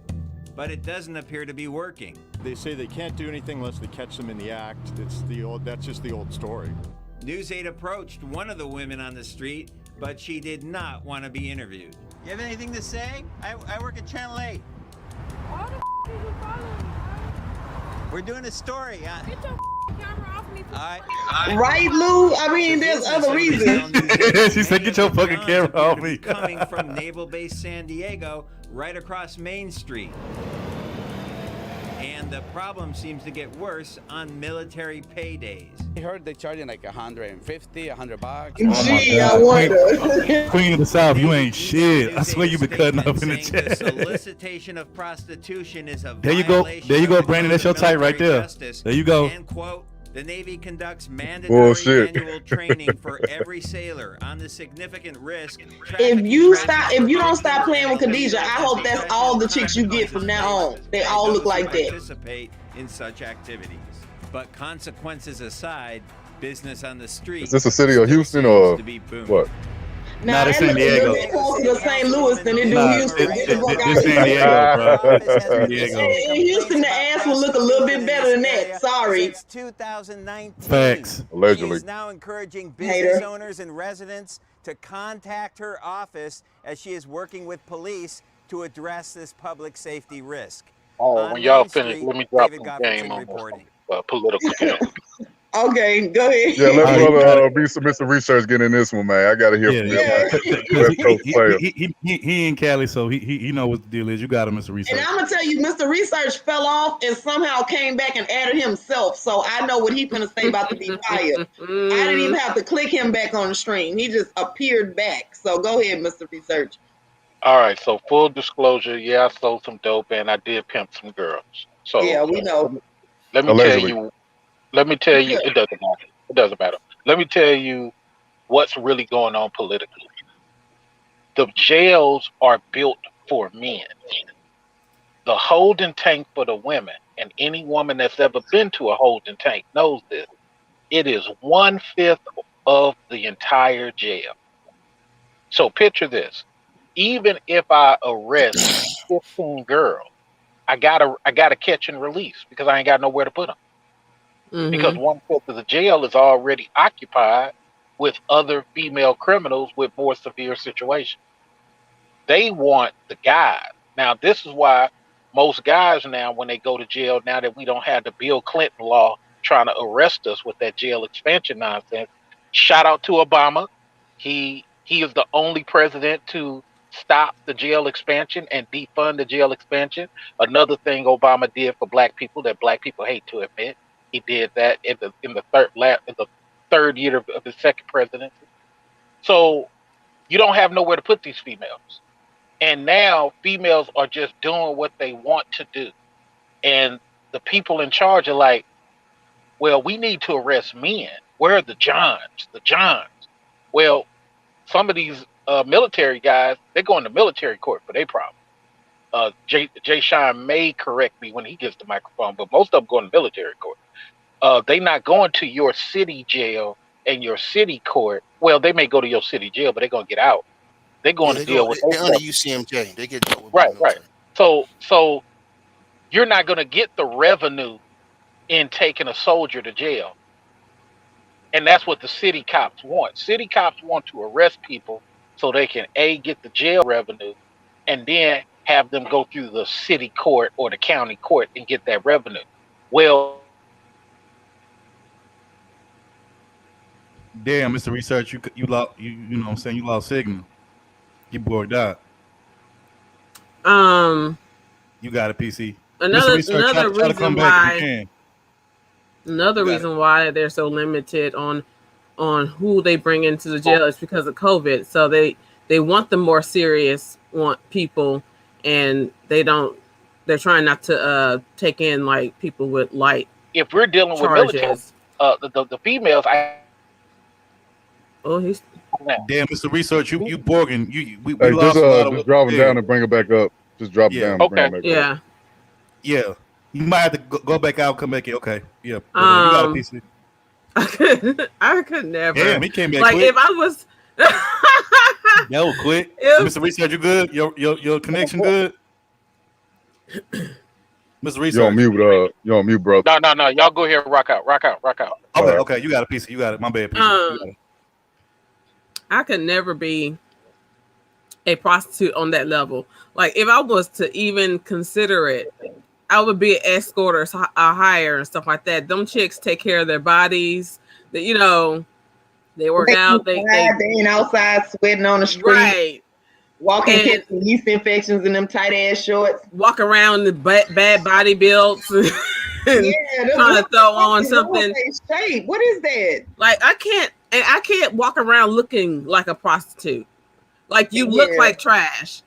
But it doesn't appear to be working. They say they can't do anything unless they catch them in the act. That's just the old story. News 8 approached one of the women on the street, but she did not want to be interviewed. You have anything to say? I work at Channel 8. Why the did you follow me? We're doing a story. Get your camera off me. Right, Lou? I mean, there's other reasons. She said, "Get your fucking camera off me." Coming from naval-based San Diego, right across Main Street. And the problem seems to get worse on military paydays. I heard they're charging like $150, $100. Gee, I wonder. Queen of the South, you ain't shit. I swear you been cutting up in the The chat. solicitation of prostitution is a There you go. There you go, Brandon. That's your type right there. justice. There you go. And quote, the Navy conducts mandatory Bullshit. annual training for every sailor on the significant risk. If you don't stop playing with Khadijah, I hope that's all the chicks you get from now on. They all look like that. Participate in such activities. But consequences aside, business on the street. Is this a city of Houston or what? Now it's that San looks a Diego. little bit closer to St. Louis than it do Nah, Houston. this San Diego, bro. San Diego. In Houston, the ass will look a little bit better than that. Sorry. Since 2019. Facts. Allegedly. She is now encouraging Hater. business owners and residents to contact her office as she is working with police to address this public safety risk. Oh, On when y'all Main finish, Street, let me drop David some Goffin game on this reporting. political game. Okay, go ahead. Yeah, let you brother be some Mr. Research get in this one, man. I gotta hear from him. West Coast player. He in Cali, so he know what the deal is. You got him, Mr. Research. And I'm gonna tell you, Mr. Research fell off and somehow came back and added himself. So I know what he's gonna say about to be fired. I didn't even have to click him back on the stream. He just appeared back. So go ahead, Mr. Research. All right, so full disclosure, yeah, I sold some dope and I did pimp some girls. So Yeah, we know. let me Allegedly. tell you, it doesn't matter. It doesn't matter. Let me tell you what's really going on politically. The jails are built for men. The holding tank for the women, and any woman that's ever been to a holding tank knows this, it is 1/5 of the entire jail. So picture this. Even if I arrest 15 girls, I gotta catch and release because I ain't got nowhere to put them. Because 1/5 of the jail is already occupied with other female criminals with more severe situations. They want the guys. Now, this is why most guys now, when they go to jail, now that we don't have the Bill Clinton law trying to arrest us with that jail expansion nonsense, shout out to Obama. He is the only president to stop the jail expansion and defund the jail expansion. Another thing Obama did for black people that black people hate to admit. He did that in the third year of his second presidency. So you don't have nowhere to put these females. And now females are just doing what they want to do. And the people in charge are like, well, we need to arrest men. Where are the Johns? The Johns. Well, some of these military guys, they're going to military court for their problem. Jay Sean may correct me when he gets the microphone, but most of them going to military court. They're not going to your city jail and your city court. Well, they may go to your city jail, but they're going to get out. They're going to deal with they're under UCMJ. They get dealt with right. So you're not going to get the revenue in taking a soldier to jail. And that's what the city cops want. City cops want to arrest people so they can get the jail revenue and then have them go through the city court or the county court and get that revenue. Well, Damn, Mr. Research, you lost, you know what I'm saying, you lost signal. You bored out. You got a PC. Another Research, another try to reason come back if you why can. another reason why they're so limited on who they bring into the jail is because of COVID. So they they want the more serious people, and they're trying not to take in like people with light. If we're dealing with military, the females, he's damn, Mr. Research, you borging. We Hey, lost a lot of just drop it down and bring it back up. Just drop it down and bring it back up. Yeah. You might have to go back out, come back in. Okay. Yeah. You got a piece of it. I could never. Damn, he came back like quick. if I was Yo, quick. Mr. Research, you good? Your connection good? Mr. Research. You're on mute, bro. No. Y'all go here, rock out. Okay. You got a piece. You got it. My bad. I could never be a prostitute on that level. Like if I was to even consider it, I would be an escort or hire and stuff like that. Them chicks take care of their bodies. That they work out. They ain't outside sweating on the street. Right. Walking catching yeast infections in them tight ass shorts. Walk around the bad body builds. And trying to throw on something. What is that? Like I can't walk around looking like a prostitute. Like you look like trash.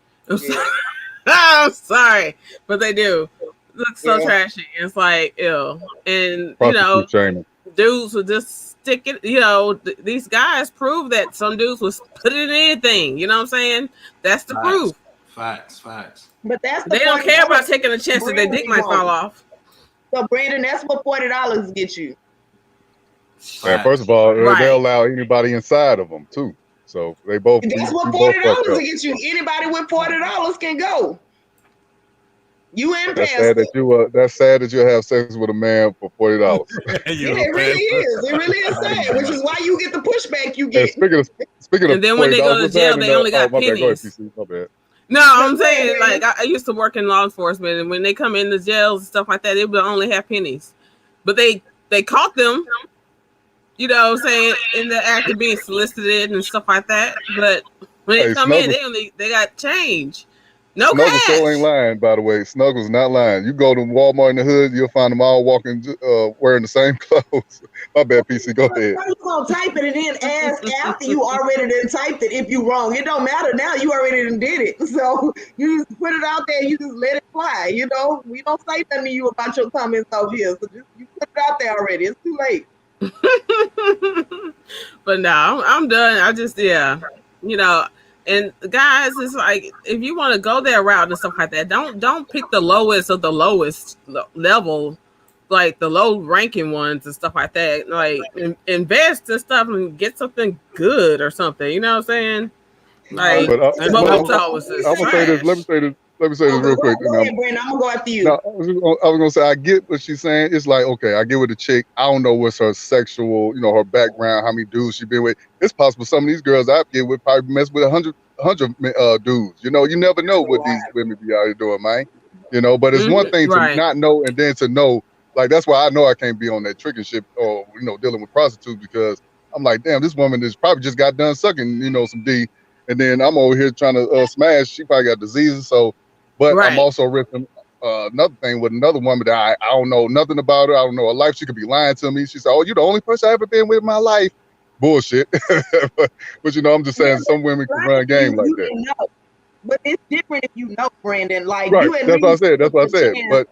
I'm sorry, but they do look so trashy. It's like ew, and dudes will just stick it. These guys prove that some dudes will put it in anything. You know what I'm saying? That's the proof. Facts. But that's they don't care about taking a chance that their dick might fall off. So Brandon, that's what $40 get you. And first of all, they allow anybody inside of them too. So they both. That's what $40 get you. Anybody with $40 can go. You and that's sad that you have sex with a man for $40. It really is. It really is sad, which is why you get the pushback you get. And speaking of, and then when they go to jail, they only got pennies. Go ahead, PC. My bad. No, I'm saying like I used to work in law enforcement, and when they come in the jails and stuff like that, they would only have pennies. But they caught them, you know what I'm saying, in the act of being solicited and stuff like that. But when they come in, they got change. No Snuggles cash. still ain't lying, by the way. Snuggles not lying. You go to Walmart in the hood, you'll find them all walking, wearing the same clothes. My bad, PC. Go ahead. You gonna type it and then ask after you already done typed it if you wrong. It don't matter now. You already done did it. So you just put it out there. You just let it fly. You know, we don't say nothing to you about your comments over here. So just you put it out there already. It's too late. But no, I'm done. I just And guys, it's like if you want to go that route and stuff like that, don't pick the lowest of the lowest level, like the low ranking ones and stuff like that. Like invest in stuff and get something good or something. You know what I'm saying? Like I'm gonna say this. Let me say this real quick. Go ahead, Brandon. I'm gonna go after you. No, I was gonna say I get what she's saying. It's like, okay, I get with the chick. I don't know what's her sexual, her background, how many dudes she been with. It's possible some of these girls I've been with probably mess with 100 dudes. You never know what these women be out here doing, man. But it's one thing to not know and then to know. Like that's why I know I can't be on that tricking shit or dealing with prostitutes, because I'm like, damn, this woman is probably just got done sucking some D, and then I'm over here trying to smash. She probably got diseases, so. But I'm also ripping another thing with another woman that I don't know nothing about her. I don't know her life. She could be lying to me. She said, "Oh, you're the only person I ever been with in my life." Bullshit. but I'm just saying some women can run a game like that. But it's different if you know, Brandon. Like right. That's what I said. But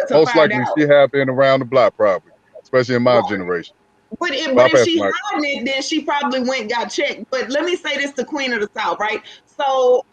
most likely she have been around the block, probably, especially in my generation. But if she hiding it, then she probably went and got checked. But let me say this to Queen of the South, right? So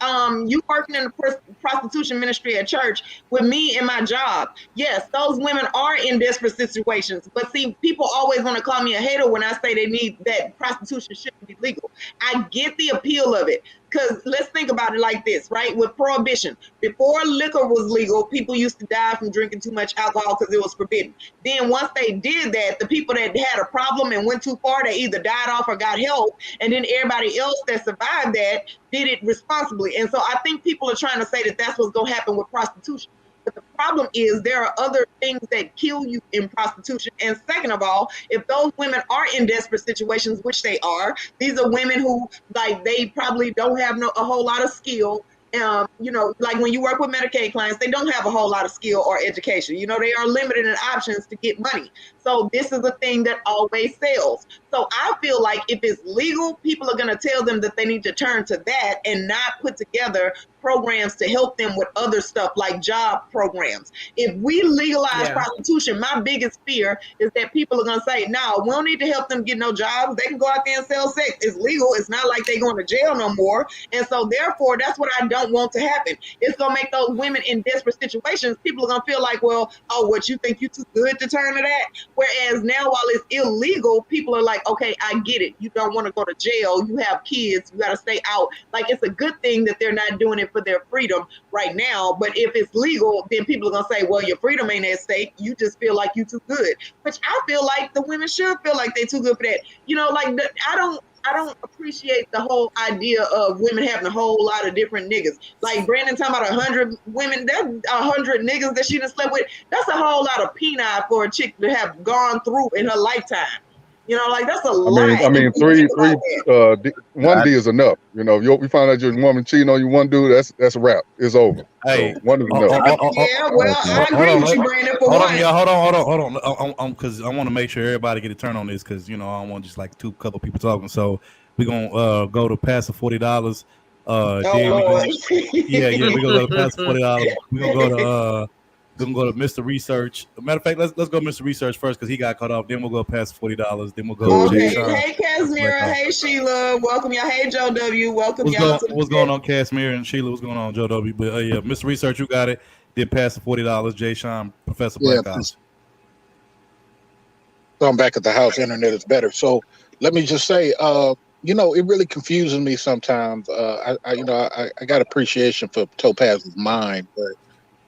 you working in the prostitution ministry at church with me and my job. Yes, those women are in desperate situations. But see, people always want to call me a hater when I say they need that prostitution shouldn't be legal. I get the appeal of it. Because let's think about it like this, right? With prohibition, before liquor was legal, people used to die from drinking too much alcohol because it was forbidden. Then once they did that, the people that had a problem and went too far, they either died off or got help. And then everybody else that survived that did it responsibly. And so I think people are trying to say that that's what's going to happen with prostitution. But the problem is there are other things that kill you in prostitution. And second of all, if those women are in desperate situations, which they are, these are women who, like, they probably don't have a whole lot of skill. You know, like when you work with Medicaid clients, they don't have a whole lot of skill or education. You know, they are limited in options to get money. So this is a thing that always sells. So I feel like if it's legal, people are going to tell them that they need to turn to that and not put together programs to help them with other stuff like job programs. If we legalize prostitution, my biggest fear is that people are going to say, no, we don't need to help them get no jobs. They can go out there and sell sex. It's legal. It's not like they're going to jail no more. And so therefore, that's what I don't want to happen. It's going to make those women in desperate situations, people are going to feel like, well, oh, what, you think you too good to turn to that? Whereas now, while it's illegal, people are like, okay, I get it. You don't want to go to jail. You have kids. You got to stay out. Like, it's a good thing that they're not doing it for their freedom right now. But if it's legal, then people are going to say, well, your freedom ain't at stake. You just feel like you too good. Which I feel like the women should feel like they too good for that. You know, like, I don't appreciate the whole idea of women having a whole lot of different niggas. Like Brandon talking about 100 women, that's 100 niggas that she done slept with. That's a whole lot of peni for a chick to have gone through in her lifetime. You know, like that's a lot. I mean, one D is enough. You know, if we find out your woman cheating on you, one dude, that's a wrap. It's over. Hey, so one is enough. Yeah, well, I agree with you, Brandon. For hold one. on, y'all. Hold on. Because I want to make sure everybody get a turn on this. Because you know, I don't want just like couple people talking. So we're gonna go to pass the $40. Then Lord. we're gonna go to pass the $40. We're gonna go to Mr. Research. Matter of fact, let's go Mr. Research first because he got cut off. Then we'll go past $40. Then we'll go. Okay. Hey, Casimira. Hey, Sheila. Welcome y'all. Hey, Joe W. Welcome y'all. What's going on, Casimira and Sheila? What's going on, Joe W? But yeah, Mr. Research, you got it. Did pass the $40. Jay Sean, Professor Blackhouse. So I'm back at the house. Internet is better. So let me just say, you know, it really confuses me sometimes. I got appreciation for Topaz's mind, but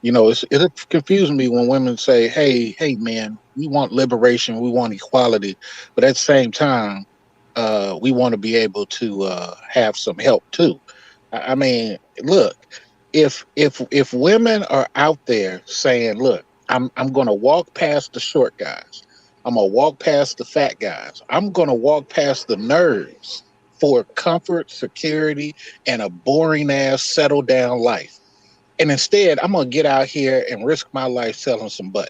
you know, it confuses me when women say, hey, man, we want liberation, we want equality, but at the same time, we want to be able to have some help too. I mean, look, if women are out there saying, look, I'm going to walk past the short guys, I'm going to walk past the fat guys, I'm going to walk past the nerds for comfort, security, and a boring ass settle down life. And instead, I'm going to get out here and risk my life selling some butt.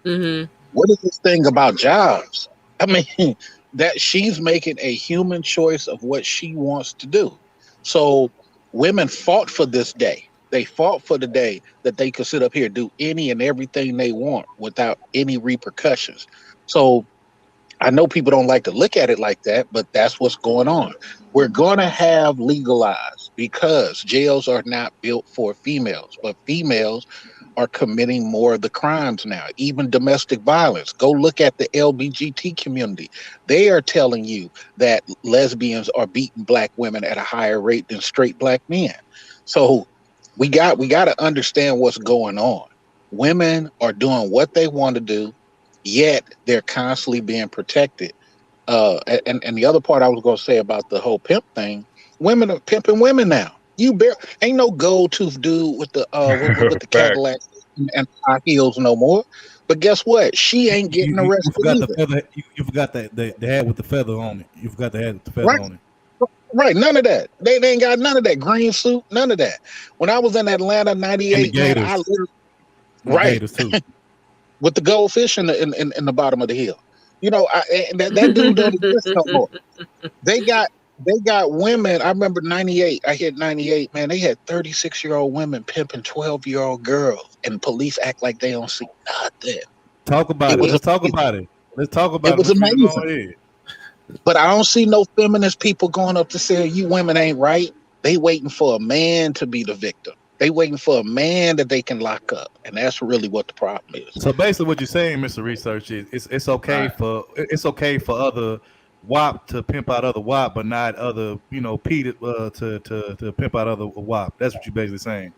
Mm-hmm. What is this thing about jobs? I mean, that she's making a human choice of what she wants to do. So women fought for this day. They fought for the day that they could sit up here, do any and everything they want without any repercussions. So I know people don't like to look at it like that, but that's what's going on. We're going to have legalized because jails are not built for females, but females are committing more of the crimes now, even domestic violence. Go look at the LGBT community. They are telling you that lesbians are beating black women at a higher rate than straight black men. So we got to understand what's going on. Women are doing what they want to do, yet they're constantly being protected. And the other part I was going to say about the whole pimp thing, women are pimping women now. Ain't no gold tooth dude with the with the Cadillac and high heels no more. But guess what? She ain't getting arrested. You forgot the feather. You forgot the hat with the feather on it. You forgot the hat with the feather on it. Right, none of that. They ain't got none of that green suit, none of that. When I was in Atlanta '98, man, I literally Gators too. with the goldfish in the bottom of the hill. You know, that dude doesn't exist no more. They got women. I remember '98. I hit '98. Man, they had 36-year-old women pimping 12-year-old girls, and police act like they don't see nothing. Talk about it. Let's talk about it. Let's talk about it. It was amazing. But I don't see no feminist people going up to say you women ain't right. They waiting for a man to be the victim. They waiting for a man that they can lock up, and that's really what the problem is. So basically, what you're saying, Mr. Research, is it's okay for other WAP to pimp out other WAP, but not other P to pimp out other WAP. That's what you're basically saying.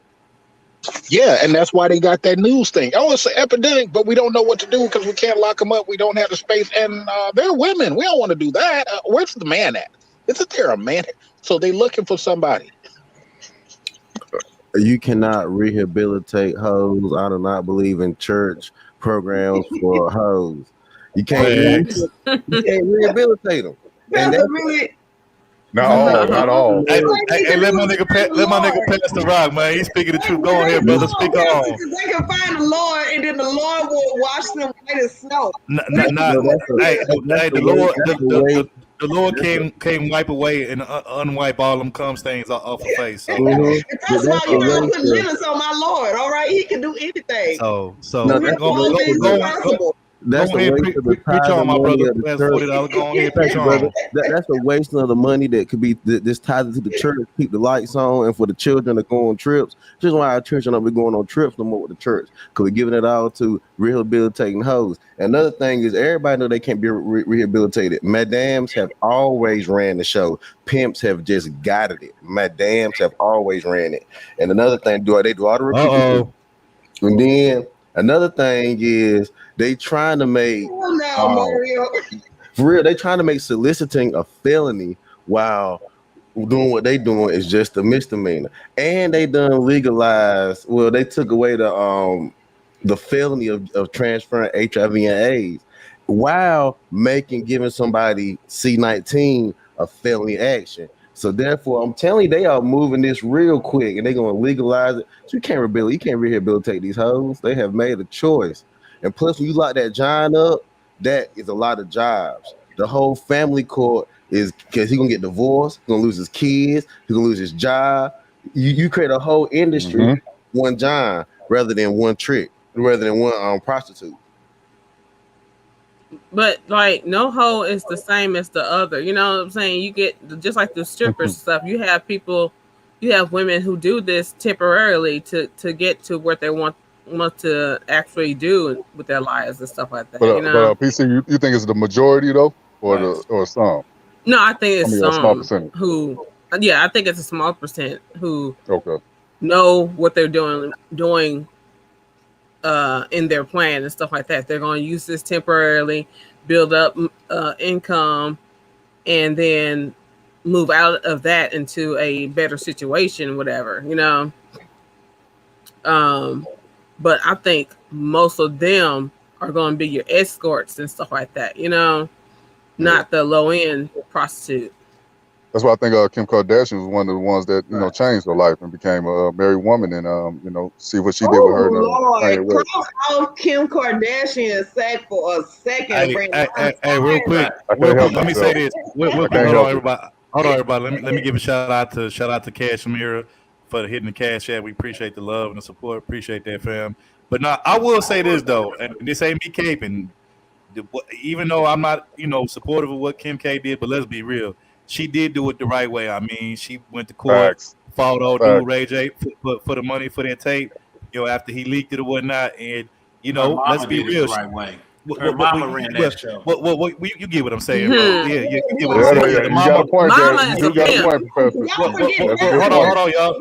Yeah, and that's why they got that news thing. Oh, it's an epidemic, but we don't know what to do because we can't lock them up. We don't have the space, and they're women. We don't want to do that. Where's the man at? Isn't there a man? So they're looking for somebody. You cannot rehabilitate hoes. I do not believe in church programs for hoes. You can't rehabilitate them. That's a really Not all, not all. Hey, let my nigga pass the rock, man. He's speaking the truth. Go ahead, brother. Speak on. They can find the Lord, and then the Lord will wash them white as snow. The Lord came wipe away and unwipe all them cum stains off the face. So, First of all, you gotta put limits on my Lord. All right, He can do anything. So go That's ahead, preach on, my brother. That's $40. Go ahead, preach on. That's a waste of the money that could be this tied into the church, keep the lights on, and for the children to go on trips. Just why our church don't be going on trips no more with the church, because we're giving it all to rehabilitating hoes. Another thing is everybody know they can't be rehabilitated. Madams have always ran the show. Pimps have just guided it. Madams have always ran it. And another thing, they do all the recruiting. And then another thing is they trying to make for real, they trying to make soliciting a felony while doing what they doing is just a misdemeanor. And they done legalized, well, they took away the felony of transferring HIV and AIDS while giving somebody C-19 a felony action. So therefore, I'm telling you, they are moving this real quick, and they're going to legalize it. So you can't rehabilitate these hoes. They have made a choice. And plus, when you lock that giant up, that is a lot of jobs. The whole family court is because he's going to get divorced, he's going to lose his kids, he's going to lose his job. You create a whole industry, one John, rather than one prostitute. But like no hoe is the same as the other. You know what I'm saying? You get just like the strippers stuff. You have women who do this temporarily to get to what they want to actually do with their lives and stuff like that. But PC, you think it's the majority though, or some? No, I think it's a small some percentage. who. Yeah, I think it's a small percent who Okay. know what they're doing in their plan and stuff like that. They're going to use this temporarily, build up income, and then move out of that into a better situation, whatever, you know. But I think most of them are going to be your escorts and stuff like that, you know, not the low end prostitute. That's why I think Kim Kardashian was one of the ones that changed her life and became a married woman, and see what she did with her. Lord, off Kim Kardashian sack for a second. Hey, real quick, let me say this. Hold on, everybody. Let me give a shout out to Cashmere for hitting the cash app. We appreciate the love and the support. Appreciate that, fam. But now I will say this though, and this ain't me caping. Even though I'm not, supportive of what Kim K did, but let's be real. She did do it the right way. I mean, she went to court, fought old dude Ray J for the money for that tape, after he leaked it or whatnot. And let's be real. The right way. Her mama ran that show. You get what I'm saying, bro? Yeah, you get what I'm saying. You got a point, you got a point, Professor. Hold on, y'all.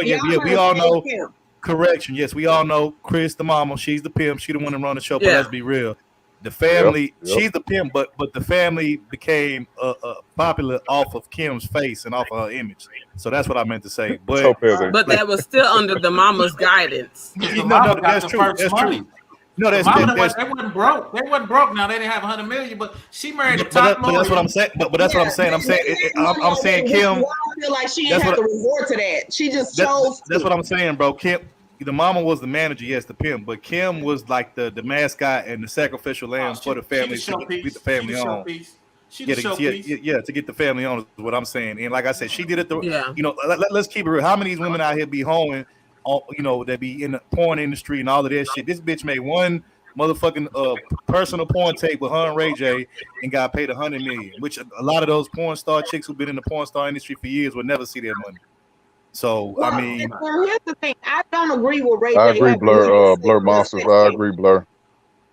Yeah, we all know. Correction. Yes, we all know Chris, the mama. She's the pimp. She the one that run the show. But let's be real. The family, she's the pimp, but the family became popular off of Kim's face and off of her image. So that's what I meant to say. But that was still under the mama's guidance. No, that's true. That's true. No, that's they wasn't broke. They wasn't broke. Now they didn't have 100 million, but she married a top lawyer. But that's what I'm saying. But that's what I'm saying. I'm saying Kim. I feel like she didn't have to resort to that. She just chose. That's what I'm saying, bro. Kim. The mama was the manager, yes, the pimp, but Kim was like the mascot and the sacrificial lamb for the family to get the family on. To get the family on is what I'm saying. And like I said, she did it. Let's keep it real. How many of these women out here be hoeing, that be in the porn industry and all of that shit? This bitch made one motherfucking personal porn tape with her and Ray J and got paid $100 million, which a lot of those porn star chicks who've been in the porn star industry for years will never see their money. So I mean, here's the thing. I don't agree with Ray J. I agree, Blur Monsters. I agree, Blur.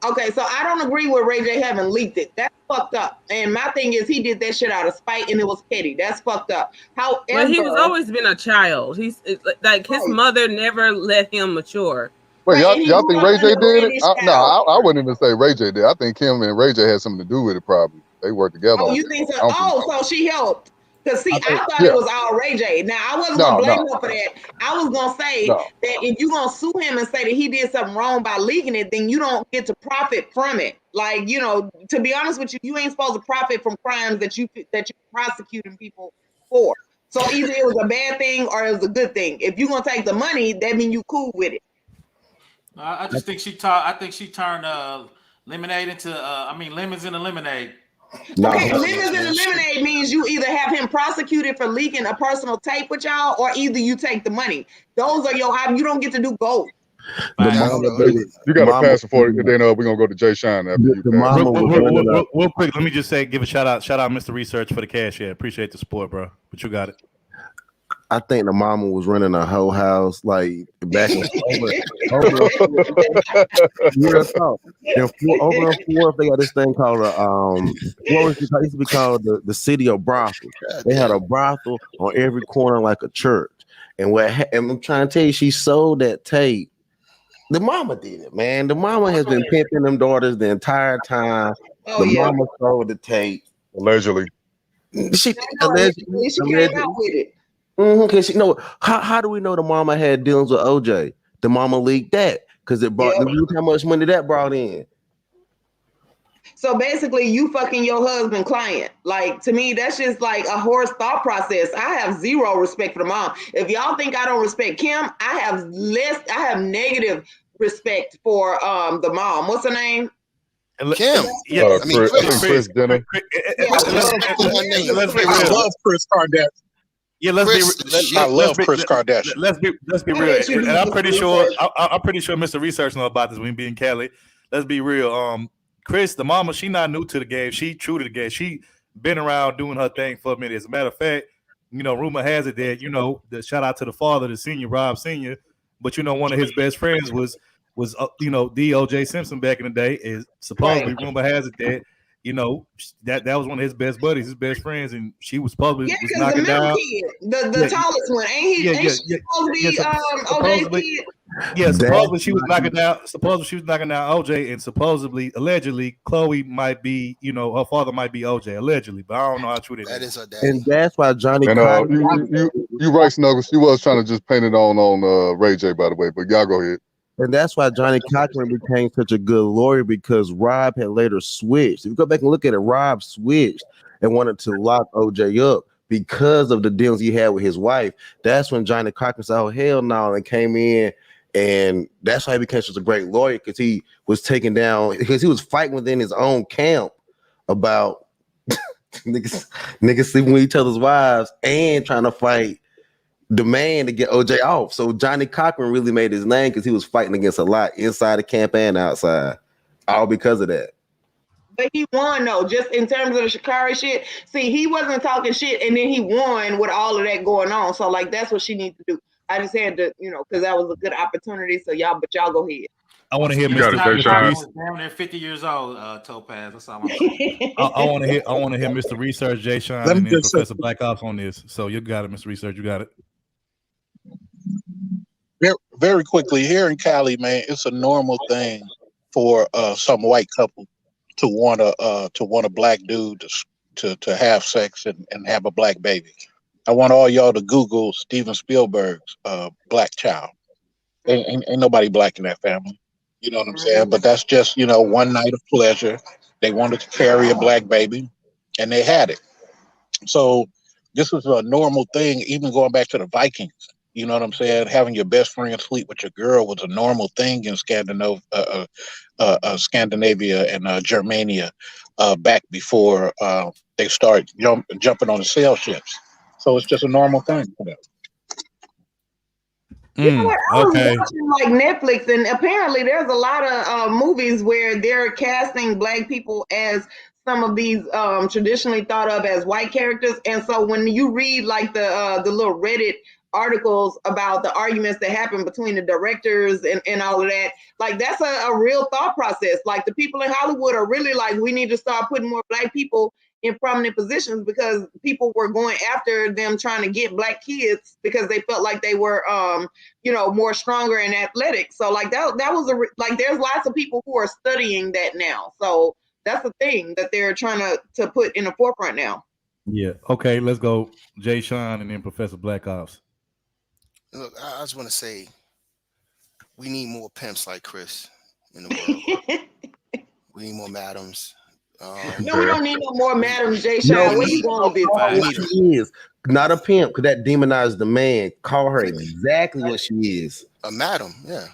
Okay, so I don't agree with Ray J having leaked it. That's fucked up. And my thing is, he did that shit out of spite, and it was petty. That's fucked up. However, but he was always been a child. He's like his mother never let him mature. Wait, y'all think Ray J did it? I wouldn't even say Ray J did. I think Kim and Ray J had something to do with it. Probably they worked together. Oh, you think so? So she helped. Because see, I thought yeah. it was all Ray J. Now I wasn't No, gonna blame no, him for that. I was gonna say no. that if you're gonna sue him and say that he did something wrong by leaking it, then you don't get to profit from it. Like, you know, to be honest with you, you ain't supposed to profit from crimes that you're prosecuting people for. So either it was a bad thing or it was a good thing. If you're gonna take the money, that means you cool with it. I just think she taught. I think she turned lemonade into. Lemons into lemonade. No, Okay, lemons and lemonade means you either have him prosecuted for leaking a personal tape with y'all, or either you take the money. Those are your options. You don't get to do both. the Hey, mama, you got to mama, pass it for it, and then we're gonna go to Jay Shine after you the pass. mama was running up. Real quick, let me just say, give a shout out, Mr. Research for the cash. Yeah, appreciate the support, bro. But you got it. I think the mama was running a whole house like back and over real talk. Over in Florida, they got this thing called what was it used to be called the city of brothels. They had a brothel on every corner like a church. And and I'm trying to tell you, she sold that tape. The mama did it, man. The mama has been pimping them daughters the entire time. Oh, the yeah. mama sold the tape. Allegedly. She came out with it. Because how do we know the mama had dealings with OJ? The mama leaked that because it brought look how much money that brought in. So basically, you fucking your husband client. Like, to me, that's just like a horse thought process. I have zero respect for the mom. If y'all think I don't respect Kim, I have negative respect for the mom. What's her name? Kim. Yeah, Chris Jenner. Let's be I real. love Chris Kardashian. Yeah, I love Chris Kardashian. Let's be real. And I'm pretty sure Mr. Research know about this when being Cali. Let's be real. Chris, the mama, she not new to the game. She true to the game. She been around doing her thing for a minute. As a matter of fact, rumor has it that, the shout out to the father, the senior, Rob Senior, but one of his best friends was D.O.J. Simpson back in the day. Is supposedly rumor has it that that was one of his best buddies, his best friends, and she was supposedly was knocking the middle down. Kid, the tallest one, ain't she supposed to be OJ's kid? Yeah, supposedly she was knocking down. Supposedly she was knocking down OJ, and supposedly, allegedly, Chloe might be, her father might be OJ, allegedly, but I don't know how true that is. Her daddy. And that's why Johnny. And you right, Snuggles. She was trying to just paint it on Ray J, by the way, but y'all go ahead. And that's why Johnny Cochran became such a good lawyer, because Rob had later switched. If you go back and look at it, Rob switched and wanted to lock OJ up because of the deals he had with his wife. That's when Johnny Cochran said, "Oh, hell no," and came in. And that's why he became such a great lawyer, because he was taken down, because he was fighting within his own camp about niggas sleeping with each other's wives and trying to fight the man to get OJ off. So Johnny Cochran really made his name because he was fighting against a lot inside the camp and outside, all because of that. But he won though, just in terms of the Sha'Carri shit. See, he wasn't talking shit, and then he won with all of that going on. So like, that's what she needs to do. I just had to, because that was a good opportunity. So y'all go ahead. I want to hear Mr. Damn near 50 years old, Topaz. That's all I'm saying. I want to hear Mr. Research, Jay Sean, and then Professor Black Ops on this. So you got it, Mr. Research. You got it. Very, very quickly, here in Cali, man, it's a normal thing for some white couple to want a black dude to have sex and have a black baby. I want all y'all to Google Steven Spielberg's Black Child. Ain't nobody black in that family. You know what I'm saying? But that's just, one night of pleasure. They wanted to carry a black baby, and they had it. So this was a normal thing, even going back to the Vikings. You know what I'm saying? Having your best friend sleep with your girl was a normal thing in Scandinavia and Germania back before they start jumping on the sail ships. So it's just a normal thing for them. You know what? I was watching like Netflix, and apparently there's a lot of movies where they're casting black people as some of these traditionally thought of as white characters. And so when you read like the little Reddit articles about the arguments that happen between the directors and all of that, like that's a real thought process. Like the people in Hollywood are really like, we need to start putting more black people in prominent positions, because people were going after them trying to get black kids because they felt like they were more stronger and athletic. So like that was there's lots of people who are studying that now. So that's the thing that they're trying to put in the forefront now. Yeah. Okay, let's go. Jay Sean and then Professor Black Ops. Look, I just want to say we need more pimps like Chris in the world. We need more madams. No, we don't need no more madams, Jay No, Sean. Where you going with this? what she is. Not a pimp, because that demonized the man. Call her exactly what she is. A madam, yeah.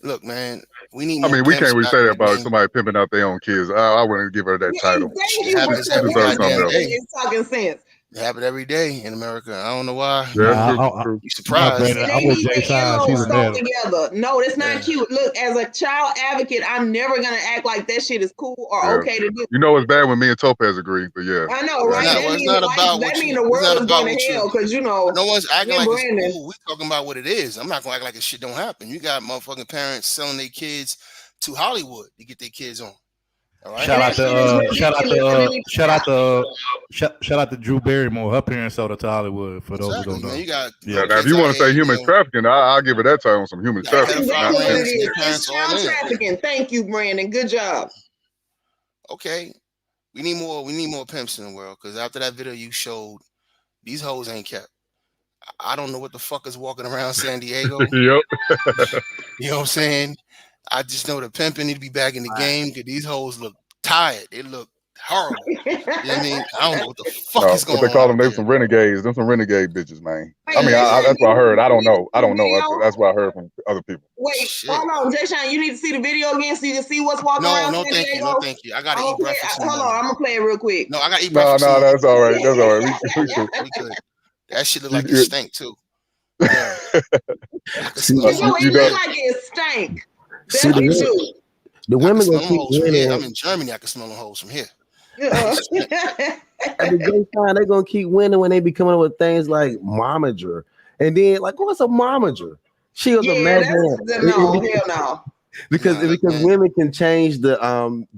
Look, man, we need I more mean, we pimps can't really back say in that the about game. somebody pimping out their own kids. I wouldn't give her that title. Thank It you happens for every deserves something goddamn else. day. It's talking sense. It happens every day in America. I don't know why. Yeah, true. You surprised? Brandon, I'm They with need Jay their Sean. She's earlobes a sewn madam. together. No, that's not Yeah. cute. Look, as a child advocate, I'm never gonna act like that shit is cool or Yeah. okay to do. You know it's bad when me and Topaz agree, but yeah. I know, It's right? not, That well, it's means not life, about that what mean you. the It's world not is about going what to you. hell because you know. No one's acting me and like it's Brandon. cool. We talking about what it is. I'm not gonna act like this shit don't happen. You got motherfucking parents selling their kids to Hollywood to get their kids on. All right. Shout out to Drew Barrymore. Her parents sold her to Hollywood. For those who don't know. Man, you got Yeah. Now, if you want to say human trafficking, I'll give it that title on some human That's trafficking. exactly what it parents, is. their parents It's all child in. trafficking. Thank you, Brandon. Good job. Okay. We need more pimps in the world, because after that video you showed, these hoes ain't kept. I don't know what the fuck is walking around San Diego. Yep. You know what I'm saying? I just know the pimping need to be back in the game, because these hoes look tired. They look horrible. You know what I mean? I don't know what the fuck is going What they call them? on. They some renegades. Them some renegade bitches, man. Wait, I mean, Jason, that's what I heard. I don't know. you need to see the video? That's what I heard from other people. Wait, hold on, Jay Sean. You need to see the video again so you can see what's walking around No, San thank you. Diego. No, thank you. I gotta I'm eat gonna play, breakfast. in the hold on, morning. I'm gonna play it real quick. No, I gotta eat No, breakfast. that's all right. That's all right. We cool. We good. That shit look like it stink too. Yeah. See, You know, you it know- look like it stank. That's See, what it the do. women Smell gonna them keep hoes from here. I'm winning. in Germany. I can smell them hoes from here. At the gay time, they're gonna keep winning when they be coming up with things like momager. And then, like, what's a momager? She was a Yeah, man. that's no, hell no. Because women can change the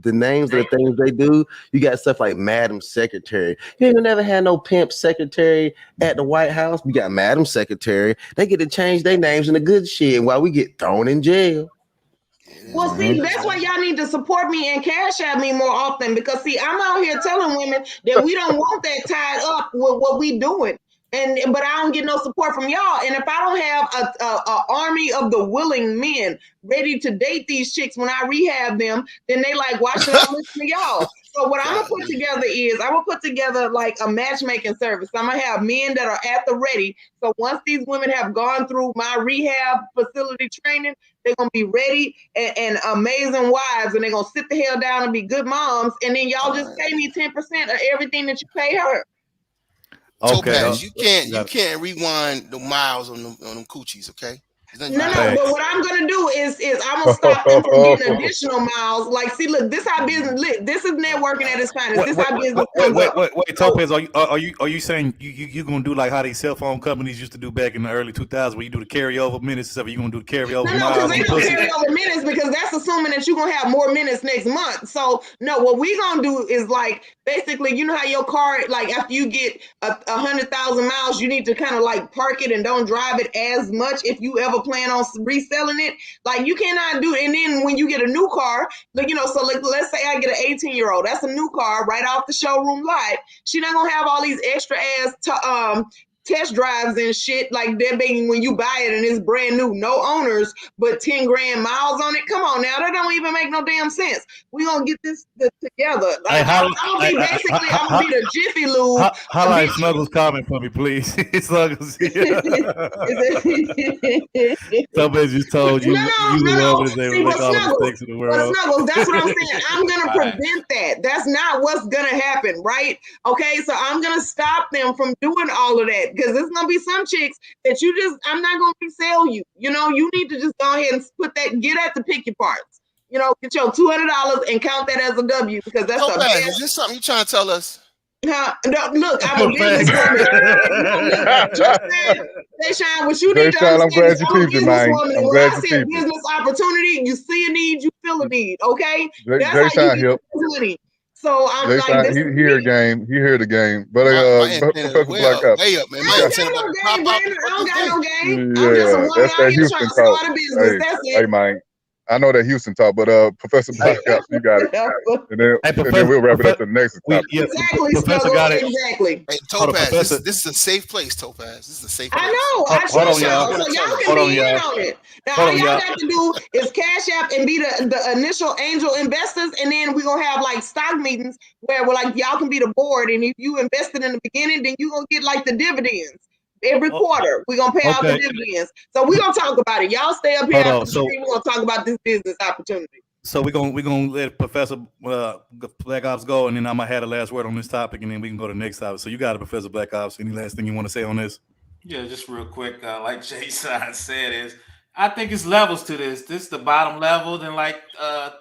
names of the things they do. You got stuff like Madam Secretary. You ain't never had no pimp secretary at the White House. We got Madam Secretary. They get to change their names in the good shit while we get thrown in jail. Well, see, that's why y'all need to support me and cash at me more often, because see, I'm out here telling women that we don't want that tied up with what we doing. But I don't get no support from y'all. And if I don't have a army of the willing men ready to date these chicks when I rehab them, then they like, why should I listen to y'all? So what I'm gonna put together is I'm gonna put together like a matchmaking service. I'm gonna have men that are at the ready. So once these women have gone through my rehab facility training, they're gonna be ready and amazing wives, and they're gonna sit the hell down and be good moms. And then y'all just pay me 10% of everything that you pay her. Topaz, you can't rewind the miles on them coochies, okay? No, but what I'm gonna do is I'm gonna stop them from getting additional miles. Like, see, look, this how business lit. This is networking at its finest. This how business comes up. Wait, Topaz, are you saying you gonna do like how these cell phone companies used to do back in the early 2000s, where you do the carryover minutes and stuff? You gonna do the carryover No, miles? because ain't no carryover minutes, because that's assuming that you're gonna have more minutes next month. So no, what we gonna do is like basically, you know how your car, like after you get 100,000 miles, you need to kind of like park it and don't drive it as much if you ever plan on reselling it. Like you cannot do it. And then when you get a new car, like, you know, so like, let's say I get an 18-year-old, that's a new car right off the showroom lot. She not gonna have all these extra ass test drives and shit like that being when you buy it and it's brand new, no owners, but 10 grand miles on it. Come on now, that don't even make no damn sense. We gonna get this together. Like, I'm gonna be the Jiffy Lube. Highlight Snuggles comment for me, please. Snuggles. Somebody just told you No. they See, make but all the Snuggles, mistakes in the world. Snuggles, that's what I'm saying. I'm gonna prevent that. That's not what's gonna happen, right? Okay, so I'm gonna stop them from doing all of that, because there's gonna be some chicks that I'm not gonna resell you. You know, you need to just go ahead and get at the picky parts. You know, get your $200 and count that as a W, because that's the best. Is this something you trying to tell us? No, look, I'm a businesswoman. Deshaun, what you need to I'm understand glad is you I'm a peeped it, man. businesswoman. I'm When glad I you see a peeped it. business opportunity, you see a need, you feel a need. Okay, Jay that's how Sean you hip. get money. So I'm Jay like, Sean, this he is hear the game. He hear the game. But My Professor antenna Black Ops. way up, man. I My don't antenna got no about to game, pop out. Brandon. I don't got no game. Yeah, I'm just a woman that's out that here Houston trying to talk. start a business. Hey, That's hey, it. man. I know that Houston talk, but Professor Black Ops, you got it. And then, Hey, and then we'll wrap it up to the next we, topic. yeah, Exactly, Professor Snuggle. got it. Exactly. Hey, Hold on, Topaz, Professor. this is a safe place, Topaz. This is a safe place. I know. I Hold on, trust y'all, y'all. so y'all can Hold on, be in y'all. on it. Now, Hold all on, y'all y'all. got to do is cash app and be the initial angel investors, and then we're gonna have like stock meetings where we're like y'all can be the board, and if you invested in the beginning, then you're gonna get like the dividends. Every quarter, we're gonna pay out the Okay. dividends. So we're gonna talk about it. Y'all stay up here Hold after on. the So, stream. We're gonna talk about this business opportunity. so we're gonna let Professor Black Ops go, and then I'm gonna have the last word on this topic, and then we can go to the next topic. So you got it, Professor Black Ops. Any last thing you want to say on this? Yeah, just real quick, like Jason said, is I think it's levels to this. This is the bottom level, then like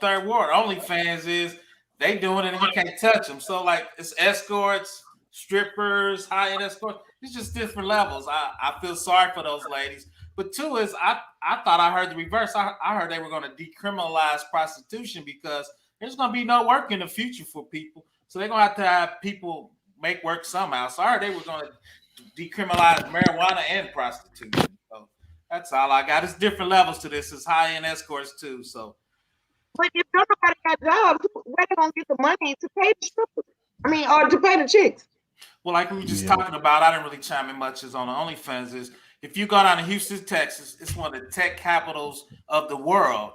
third ward. OnlyFans is they doing it and you can't touch them. So like it's escorts, strippers, high end escorts. It's just different levels. I feel sorry for those ladies. But two is I thought I heard the reverse. I heard they were going to decriminalize prostitution because there's going to be no work in the future for people. So they're going to have people make work somehow. So I heard they were going to decriminalize marijuana and prostitution. So that's all I got. It's different levels to this. It's high end escorts too. So, but if nobody got jobs, where they gonna get the money to pay the strippers? I mean, or to pay the chicks? well, like we were just talking about, I didn't really chime in much as on the OnlyFans is if you go down to Houston, Texas, it's one of the tech capitals of the world.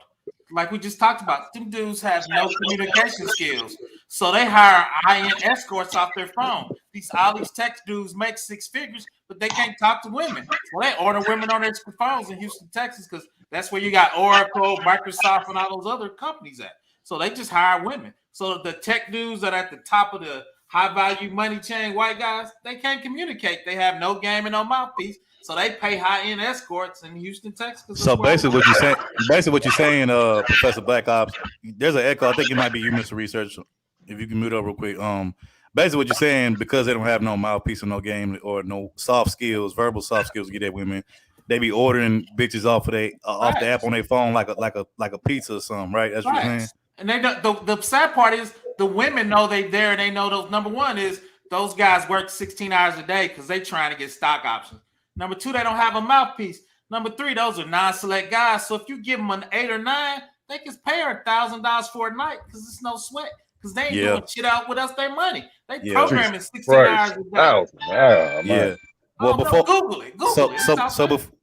Like we just talked about, them dudes have no communication skills. So they hire high-end escorts off their phone. All these tech dudes make six figures, but they can't talk to women. So they order women on their phones in Houston, Texas, because that's where you got Oracle, Microsoft, and all those other companies at. So they just hire women. So the tech dudes that are at the top of the high value money chain, white guys, they can't communicate. They have no game and no mouthpiece. So they pay high end escorts in Houston, Texas. So basically, what you're saying, Professor Black Ops, there's an echo. I think it might be you, Mr. Research. If you can mute up real quick. Basically, what you're saying, because they don't have no mouthpiece or no game or no soft skills, verbal soft skills to get at women, they be ordering bitches off of off the app on their phone like a pizza or something, right? That's what you're saying. And they don't, the sad part is the women know they there and they know those. Number one is those guys work 16 hours a day because they trying to get stock options. Number two, they don't have a mouthpiece. Number three, those are non-select guys. So if you give them an 8 or 9, they can pay her $1,000 for a night because it's no sweat. Because they ain't doing shit out with us their money. They programming 16 hours a day. Yeah. Well, Google it.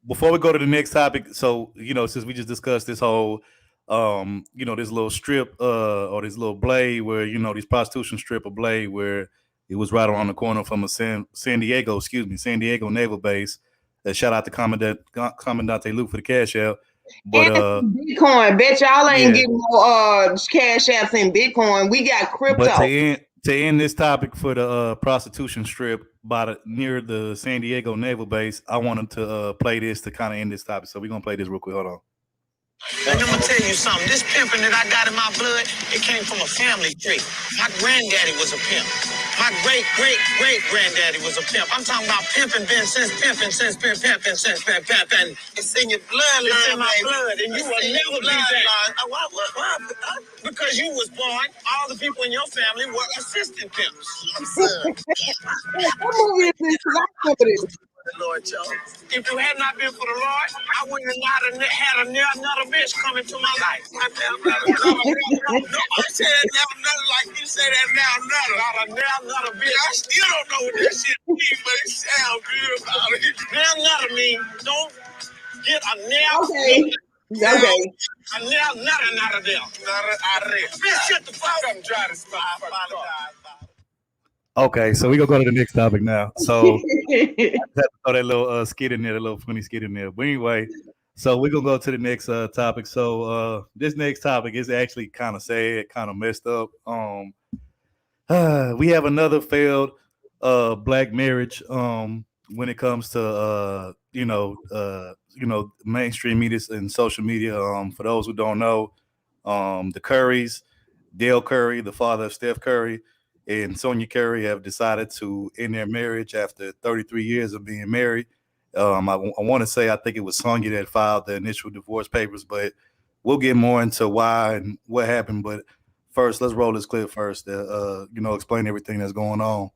Before we go to the next topic, so since we just discussed this whole, this little strip, or this little blade where these prostitution strip or blade where it was right around the corner from a San Diego Naval Base. Shout out to Commandante Luke for the cash out. But Bitcoin, bet y'all ain't getting no cash apps in Bitcoin. We got crypto. But to end this topic for the prostitution strip near the San Diego Naval Base, I wanted to play this to kind of end this topic. So we're gonna play this real quick. Hold on. And I'm gonna tell you something. This pimping that I got in my blood, it came from a family tree. My granddaddy was a pimp. My great-great-great-granddaddy was a pimp. I'm talking about pimping since pimping. It's in your bloodline. It's in my blood, and you will never be that. Why? Because you was born. All the people in your family were assistant pimps. What movie is this? Because I remember this. The Lord chose. If you had not been for the Lord, I wouldn't have not had another bitch come into my life. No, I said another like you said that now another bitch. I still don't know what this shit means, but it sounds good about it. Now mean don't get a nail. Okay. A nail, not a deal. Bitch, shut the fuck up and try to stop. Okay, so we're gonna go to the next topic now. So I had to throw that little skit in there, the little funny skit in there. But anyway, so we're gonna go to the next topic. So this next topic is actually kind of sad, kind of messed up. We have another failed black marriage when it comes to mainstream media and social media. For those who don't know, the Currys, Dale Curry, the father of Steph Curry, and Sonia Curry have decided to end their marriage after 33 years of being married. I want to say I think it was Sonia that filed the initial divorce papers, but we'll get more into why and what happened. But first, let's roll this clip first to explain everything that's going on.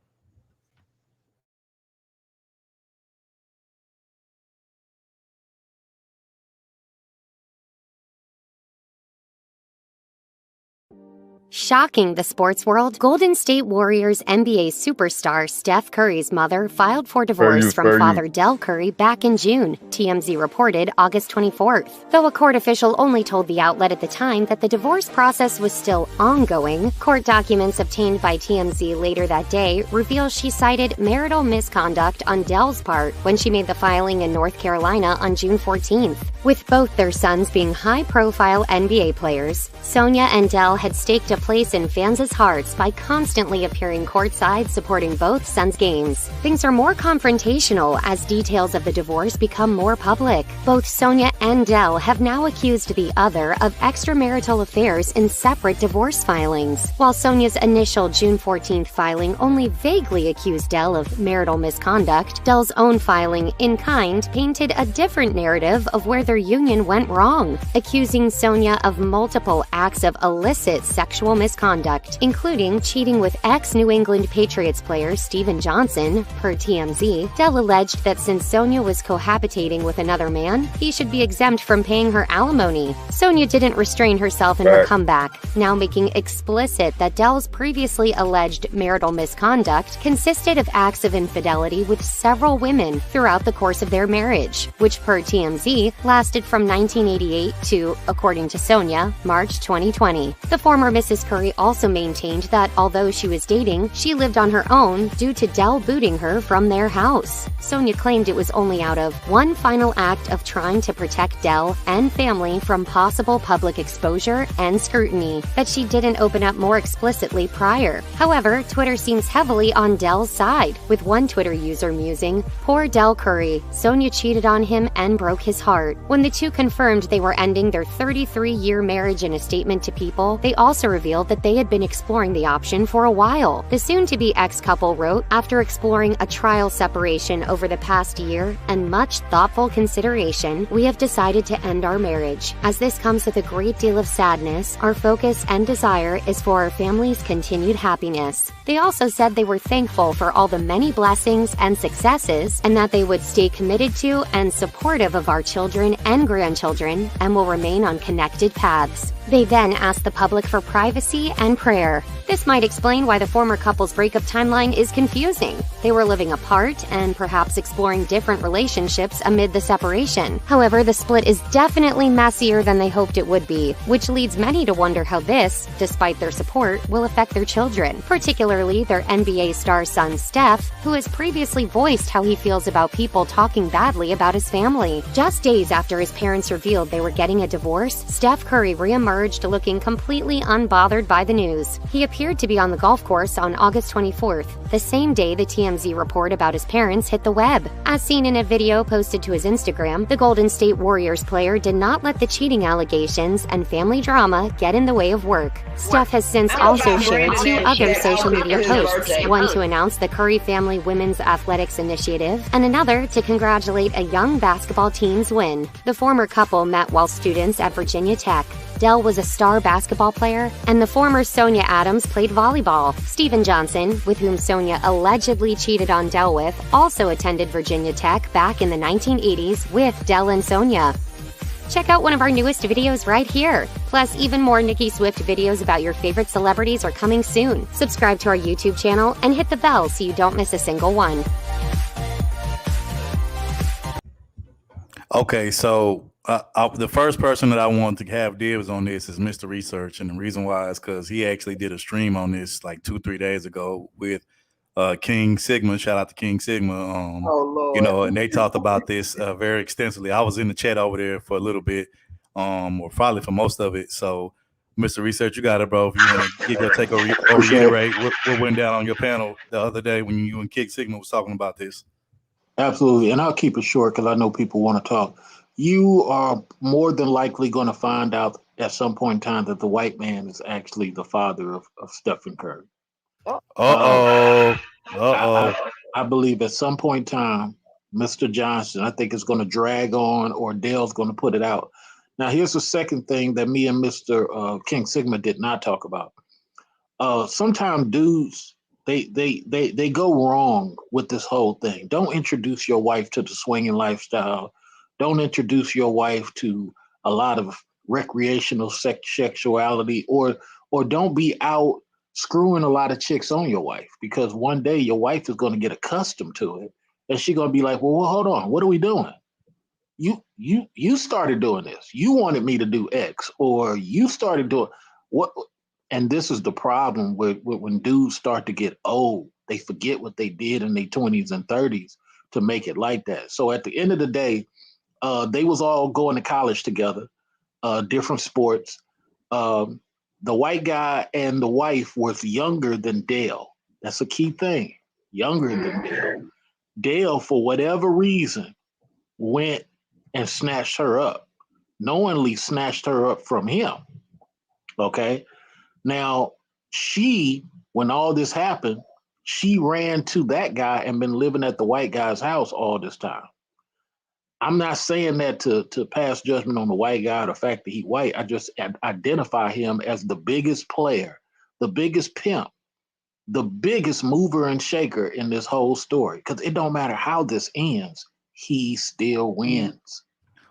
Shocking the sports world, Golden State Warriors NBA superstar Steph Curry's mother filed for divorce from father Del Curry back in June, TMZ reported August 24th. Though a court official only told the outlet at the time that the divorce process was still ongoing, court documents obtained by TMZ later that day reveal she cited marital misconduct on Del's part when she made the filing in North Carolina on June 14th. With both their sons being high-profile NBA players, Sonia and Del had staked a place in fans' hearts by constantly appearing courtside supporting both sons' games. Things are more confrontational as details of the divorce become more public. Both Sonia and Del have now accused the other of extramarital affairs in separate divorce filings. While Sonia's initial June 14th filing only vaguely accused Del of marital misconduct, Del's own filing, in kind, painted a different narrative of where their union went wrong, accusing Sonia of multiple acts of illicit sexual misconduct, including cheating with ex-New England Patriots player Steven Johnson. Per TMZ, Del alleged that since Sonia was cohabitating with another man, he should be exempt from paying her alimony. Sonia didn't restrain herself in her comeback, now making explicit that Del's previously alleged marital misconduct consisted of acts of infidelity with several women throughout the course of their marriage, which per TMZ lasted from 1988 to, according to Sonia, March 2020. The former Mrs. Curry also maintained that although she was dating, she lived on her own due to Del booting her from their house. Sonia claimed it was only out of one final act of trying to protect Del and family from possible public exposure and scrutiny that she didn't open up more explicitly prior. However, Twitter seems heavily on Del's side, with one Twitter user musing, "Poor Del Curry, Sonia cheated on him and broke his heart." When the two confirmed they were ending their 33-year marriage in a statement to People, they also revealed that they had been exploring the option for a while. The soon-to-be ex-couple wrote, "After exploring a trial separation over the past year and much thoughtful consideration, we have decided to end our marriage. As this comes with a great deal of sadness, our focus and desire is for our family's continued happiness." They also said they were thankful for all the many blessings and successes and that they would stay committed to and supportive of our children and grandchildren and will remain on connected paths. They then asked the public for privacy and prayer. This might explain why the former couple's breakup timeline is confusing. They were living apart and perhaps exploring different relationships amid the separation. However, the split is definitely messier than they hoped it would be, which leads many to wonder how this, despite their support, will affect their children, particularly their NBA star son Steph, who has previously voiced how he feels about people talking badly about his family. Just days after his parents revealed they were getting a divorce, Steph Curry reemerged looking completely unbothered by the news. He appeared to be on the golf course on August 24th, the same day the TMZ report about his parents hit the web. As seen in a video posted to his Instagram, the Golden State Warriors player did not let the cheating allegations and family drama get in the way of work. Steph has since also shared two other social media posts, one to announce the Curry Family Women's Athletics Initiative, and another to congratulate a young basketball team's win. The former couple met while students at Virginia Tech. Del was a star basketball player, and the former Sonia Adams played volleyball. Steven Johnson, with whom Sonia allegedly cheated on Del with, also attended Virginia Tech back in the 1980s with Del and Sonia. Check out one of our newest videos right here. Plus, even more Nicki Swift videos about your favorite celebrities are coming soon. Subscribe to our YouTube channel and hit the bell so you don't miss a single one. Okay, so the first person that I want to have dibs on this is Mr. Research, and the reason why is because he actually did a stream on this like 2-3 days ago with King Sigma. Shout out to King Sigma. You know, and they talked about this very extensively. I was in the chat over there for a little bit, or probably for most of it. So, Mr. Research, you got it, bro. If you want to give your take or reiterate what went down on your panel the other day when you and King Sigma was talking about this. Absolutely, and I'll keep it short because I know people want to talk. You are more than likely going to find out at some point in time that the white man is actually the father of Stephen Curry. I believe at some point in time, Mr. Johnson, I think it's going to drag on, or Dale's going to put it out. Now, here's the second thing that me and Mr. King Sigma did not talk about. Sometimes dudes, they go wrong with this whole thing. Don't introduce your wife to the swinging lifestyle. Don't introduce your wife to a lot of recreational sexuality or or don't be out screwing a lot of chicks on your wife, because one day your wife is going to get accustomed to it, and she's going to be like, well, hold on, what are we doing? You started doing this. You wanted me to do X, or you started doing what? And this is the problem with when dudes start to get old. They forget what they did in their 20s and 30s to make it like that. So at the end of the day, they was all going to college together, different sports. The white guy and the wife was younger than Dale. That's a key thing. Younger than Dale. Dale, for whatever reason, went and snatched her up, knowingly snatched her up from him. Okay. Now, when all this happened, she ran to that guy and been living at the white guy's house all this time. I'm not saying that to pass judgment on the white guy or the fact that he's white. I just identify him as the biggest player, the biggest pimp, the biggest mover and shaker in this whole story. Because it don't matter how this ends, he still wins.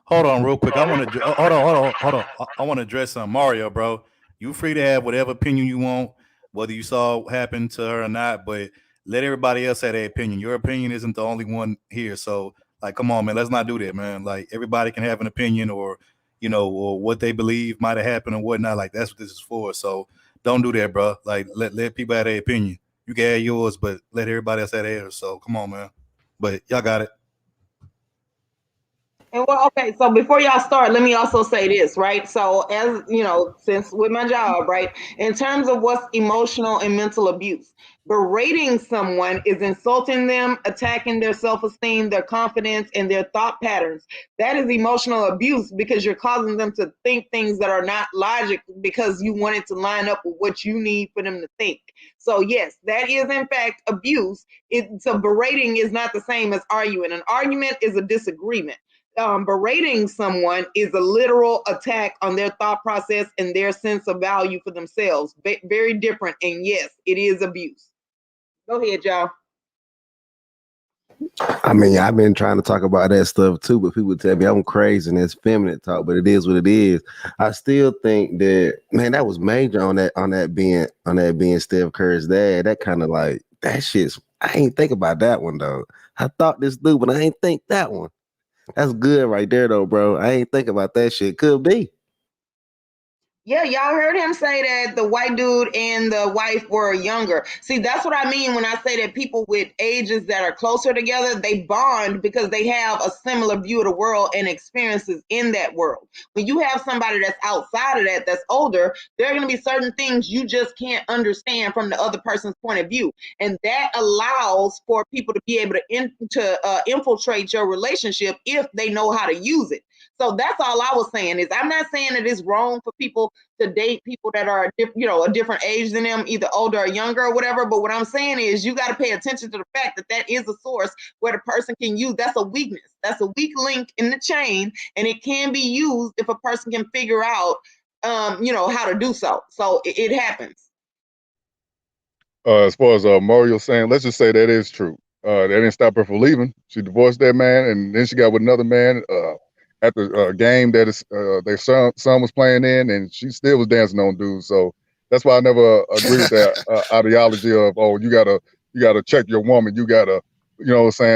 Hold on, real quick. I want to hold on. I want to address something, Mario, bro. You free to have whatever opinion you want, whether you saw what happened to her or not. But let everybody else have their opinion. Your opinion isn't the only one here. So, like, come on, man. Let's not do that, man. Like, everybody can have an opinion, or or what they believe might have happened or whatnot. Like, that's what this is for. So, don't do that, bro. Like, let people have their opinion. You can have yours, but let everybody else have theirs. So, come on, man. But y'all got it. And well, okay, so before y'all start, let me also say this, right? So as you know, since with my job, right, in terms of what's emotional and mental abuse, berating someone is insulting them, attacking their self-esteem, their confidence, and their thought patterns. That is emotional abuse, because you're causing them to think things that are not logic because you want it to line up with what you need for them to think. So yes, that is in fact abuse. So berating is not the same as arguing. An argument is a disagreement. Berating someone is a literal attack on their thought process and their sense of value for themselves. Very different. And yes, it is abuse. Go ahead, y'all. I mean, I've been trying to talk about that stuff too, but people tell me I'm crazy and it's feminine talk, but it is what it is. I still think that, man, that was major on that being Steph Curry's dad. That kind of like, that shit's, I ain't think about that one though. I thought this dude, but I ain't think that one. That's good right there, though, bro. I ain't think about that shit. Could be. Yeah, y'all heard him say that the white dude and the wife were younger. See, that's what I mean when I say that people with ages that are closer together, they bond because they have a similar view of the world and experiences in that world. When you have somebody that's outside of that, that's older, there are going to be certain things you just can't understand from the other person's point of view. And that allows for people to be able to infiltrate your relationship if they know how to use it. So that's all I was saying. Is I'm not saying that it's wrong for people to date people that are a different age than them, either older or younger or whatever. But what I'm saying is you got to pay attention to the fact that that is a source where the person can use. That's a weakness. That's a weak link in the chain, and it can be used if a person can figure out, how to do so. So it happens. As far as Mario saying, let's just say that is true. That didn't stop her from leaving. She divorced that man, and then she got with another man at the game that their son was playing in, and she still was dancing on dudes. So that's why I never agree with that ideology of, oh, you gotta check your woman, you gotta,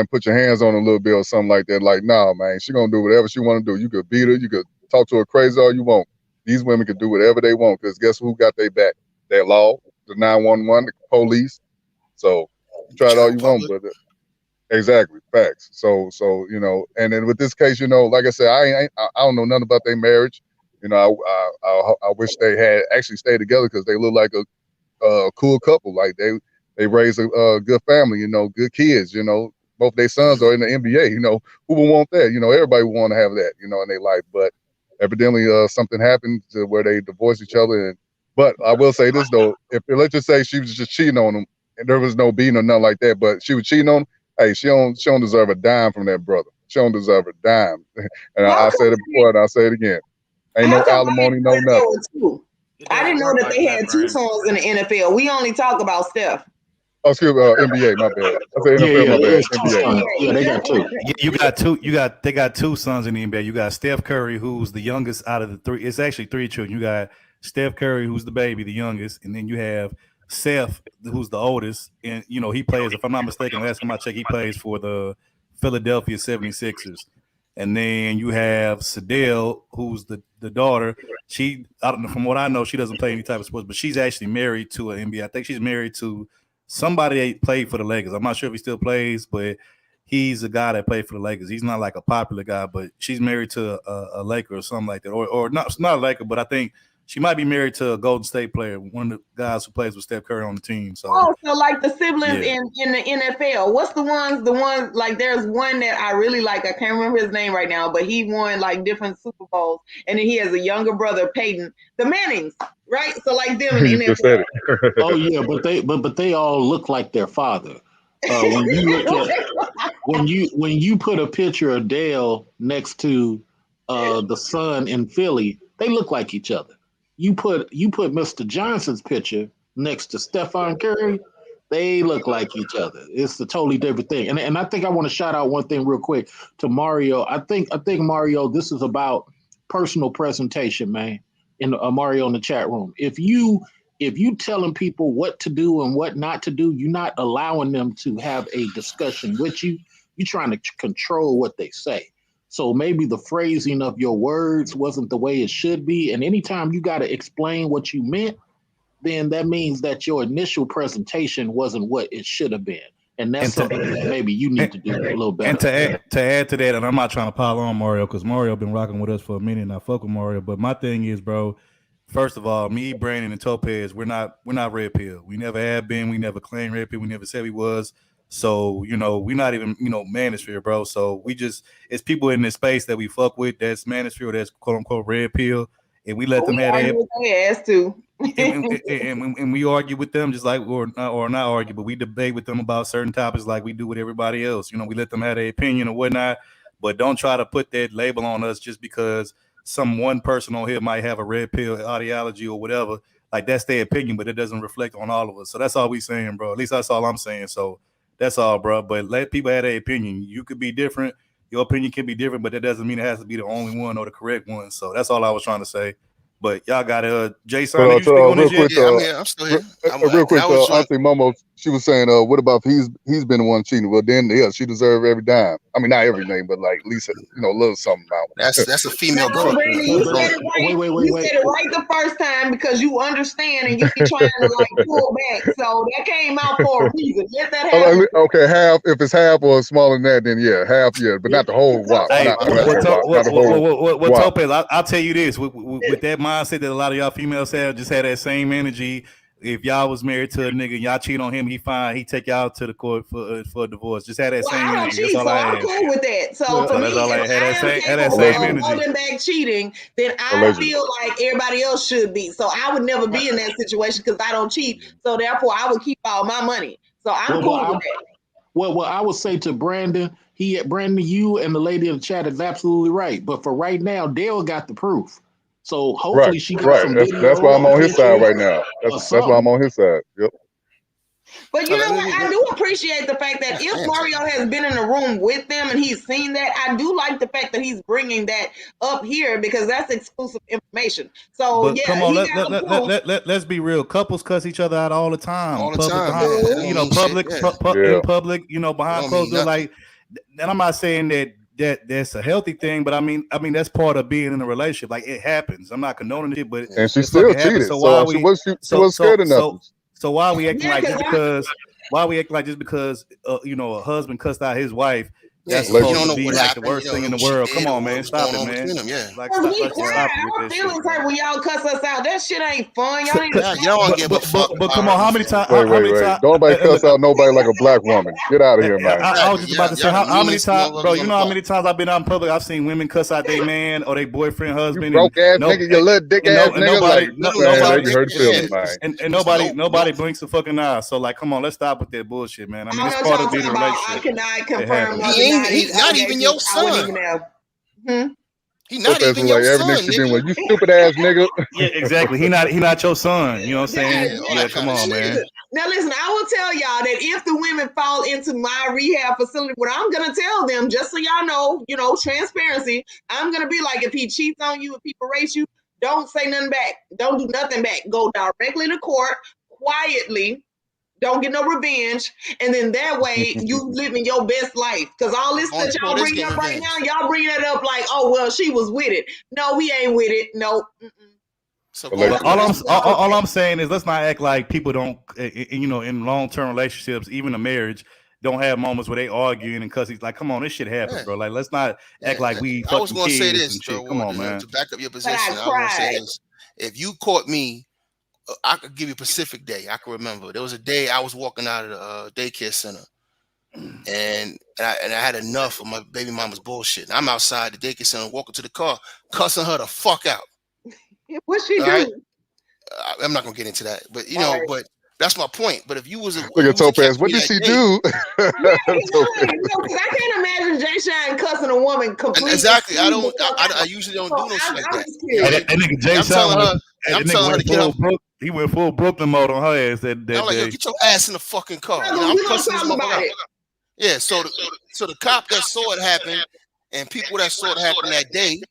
put your hands on her a little bit or something like that. Like, nah, man, she gonna do whatever she want to do. You could beat her, you could talk to her crazy all you want. These women could do whatever they want, because guess who got their back? That law, the 911, the police. So you try it all you want, but exactly, facts. So and then with this case, like I said, I don't know nothing about their marriage. I wish they had actually stayed together, because they look like a cool couple. Like they raised a good family, good kids. Both their sons are in the NBA. Who would want that? Everybody would want to have that, in their life. But evidently, something happened to where they divorced each other. But I will say this though: let's just say she was just cheating on him, and there was no beating or nothing like that, but she was cheating on him. Hey, she don't deserve a dime from that brother. She don't deserve a dime. And I said it before, and I'll say it again. Ain't no alimony, no nothing. I didn't know that they had two songs in the NFL. We only talk about Steph. Oh, excuse me, NBA, my bad. I said NFL, my bad. NBA. Yeah, they got two. They got two sons in the NBA. You got Steph Curry, who's the youngest out of the three. It's actually three children. You got Steph Curry, who's the baby, the youngest, and then you have Seth, who's the oldest, and he plays. If I'm not mistaken, last time I checked, he plays for the Philadelphia 76ers. And then you have Sadell, who's the daughter. She, I don't know, from what I know, she doesn't play any type of sports, but she's actually married to an NBA. I think she's married to somebody that played for the Lakers. I'm not sure if he still plays, but he's a guy that played for the Lakers. He's not like a popular guy, but she's married to a Laker or something like that, or not a Laker, but I think she might be married to a Golden State player, one of the guys who plays with Steph Curry on the team. So, so like the siblings in the NFL. What's the ones like? There's one that I really like. I can't remember his name right now, but he won like different Super Bowls, and then he has a younger brother, Peyton, the Mannings, right? So like them in the NFL. Oh yeah, but they all look like their father. When you look at when you put a picture of Dale next to the son in Philly, they look like each other. You put Mr. Johnson's picture next to Stephon Curry, they look like each other. It's a totally different thing. And I think I want to shout out one thing real quick to Mario. I think Mario, this is about personal presentation, man. In Mario in the chat room. If you telling people what to do and what not to do, you're not allowing them to have a discussion with you. You're trying to control what they say. So maybe the phrasing of your words wasn't the way it should be. And anytime you got to explain what you meant, then that means that your initial presentation wasn't what it should have been. And that's something that maybe you need to do a little better. And to add to that, and I'm not trying to pile on Mario because Mario been rocking with us for a minute and I fuck with Mario. But my thing is, bro, first of all, me, Brandon, and Topaz, we're not red pill. We never have been. We never claimed red pill. We never said we was. So, we're not even, manosphere, bro. So it's people in this space that we fuck with that's manosphere, that's quote unquote red pill. And we let them have that. Ass too. and we argue with them just like, or not argue, but we debate with them about certain topics like we do with everybody else. We let them have their opinion or whatnot, but don't try to put that label on us just because one person on here might have a red pill ideology or whatever. Like that's their opinion, but it doesn't reflect on all of us. So that's all we saying, bro. At least that's all I'm saying. So that's all, bro. But let people have their opinion. You could be different. Your opinion can be different, but that doesn't mean it has to be the only one or the correct one. So that's all I was trying to say. But y'all got Jason. I'm still here. Real quick, Auntie Momo, she was saying, what about if he's been the one cheating? Well, then she deserves every dime. I mean, not everything, but like at least a little something out. That's a female girl. You said it right the first time because you understand and you be trying to like pull back. So that came out for a reason. Let that happen. Okay, half. If it's half or smaller than that, then half, but not the whole wop. What Topaz? I'll tell you this with that mindset that a lot of y'all females have, just had that same energy. If y'all was married to a nigga and y'all cheat on him, he fine. He take y'all to the court for a divorce. Just had that same energy. That's all I had. I'm cool with that. So for me, if I had that same energy. Holding back cheating, then I feel like everybody else should be. So I would never be in that situation because I don't cheat. So therefore, I would keep all my money. So I'm cool with that. Well, I would say to Brandon, Brandon, you and the lady in the chat is absolutely right. But for right now, Dale got the proof. So hopefully she got some video. That's why I'm on his side right now. That's why I'm on his side. Yep. But you know what? I do appreciate the fact that if Mario has been in the room with them and he's seen that, I do like the fact that he's bringing that up here because that's exclusive information. So but come on, let's be real. Couples cuss each other out all the time. In public, behind closed doors. Like, and I'm not saying that's a healthy thing, but I mean that's part of being in a relationship. Like it happens. I'm not condoning it, but and she still cheated. So why she was scared of nothing. So why are we acting like just because a husband cussed out his wife? That's supposed to be like the worst thing in the world. Come on, man, stop it, man. Our feelings hurt when y'all cuss us out. That shit ain't fun. Y'all don't give a fuck. But come on, how many times? Wait. Don't nobody cuss out nobody like a black woman. Get out of here, man. I was just about to say how many times, bro. You know how many times I've been out in public? I've seen women cuss out their man or their boyfriend, husband. Broke ass nigga, you little dick ass nigga. Nobody blinks a fucking eye. So like, come on, let's stop with that bullshit, man. I mean, it's part of being a relationship. I confirm. He's not even your son. He not even your son. You stupid ass nigga. Yeah, exactly. He not your son. You know what I'm saying? Yeah, come on, man. Now listen, I will tell y'all that if the women fall into my rehab facility, what I'm gonna tell them, just so y'all know, transparency, I'm gonna be like, if he cheats on you, if he berates you, Don't say nothing back. Don't do nothing back. Go directly to court quietly. Don't get no revenge, and then that way you living your best life. Because all this Going that to y'all court is bringing getting up right revenge. now, y'all bringing it up like, oh well, she was with it. No, we ain't with it. No. So But all I'm saying is let's not act like people don't, you know, in long-term relationships, even a marriage, don't have moments where they arguing and cussing. Like, come on, this shit happens, Yeah. bro. Like, let's not act like we I was fucking going to say kids this, and Joe shit. Come on, man. to back up your But position. I I was going to say cried. this. If you caught me, I could give you a Pacific day. I can remember. There was a day I was walking out of the daycare center, and I had enough of my baby mama's bullshit. I'm outside the daycare center, walking to the car, cussing her the fuck out. What she All do? right? I'm not gonna get into that, but you know, but that's my point. But if you was a Look at Topaz. What did she do? Yeah, because I can't imagine Jay Shine cussing a woman completely. Exactly. I usually don't do no shit like that. That nigga Jay I'm telling Sean, her. I'm telling her to get up. He went full Brooklyn mode on her ass that I'm like, yo, day. get your ass in the fucking car. You know, I'm cussing this motherfucker out. Yeah. So the cop that saw it happen, and people that saw it happen that day,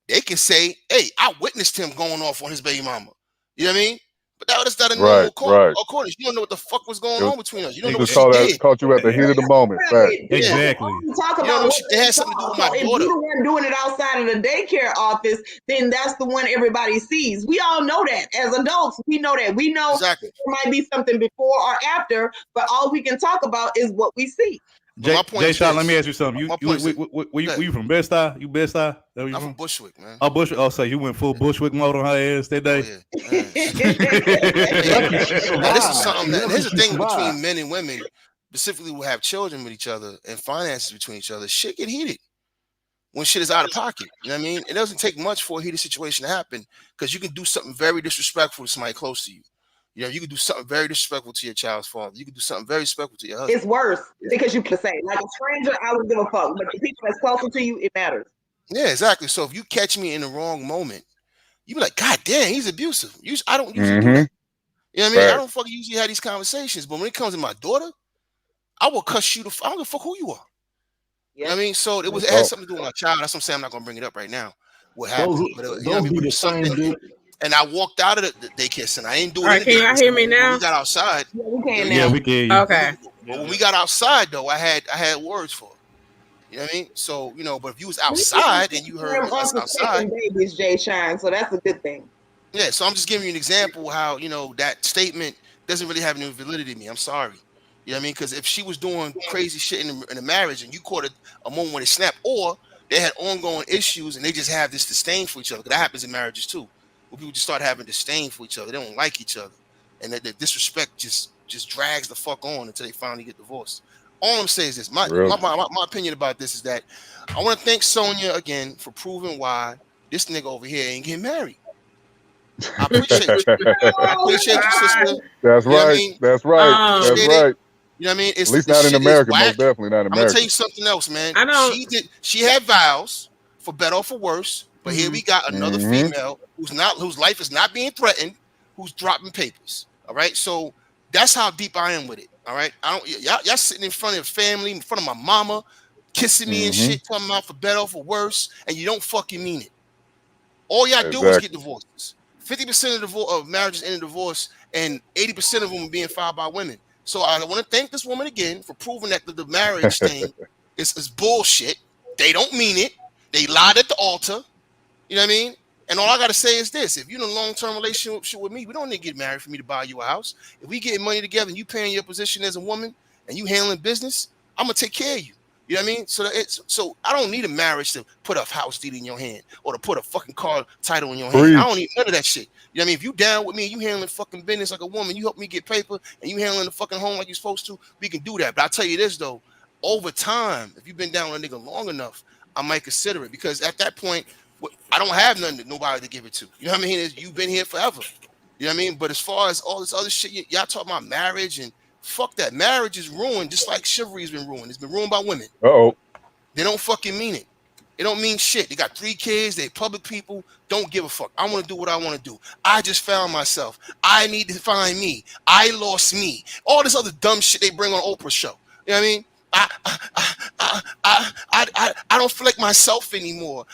they can say, hey, I witnessed him going off on his baby mama. You know what I mean? But that's not a normal court. You don't know what the fuck was going on between us. You don't know what she did. Caught you at the heat of the moment. Fact. Exactly. Talk about it has something to do with my If daughter. you the one doing it outside of the daycare office, then that's the one everybody sees. We all know that. As adults, we know that. We know there might be something before or after, but all we can talk about is what we see. Jay Sean, let me ask you something. You from Bed-Stuy? You Bed-Stuy? I'm from Bushwick, man. Oh, Bushwick. Oh, so you went full Bushwick mode on her ass that day? Now, this is something that here's the thing between men and women, specifically who have children with each other and finances between each other. Shit get heated when shit is out of pocket. You know what I mean? It doesn't take much for a heated situation to happen because you can do something very disrespectful to somebody close to you. You know, you can do something very disrespectful to your child's father. You can do something very disrespectful to your husband. It's worse because you can say, like a stranger, I would give a fuck, but the people that's closer to you, it matters. Yeah, exactly. So if you catch me in the wrong moment, you be like, God damn, he's abusive. I don't usually do that. You know what I mean? I don't fucking usually have these conversations, but when it comes to my daughter, I will cuss you I don't give a fuck who you are. You know what I mean? So it had something to do with my child. That's what I'm saying. I'm not gonna bring it up right now. What happened? But you know what I mean? Something. And I walked out of the daycare center. I ain't doing anything. Can y'all hear me now? When we got outside. Yeah, we can now. Yeah, we can. Okay. But when we got outside, though, I had words for her. You know what I mean? So, you know, but if you was outside and you heard us outside. Babies, Jay Shine, so that's a good thing. Yeah, so I'm just giving you an example how, you know, that statement doesn't really have any validity to me. I'm sorry. You know what I mean? Because if she was doing crazy shit in a marriage and you caught a moment when it snapped, or they had ongoing issues and they just have this disdain for each other. That happens in marriages too. Where people just start having disdain for each other. They don't like each other. And the disrespect just drags the fuck on until they finally get divorced. All I'm saying is this. My opinion about this is that I want to thank Sonia again for proving why this nigga over here ain't getting married. I appreciate you. I appreciate you, sister. That's right. That's right. That's right. You know what I mean? At least not in America. Most definitely not in America. I'm gonna tell you something else, man. She had vows for better or for worse, but here we got another female whose life is not being threatened, who's dropping papers. All right, so that's how deep I am with it. All right, y'all sitting in front of family, in front of my mama, kissing me and shit, talking about for better or for worse, and you don't fucking mean it. All y'all do is get divorces. 50% of marriages end in divorce, and 80% of them are being filed by women. So I want to thank this woman again for proving that the marriage thing is bullshit. They don't mean it. They lied at the altar. You know what I mean? And all I got to say is this. If you're in a long-term relationship with me, we don't need to get married for me to buy you a house. If we getting money together and you paying your position as a woman and you handling business, I'm going to take care of you. You know what I mean? So I don't need a marriage to put a house deed in your hand or to put a fucking car title in your hand. I don't need none of that shit. You know what I mean? If you down with me and you handling fucking business like a woman, you help me get paper and you handling the fucking home like you're supposed to, we can do that. But I'll tell you this though, over time, if you've been down with a nigga long enough, I might consider it because at that point, I don't have nobody to give it to. You know what I mean? You've been here forever. You know what I mean? But as far as all this other shit, y'all talk about marriage and fuck that. Marriage is ruined just like chivalry has been ruined. It's been ruined by women. They don't fucking mean it. It don't mean shit. They got 3 kids. They public people. Don't give a fuck. I want to do what I want to do. I just found myself. I need to find me. I lost me. All this other dumb shit they bring on Oprah's show. You know what I mean? I don't feel like myself anymore.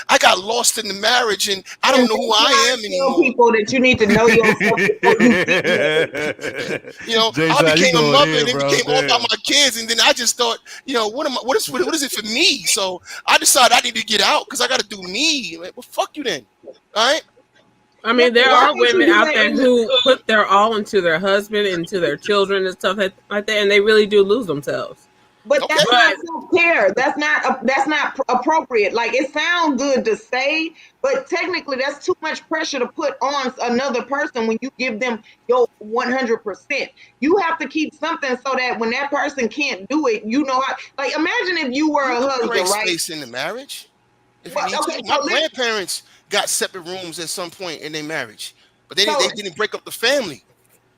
I got lost in the marriage, and I don't know who I am anymore. People that you need to know yourself before you get You know, I became a mother, and it became all about my kids, and then I just thought, you know, what is it for me? So I decided I need to get out because I got to do me. Like, well, fuck you then, all right? I mean, there are women out there who put their all into their husband, into their children, and stuff like that, and they really do lose themselves. But that's not self-care. That's not appropriate. Like, it sounds good to say, but technically that's too much pressure to put on another person when you give them your 100%. You have to keep something so that when that person can't do it, you know how. Like, imagine if you were a husband, right? Space in the marriage. My grandparents got separate rooms at some point in their marriage, but they didn't break up the family.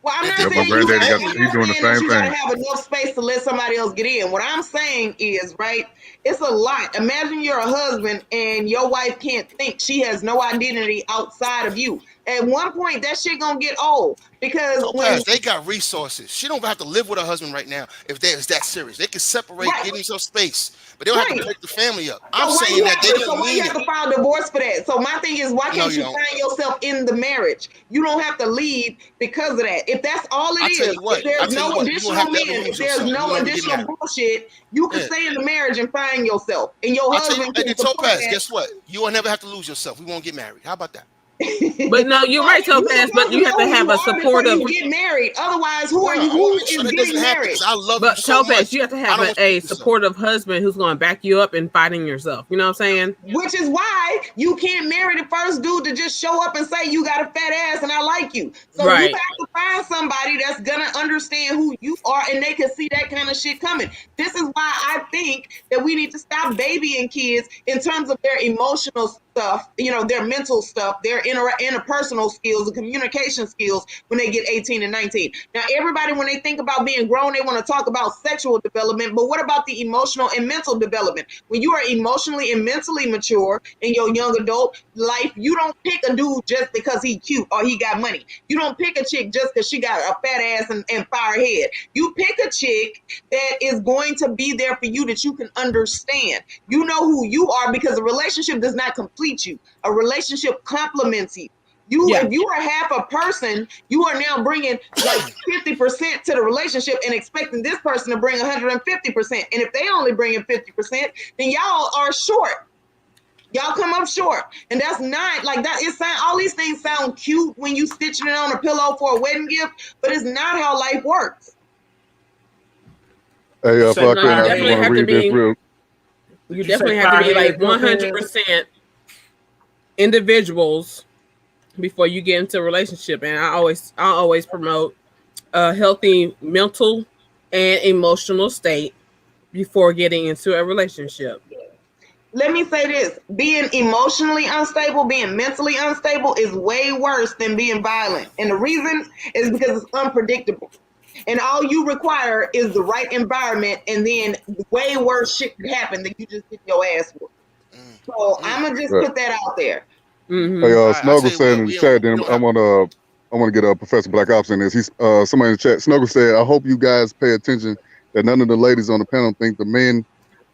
Well, I'm not my saying granddaddy he's doing the same you gotta thing. have enough space to let somebody else get in. What I'm saying is, right, it's a lot. Imagine you're a husband and your wife can't think. She has no identity outside of you. At one point, that shit gonna get old because when they got resources. She don't have to live with her husband right now if it's that serious. They can separate, give themselves space, but they don't have to break the family up. I'm saying that they don't why mean you have to file divorce for that? So my thing is, why can't you find yourself in the marriage? You don't have to leave because of that. If that's all it is, if there's no additional men, if there's no additional bullshit, you can stay in the marriage and find yourself. And your husband can support that. Guess what? You will never have to lose yourself. We won't get married. How about that? But no, you're right, Topaz. But you have to have a supportive. You get married. Otherwise, who are you? Who is getting married? I love but you so Topaz, much. you have to have a supportive husband who's going to back you up in fighting yourself. You know what I'm saying? Which is why you can't marry the first dude to just show up and say you got a fat ass and I like you. So you have to find somebody that's gonna understand who you are and they can see that kind of shit coming. This is why I think that we need to stop babying kids in terms of their emotional stuff, you know, their mental stuff, their interpersonal skills, the communication skills when they get 18 and 19. Now, everybody, when they think about being grown, they want to talk about sexual development, but what about the emotional and mental development? When you are emotionally and mentally mature in your young adult life, you don't pick a dude just because he cute or he got money. You don't pick a chick just because she got a fat ass and fire head. You pick a chick that is going to be there for you, that you can understand. You know who you are, because a relationship does not complete you. A relationship complements you. If you are half a person, you are now bringing like 50% to the relationship and expecting this person to bring 150%. And if they only bring in 50%, then y'all are short. Y'all come up short. And that's not like that. All these things sound cute when you stitching it on a pillow for a wedding gift, but it's not how life works. Hey, if I could, I just want to read this real. You definitely have to be like 100% individuals before you get into a relationship. And I always promote a healthy mental and emotional state before getting into a relationship. Let me say this: being emotionally unstable, being mentally unstable is way worse than being violent. And the reason is because it's unpredictable. And all you require is the right environment, and then way worse shit could happen than you just get your ass whooped. So I'm gonna just put that out there. Mm-hmm. Hey, Snuggle said in the chat. Then I want to get Professor Black Ops in this. He's somebody in the chat. Snuggle said, "I hope you guys pay attention that none of the ladies on the panel think the men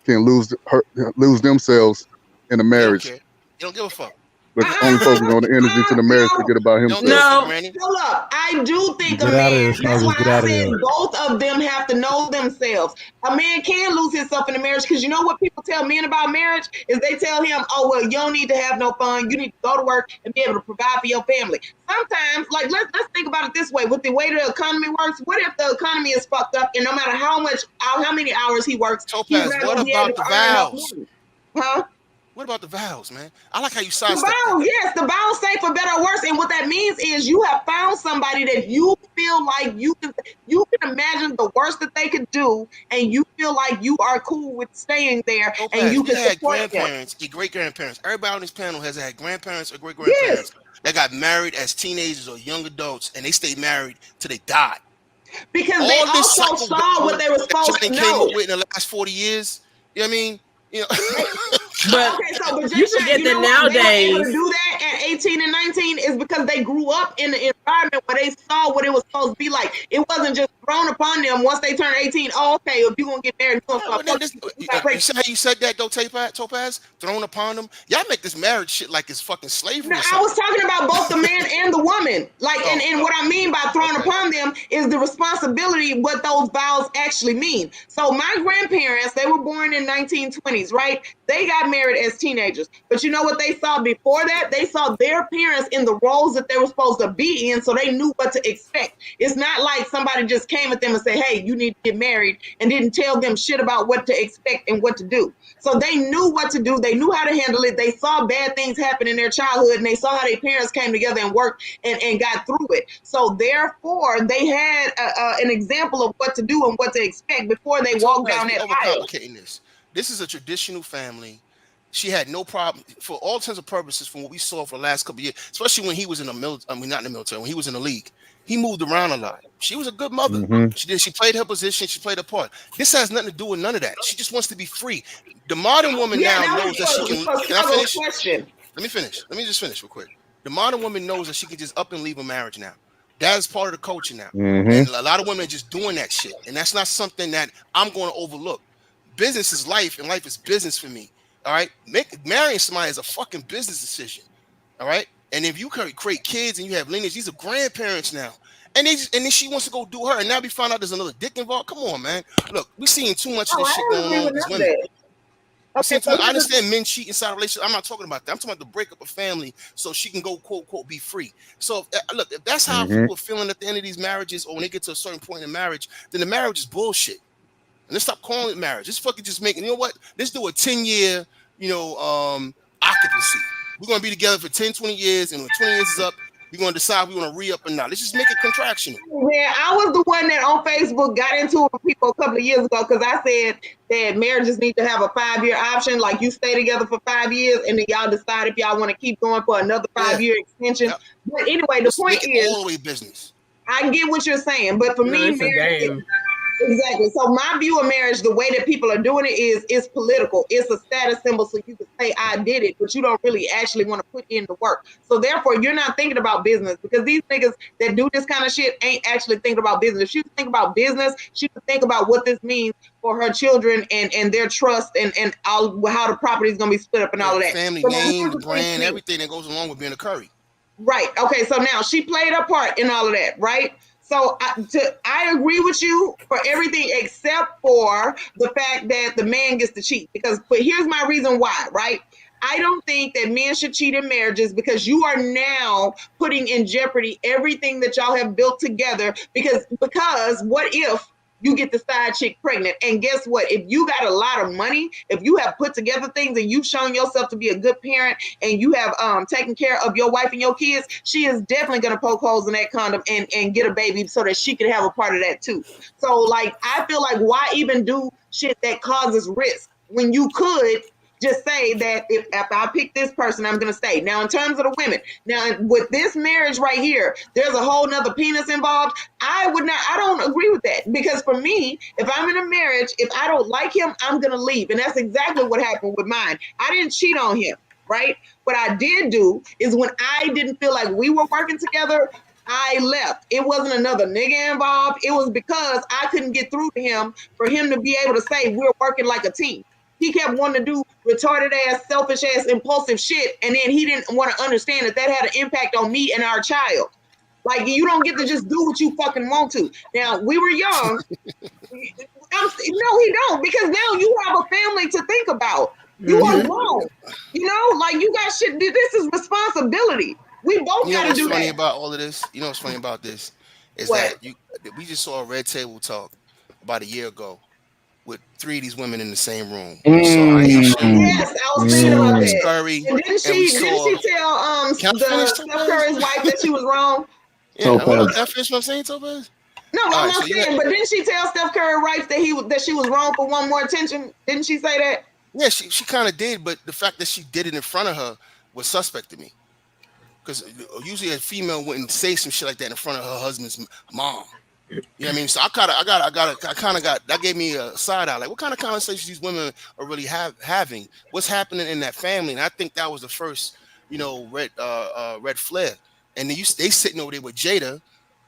can lose themselves in a marriage. You don't give a fuck. But only focus on the energy to the marriage to get about himself." No, hold up. I do think a man, that's why I said both of them have to know themselves. A man can lose himself in a marriage, because you know what people tell men about marriage is they tell him, oh, well, you don't need to have no fun. You need to go to work and be able to provide for your family. Sometimes, like, let's think about it this way. With the way the economy works, what if the economy is fucked up and no matter how many hours he works, Topaz, what about the vows? Huh? What about the vows, man? I like how you sidestep. The vows, yes, the vows say for better or worse. And what that means is you have found somebody that you feel like you can imagine the worst that they could do, and you feel like you are cool with staying there, and you can support grandparents, your great-grandparents. Everybody on this panel has had grandparents or great-grandparents that got married as teenagers or young adults, and they stayed married till they died. Because all they also saw what they were supposed to know. Came up with in the last 40 years. You know what I mean? You know. But you forget that nowadays. Do that, 18 and 19 is because they grew up in the environment where they saw what it was supposed to be like. It wasn't just thrown upon them once they turned 18. Oh, okay, if you're gonna get married, you're gonna start You see how you said that though, Topaz? Thrown upon them. Y'all make this marriage shit like it's fucking slavery. No, I was talking about both the man and the woman. Like, and what I mean by thrown upon them is the responsibility, what those vows actually mean. So my grandparents, they were born in 1920s, right? They got married as teenagers. But you know what they saw before that? They saw their parents in the roles that they were supposed to be in, so they knew what to expect. It's not like somebody just came at them and said, hey, you need to get married, and didn't tell them shit about what to expect and what to do. So they knew what to do. They knew how to handle it. They saw bad things happen in their childhood, and they saw how their parents came together and worked and got through it. So therefore, they had an example of what to do and what to expect before they walked down that aisle. This is a traditional family. She had no problem, for all intents and purposes, from what we saw for the last couple of years, especially when he was in the military. I mean, not in the military, when he was in the league. He moved around a lot. She was a good mother. She played her position. She played her part. This has nothing to do with none of that. She just wants to be free. The modern woman now knows that she can. Can I finish? Let me finish. Let me just finish real quick. The modern woman knows that she can just up and leave a marriage now. That is part of the culture now. And a lot of women are just doing that shit. And that's not something that I'm going to overlook. Business is life, and life is business for me. All right, marrying somebody is a fucking business decision. All right, and if you create kids and you have lineage, these are grandparents now, and then she wants to go do her, and now we find out there's another dick involved. Come on, man. Look, we're seeing too much of this shit going on with these women. I understand men cheat inside a relationship. I'm not talking about that. I'm talking about the breakup of family so she can go quote unquote be free. So look, if that's how people are feeling at the end of these marriages, or when they get to a certain point in marriage, then the marriage is bullshit. And let's stop calling it marriage. Let's fucking just make it. You know what? Let's do a 10-year, occupancy. We're gonna be together for 10, 20 years, and when 20 years is up, we're gonna decide we want to re-up or not. Let's just make it contractional. Yeah, I was the one that on Facebook got into it with people a couple of years ago because I said that marriages need to have a 5-year option. Like, you stay together for 5 years, and then y'all decide if y'all want to keep going for another 5-year extension. Yep. But anyway, the point is, all the way business. I get what you're saying, but for me, marriage. Exactly. So my view of marriage, the way that people are doing it is political. It's a status symbol, so you can say I did it, but you don't really actually want to put in the work. So therefore, you're not thinking about business, because these niggas that do this kind of shit ain't actually thinking about business. If she would think about business, she would think about what this means for her children and their trust and all, how the property is going to be split up and all of that. Family name, the brand, everything that goes along with being a Curry. Right. Okay. So now she played her part in all of that, right? So I agree with you for everything except for the fact that the man gets to cheat. But here's my reason why, right? I don't think that men should cheat in marriages, because you are now putting in jeopardy everything that y'all have built together. Because what if you get the side chick pregnant? And guess what? If you got a lot of money, if you have put together things and you've shown yourself to be a good parent, and you have taken care of your wife and your kids, she is definitely going to poke holes in that condom and get a baby so that she can have a part of that too. So like, I feel like, why even do shit that causes risk when you could just say that if I pick this person, I'm going to stay. Now, in terms of the women, now with this marriage right here, there's a whole nother penis involved. I don't agree with that, because for me, if I'm in a marriage, if I don't like him, I'm going to leave. And that's exactly what happened with mine. I didn't cheat on him, right? What I did do is, when I didn't feel like we were working together, I left. It wasn't another nigga involved. It was because I couldn't get through to him for him to be able to say we're working like a team. He kept wanting to do retarded ass, selfish ass, impulsive shit. And then he didn't want to understand that had an impact on me and our child. Like, you don't get to just do what you fucking want to. Now, we were young. No, he don't, because now you have a family to think about. You are grown. Like, you got shit. This is responsibility. We both got to do that. What's funny about all of this? You know what's funny about this? Is that we just saw a Red Table Talk about a year ago with 3 of these women in the same room. Yes, I was thinking about that. Curry, and didn't she tell Steph Curry's wife that she was wrong? Yeah, I finished what I'm saying, Topaz? No, I'm not saying, but didn't she tell Steph Curry wife that she was wrong for one more attention? Didn't she say that? Yeah, she kind of did, but the fact that she did it in front of her was suspect to me. Because usually a female wouldn't say some shit like that in front of her husband's mom. You know what I mean? So I kind of got that gave me a side eye. Like, what kind of conversations these women are really having? What's happening in that family? And I think that was the first, Red Flair, and then they sitting over there with Jada,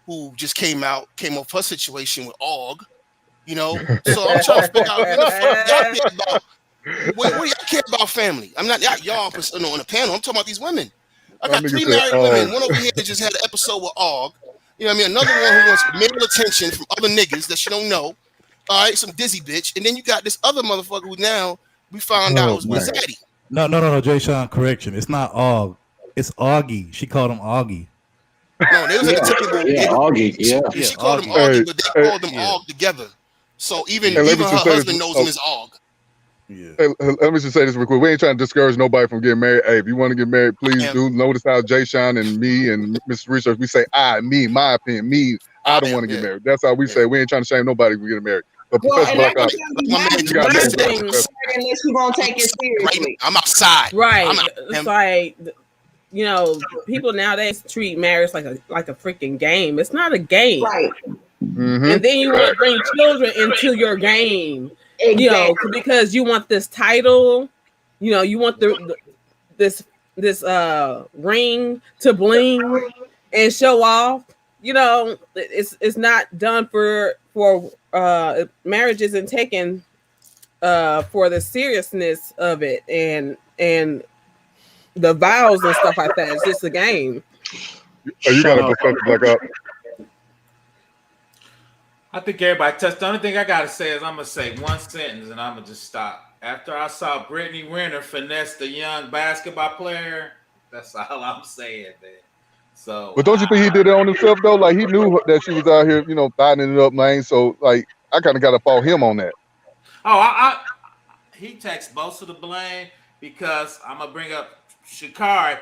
who just came off her situation with Og. So I'm trying to figure out what the fuck y'all care about. What do y'all care about family? I'm not y'all on the panel. I'm talking about these women. I got 3 married women. One over here that just had an episode with Og. You know what I mean? Another one who wants male attention from other niggas that she don't know. All right, some dizzy bitch. And then you got this other motherfucker who now we found out was Zaddy. No, Jay Sean, correction. It's not Og. It's Augie. She called him Augie. No, they was at the typical. Yeah, Augie. Yeah. She called him Augie, but they called them Og together. So even her husband knows him as Og. Yeah. Hey, let me just say this real quick. We ain't trying to discourage nobody from getting married. Hey, if you want to get married, please do. Notice how Jay Sean and me and Mr. Research, we say me, my opinion, me. I don't want to get married. That's how we say. We ain't trying to shame nobody for getting married. But Professor Blackout, unless you gonna take it seriously. I'm outside. Right. It's like, people nowadays treat marriage like a freaking game. It's not a game. Right. Mm-hmm. And then you want to bring children into your game. Exactly. Because you want this title, you want this ring to bling and show off. It's not done for marriage isn't taken for the seriousness of it and the vows and stuff like that. It's just a game. You got a Professor Blackout. I think everybody touched. The only thing I gotta say is I'm gonna say one sentence and I'm gonna just stop. After I saw Brittany Renner finesse the young basketball player, that's all I'm saying, man. So, but don't you think he did it on himself though? Like he knew that she was out here, thotting it up, man. So like, I kind of got to fault him on that. Oh, he takes most of the blame because I'm gonna bring up Sha'Carri.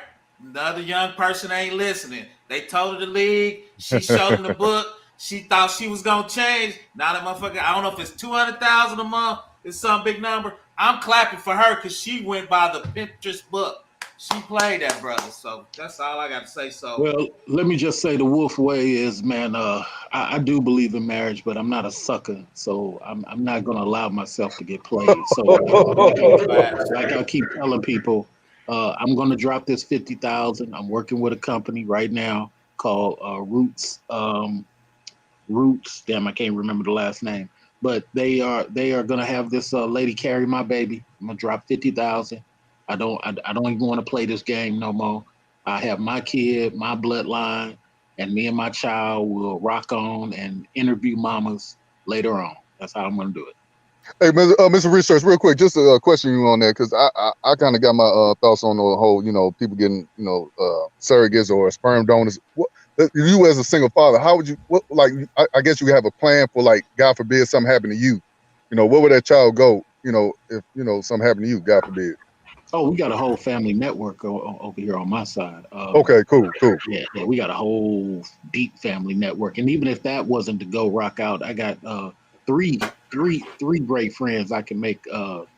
The other young person ain't listening. They told her to leave. She showed him the book. She thought she was gonna change. Now that motherfucker, I don't know if it's 200,000 a month. It's some big number. I'm clapping for her because she went by the Pinterest book. She played that brother. So that's all I got to say. So well, let me just say the wolf way is, man. I do believe in marriage, but I'm not a sucker, so I'm not gonna allow myself to get played. So like I keep telling people, I'm gonna drop this 50,000. I'm working with a company right now called Roots. Damn, I can't remember the last name, but they are gonna have this lady carry my baby. I'm gonna drop 50,000. I don't even want to play this game no more. I have my kid, my bloodline, and me and my child will rock on and interview mamas later on. That's how I'm gonna do it. Hey, Mr. Research, real quick, just a question you on that because I kind of got my thoughts on the whole, people getting surrogates or sperm donors. You as a single father, how would you? I guess you have a plan for like, God forbid, something happened to you. Where would that child go? If something happened to you, God forbid. Oh, we got a whole family network over here on my side. Okay, cool. Yeah, we got a whole deep family network, and even if that wasn't to go rock out, I got three great friends I can make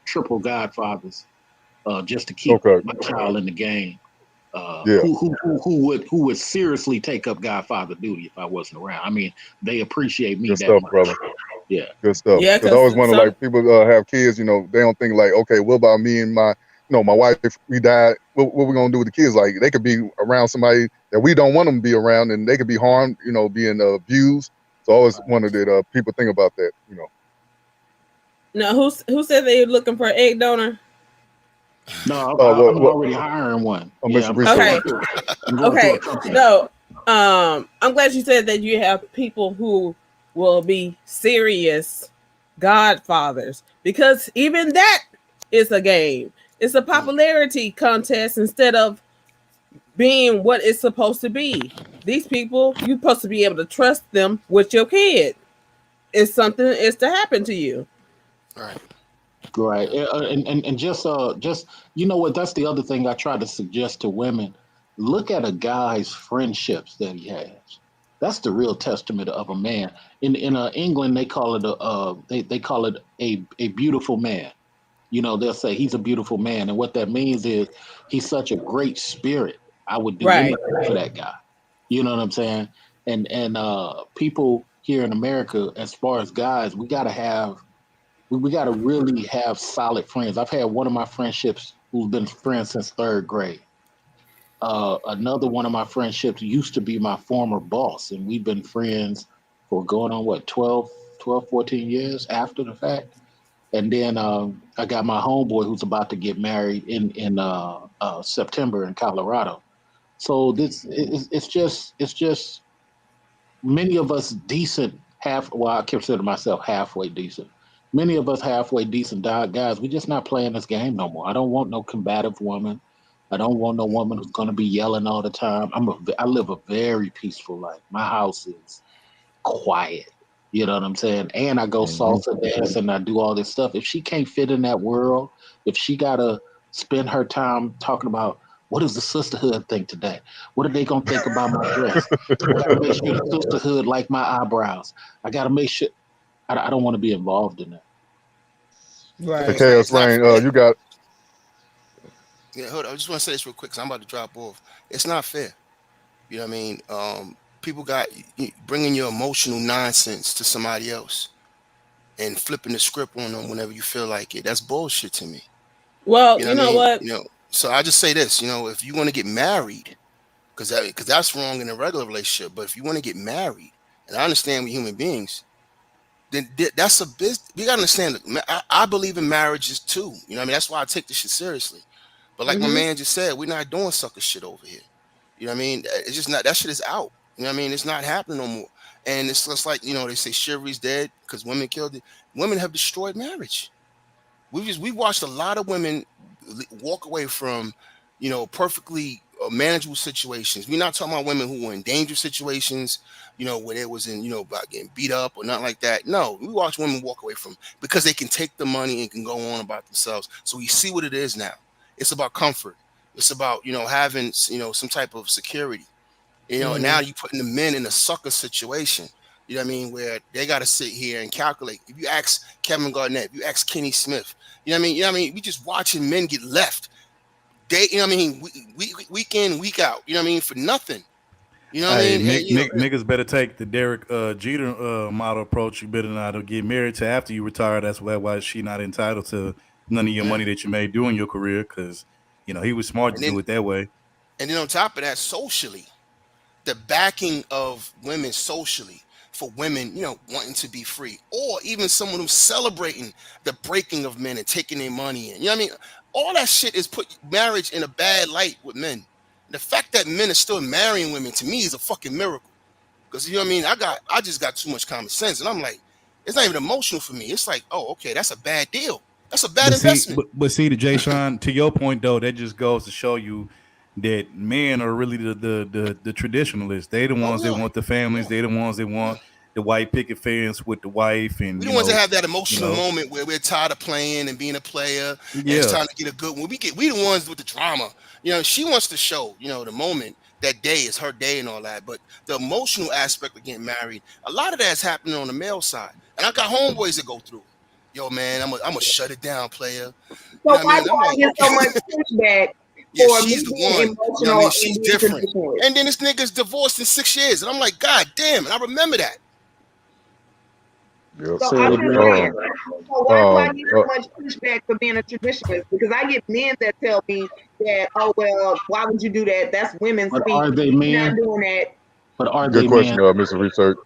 triple godfathers just to keep my child in the game. Who would seriously take up godfather duty if I wasn't around? I mean, they appreciate me. Good that stuff, much. brother. Yeah, good stuff. Yeah, because I always wonder, like, people have kids. They don't think like, okay, what about me and my wife? If we died, what we gonna do with the kids? Like, they could be around somebody that we don't want them to be around, and they could be harmed. Being abused. So I always wondered that people think about that. No, who said they were looking for an egg donor? No, I'm already hiring one. Yeah, okay. No, I'm glad you said that you have people who will be serious godfathers, because even that is a game. It's a popularity contest instead of being what it's supposed to be. These people, you're supposed to be able to trust them with your kid. If something is to happen to you. Right. And just you know what, that's the other thing I try to suggest to women. Look at a guy's friendships that he has. That's the real testament of a man. In England, they call it they call it a beautiful man. They'll say he's a beautiful man, and what that means is he's such a great spirit. I would do anything for that guy. You know what I'm saying? And people here in America, as far as guys, we gotta really have solid friends. I've had one of my friendships who's been friends since 3rd grade. another one of my friendships used to be my former boss, and we've been friends for going on, 12, 14 years after the fact. And then I got my homeboy who's about to get married in September in Colorado. So it's just many of us decent I consider myself halfway decent. Many of us halfway decent guys, we're just not playing this game no more. I don't want no combative woman. I don't want no woman who's going to be yelling all the time. I live a very peaceful life. My house is quiet. You know what I'm saying? And I go salsa dance and I do all this stuff. If she can't fit in that world, if she got to spend her time talking about what does the sisterhood think today? What are they going to think about my dress? I got to make sure the sisterhood like my eyebrows. I got to make sure. I don't want to be involved in that. Right. The Chaos Rain, you got. Yeah, hold on. I just want to say this real quick because I'm about to drop off. It's not fair. You know what I mean? People got bringing your emotional nonsense to somebody else and flipping the script on them whenever you feel like it. That's bullshit to me. Well, you know what? So I just say this. If you want to get married, because that's wrong in a regular relationship. But if you want to get married, and I understand we're human beings, then that's a business. You gotta understand. I believe in marriages too. You know what I mean? That's why I take this shit seriously. But like my man just said, we're not doing sucker shit over here. You know what I mean? It's just not. That shit is out. You know what I mean? It's not happening no more. And it's just like, they say chivalry's dead because women killed it. Women have destroyed marriage. We watched a lot of women walk away from, perfectly manageable situations. We're not talking about women who were in dangerous situations, where they was in, about getting beat up or nothing like that. No, we watch women walk away from because they can take the money and can go on about themselves. So we see what it is now. It's about comfort. It's about, having, some type of security. Now you're putting the men in a sucker situation. You know what I mean? Where they got to sit here and calculate. If you ask Kevin Garnett, if you ask Kenny Smith, you know what I mean? We just watching men get left. Week in, week out. You know what I mean? For nothing. You know what I mean? Niggas better take the Derek Jeter model approach. You better not get married to after you retire. That's why she not entitled to none of your money that you made during your career because, he was smart to do it that way. And then on top of that, socially, the backing of women socially for women, wanting to be free, or even someone who's celebrating the breaking of men and taking their money in. You know what I mean? All that shit is put marriage in a bad light with men. The fact that men are still marrying women to me is a fucking miracle. Because you know what I mean? I just got too much common sense, and I'm like, it's not even emotional for me. It's like, oh, okay, that's a bad deal. That's a bad investment. But see, to Jay Sean, to your point though, that just goes to show you that men are really the traditionalists. They the ones that want the families. They the ones that want the white picket fence with the wife. And we the ones that have that emotional moment where we're tired of playing and being a player. Yeah. And it's time to get a good one. We the ones with the drama. She wants to show, the moment, that day is her day and all that. But the emotional aspect of getting married, a lot of that's happening on the male side. And I got homeboys that go through. Yo, man, I'm gonna shut it down, player. So why do I get so much pushback? Yeah, she's the one. You know what I mean? She's different. And then this nigga's divorced in 6 years. And I'm like, God damn. And I remember that. Yep. So I'm just saying, so why do I get so much pushback for being a traditionalist? Because I get men that tell me that, oh, well, why would you do that? That's women's speech. Are they men? Not doing that. But are they men? Good question, Mr. Research.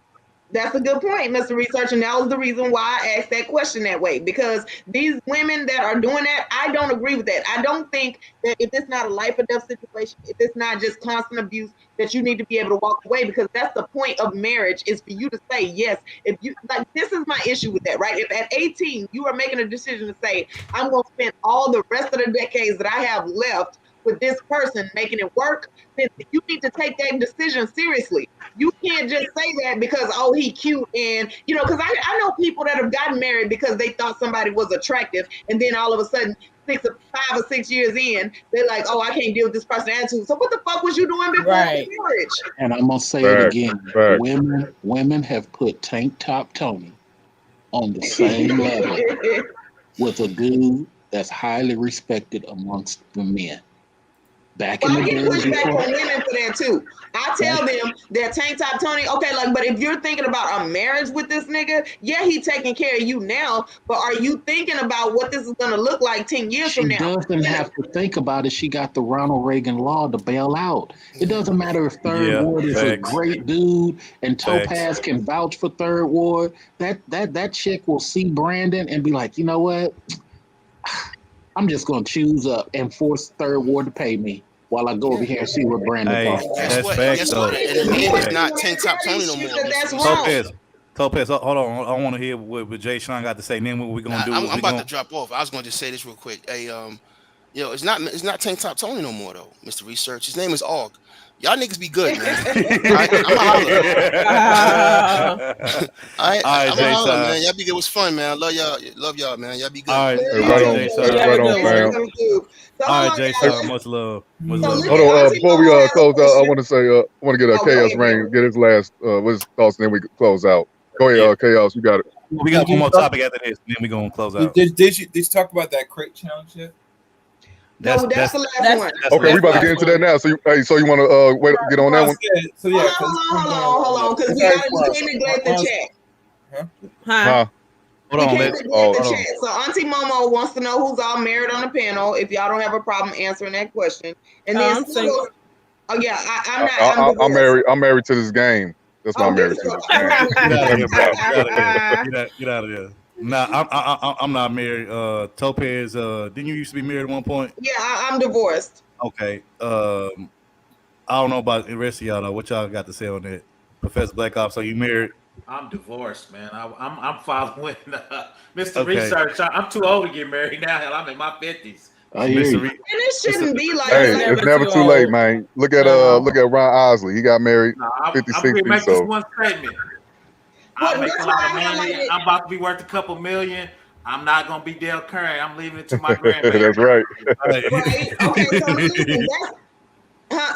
That's a good point, Mr. Research, and that was the reason why I asked that question that way, because these women that are doing that, I don't agree with that. I don't think that if it's not a life or death situation, if it's not just constant abuse, that you need to be able to walk away, because that's the point of marriage, is for you to say yes. If you like, this is my issue with that, right? If at 18 you are making a decision to say, I'm going to spend all the rest of the decades that I have left with this person making it work, then you need to take that decision seriously. You can't just say that because, oh, he cute, and because I know people that have gotten married because they thought somebody was attractive, and then all of a sudden 5 or 6 years in, they're like, oh, I can't deal with this person's attitude. So what the fuck was you doing before marriage? And I'm gonna say it again. Women have put Tank Top Tony on the same level with a dude that's highly respected amongst the men. Back Well, in I the get day pushback before. from women for that too. I tell them that tank top Tony, okay, like, but if you're thinking about a marriage with this nigga, yeah, he taking care of you now, but are you thinking about what this is gonna look like 10 years She from now? doesn't have to think about it. She got the Ronald Reagan law to bail out. It doesn't matter if Third Yeah, Ward is a facts. great dude and Facts. Topaz can vouch for Third Ward. That chick will see Brandon and be like, you know what? I'm just gonna choose up and force Third Ward to pay me while I go over here and see what Brandon Hey, thought. that's facts though. Hey, And the name is Hey. not Tank Top Tony no more. That's Topaz, hold on. I want to hear what Jay Sean got to say. Then what we gonna do? I'm about to drop off. I was gonna just say this real quick. Hey, it's not Tank Top Tony no more though, Mr. Research. His name is Og. Y'all niggas be good, man. All right, I'm a holler. All right, I'm a holler, man. Y'all be good. It was fun, man. Love y'all, man. Y'all be good. All right, Right on, right on, fam. All right, Jay Sean, much love. Much love. Hold on, before we close out, I want to say, I want to get Chaos Rain, get his last, his thoughts, and then we can close out. Go ahead, Chaos, you got it. We got one more topic after this, and then we gonna close out. Did you talk about that crate challenge yet? That's the last one. Okay, we about to get into that now. So you want to wait, get on that one? So yeah, Hold on, because we can't neglect the chat. Huh? Hold on, the chat. So Auntie Momo wants to know who's all married on the panel. If y'all don't have a problem answering that question, and then I'm single. Oh yeah, I'm not. I'm married. I'm married to this game. That's why I'm married to this game. Get out of there. Nah, I'm not married. Topaz, didn't you used to be married at one point? Yeah, I'm divorced. Okay. I don't know about the rest of y'all though. What y'all got to say on that? Professor Black Ops, are you married? I'm divorced, man. I'm following Mr. Okay. Research. I'm too old to get married now. Hell, I'm in my 50s. I hear you. And it shouldn't be like Hey, that. it's never too late, man. Look at Ron Osley. He got married I'm 56. going to make this So one statement. I make a lot of money. I'm about to be worth a couple million. I'm not going to be Dale Curry. I'm leaving it to my grandbaby. that's right. Right. Okay. So listen,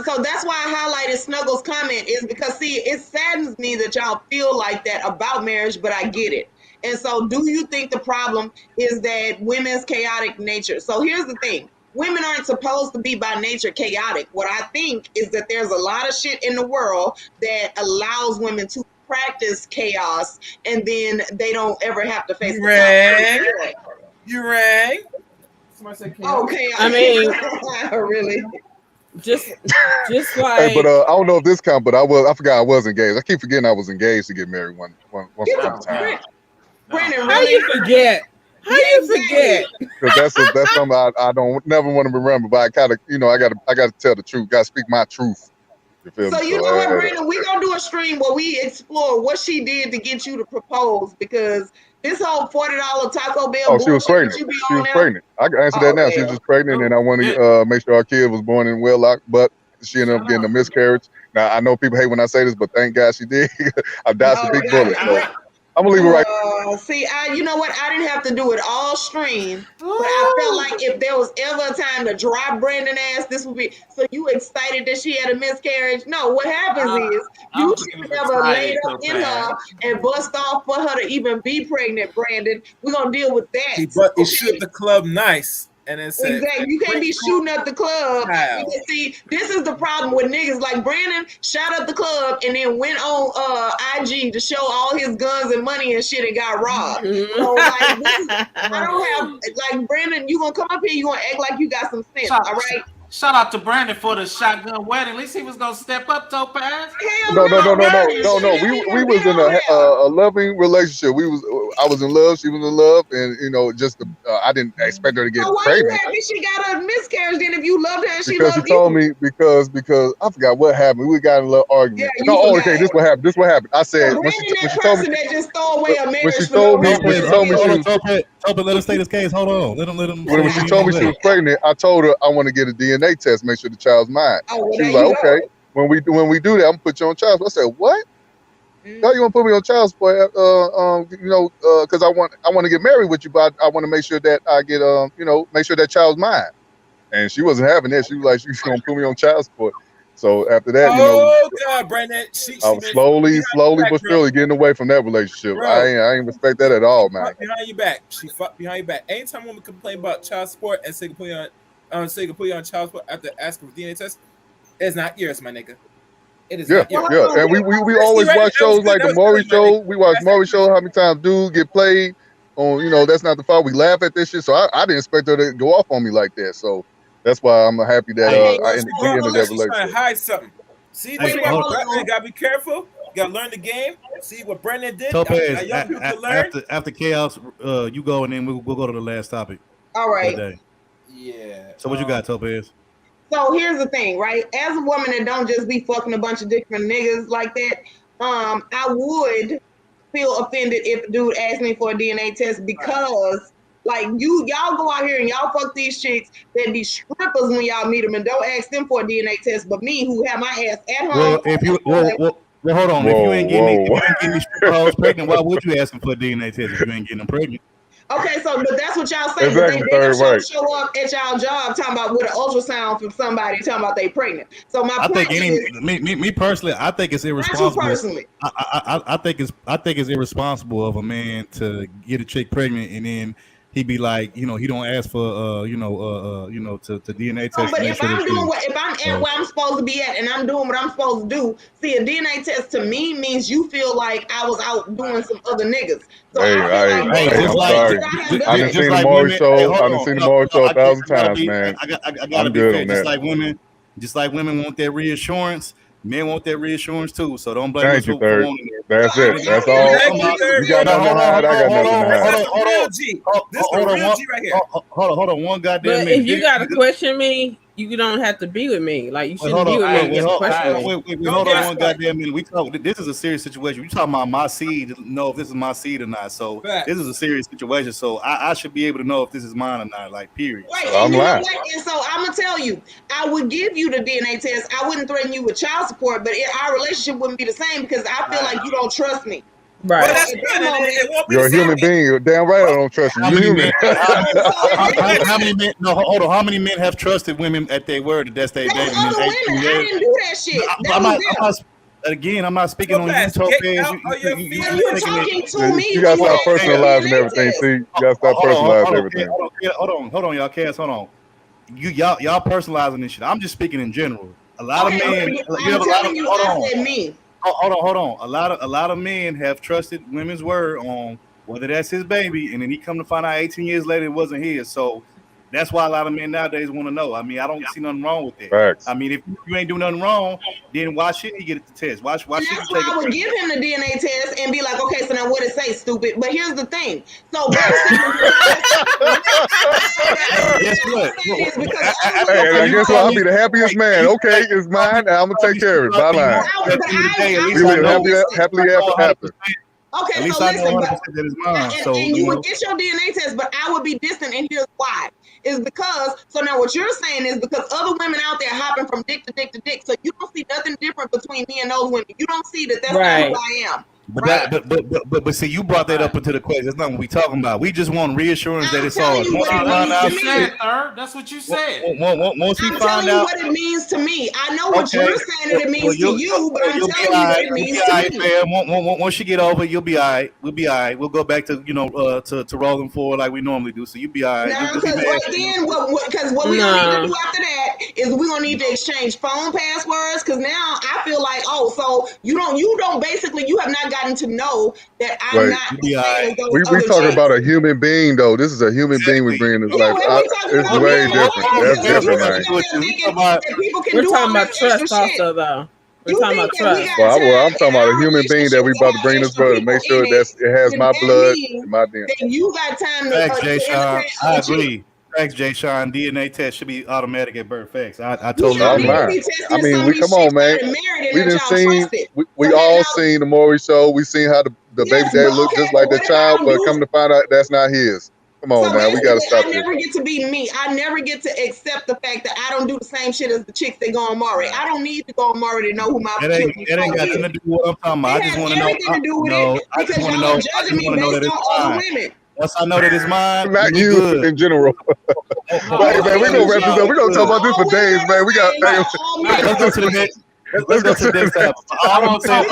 so that's why I highlighted Snuggles' comment is because see, it saddens me that y'all feel like that about marriage, but I get it. And so, do you think the problem is that women's chaotic nature? So here's the thing. Women aren't supposed to be by nature chaotic. What I think is that there's a lot of shit in the world that allows women to practice chaos, and then they don't ever have to face the You rang. Somebody said chaos. Okay. I mean, really? Just like. Hey, but I don't know if this count, but I forgot I was engaged. I keep forgetting I was engaged to get married once upon a time. Brandon, How you forget? How you forget? Because that's something I don't never want to remember. But I gotta, I gotta tell the truth. Gotta speak my truth. You feel me? So you know what, Brandon? We're gonna do a stream where we explore what she did to get you to propose, because this whole $40 Taco Bell. Oh, she was pregnant. You be She on was now? pregnant. I can answer that now. She was just pregnant, and I want to make sure our kid was born in wedlock. But she ended up getting a miscarriage. Now I know people hate when I say this, but thank God she did. I dodged a big bullet. So I'm gonna leave it right. See, you know what? I didn't have to do it all stream, but I felt like if there was ever a time to drop Brandon ass, this would be. So you excited that she had a miscarriage? No, what happens is you should never laid up in her and bust off for her to even be pregnant, Brandon. We're gonna deal with that. But it shoot the club nice. And then said, exactly. You can't be shooting up the club. Because see, this is the problem with niggas. Like Brandon shot up the club and then went on IG to show all his guns and money and shit and got robbed. So like, I don't have like Brandon. You gonna come up here? You gonna act like you got some sense? All right. Shout out to Brandon for the shotgun wedding. At least he was gonna step up, Topaz. No. We was in a loving relationship. I was in love. She was in love, and just I didn't expect her to get pregnant. Why you happy she got a miscarriage then? If you loved her and she because loved she told me because I forgot what happened. We got in a little argument. Yeah, okay. This what happened. This what happened. I said when she told me that just throw away a marriage. When she told me she was Let us stay this case. Hold on. Let him. When she told me she was pregnant, I told her I want to get a DNA test, make sure the child's mine. She was like, okay. When we do that, I'm gonna put you on child support. I said, what? No, you want to put me on child support? Because I want to get married with you, but I want to make sure that I get make sure that child's mine. And she wasn't having that. She was like, she's gonna put me on child support. So after that, God, Brandon, I was slowly but surely getting away from that relationship. Bro, I ain't respect that at all, man. Behind your back, she fucked behind your back. Anytime women complain about child support and say put on so you can put you on child support after asking for DNA test, it's not yours, my nigga. It is Yeah, not yours. yeah. And we always watch shows like the Maury Show. We watch Maury Show. How many times dude get played on? You know, that's not the fault. We laugh at this shit. So I didn't expect her to go off on me like that. So that's why I'm happy that we ended that She's trying to relationship. hide something. See, Hey, you gotta be careful. You gotta learn the game. See what Brendan did. Topaz, A young dude can learn. after chaos, you go and then we'll go to the last topic. All right. Today. Yeah. So what you got, Topaz? So here's the thing, right? As a woman that don't just be fucking a bunch of different niggas like that, I would feel offended if a dude asked me for a DNA test because, like, y'all go out here and y'all fuck these chicks that be strippers when y'all meet them and don't ask them for a DNA test. But me, who have my ass at home. Well, if you well, hold on. If you ain't getting these stripper hoes pregnant, why would you ask them for a DNA test if you ain't getting them pregnant? Okay, so but that's what y'all say. Exactly, But they right. show up at y'all job talking about with an ultrasound from somebody talking about they pregnant. So my point is, me personally, I think it's irresponsible. Not you personally. I think it's irresponsible of a man to get a chick pregnant and then he be like, you know, he don't ask for to DNA test. But if I'm doing if I'm at where I'm supposed to be at and I'm doing what I'm supposed to do, see, a DNA test to me means you feel like I was out doing some other niggas. So I'm sorry. I done seen the Maury Show. I done seen the Maury Show 1,000 times, man. I gotta be fair. Just like women want that reassurance, men want that reassurance too. So don't blame us for wanting it. That's it. That's all. You got nothing to hide. I got nothing to hide. Hold on. One goddamn But minute. if you gotta question me, you don't have to be with me. Like you shouldn't be with me. and get to question me. Hold on one goddamn minute. We talk. This is a serious situation. You talking about my seed? To know if this is my seed or not. So this is a serious situation. So I should be able to know if this is mine or not. Like period. Right, So I'm lying. And so I'm gonna tell you, I would give you the DNA test. I wouldn't threaten you with child support, but our relationship wouldn't be the same because I feel like you don't trust me. Right. Well, that's good. You're a human being. You're damn right. I don't trust you. You're human. How many men? No, hold on. How many men have trusted women at their word that that's their baby? I didn't do that shit. I'm not speaking on you, Topaz. You're talking to me. You gotta stop personalizing everything. See, you gotta stop personalizing everything. Hold on, y'all. Cass, hold on. Y'all personalizing this shit. I'm just speaking in general. A lot of men. You have a lot of. Hold on. A lot of men have trusted women's word on whether that's his baby, and then he come to find out 18 years later it wasn't his. So that's why a lot of men nowadays want to know. I mean, I don't see nothing wrong with that. Facts. I mean, if you ain't do nothing wrong, then why shouldn't he get the test? Why should he That's take why I would give him the DNA test and be like, okay, so now what it say, stupid? But here's the thing. So guess what? I guess what? I'll be the happiest man. Okay, it's mine. I'm gonna take care of it. Bye bye. We live happily ever after. Okay, at least so I listen, know 100% that it's mine. and you would get your DNA test, but I would be distant, and here's why. Is because, so now what you're saying is because other women out there hopping from dick to dick to dick, so you don't see nothing different between me and those women. You don't see that that's not who I am. But see, you brought that up into the question. That's not what we talking about. We just want reassurance that it's all. That's what you said. Once we I'm find telling you out what it means to me. I know what you're saying that it means to you, but I'm telling you what it means to me. Once you get over, you'll be all right. We'll be all right. We'll go back to to rolling forward like we normally do. So you'll be all right. Now, because what we're gonna need to do after that is we're gonna need to exchange phone passwords. Because now I feel like, so you don't basically, you have not gotten to know that I'm not the same as those we other talking chicks. about a human being though. This is a human being we bring in this life. It's way different. That's different, man. We're talking about trust also, though. We're talking about trust. Well, I'm talking about a human being that we about to bring this world to make sure that it has my blood and my DNA. Then you got time to. Facts, Jay Sean. I agree. Thanks, Jay Sean. DNA test should be automatic at birth. Facts. I totally agree. I mean, we come on, man. We done seen. We all seen the Maury Show. We seen how the baby daddy looked just like the child, but come to find out that's not his. Come on, man. We gotta stop I never get to be me. I never get to accept the fact that I don't do the same shit as the chicks that go on Maury. I don't need to go on Maury to know who my It ain't got nothing to do with what I'm talking about. I just want to know. Everything to do with it because y'all are judging me based on other women. Once I know that it's mine, not you good. In general. Hey, man, we gonna wrap this up. We gonna talk about this for days, man. We got. Let's go to the next. Let's go to the next topic. I'm on top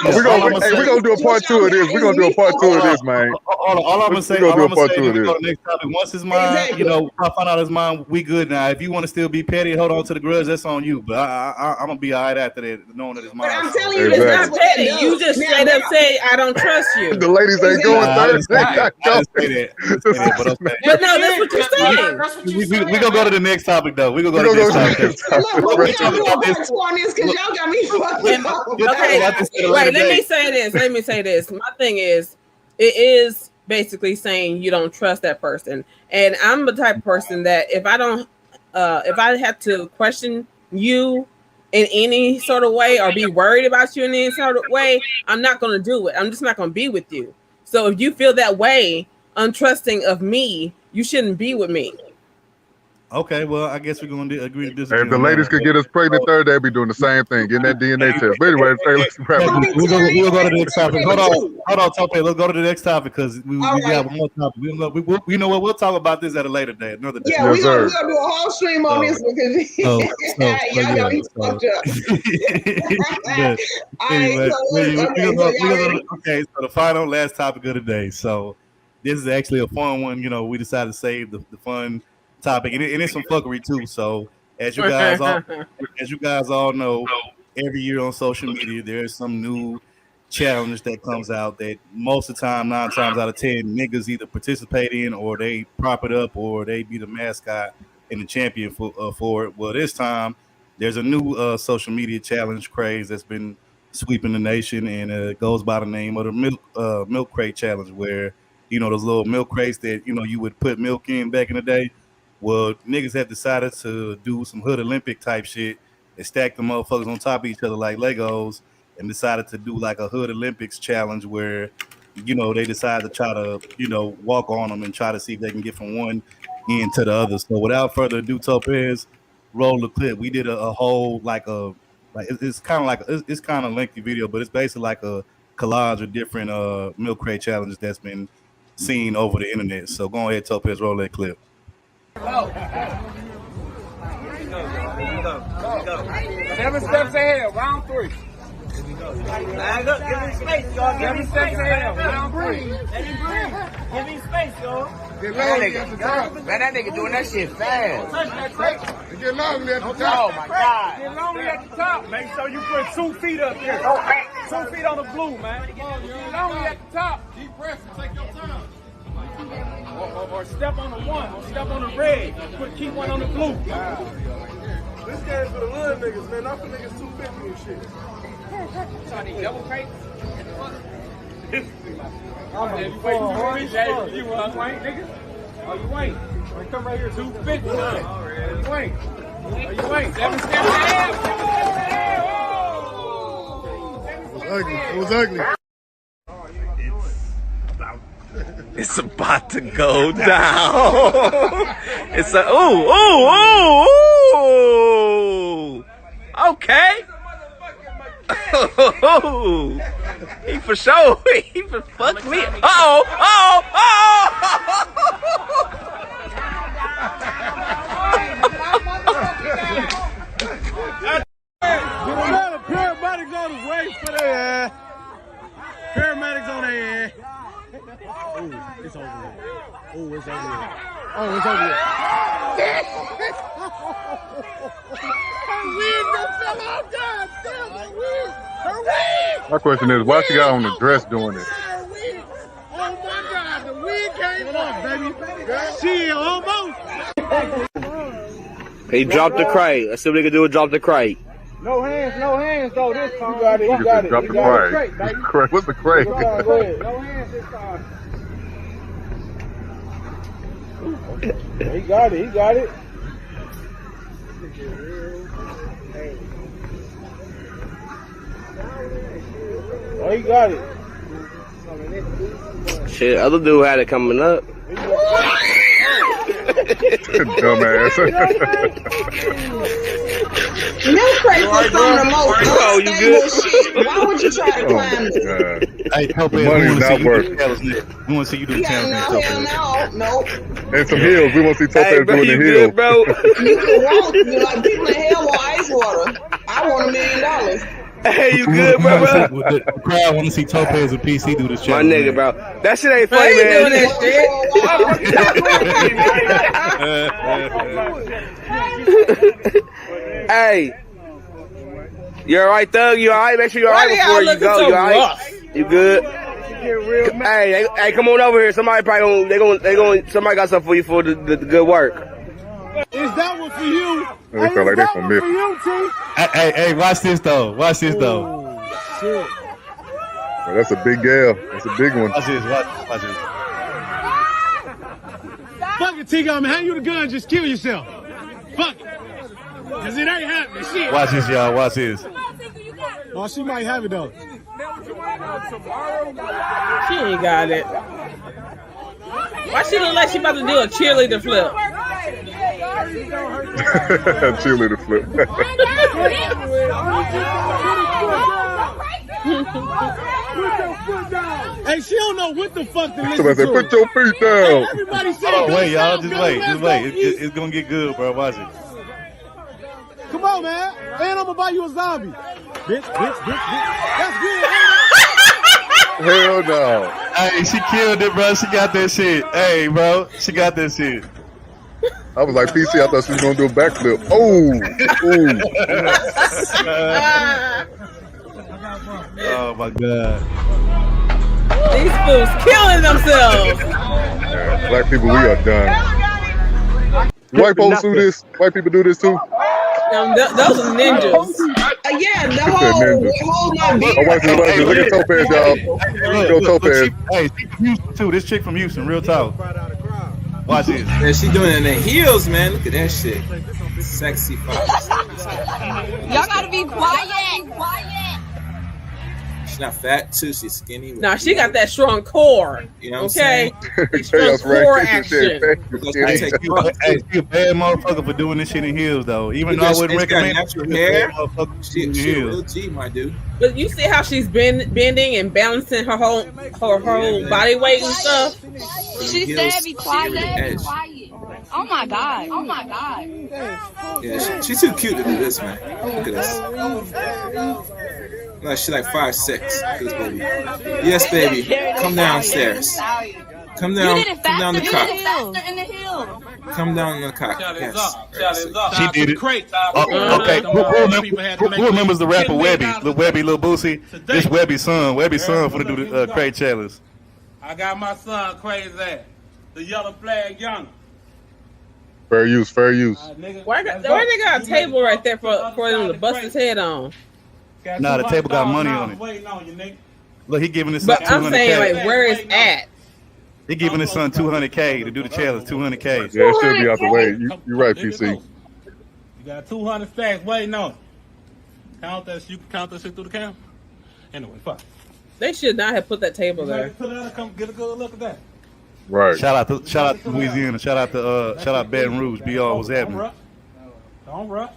We're gonna do a part 2 of this. We're gonna do a part 2 of this, man. All I'm gonna say, we're gonna do a part 2 of we go this. to the next topic. Once it's mine, you know, I find out it's mine. We good now. If you want to still be petty, hold on to the grudge. That's on you. But I'm gonna be all right after that, knowing that it's mine. I'm telling you, It's not petty. You just straight up say, I don't trust you. The ladies ain't going Thursday. I didn't say that. But okay. But no, that's what you're saying. We gonna go to the next topic though. We gonna go to the next topic. Look, we gotta do a part 2 on this because y'all got me fucked up. Okay, wait, let me say this. My thing is, it is basically saying you don't trust that person. And I'm the type of person that if I have to question you in any sort of way or be worried about you in any sort of way, I'm not going to do it. I'm just not going to be with you. So if you feel that way, untrusting of me, you shouldn't be with me. Okay, well, I guess we're going to agree to disagree. If the ladies could get us pregnant Thursday, they'd be doing the same thing, getting that DNA test. But anyway, let's wrap it. We'll go to the next topic. Hold on, Tope. Let's go to the next topic because we got one more topic. You know what? We'll talk about this at a later day, another day. Yeah, we're gonna do a whole stream on this because y'all got me fucked up. Okay, so the final last topic of the day. So this is actually a fun one. You know, we decided to save the fun topic, and it's some fuckery too. So as you guys all know, every year on social media there's some new challenge that comes out that most of the time, 9 times out of 10, niggas either participate in or they prop it up or they be the mascot and the champion for it. Well, this time there's a new social media challenge craze that's been sweeping the nation, and it goes by the name of the milk crate challenge, where you know those little milk crates that you would put milk in back in the day. Well, niggas have decided to do some hood Olympic type shit and stack the motherfuckers on top of each other like Legos, and decided to do like a hood Olympics challenge where, they decide to try to, walk on them and try to see if they can get from one end to the other. So without further ado, Topez, roll the clip. We did a whole it's kind of lengthy video, but it's basically like a collage of different milk crate challenges that's been seen over the internet. So go ahead, Topez, roll that clip. Go. 7 steps ahead, round 3. Line up, give him space, y'all. 7 steps ahead, round 3. Let him breathe. Give him space, y'all. Man, that nigga doing that shit fast. Get lonely at the top. Oh my God. Get lonely at the top. Make sure you put 2 feet up here. 2 feet on the blue, man. Get lonely at the top. Deep breath and take your time. Or step on the 1, or step on the red. Keep one on the blue. This game's for the little niggas, man. Not for niggas 250 and shit. So these double crates? You ain't, nigga? Oh, you ain't. Come right here, 250. Oh, you ain't. Oh, you ain't. 7 steps ahead. It was ugly. It's about to go down. It's a ooh. Okay. He for sure. He for fuck me. Paramedics on his way for their ass. Paramedics on their ass. Oh, it's over there. Oh, it's over there. Oh, it's over there. Her wig done fell off, God damn, her wig. Her wig. My question is, why she got on the dress doing it? Her wig. Oh my God, the wig came off, baby. She almost. He dropped the crate. Let's see what he can do with drop the crate. No hands though this time. You got it, you got it. Drop the crate. What's the crate? Go ahead. No hands this time. He got it. Oh, he got it. Shit, other dude had it coming up. Dumbass. Milk crate was some of the most unstable shit. Why would you try to climb this? Hey, Topaz, The money is not worth. We want to see you do the Yeah, challenge. no. And some heels. We want to see Topaz Hey, bro, doing the you heels. good, bro? You can walk. You like people in hell want ice water. I want $1 million. Hey, you good, bro? The crowd want to see Topaz and PC do this My challenge. nigga, bro. That shit ain't Why funny, you man. doing that shit? Hey. You alright, Thug? You alright? Make sure you Why alright they all before you looking go. so You alright? rough? You good? Hey, come on over here. Somebody probably somebody got something for you for the good work. Is that one for you? They feel like they from For Memphis. you, T? Hey, watch this though. Watch this though. Shit. Well, that's a big gal. That's a big one. Watch this. Watch this. Fuck it, T. I'm hand you the gun. Just kill yourself. Fuck it. Cause it ain't happening. Shit. Watch this, y'all. Watch this. Oh, she might have it though. She ain't got it. Why she look like she about to do a cheerleader flip? Cheerleader flip. Hey, she don't know what the fuck to listen Somebody said, to. put your feet down. Everybody said, Oh, go wait, y'all. south, Just go wait. west, Just go wait. east. It's gonna get good, bro. Watch it. Come on, man. And I'm gonna buy you a zombie. Bitch. That's good. Hell no. Hey, she killed it, bro. She got that shit. Hey, bro. She got that shit. I was like, PC, I thought she was going to do a backflip. Oh. Oh, my God. These fools killing themselves. Yeah, black people, we are done. White folks do this. White people do this too. Those are ninjas. Yeah, the ninjas. whole my beard. Oh, watch this. Look at Topaz, y'all. Go Topaz. Hey, she from Houston, too. This chick from Houston, real talk. Watch this. Man, she doing it in the heels, man. Look at that shit. Sexy fox. Y'all gotta be quiet. She's not fat too. She's skinny. Now she got that strong core. You know what okay? I'm Strong core action. Hey, she a bad motherfucker for doing this shit in heels, though. Even though I wouldn't recommend natural hair. She in a heels. real G, my dude. But you see how she's bending and balancing her whole body weight and stuff. She said be quiet. Oh my god. Yeah, she's too cute to do this, man. Look at this. No, she's like 5'6". Look at this baby. Yes, baby. Come downstairs. Come down the cock. Come down the cock. Yes. She did it. Okay. Who remembers the rapper Webby? Lil Boosie? This Webby's son. Webby's son for to do the crate challenge. I got my son crazy ass. The yellow flag young. Fair use. Why they got a table right there for them to bust his head on? Nah, the table got money on it. Waiting on you, nigga. Look, he giving his son But I'm 200K. saying, like, where it's at. He giving his son 200K to do the challenge. 200K. Yeah, it should be out the way. You're right, PC. You got 200 stacks waiting on you. Count that. You can count that shit through the camera. Anyway, fuck. They should not have put that table there. Come get a good look at that. Right. Shout out to Louisiana. Shout out Baton Rouge. BR, what's happening? Don't rush.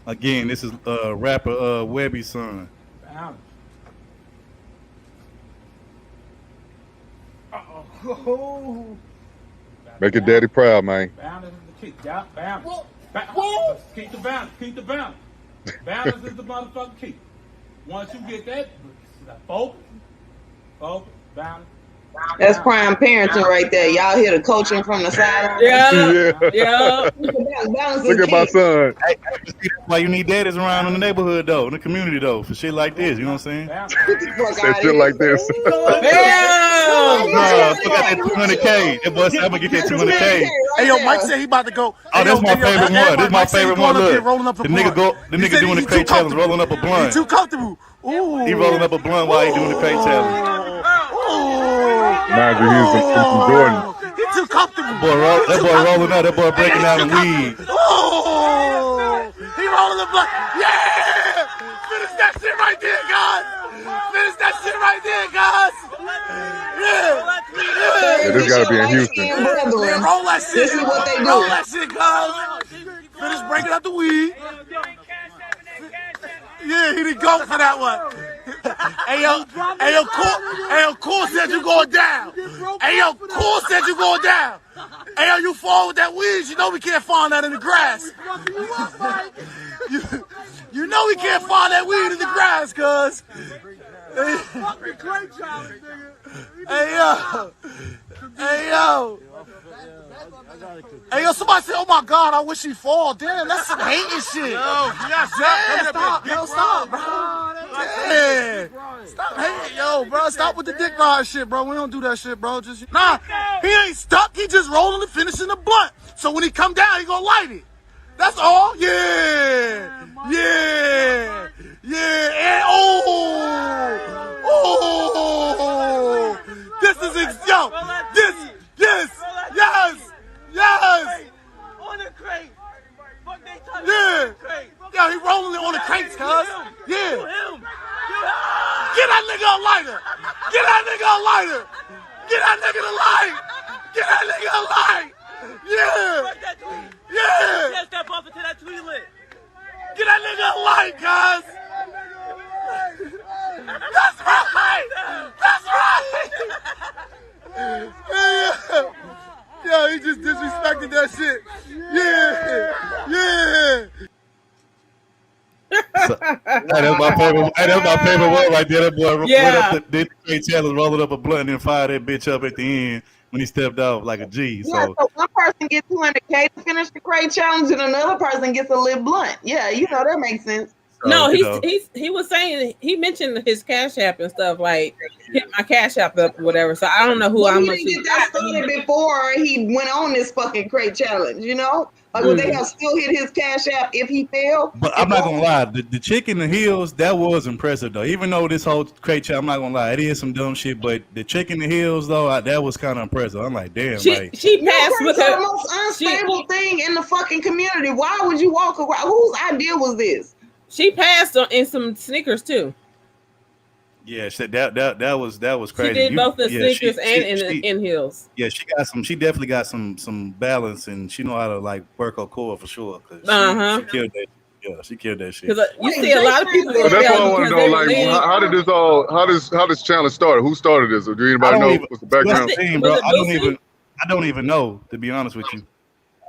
Again, this is rapper Webby's son. Make your daddy proud, man. Balance is the key. Balance. Keep the balance. Balance is the motherfucking key. Once you get that, focus, balance. That's prime parenting right there. Y'all hear the coaching from the side. Yeah. Look at my son. Hey, that's why you need daddies around in the neighborhood, though, in the community, though, for shit like this. You know what I'm saying? That shit like this. Look at that 200K. That boy said, I'm gonna get that 200K. Hey, yo, Mike said he about to go. Oh, that's my favorite one. This is my favorite one. Look, the nigga doing the crate challenge, rolling up a blunt. He's too comfortable. Ooh. He rolling up a blunt while he doing the crate challenge. Mind you, he's from Jordan. He's too comfortable. That boy rolling up. That boy breaking down the weed. Oh, he rolling the blunt. Yeah! Finish that shit right there, guys. Yeah, this gotta be in Houston. Yeah, roll that shit. This is what they do. Roll that shit, guys. Finish breaking up the weed. Yeah, he didn't go for that one. Hey yo, Cool said you going down. Hey yo, Cool said you going down. Hey yo, you fall with that weed, you know we can't find that in the grass. You know we can't find that weed in the grass, cuz. Hey yo, somebody said, oh my God, I wish he fall. Damn, that's some hating shit. Yo, stop, bro. Yeah. Stop hating, bro. Stop with the dick ride shit, bro. We don't do that shit, bro. Nah, he ain't stuck. He just rolling and finishing the blunt. So when he come down, he gonna light it. That's all. Yeah. And this is yes. On the crate. Yeah. Yo, he rolling it on the crates, cuz. Yeah. Get that nigga a lighter. Get that nigga a light. Get that nigga a light. Yeah. Yes, that bumper to that tweet lit. Get that nigga a light, guys. That's right. Yeah, he just disrespected that shit. Yeah. That's my favorite one right there. That boy went up the Trey Chandler, rolling up a blunt and fired that bitch up at the end when he stepped off like a G. So one person gets 200K to finish the crate challenge, and another person gets a lit blunt. Yeah, that makes sense. No, he was saying, he mentioned his Cash App and stuff, like hit my Cash App up or whatever. So I don't know how much he did that started before he went on this fucking crate challenge, Like would they have still hit his Cash App if he failed? But I'm not gonna lie, the chick in the heels, that was impressive though. Even though this whole crate challenge, I'm not gonna lie, it is some dumb shit, but the chick in the heels though, that was kind of impressive. I'm like, damn, she passed with the most unstable thing in the fucking community. Why would you walk around? Whose idea was this? She passed in some sneakers too. Yeah, that was crazy. She did both the sneakers and in heels. Yeah, she definitely got some balance, and she know how to like work her core for sure. She killed that. Yeah, she killed that shit. You see a lot of people. But that's what I want to know. Like, how this challenge started? Who started this? Or do anybody know what's the background? I don't even know, to be honest with you.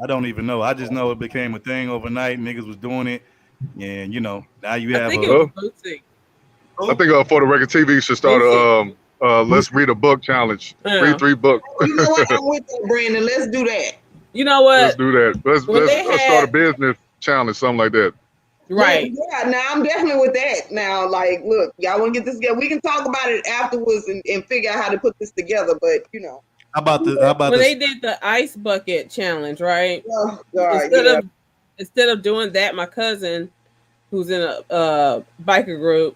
I don't even know. I just know it became a thing overnight. Niggas was doing it, and now you have. I think For the Record TV should start a let's read a book challenge. Read 3 books. You know what? I'm with you, Brandon. Let's do that. You know what? Let's do that. Let's start a business challenge, something like that. Right. Yeah, now I'm definitely with that. Now, like, look, y'all want to get this together. We can talk about it afterwards and figure out how to put this together, but How about they did the ice bucket challenge, right? Oh, God, instead of doing that, my cousin, who's in a biker group,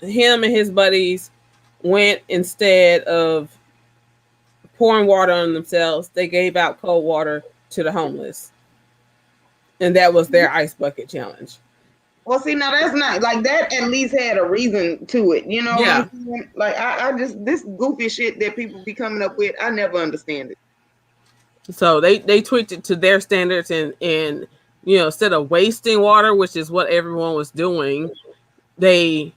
him and his buddies went, instead of pouring water on themselves, they gave out cold water to the homeless. And that was their ice bucket challenge. Well, see, now that's not like that. At least had a reason to it, Yeah. What I'm saying? Like I just this goofy shit that people be coming up with, I never understand it. So they tweaked it to their standards, and instead of wasting water, which is what everyone was doing, they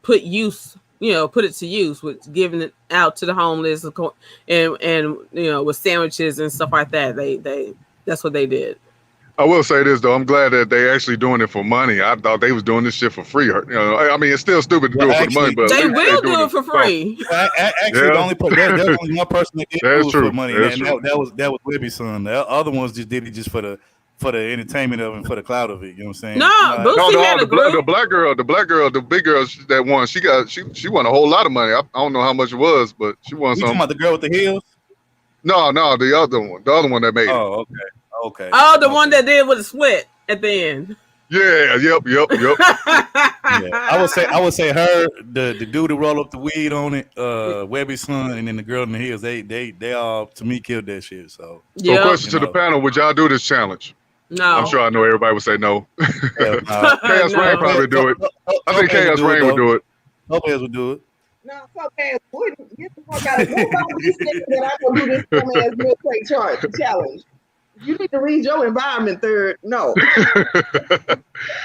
put it to use with giving it out to the homeless, and with sandwiches and stuff like that. That's what they did. I will say this though, I'm glad that they actually doing it for money. I thought they was doing this shit for free. I mean, it's still stupid to do it for the money, but they will do it for free. Actually, there's only one person that did it for money, and that was Libby's son. The other ones just did it just for the entertainment of it and for the clout of it. You know what I'm saying? The black girl, the big girl that won, she won a whole lot of money. I don't know how much it was, but she won something. You talking about the girl with the heels? No, the other one that made it. Okay. Oh, the one that did with the sweat at the end. Yeah. Yep. Yeah. I would say her, the dude who roll up the weed on it, Webby's son, and then the girl in the heels. They all, to me, killed that shit. So question to the panel: would y'all do this challenge? No. I'm sure I know everybody would say no. Chaos Rain probably do it. I think Chaos Rain would do it. Lopez would do it. No, Lopez wouldn't. Get the fuck out of here. Nobody be saying that I'm gonna do this dumbass milk plate challenge. You need to read your environment, third. No.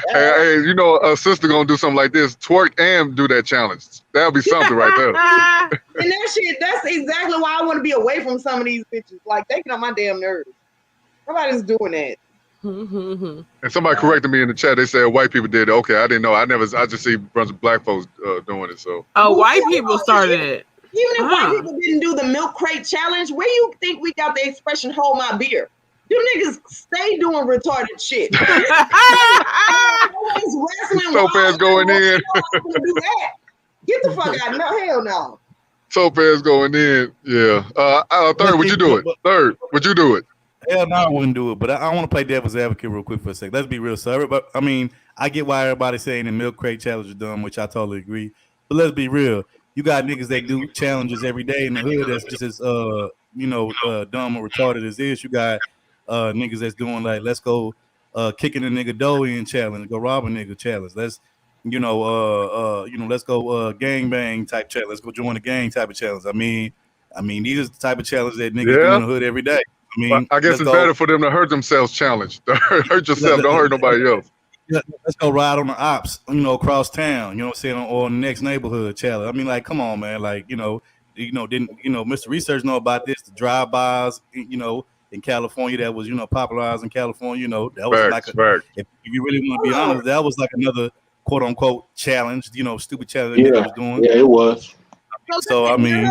Hey, you know, a sister gonna do something like this, twerk and do that challenge. That'll be something right there. And that shit, that's exactly why I want to be away from some of these bitches. Like, they get on my damn nerves. Nobody's doing that. And somebody corrected me in the chat. They said white people did it. Okay, I didn't know. I just see a bunch of black folks doing it. So white people started it. Even if white people didn't do the milk crate challenge, where you think we got the expression "hold my beer"? You niggas stay doing retarded shit. Topaz going in. Get the fuck out! No, hell no. Topaz going in. Yeah. Third, would you do it? Third, would you do it? Hell no, I wouldn't do it. But I want to play devil's advocate real quick for a second. Let's be real, sir. But I mean, I get why everybody's saying the milk crate challenge is dumb, which I totally agree. But let's be real. You got niggas that do challenges every day in the hood that's just as dumb or retarded as this. You got niggas that's doing like let's go kicking a nigga dough in challenge, go rob a nigga challenge. Let's let's go gang bang type challenge. Let's go join a gang type of challenge. I mean these are the type of challenges that niggas do in the hood every day. I mean, I guess it's better for them to hurt themselves challenge. Hurt yourself, don't hurt nobody else. Let's go ride on the ops, across town, or the next neighborhood challenge. I mean, like, come on, man. Like, didn't Mr. Research know about this? The drive-bys, in California that was, popularized in California, that was if you really want to be honest, that was like another quote unquote challenge, stupid challenge that was doing. Yeah, it was. So I mean,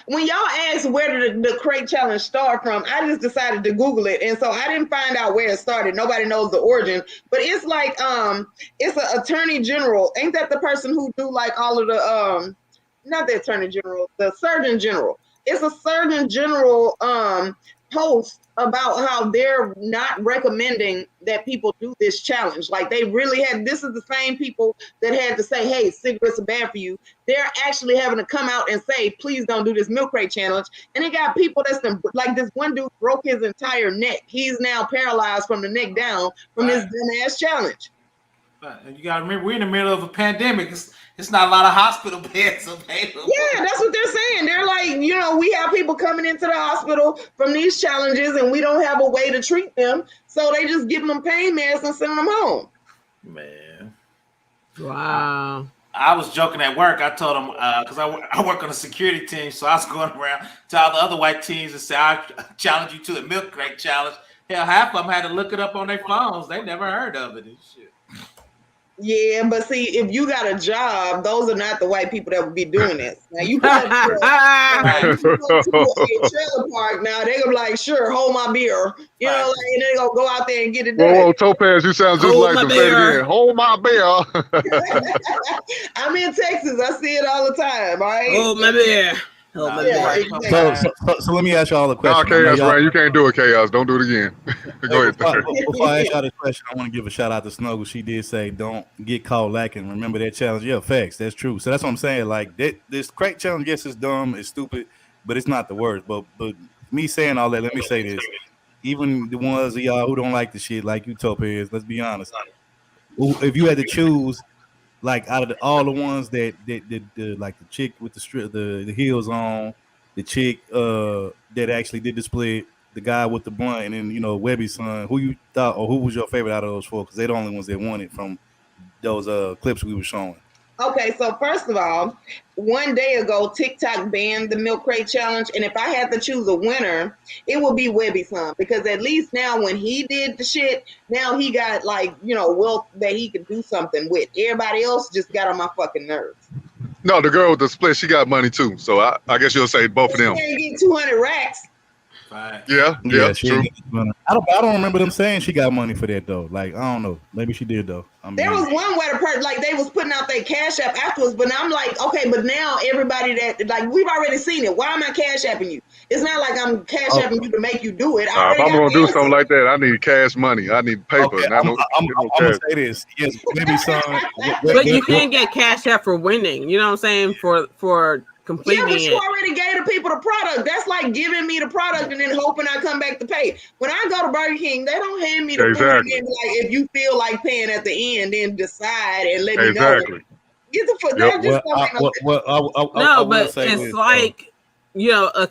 when y'all asked where did the crate challenge start from, I just decided to Google it, and so I didn't find out where it started. Nobody knows the origin, but it's like it's an attorney general. Ain't that the person who do like all of the not the attorney general, the surgeon general? It's a surgeon general post about how they're not recommending that people do this challenge. Like they really this is the same people that had to say, hey, cigarettes are bad for you. They're actually having to come out and say, please don't do this milk crate challenge. And they got people like this one dude broke his entire neck. He's now paralyzed from the neck down from this dumbass challenge. You gotta remember, we're in the middle of a pandemic. It's not a lot of hospital beds available. Yeah, that's what they're saying. They're like, we have people coming into the hospital from these challenges and we don't have a way to treat them. So they just give them pain meds and send them home. Man. Wow. I was joking at work. I told them, because I work on a security team, so I was going around to all the other white teams and say, I challenge you to a milk crate challenge. Hell, half of them had to look it up on their phones. They never heard of it and shit. Yeah, but see, if you got a job, those are not the white people that would be doing this. Now you go to a trailer park. Now they're gonna be like, sure, hold my beer, and they're gonna go out there and get it done. Whoa, Topaz, you sound just like them. Say it again. Hold my beer. I'm in Texas. I see it all the time. All right. Hold my beer. So let me ask y'all a question. No, Chaos, right? You can't do it, Chaos. Don't do it again. Go ahead. Before I ask y'all this question, I want to give a shout out to Snuggle. She did say, "Don't get caught lacking." Remember that challenge? Yeah, facts. That's true. So that's what I'm saying. Like this crate challenge, yes, it's dumb, it's stupid, but it's not the worst. But me saying all that, let me say this: even the ones of y'all who don't like the shit, like you, Topaz, let's be honest. If you had to choose, like out of all the ones that like the chick with the heels on, the chick that actually did the split, the guy with the blunt, and then Webby's son, who you thought or who was your favorite out of those four? Because they're the only ones that won it from those clips we were showing. Okay, so first of all, one day ago, TikTok banned the milk crate challenge, and if I had to choose a winner, it would be Webby's son, because at least now when he did the shit, now he got wealth that he could do something with. Everybody else just got on my fucking nerves. No, the girl with the split, she got money too. So I guess you'll say both of them. She get 200 racks. Yeah, true. I don't remember them saying she got money for that though. Like, I don't know. Maybe she did though. There was one where the person, like, they was putting out their cash app afterwards, but I'm like, okay, but now everybody that, like, we've already seen it. Why am I cash apping you? It's not like I'm cash apping you to make you do it. If I'm gonna do something like that, I need cash money. I need paper. Okay, I'm gonna say this. Yes, maybe some. But you can't get cash app for winning. You know what I'm saying? For completing but you already gave the people the product. That's like giving me the product and then hoping I come back to pay. When I go to Burger King, they don't hand me the food and then be like, if you feel like paying at the end, then decide and let me know. Get the fuck. No, but it's like a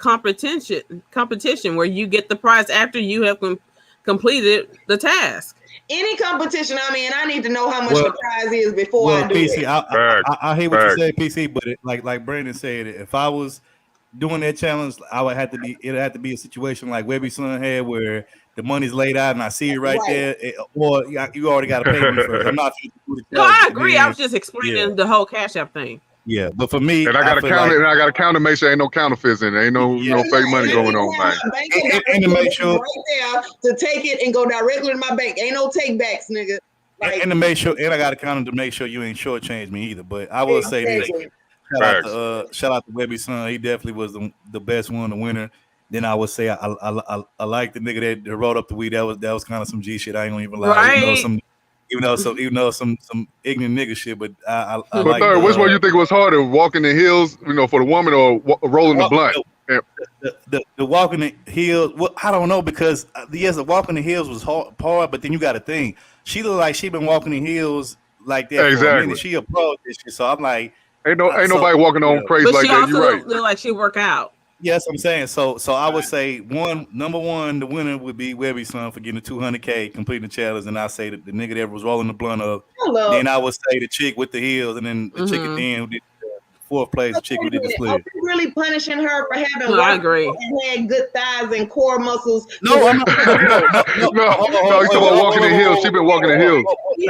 competition where you get the prize after you have completed the task. Any competition I'm in, I need to know how much the prize is before I do PC, it. I hear what you say, PC, but like Brandon said, if I was doing that challenge, I would have to be. It had to be a situation like Webby's son had, where the money's laid out and I see it right there, or you already got to pay me first. I'm not. No, I agree. I was just explaining the whole Cash App thing. Yeah, but for me, and I got to count it, and I got to count to make sure ain't no counterfeits in there, ain't no fake money going on, man. And to make sure right there to take it and go directly to my bank. Ain't no take backs, nigga. Like, and to make sure, and I got to count it to make sure you ain't shortchanged me either. But I will say this: shout out to Webby's son. He definitely was the best one, the winner. Then I would say I like the nigga that wrote up the weed. That was kind of some G shit. I ain't gonna even lie. Right. Even though some ignorant nigga shit, but I But like third, which one you think was harder, walking the hills, for the woman, or rolling the blunt? The walking the hills. Well, I don't know, because yes, the walking the hills was hard, but then you got to think, she look like she been walking the hills like that for a minute. She approached this shit, so I'm like, ain't nobody walking on crazy like that. You right? Look like she work out. Yes, I'm saying so. I would say number one, the winner would be Webby's son for getting the 200K, completing the challenge, and I say that the nigga that was rolling the blunt up. Then I would say the chick with the heels, and then the chick at the end who did fourth place, the chick who did the split. Are we really punishing her for having I agree. and had good thighs and core muscles? No, I'm not. No, you talking about walking the hills? She been walking the hills.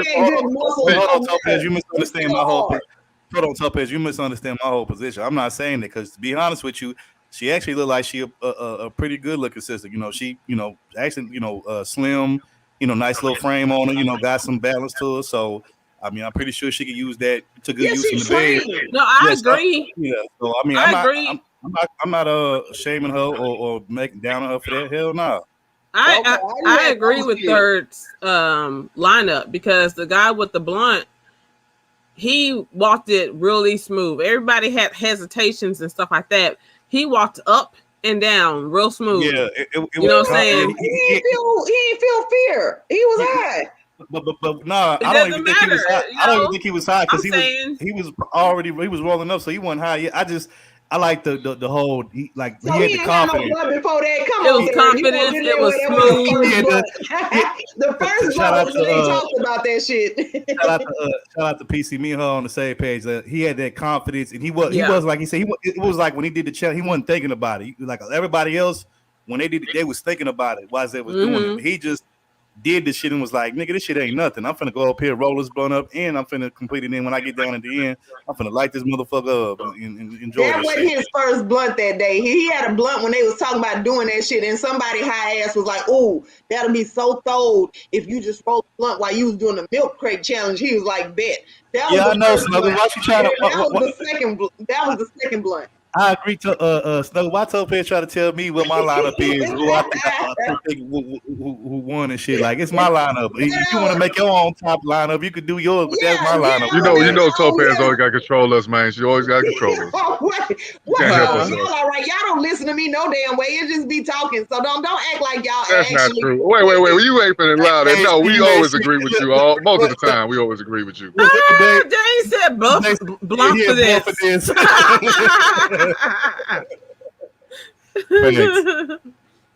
Hold on, Topaz, you misunderstand my whole. Hold on, Topaz, you misunderstand my whole position. I'm not saying that, because to be honest with you, she actually looked like she a pretty good looking sister. She actually slim, nice little frame on her. Got some balance to her. So I mean, I'm pretty sure she could use that to good use in the bed. No, I agree. So I mean, I'm not shaming her or making down on her for that. Hell no. I agree with Third's lineup, because the guy with the blunt, he walked it really smooth. Everybody had hesitations and stuff like that. He walked up and down real smooth. Yeah, you know what I'm saying? He didn't feel fear. He was high. But no, I don't even think he was high. I don't even think he was high, because he was rolling up, so he wasn't high yet. I like the whole he had the confidence. Before that, it was confidence. It was smooth. The first blood was when they talked about that shit. Shout out to PC. Me and her on the same page. He had that confidence, and he was like he said. It was like when he did the challenge, he wasn't thinking about it. Like everybody else, when they did it, they was thinking about it while they was doing it. He just did this shit and was like, nigga, this shit ain't nothing. I'm finna go up here, roll this blunt up, and I'm finna complete it. Then when I get down at the end, I'm finna light this motherfucker up and enjoy that this wasn't shit. his first blunt that day. He had a blunt when they was talking about doing that shit, and somebody high ass was like, "Ooh, that'll be so throwed if you just roll the blunt while you was doing the milk crate challenge." He was like, "Bet." I know, Snuggle. Why you trying to? That was the second blunt. I agree to Snuggle. Why Topaz try to tell me what my lineup is? Who I think who won and shit? Like, it's my lineup. If you want to make your own top lineup, you could do yours, but that's my lineup. You know, Topaz always got to control us, man. She always got to control us. Y'all all right? Y'all don't listen to me no damn way. You just be talking. So don't act like y'all. That's not true. Wait. You ain't finna allow that. No, we always agree with you. Most of the time, we always agree with you. Jane said blunt for this.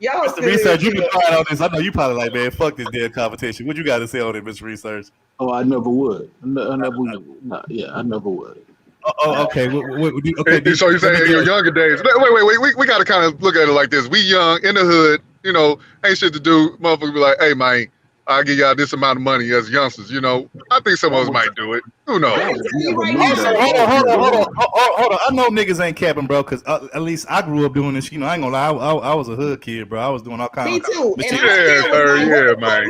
Mr. Research, you been quiet on this. I know you probably like, man, fuck this damn competition. What you got to say on it, Mr. Research? Oh, I never would. I never would. Okay. Okay. So you're saying in your younger days? Wait. We got to kind of look at it like this. We young in the hood, ain't shit to do. Motherfuckers be like, hey, man, I'll give y'all this amount of money as youngsters. I think some of us might do it. Who knows? Hold on. I know niggas ain't capping, bro, because at least I grew up doing this. I ain't gonna lie. I was a hood kid, bro. I was doing all kinds of. Me too. Yeah, man.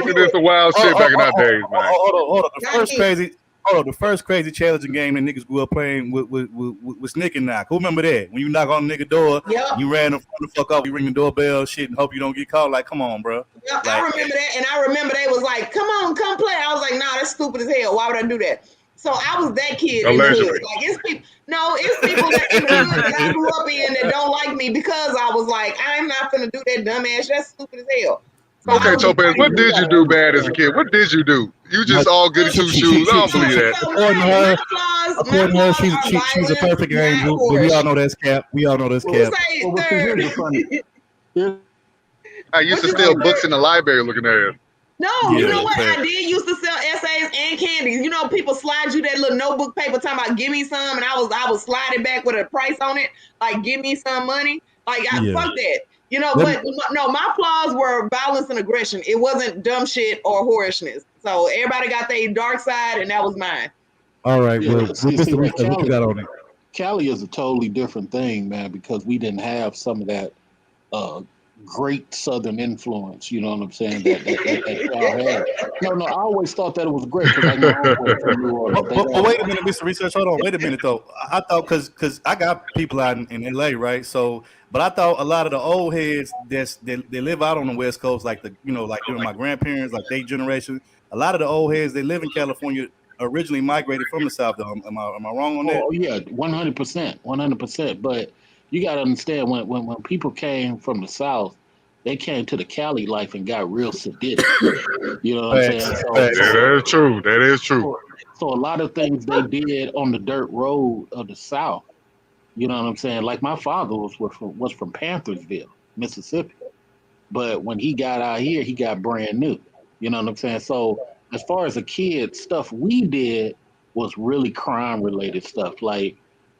We did some wild shit back in our days, man. Hold on. The first crazy challenging game that niggas grew up playing with Snick and Knock. Who remember that? When you knock on the nigga door, you ran the fuck off, you ring the doorbell, shit, and hope you don't get caught. Like, come on, bro. Yeah, I remember that, and I remember they was like, "Come on, come play." I was like, "Nah, that's stupid as hell. Why would I do that?" So I was that kid in the hood. Like, it's people that in the hood that I grew up in that don't like me because I was like, I'm not gonna do that dumbass. That's stupid as hell. So okay, Topaz, what did you do bad as a kid? What did you do? You just all goody two shoes. I don't believe that. According to her, she's a perfect angel. But we all know that's cap. I used to steal books in the library looking at it. No, you know what? I did used to sell essays and candies. You know, people slide you that little notebook paper talking about give me some, and I was sliding back with a price on it, like give me some money. Like fuck that. You know, but no, my flaws were violence and aggression. It wasn't dumb shit or whorishness. So everybody got their dark side, and that was mine. All right, well, Mr. Richard, what you got on it? Cali is a totally different thing, man, because we didn't have some of that great Southern influence. You know what I'm saying? That y'all had. No, I always thought that it was great because I know from New Orleans. But wait a minute, Mr. Research. Hold on. Wait a minute though. I thought because I got people out in LA, right? So, but I thought a lot of the old heads they live out on the West Coast, like like during my grandparents, like their generation. A lot of the old heads they live in California. Originally migrated from the South. Though, am I wrong on that? Oh yeah, 100%. But you got to understand when people came from the South, they came to the Cali life and got real sadistic. You know what I'm saying? That is true. That is true. So a lot of things they did on the dirt road of the South. You know what I'm saying? Like my father was from Panthersville, Mississippi, but when he got out here, he got brand new. You know what I'm saying? So as far as a kid, stuff we did was really crime-related stuff. Like,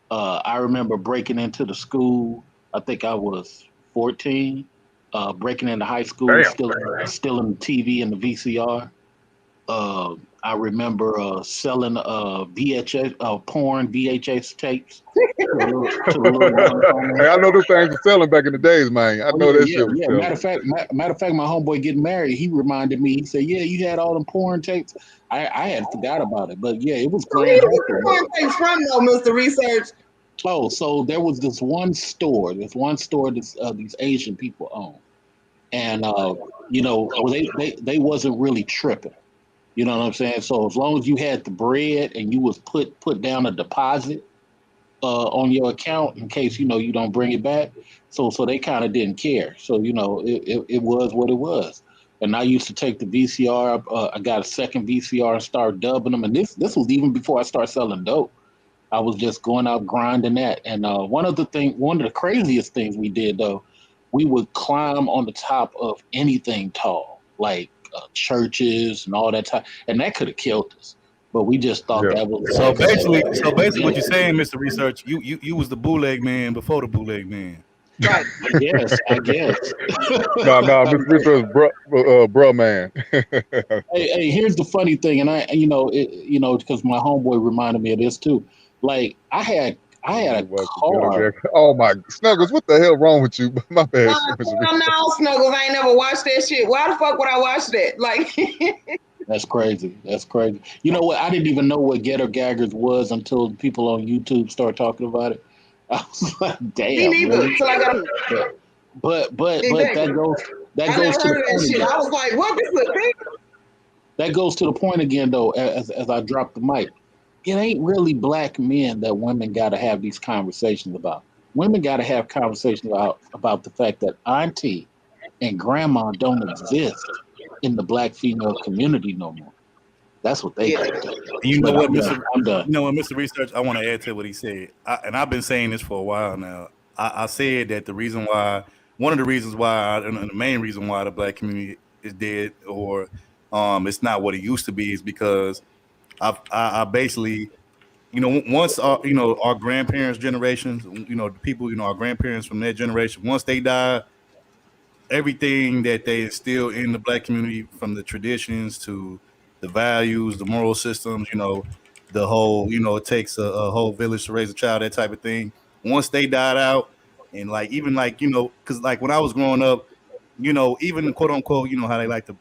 I remember breaking into the school. I think I was 14. Breaking into high school, stealing the TV and the VCR. I remember selling VHS porn VHS tapes. Hey, I know those things were selling back in the days, man. I know that shit was selling. Matter of fact, my homeboy getting married, he reminded me. He said, "Yeah, you had all them porn tapes." I had forgot about it, but yeah, it was great. Where did porn tapes from, though, Mr. Research? Oh, so there was this one store these Asian people own, and they wasn't really tripping. You know what I'm saying? So as long as you had the bread and you was put down a deposit on your account in case you don't bring it back, so they kind of didn't care. So it was what it was. And I used to take the VCR. I got a second VCR and start dubbing them. And this was even before I started selling dope. I was just going out grinding that. And one of the craziest things we did though, we would climb on the top of anything tall, like churches and all that time, and that could have killed us. But we just thought that was so basically what you're saying, Mr. Research, you was the bootleg man before the bootleg man. Right. I guess. No, Mr. Research, bro, man. hey, here's the funny thing, and because my homeboy reminded me of this too. Like I had a car. Oh my Snuggles, what the hell wrong with you? My bad. No, Snuggles, I ain't never watched that shit. Why the fuck would I watch that? Like That's crazy. You know what? I didn't even know what Getter Gaggers was until people on YouTube started talking about it. I was like, damn. Me neither. Really? So I got but that goes to the point again. I was like, what? This is a thing? That goes to the point again though, as I drop the mic. It ain't really black men that women got to have these conversations about. Women got to have conversations about the fact that auntie and grandma don't exist in the black female community no more. That's what they got to do. You know what, Mr. I'm done. You know what, Mr. Research, I want to add to what he said. And I've been saying this for a while now. I said that one of the reasons why, and the main reason why the black community is dead or it's not what it used to be is because I basically, once our grandparents' generations, the people, our grandparents from their generation, once they die, everything that they instill in the black community, from the traditions to the values, the moral systems, the whole, it takes a whole village to raise a child, that type of thing. Once they died out, and because when I was growing up, even quote unquote, how they like to,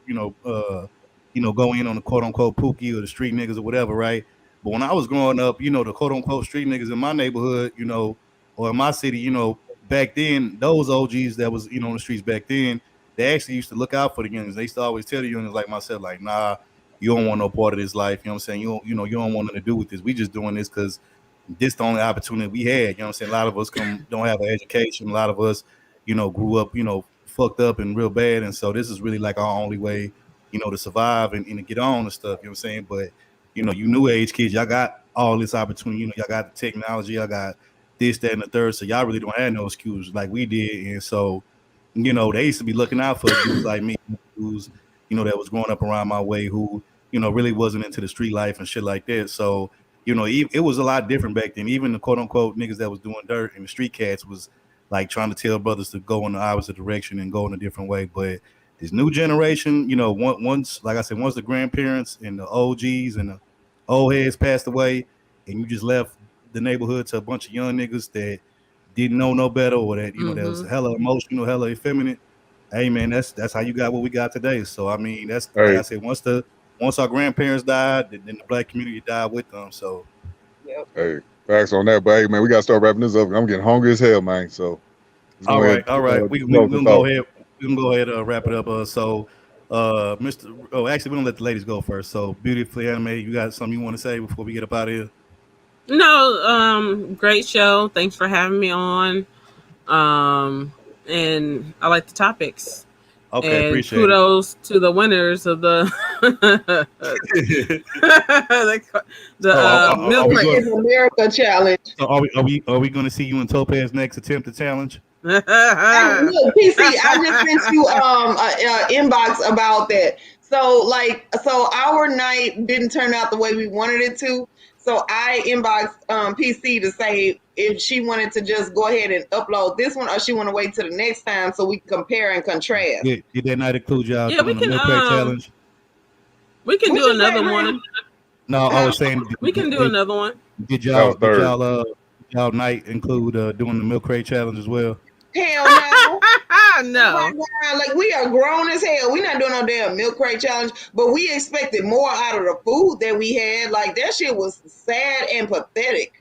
go in on the quote unquote pookie or the street niggas or whatever, right? But when I was growing up, the quote unquote street niggas in my neighborhood, or in my city, back then, those OGs that was, on the streets back then, they actually used to look out for the youngins. They used to always tell the youngins like myself, like, nah, you don't want no part of this life. You know what I'm saying? You don't want nothing to do with this. We just doing this because this the only opportunity we had. You know what I'm saying? A lot of us don't have an education. A lot of us, grew up, fucked up and real bad. And so this is really like our only way, to survive and to get on and stuff. You know what I'm saying? But, you new age kids, y'all got all this opportunity. Y'all got the technology. Y'all got this, that, and the third. So y'all really don't have no excuse like we did. And so, you know, they used to be looking out for dudes like me, who's, you know, that was growing up around my way, who, you know, really wasn't into the street life and shit like that. So, you know, it was a lot different back then. Even the quote unquote niggas that was doing dirt and the street cats was like trying to tell brothers to go in the opposite direction and go in a different way. But this new generation, you know, once, like I said, once the grandparents and the OGs and the old heads passed away, and you just left the neighborhood to a bunch of young niggas that didn't know no better, or that, you know, that was hella emotional, hella effeminate. Hey man, that's how you got what we got today. So I mean, that's like I said, once our grandparents died, then the black community died with them. So hey, facts on that. But hey man, we gotta start wrapping this up. I'm getting hungry as hell, man. So all right. We can go ahead. We can go ahead and wrap it up. Mr. Oh, actually, we're gonna let the ladies go first. So, beautifully animated. You got something you want to say before we get up out of here? No, great show. Thanks for having me on. And I like the topics. Okay, and appreciate kudos to the winners of the Milk America challenge. So are we going to see you in Topaz's next attempt to challenge? Look, PC, I just sent you inbox about that. So our night didn't turn out the way we wanted it to. So I inboxed PC to say if she wanted to just go ahead and upload this one, or she want to wait till the next time so we can compare and contrast. Did that night include y'all we doing can the milk crate challenge? We can do another one. No, I was saying we can do another one. Did y'all night include doing the milk crate challenge as well? Hell no. No. Oh my God, like we are grown as hell. We're not doing no damn milk crate challenge, but we expected more out of the food that we had. Like that shit was sad and pathetic.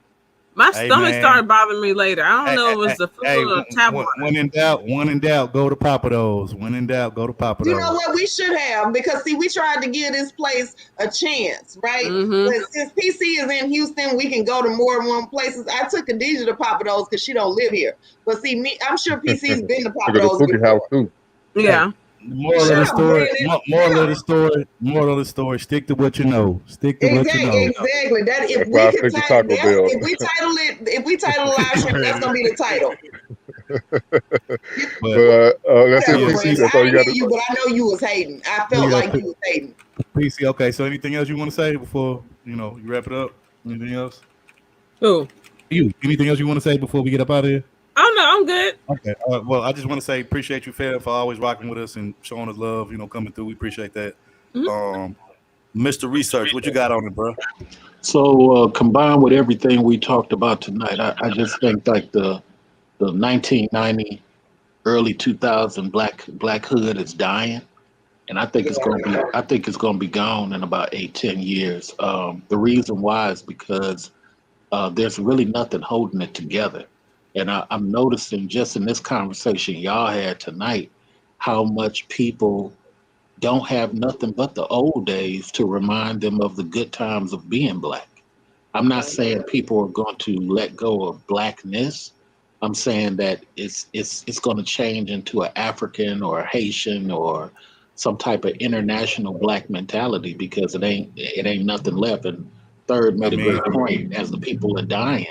My stomach started bothering me later. I don't know if it was the food or tap water. When in doubt, go to Papa Do's. When in doubt, go to Papa Do's. You know what? We should have, because see, we tried to give this place a chance, right? But since PC is in Houston, we can go to more than one places. I took Khadijah to Papa Do's because she don't live here. But see, me, I'm sure PC's been to Papa Do's before. Yeah. Moral of the story. Stick to what you know. Stick to what you know. Exactly. That if we title live stream, that's gonna be the title. That's it, PC. That's all you got to do. But I know you was hating. I felt like you was hating. PC. Okay. So anything else you want to say before you wrap it up? Anything else? Who? You. Anything else you want to say before we get up out of here? Oh no, I'm good. Okay. Well, I just want to say appreciate you, Fed, for always rocking with us and showing us love. Coming through. We appreciate that. Mr. Research, what you got on it, bro? So combined with everything we talked about tonight, I just think like the 1990, early 2000 black hood is dying, and I think it's gonna be gone in about 8-10 years. The reason why is because there's really nothing holding it together. And I'm noticing just in this conversation y'all had tonight, how much people don't have nothing but the old days to remind them of the good times of being black. I'm not saying people are going to let go of blackness. I'm saying that it's going to change into an African or a Haitian or some type of international black mentality, because it ain't nothing left. And Third made a great point. As the people are dying,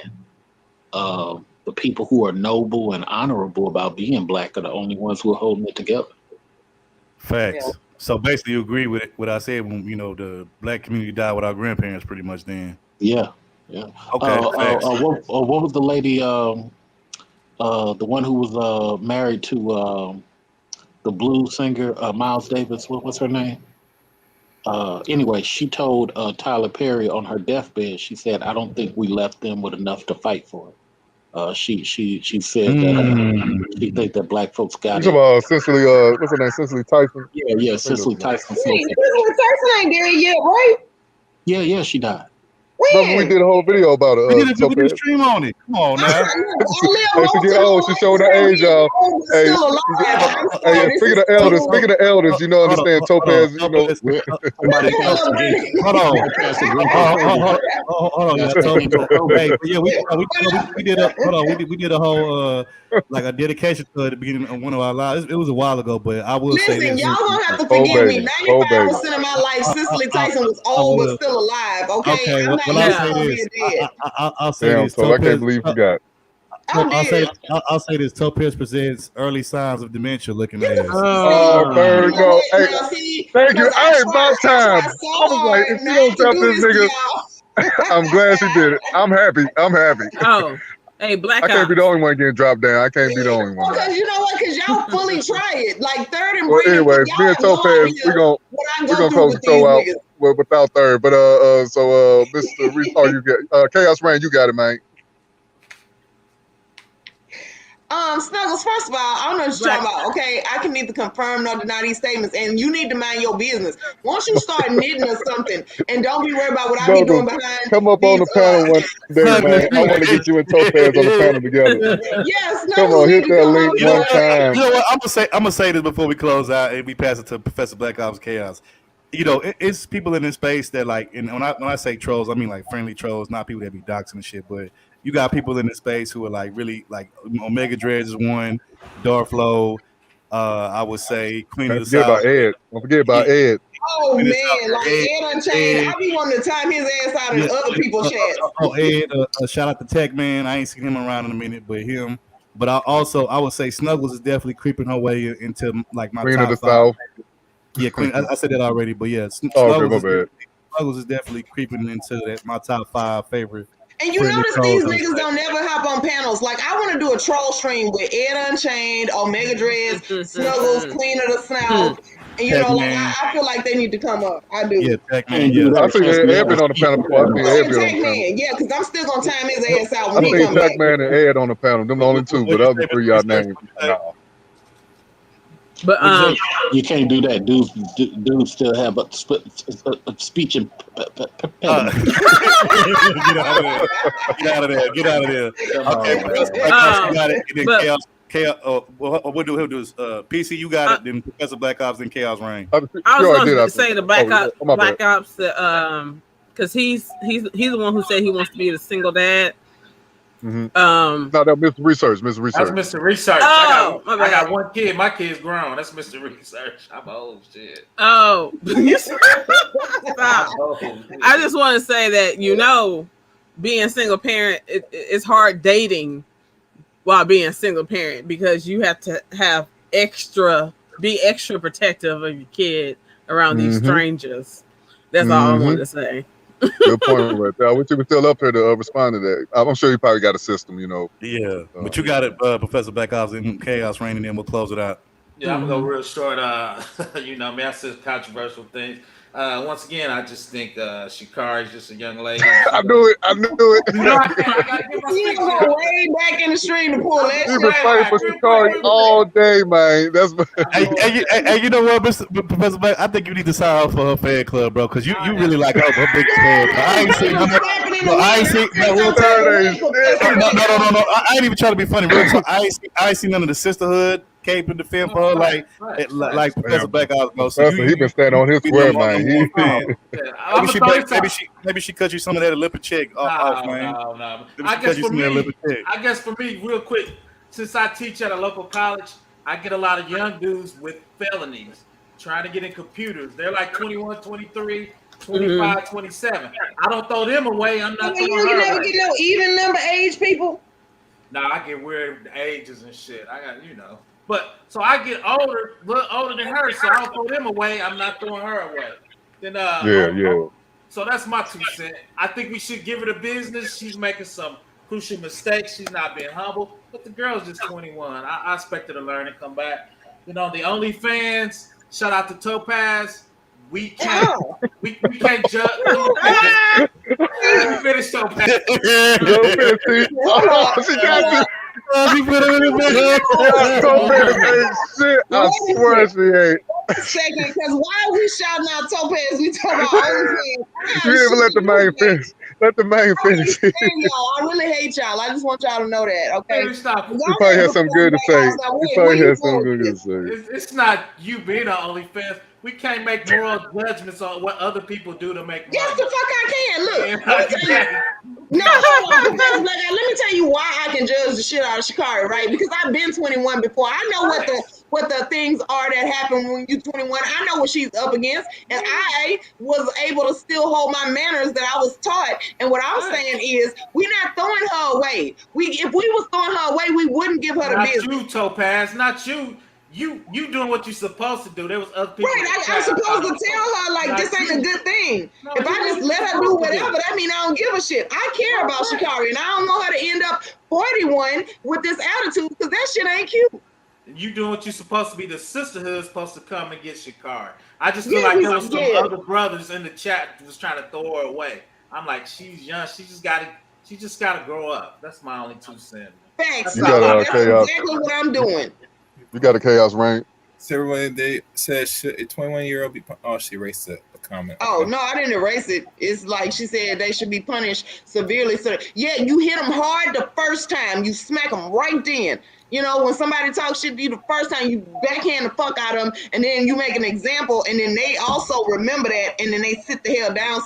the people who are noble and honorable about being black are the only ones who are holding it together. Facts. Yeah. So basically, you agree with what I said when the black community died with our grandparents, pretty much. Then. Yeah. Okay. What was the lady? The one who was married to the blues singer Miles Davis. What's her name? Anyway, she told Tyler Perry on her deathbed. She said, "I don't think we left them with enough to fight for it." She said that she think that black folks got it. You talking about Cicely? What's her name? Cicely Tyson. Yeah, Cicely Tyson. Cicely Tyson ain't dead yet, right? Yeah, she died. Remember we did a whole video about it. We did a stream on it. Come on now. Hey, she get old. She showing her age, y'all. Hey, speaking of elders, understand Topaz. Hold on. We did a whole like a dedication to the beginning of one of our lives. It was a while ago, but I will say this. Y'all gonna have to forgive me. 95% of my life, Cicely Tyson was old but still alive. Okay. I'll say this. Damn, so I can't believe you got. I'll say this. Topaz presents early signs of dementia looking ass. Oh, there we go. Hey, thank you. Hey, about time. I was like, if you don't drop this nigga, I'm glad she did it. I'm happy. Oh, hey, Black I can't be Ops. the only one getting dropped down. I can't be the only one. Because you know what? Because y'all fully try it. Like Third and Well, Brandon, anyways, me and Topaz, we're gonna close the show out without third. But so Mr. Reese, you get Chaos Rain, you got it, man. Snuggles, first of all, I don't know what you're talking about. Okay, I can neither confirm nor deny these statements, and you need to mind your business. Once you start knitting or something, and don't be worried about what I be doing behind. Come up on the panel one day, man. I want to get you and Topaz on the panel together. Yes, come on, hit that link one time. You know what? I'm gonna say this before we close out, and we pass it to Professor Black Ops Chaos. You know, it's people in this space that like, and when I say trolls, I mean like friendly trolls, not people that be doxing and shit, but you got people in this space who are like really like Omega Dreads is one, Darflow, I would say Queen of the South. Don't forget about Ed. Oh man, like Ed Unchained, I be wanting to time his ass out in other people's chats. Ed, shout out to Tech Man. I ain't seen him around in a minute, but him. But I would say Snuggles is definitely creeping her way into like my Queen top of the five. South. Yeah, Queen. I said that already, but yeah, Snuggles is definitely creeping into my top 5 favorite. And you notice these niggas don't never hop on panels. Like, I want to do a troll stream with Ed Unchained, Omega Dreads, Snuggles, Queen of the South. And, you know, like, I feel like they need to come up. I do. Yeah, Tech-Man, yeah. I think Ed been on the panel before. Tech-Man, yeah, because I'm still going to time his ass out when he think come back. Tech-Man and Ed on the panel. Them the only two, but other 3 y'all named. No. But you can't do that. Dudes still have a speech and Get out of there. Okay, got it. And then Chaos. What do he'll do is PC. You got it. Then Professor Black Ops. Then Chaos Reign. I was going to say the Black Ops because he's the one who said he wants to be the single dad. No, that Mr. Research. That's Mr. Research. Oh, I got one kid. My kid's grown. That's Mr. Research. I'm old shit. Oh, I just want to say that being a single parent, it's hard dating while being a single parent because you have to be extra protective of your kid around these strangers. That's all I wanted to say. Good point right there. I wish you were still up here to respond to that. I'm sure you probably got a system, Yeah, but you got it, Professor Black Ops and Chaos Reign, and then we'll close it out. Yeah, I'm gonna go real short. I said controversial things. Once again, I just think Sha'Carri is just a young lady. I knew it. I gotta get my You go way back in the stream to pull that. You've been fighting for Sha'Carri all day, man. That's hey, you know what, Professor Black? I think you need to sign up for her fan club, bro, because you really like her big fan. I ain't seen no. I ain't even trying to be funny, bro. I ain't seen none of the sisterhood. Cape and defend for her like Professor Black Ops. Professor, he been standing on his square, man. Maybe she cut you some of that Olympic check off, man. No. I guess for me, real quick, since I teach at a local college, I get a lot of young dudes with felonies trying to get in computers. They're like 21, 23, 25, 27. I don't throw them away. I'm not throwing you never get no even number age people. Nah, I get weird ages and shit. I got But so I get older, a little older than her, so I don't throw them away. I'm not throwing her away. Then So that's my 2 cents. I think we should give her the business. She's making some crucial mistakes. She's not being humble. But the girl's just 21. I expect her to learn and come back. The OnlyFans. Shout out to Topaz. We can't judge. Finish Topaz. She got this. Shit, I swear she ain't. Second, because why are we shouting out Topaz? We talking about OnlyFans. You didn't even let the man finish. Let the man finish. I really hate y'all. I just want y'all to know that, okay? You probably had something good to say. It's not you being on OnlyFans. We can't make moral judgments on what other people do to make money. Yes, the fuck I can. Look, let me tell you why I can judge the shit out of Sha'Carri, right? Because I've been 21 before. I know what the what the things are that happen when you're 21. I know what she's up against, and I was able to still hold my manners that I was taught. And what I'm saying is, we're not throwing her away. If we was throwing her away, we wouldn't give her the business. Not you, Topaz. Not you. You doing what you're supposed to do. There was other people. Right, I'm supposed to tell her like this ain't a good thing. If I just let her do whatever, that means I don't give a shit. I care about Sha'Carri, and I don't want her to end up 41 with this attitude because that shit ain't cute. You doing what you're supposed to be. The sisterhood's supposed to come and get Sha'Carri. I just feel like there was some other brothers in the chat that was trying to throw her away. I'm like, she's young. She just gotta grow up. That's my only 2 cents. Facts. You got That's exactly what I'm doing. You got a chaos reign. So everyone, they said, should a 21-year-old be? Oh, she erased the comment. Oh no, I didn't erase it. It's like she said they should be punished severely. So yeah, you hit them hard the first time, you smack them right then. You know, when somebody talks shit to you the first time, you backhand the fuck out of them, and then you make an example, and then they also remember that, and then they sit the hell down.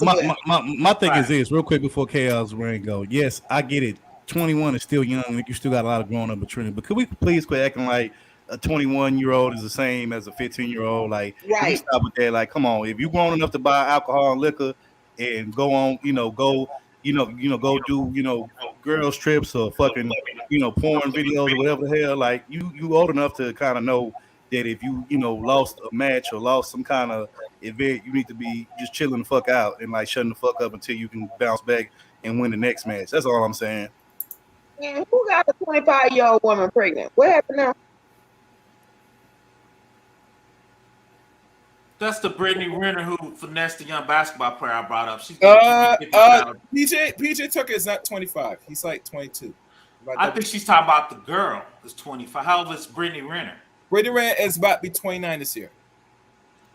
My thing is this, real quick before Chaos Rain go. Yes, I get it. 21 is still young. You still got a lot of growing up maturity. But could we please quit acting like a 21-year-old is the same as a 15-year-old? Like, can we stop with that? Like, come on. If you're grown enough to buy alcohol and liquor and go on, go do, girls trips or fucking, porn videos or whatever the hell, like you old enough to kind of know that if you, lost a match or lost some kind of event, you need to be just chilling the fuck out and like shutting the fuck up until you can bounce back and win the next match. That's all I'm saying. Man, who got a 25-year-old woman pregnant? What happened now? That's the Brittany Renner who finessed the young basketball player I brought up. She's PJ Tucker is not 25. He's like 22. I think she's talking about the girl who's 25. How old is Brittany Renner? Brittany Renner is about to be 29 this year.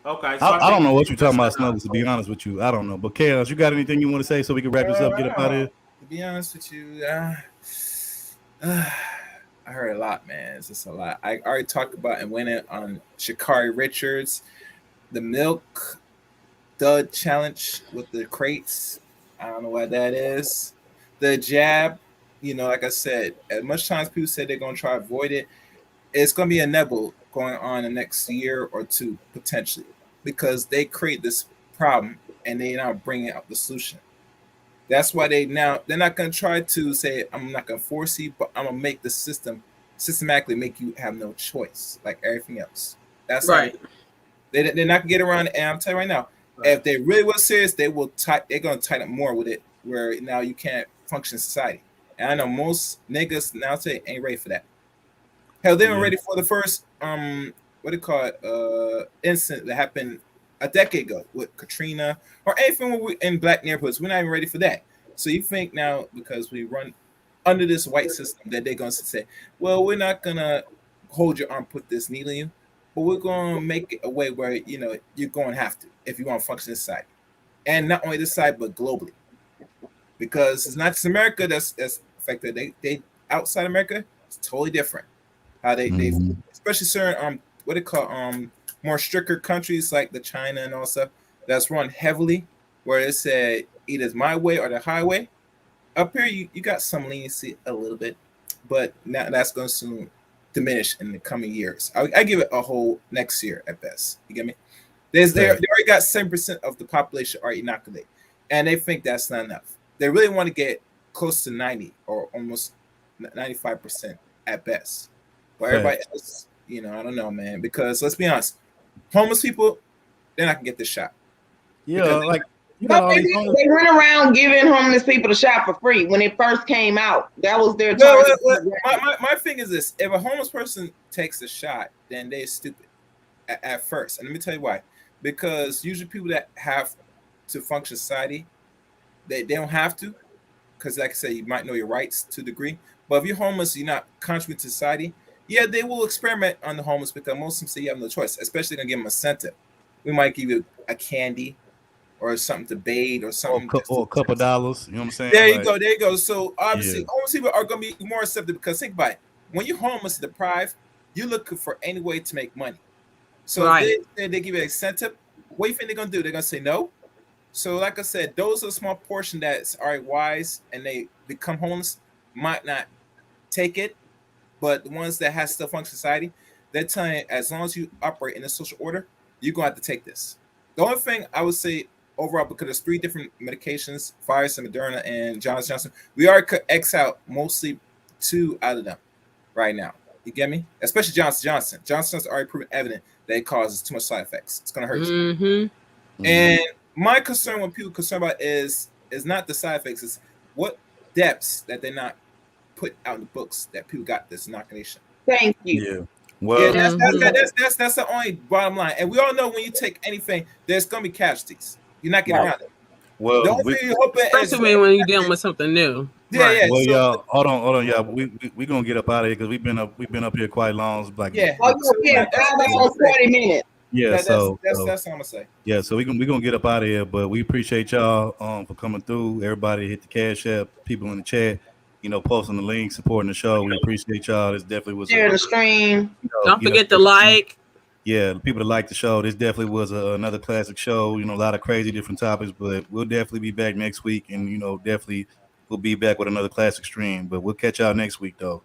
Okay. So I don't know what you're talking about, Snuggles, to be honest with you. I don't know. But Chaos, you got anything you want to say so we can wrap this up, get up out of here? To be honest with you, I heard a lot, man. It's just a lot. I already talked about and went in on Sha'Carri Richards, the milk dud challenge with the crates. I don't know what that is. The jab, like I said, as much times people say they're going to try to avoid it, it's going to be a nebble going on the next year or two, potentially, because they create this problem and they now bringing out the solution. That's why they're not going to try to say, I'm not going to force you, but I'm going to make the system systematically make you have no choice, like everything else. That's right. They're not going to get around it. And I'm telling you right now, if they really were serious, they're going to tighten up more with it, where now you can't function in society. And I know most niggas now today ain't ready for that. Hell, they weren't ready for the first incident that happened a decade ago with Katrina or anything in black neighborhoods. We're not even ready for that. So you think now, because we run under this white system, that they're going to say, well, we're not going to hold your arm, put this needle in you, but we're going to make it a way where, you're going to have to if you want to function in society. And not only this side, but globally. Because it's not just America that's affected. They outside America, it's totally different. How they especially certain more stricter countries like the China and all stuff that's run heavily, where it said either it's my way or the highway. Up here you got some leniency a little bit, but now that's going to soon diminish in the coming years. I give it a whole next year at best. You get me? They already got 7% of the population are inoculated, and they think that's not enough. They really want to get close to 90 or almost 95% at best. But everybody else, I don't know, man. Because let's be honest, homeless people, they're not gonna get this shot. Yeah, they went around giving homeless people the shot for free when it first came out. That was their target. My thing is this: if a homeless person takes a shot, then they're stupid at first. And let me tell you why. Because usually people that have to function society, they don't have to. Because like I said, you might know your rights to a degree. But if you're homeless, you're not contributing to society. Yeah, they will experiment on the homeless because most of them say you have no choice, especially going to give them a incentive. We might give you a candy or something to bathe or something. Or a couple dollars. You know what I'm saying? There you go. So obviously, homeless people are going to be more accepted because think about it. When you're homeless and deprived, you're looking for any way to make money. So if they give you an incentive, what do you think they're going to do? They're going to say no? So like I said, those are a small portion that's wise and they become homeless might not take it. But the ones that have still function society, they're telling you, as long as you operate in a social order, you're going to have to take this. The only thing I would say overall, because there's 3 different medications, Pfizer, Moderna, and Johnson. We already could X out mostly 2 out of them right now. You get me? Especially Johnson. Johnson's already proven evident that it causes too much side effects. It's going to hurt you. And my concern, when people concerned about is not the side effects, it's what depths that they're not put out in the books that people got this inoculation. Thank you. Yeah. Well, that's the only bottom line. And we all know when you take anything, there's going to be casualties. You're not getting around it. Well, the only thing you hope especially when you're dealing with something new. Yeah. Well, y'all, hold on, y'all. We gonna get up out of here because we've been up here quite long. It's like 40 minutes. Yeah, that's so what I'm gonna say. Yeah, so we gonna get up out of here, but we appreciate y'all for coming through. Everybody hit the Cash App, people in the chat, posting the link, supporting the show. We appreciate y'all. This definitely was share the stream. Don't forget to like. Yeah, the people that like the show. This definitely was another classic show. A lot of crazy different topics, but we'll definitely be back next week, and definitely we'll be back with another classic stream. But we'll catch y'all next week, though.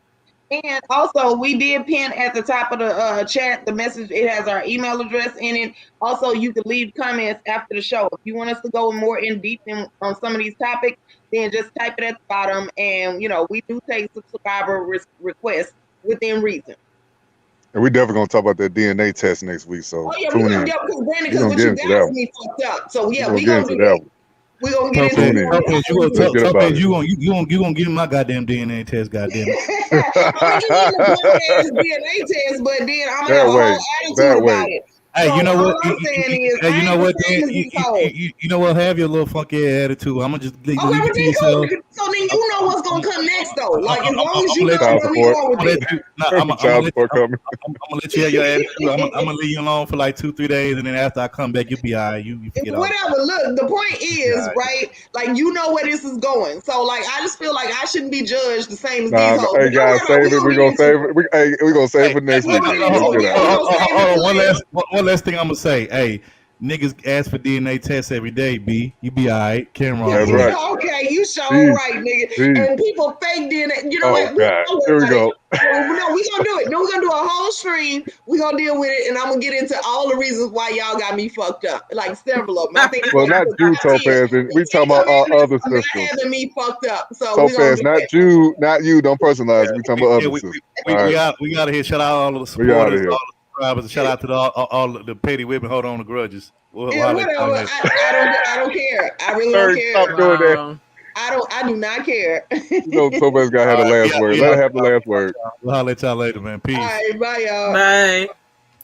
And also, we did pin at the top of the chat the message. It has our email address in it. Also, you can leave comments after the show. If you want us to go more in deep on some of these topics, then just type it at the bottom. And, we do take subscriber requests within reason. And we definitely going to talk about that DNA test next week. So tune in. Because what you got me fucked up. So, yeah, we're going to do that. We're going to get into it. You gonna give me my goddamn DNA test, goddamn it. I'm going to give you the DNA test, but then I'm going to have a whole attitude about it. Hey, so you know what? You know what? Have your little funky attitude. I'm gonna just leave it to yourself. So then you know what's gonna come next, though. Like as long as you know where we are with it. I'm gonna let you have your attitude. I'm gonna leave you alone for like 2-3 days, and then after I come back, you'll be all right. You forget whatever. Look, the point is, right? Like you know where this is going. So like I just feel like I shouldn't be judged the same as these hoes. Hey guys, save it. We're gonna save it. We're gonna save it for next week. One last thing I'm gonna say, hey, niggas ask for DNA tests every day, B. You be all right. Camera on. Right. Okay, you sure right, nigga. And people fake DNA. You know what? God. Here we go. No, we gonna do it. No, we're gonna do a whole stream. We're gonna deal with it, and I'm gonna get into all the reasons why y'all got me fucked up. Like several of them. I think well, not you, Topaz. We talking about our other sisters. Not having me fucked up. So Topaz, not you. Don't personalize. We talking about other sisters. We gotta hear. Shout out all of the supporters. Shout out to all the petty women hold on to grudges. Whatever. I don't care. I really don't care. Stop doing that. I do not care. Topaz got to have the last word. Let her have the last word. We'll holler at y'all later, man. Peace. All right, bye, y'all. Bye.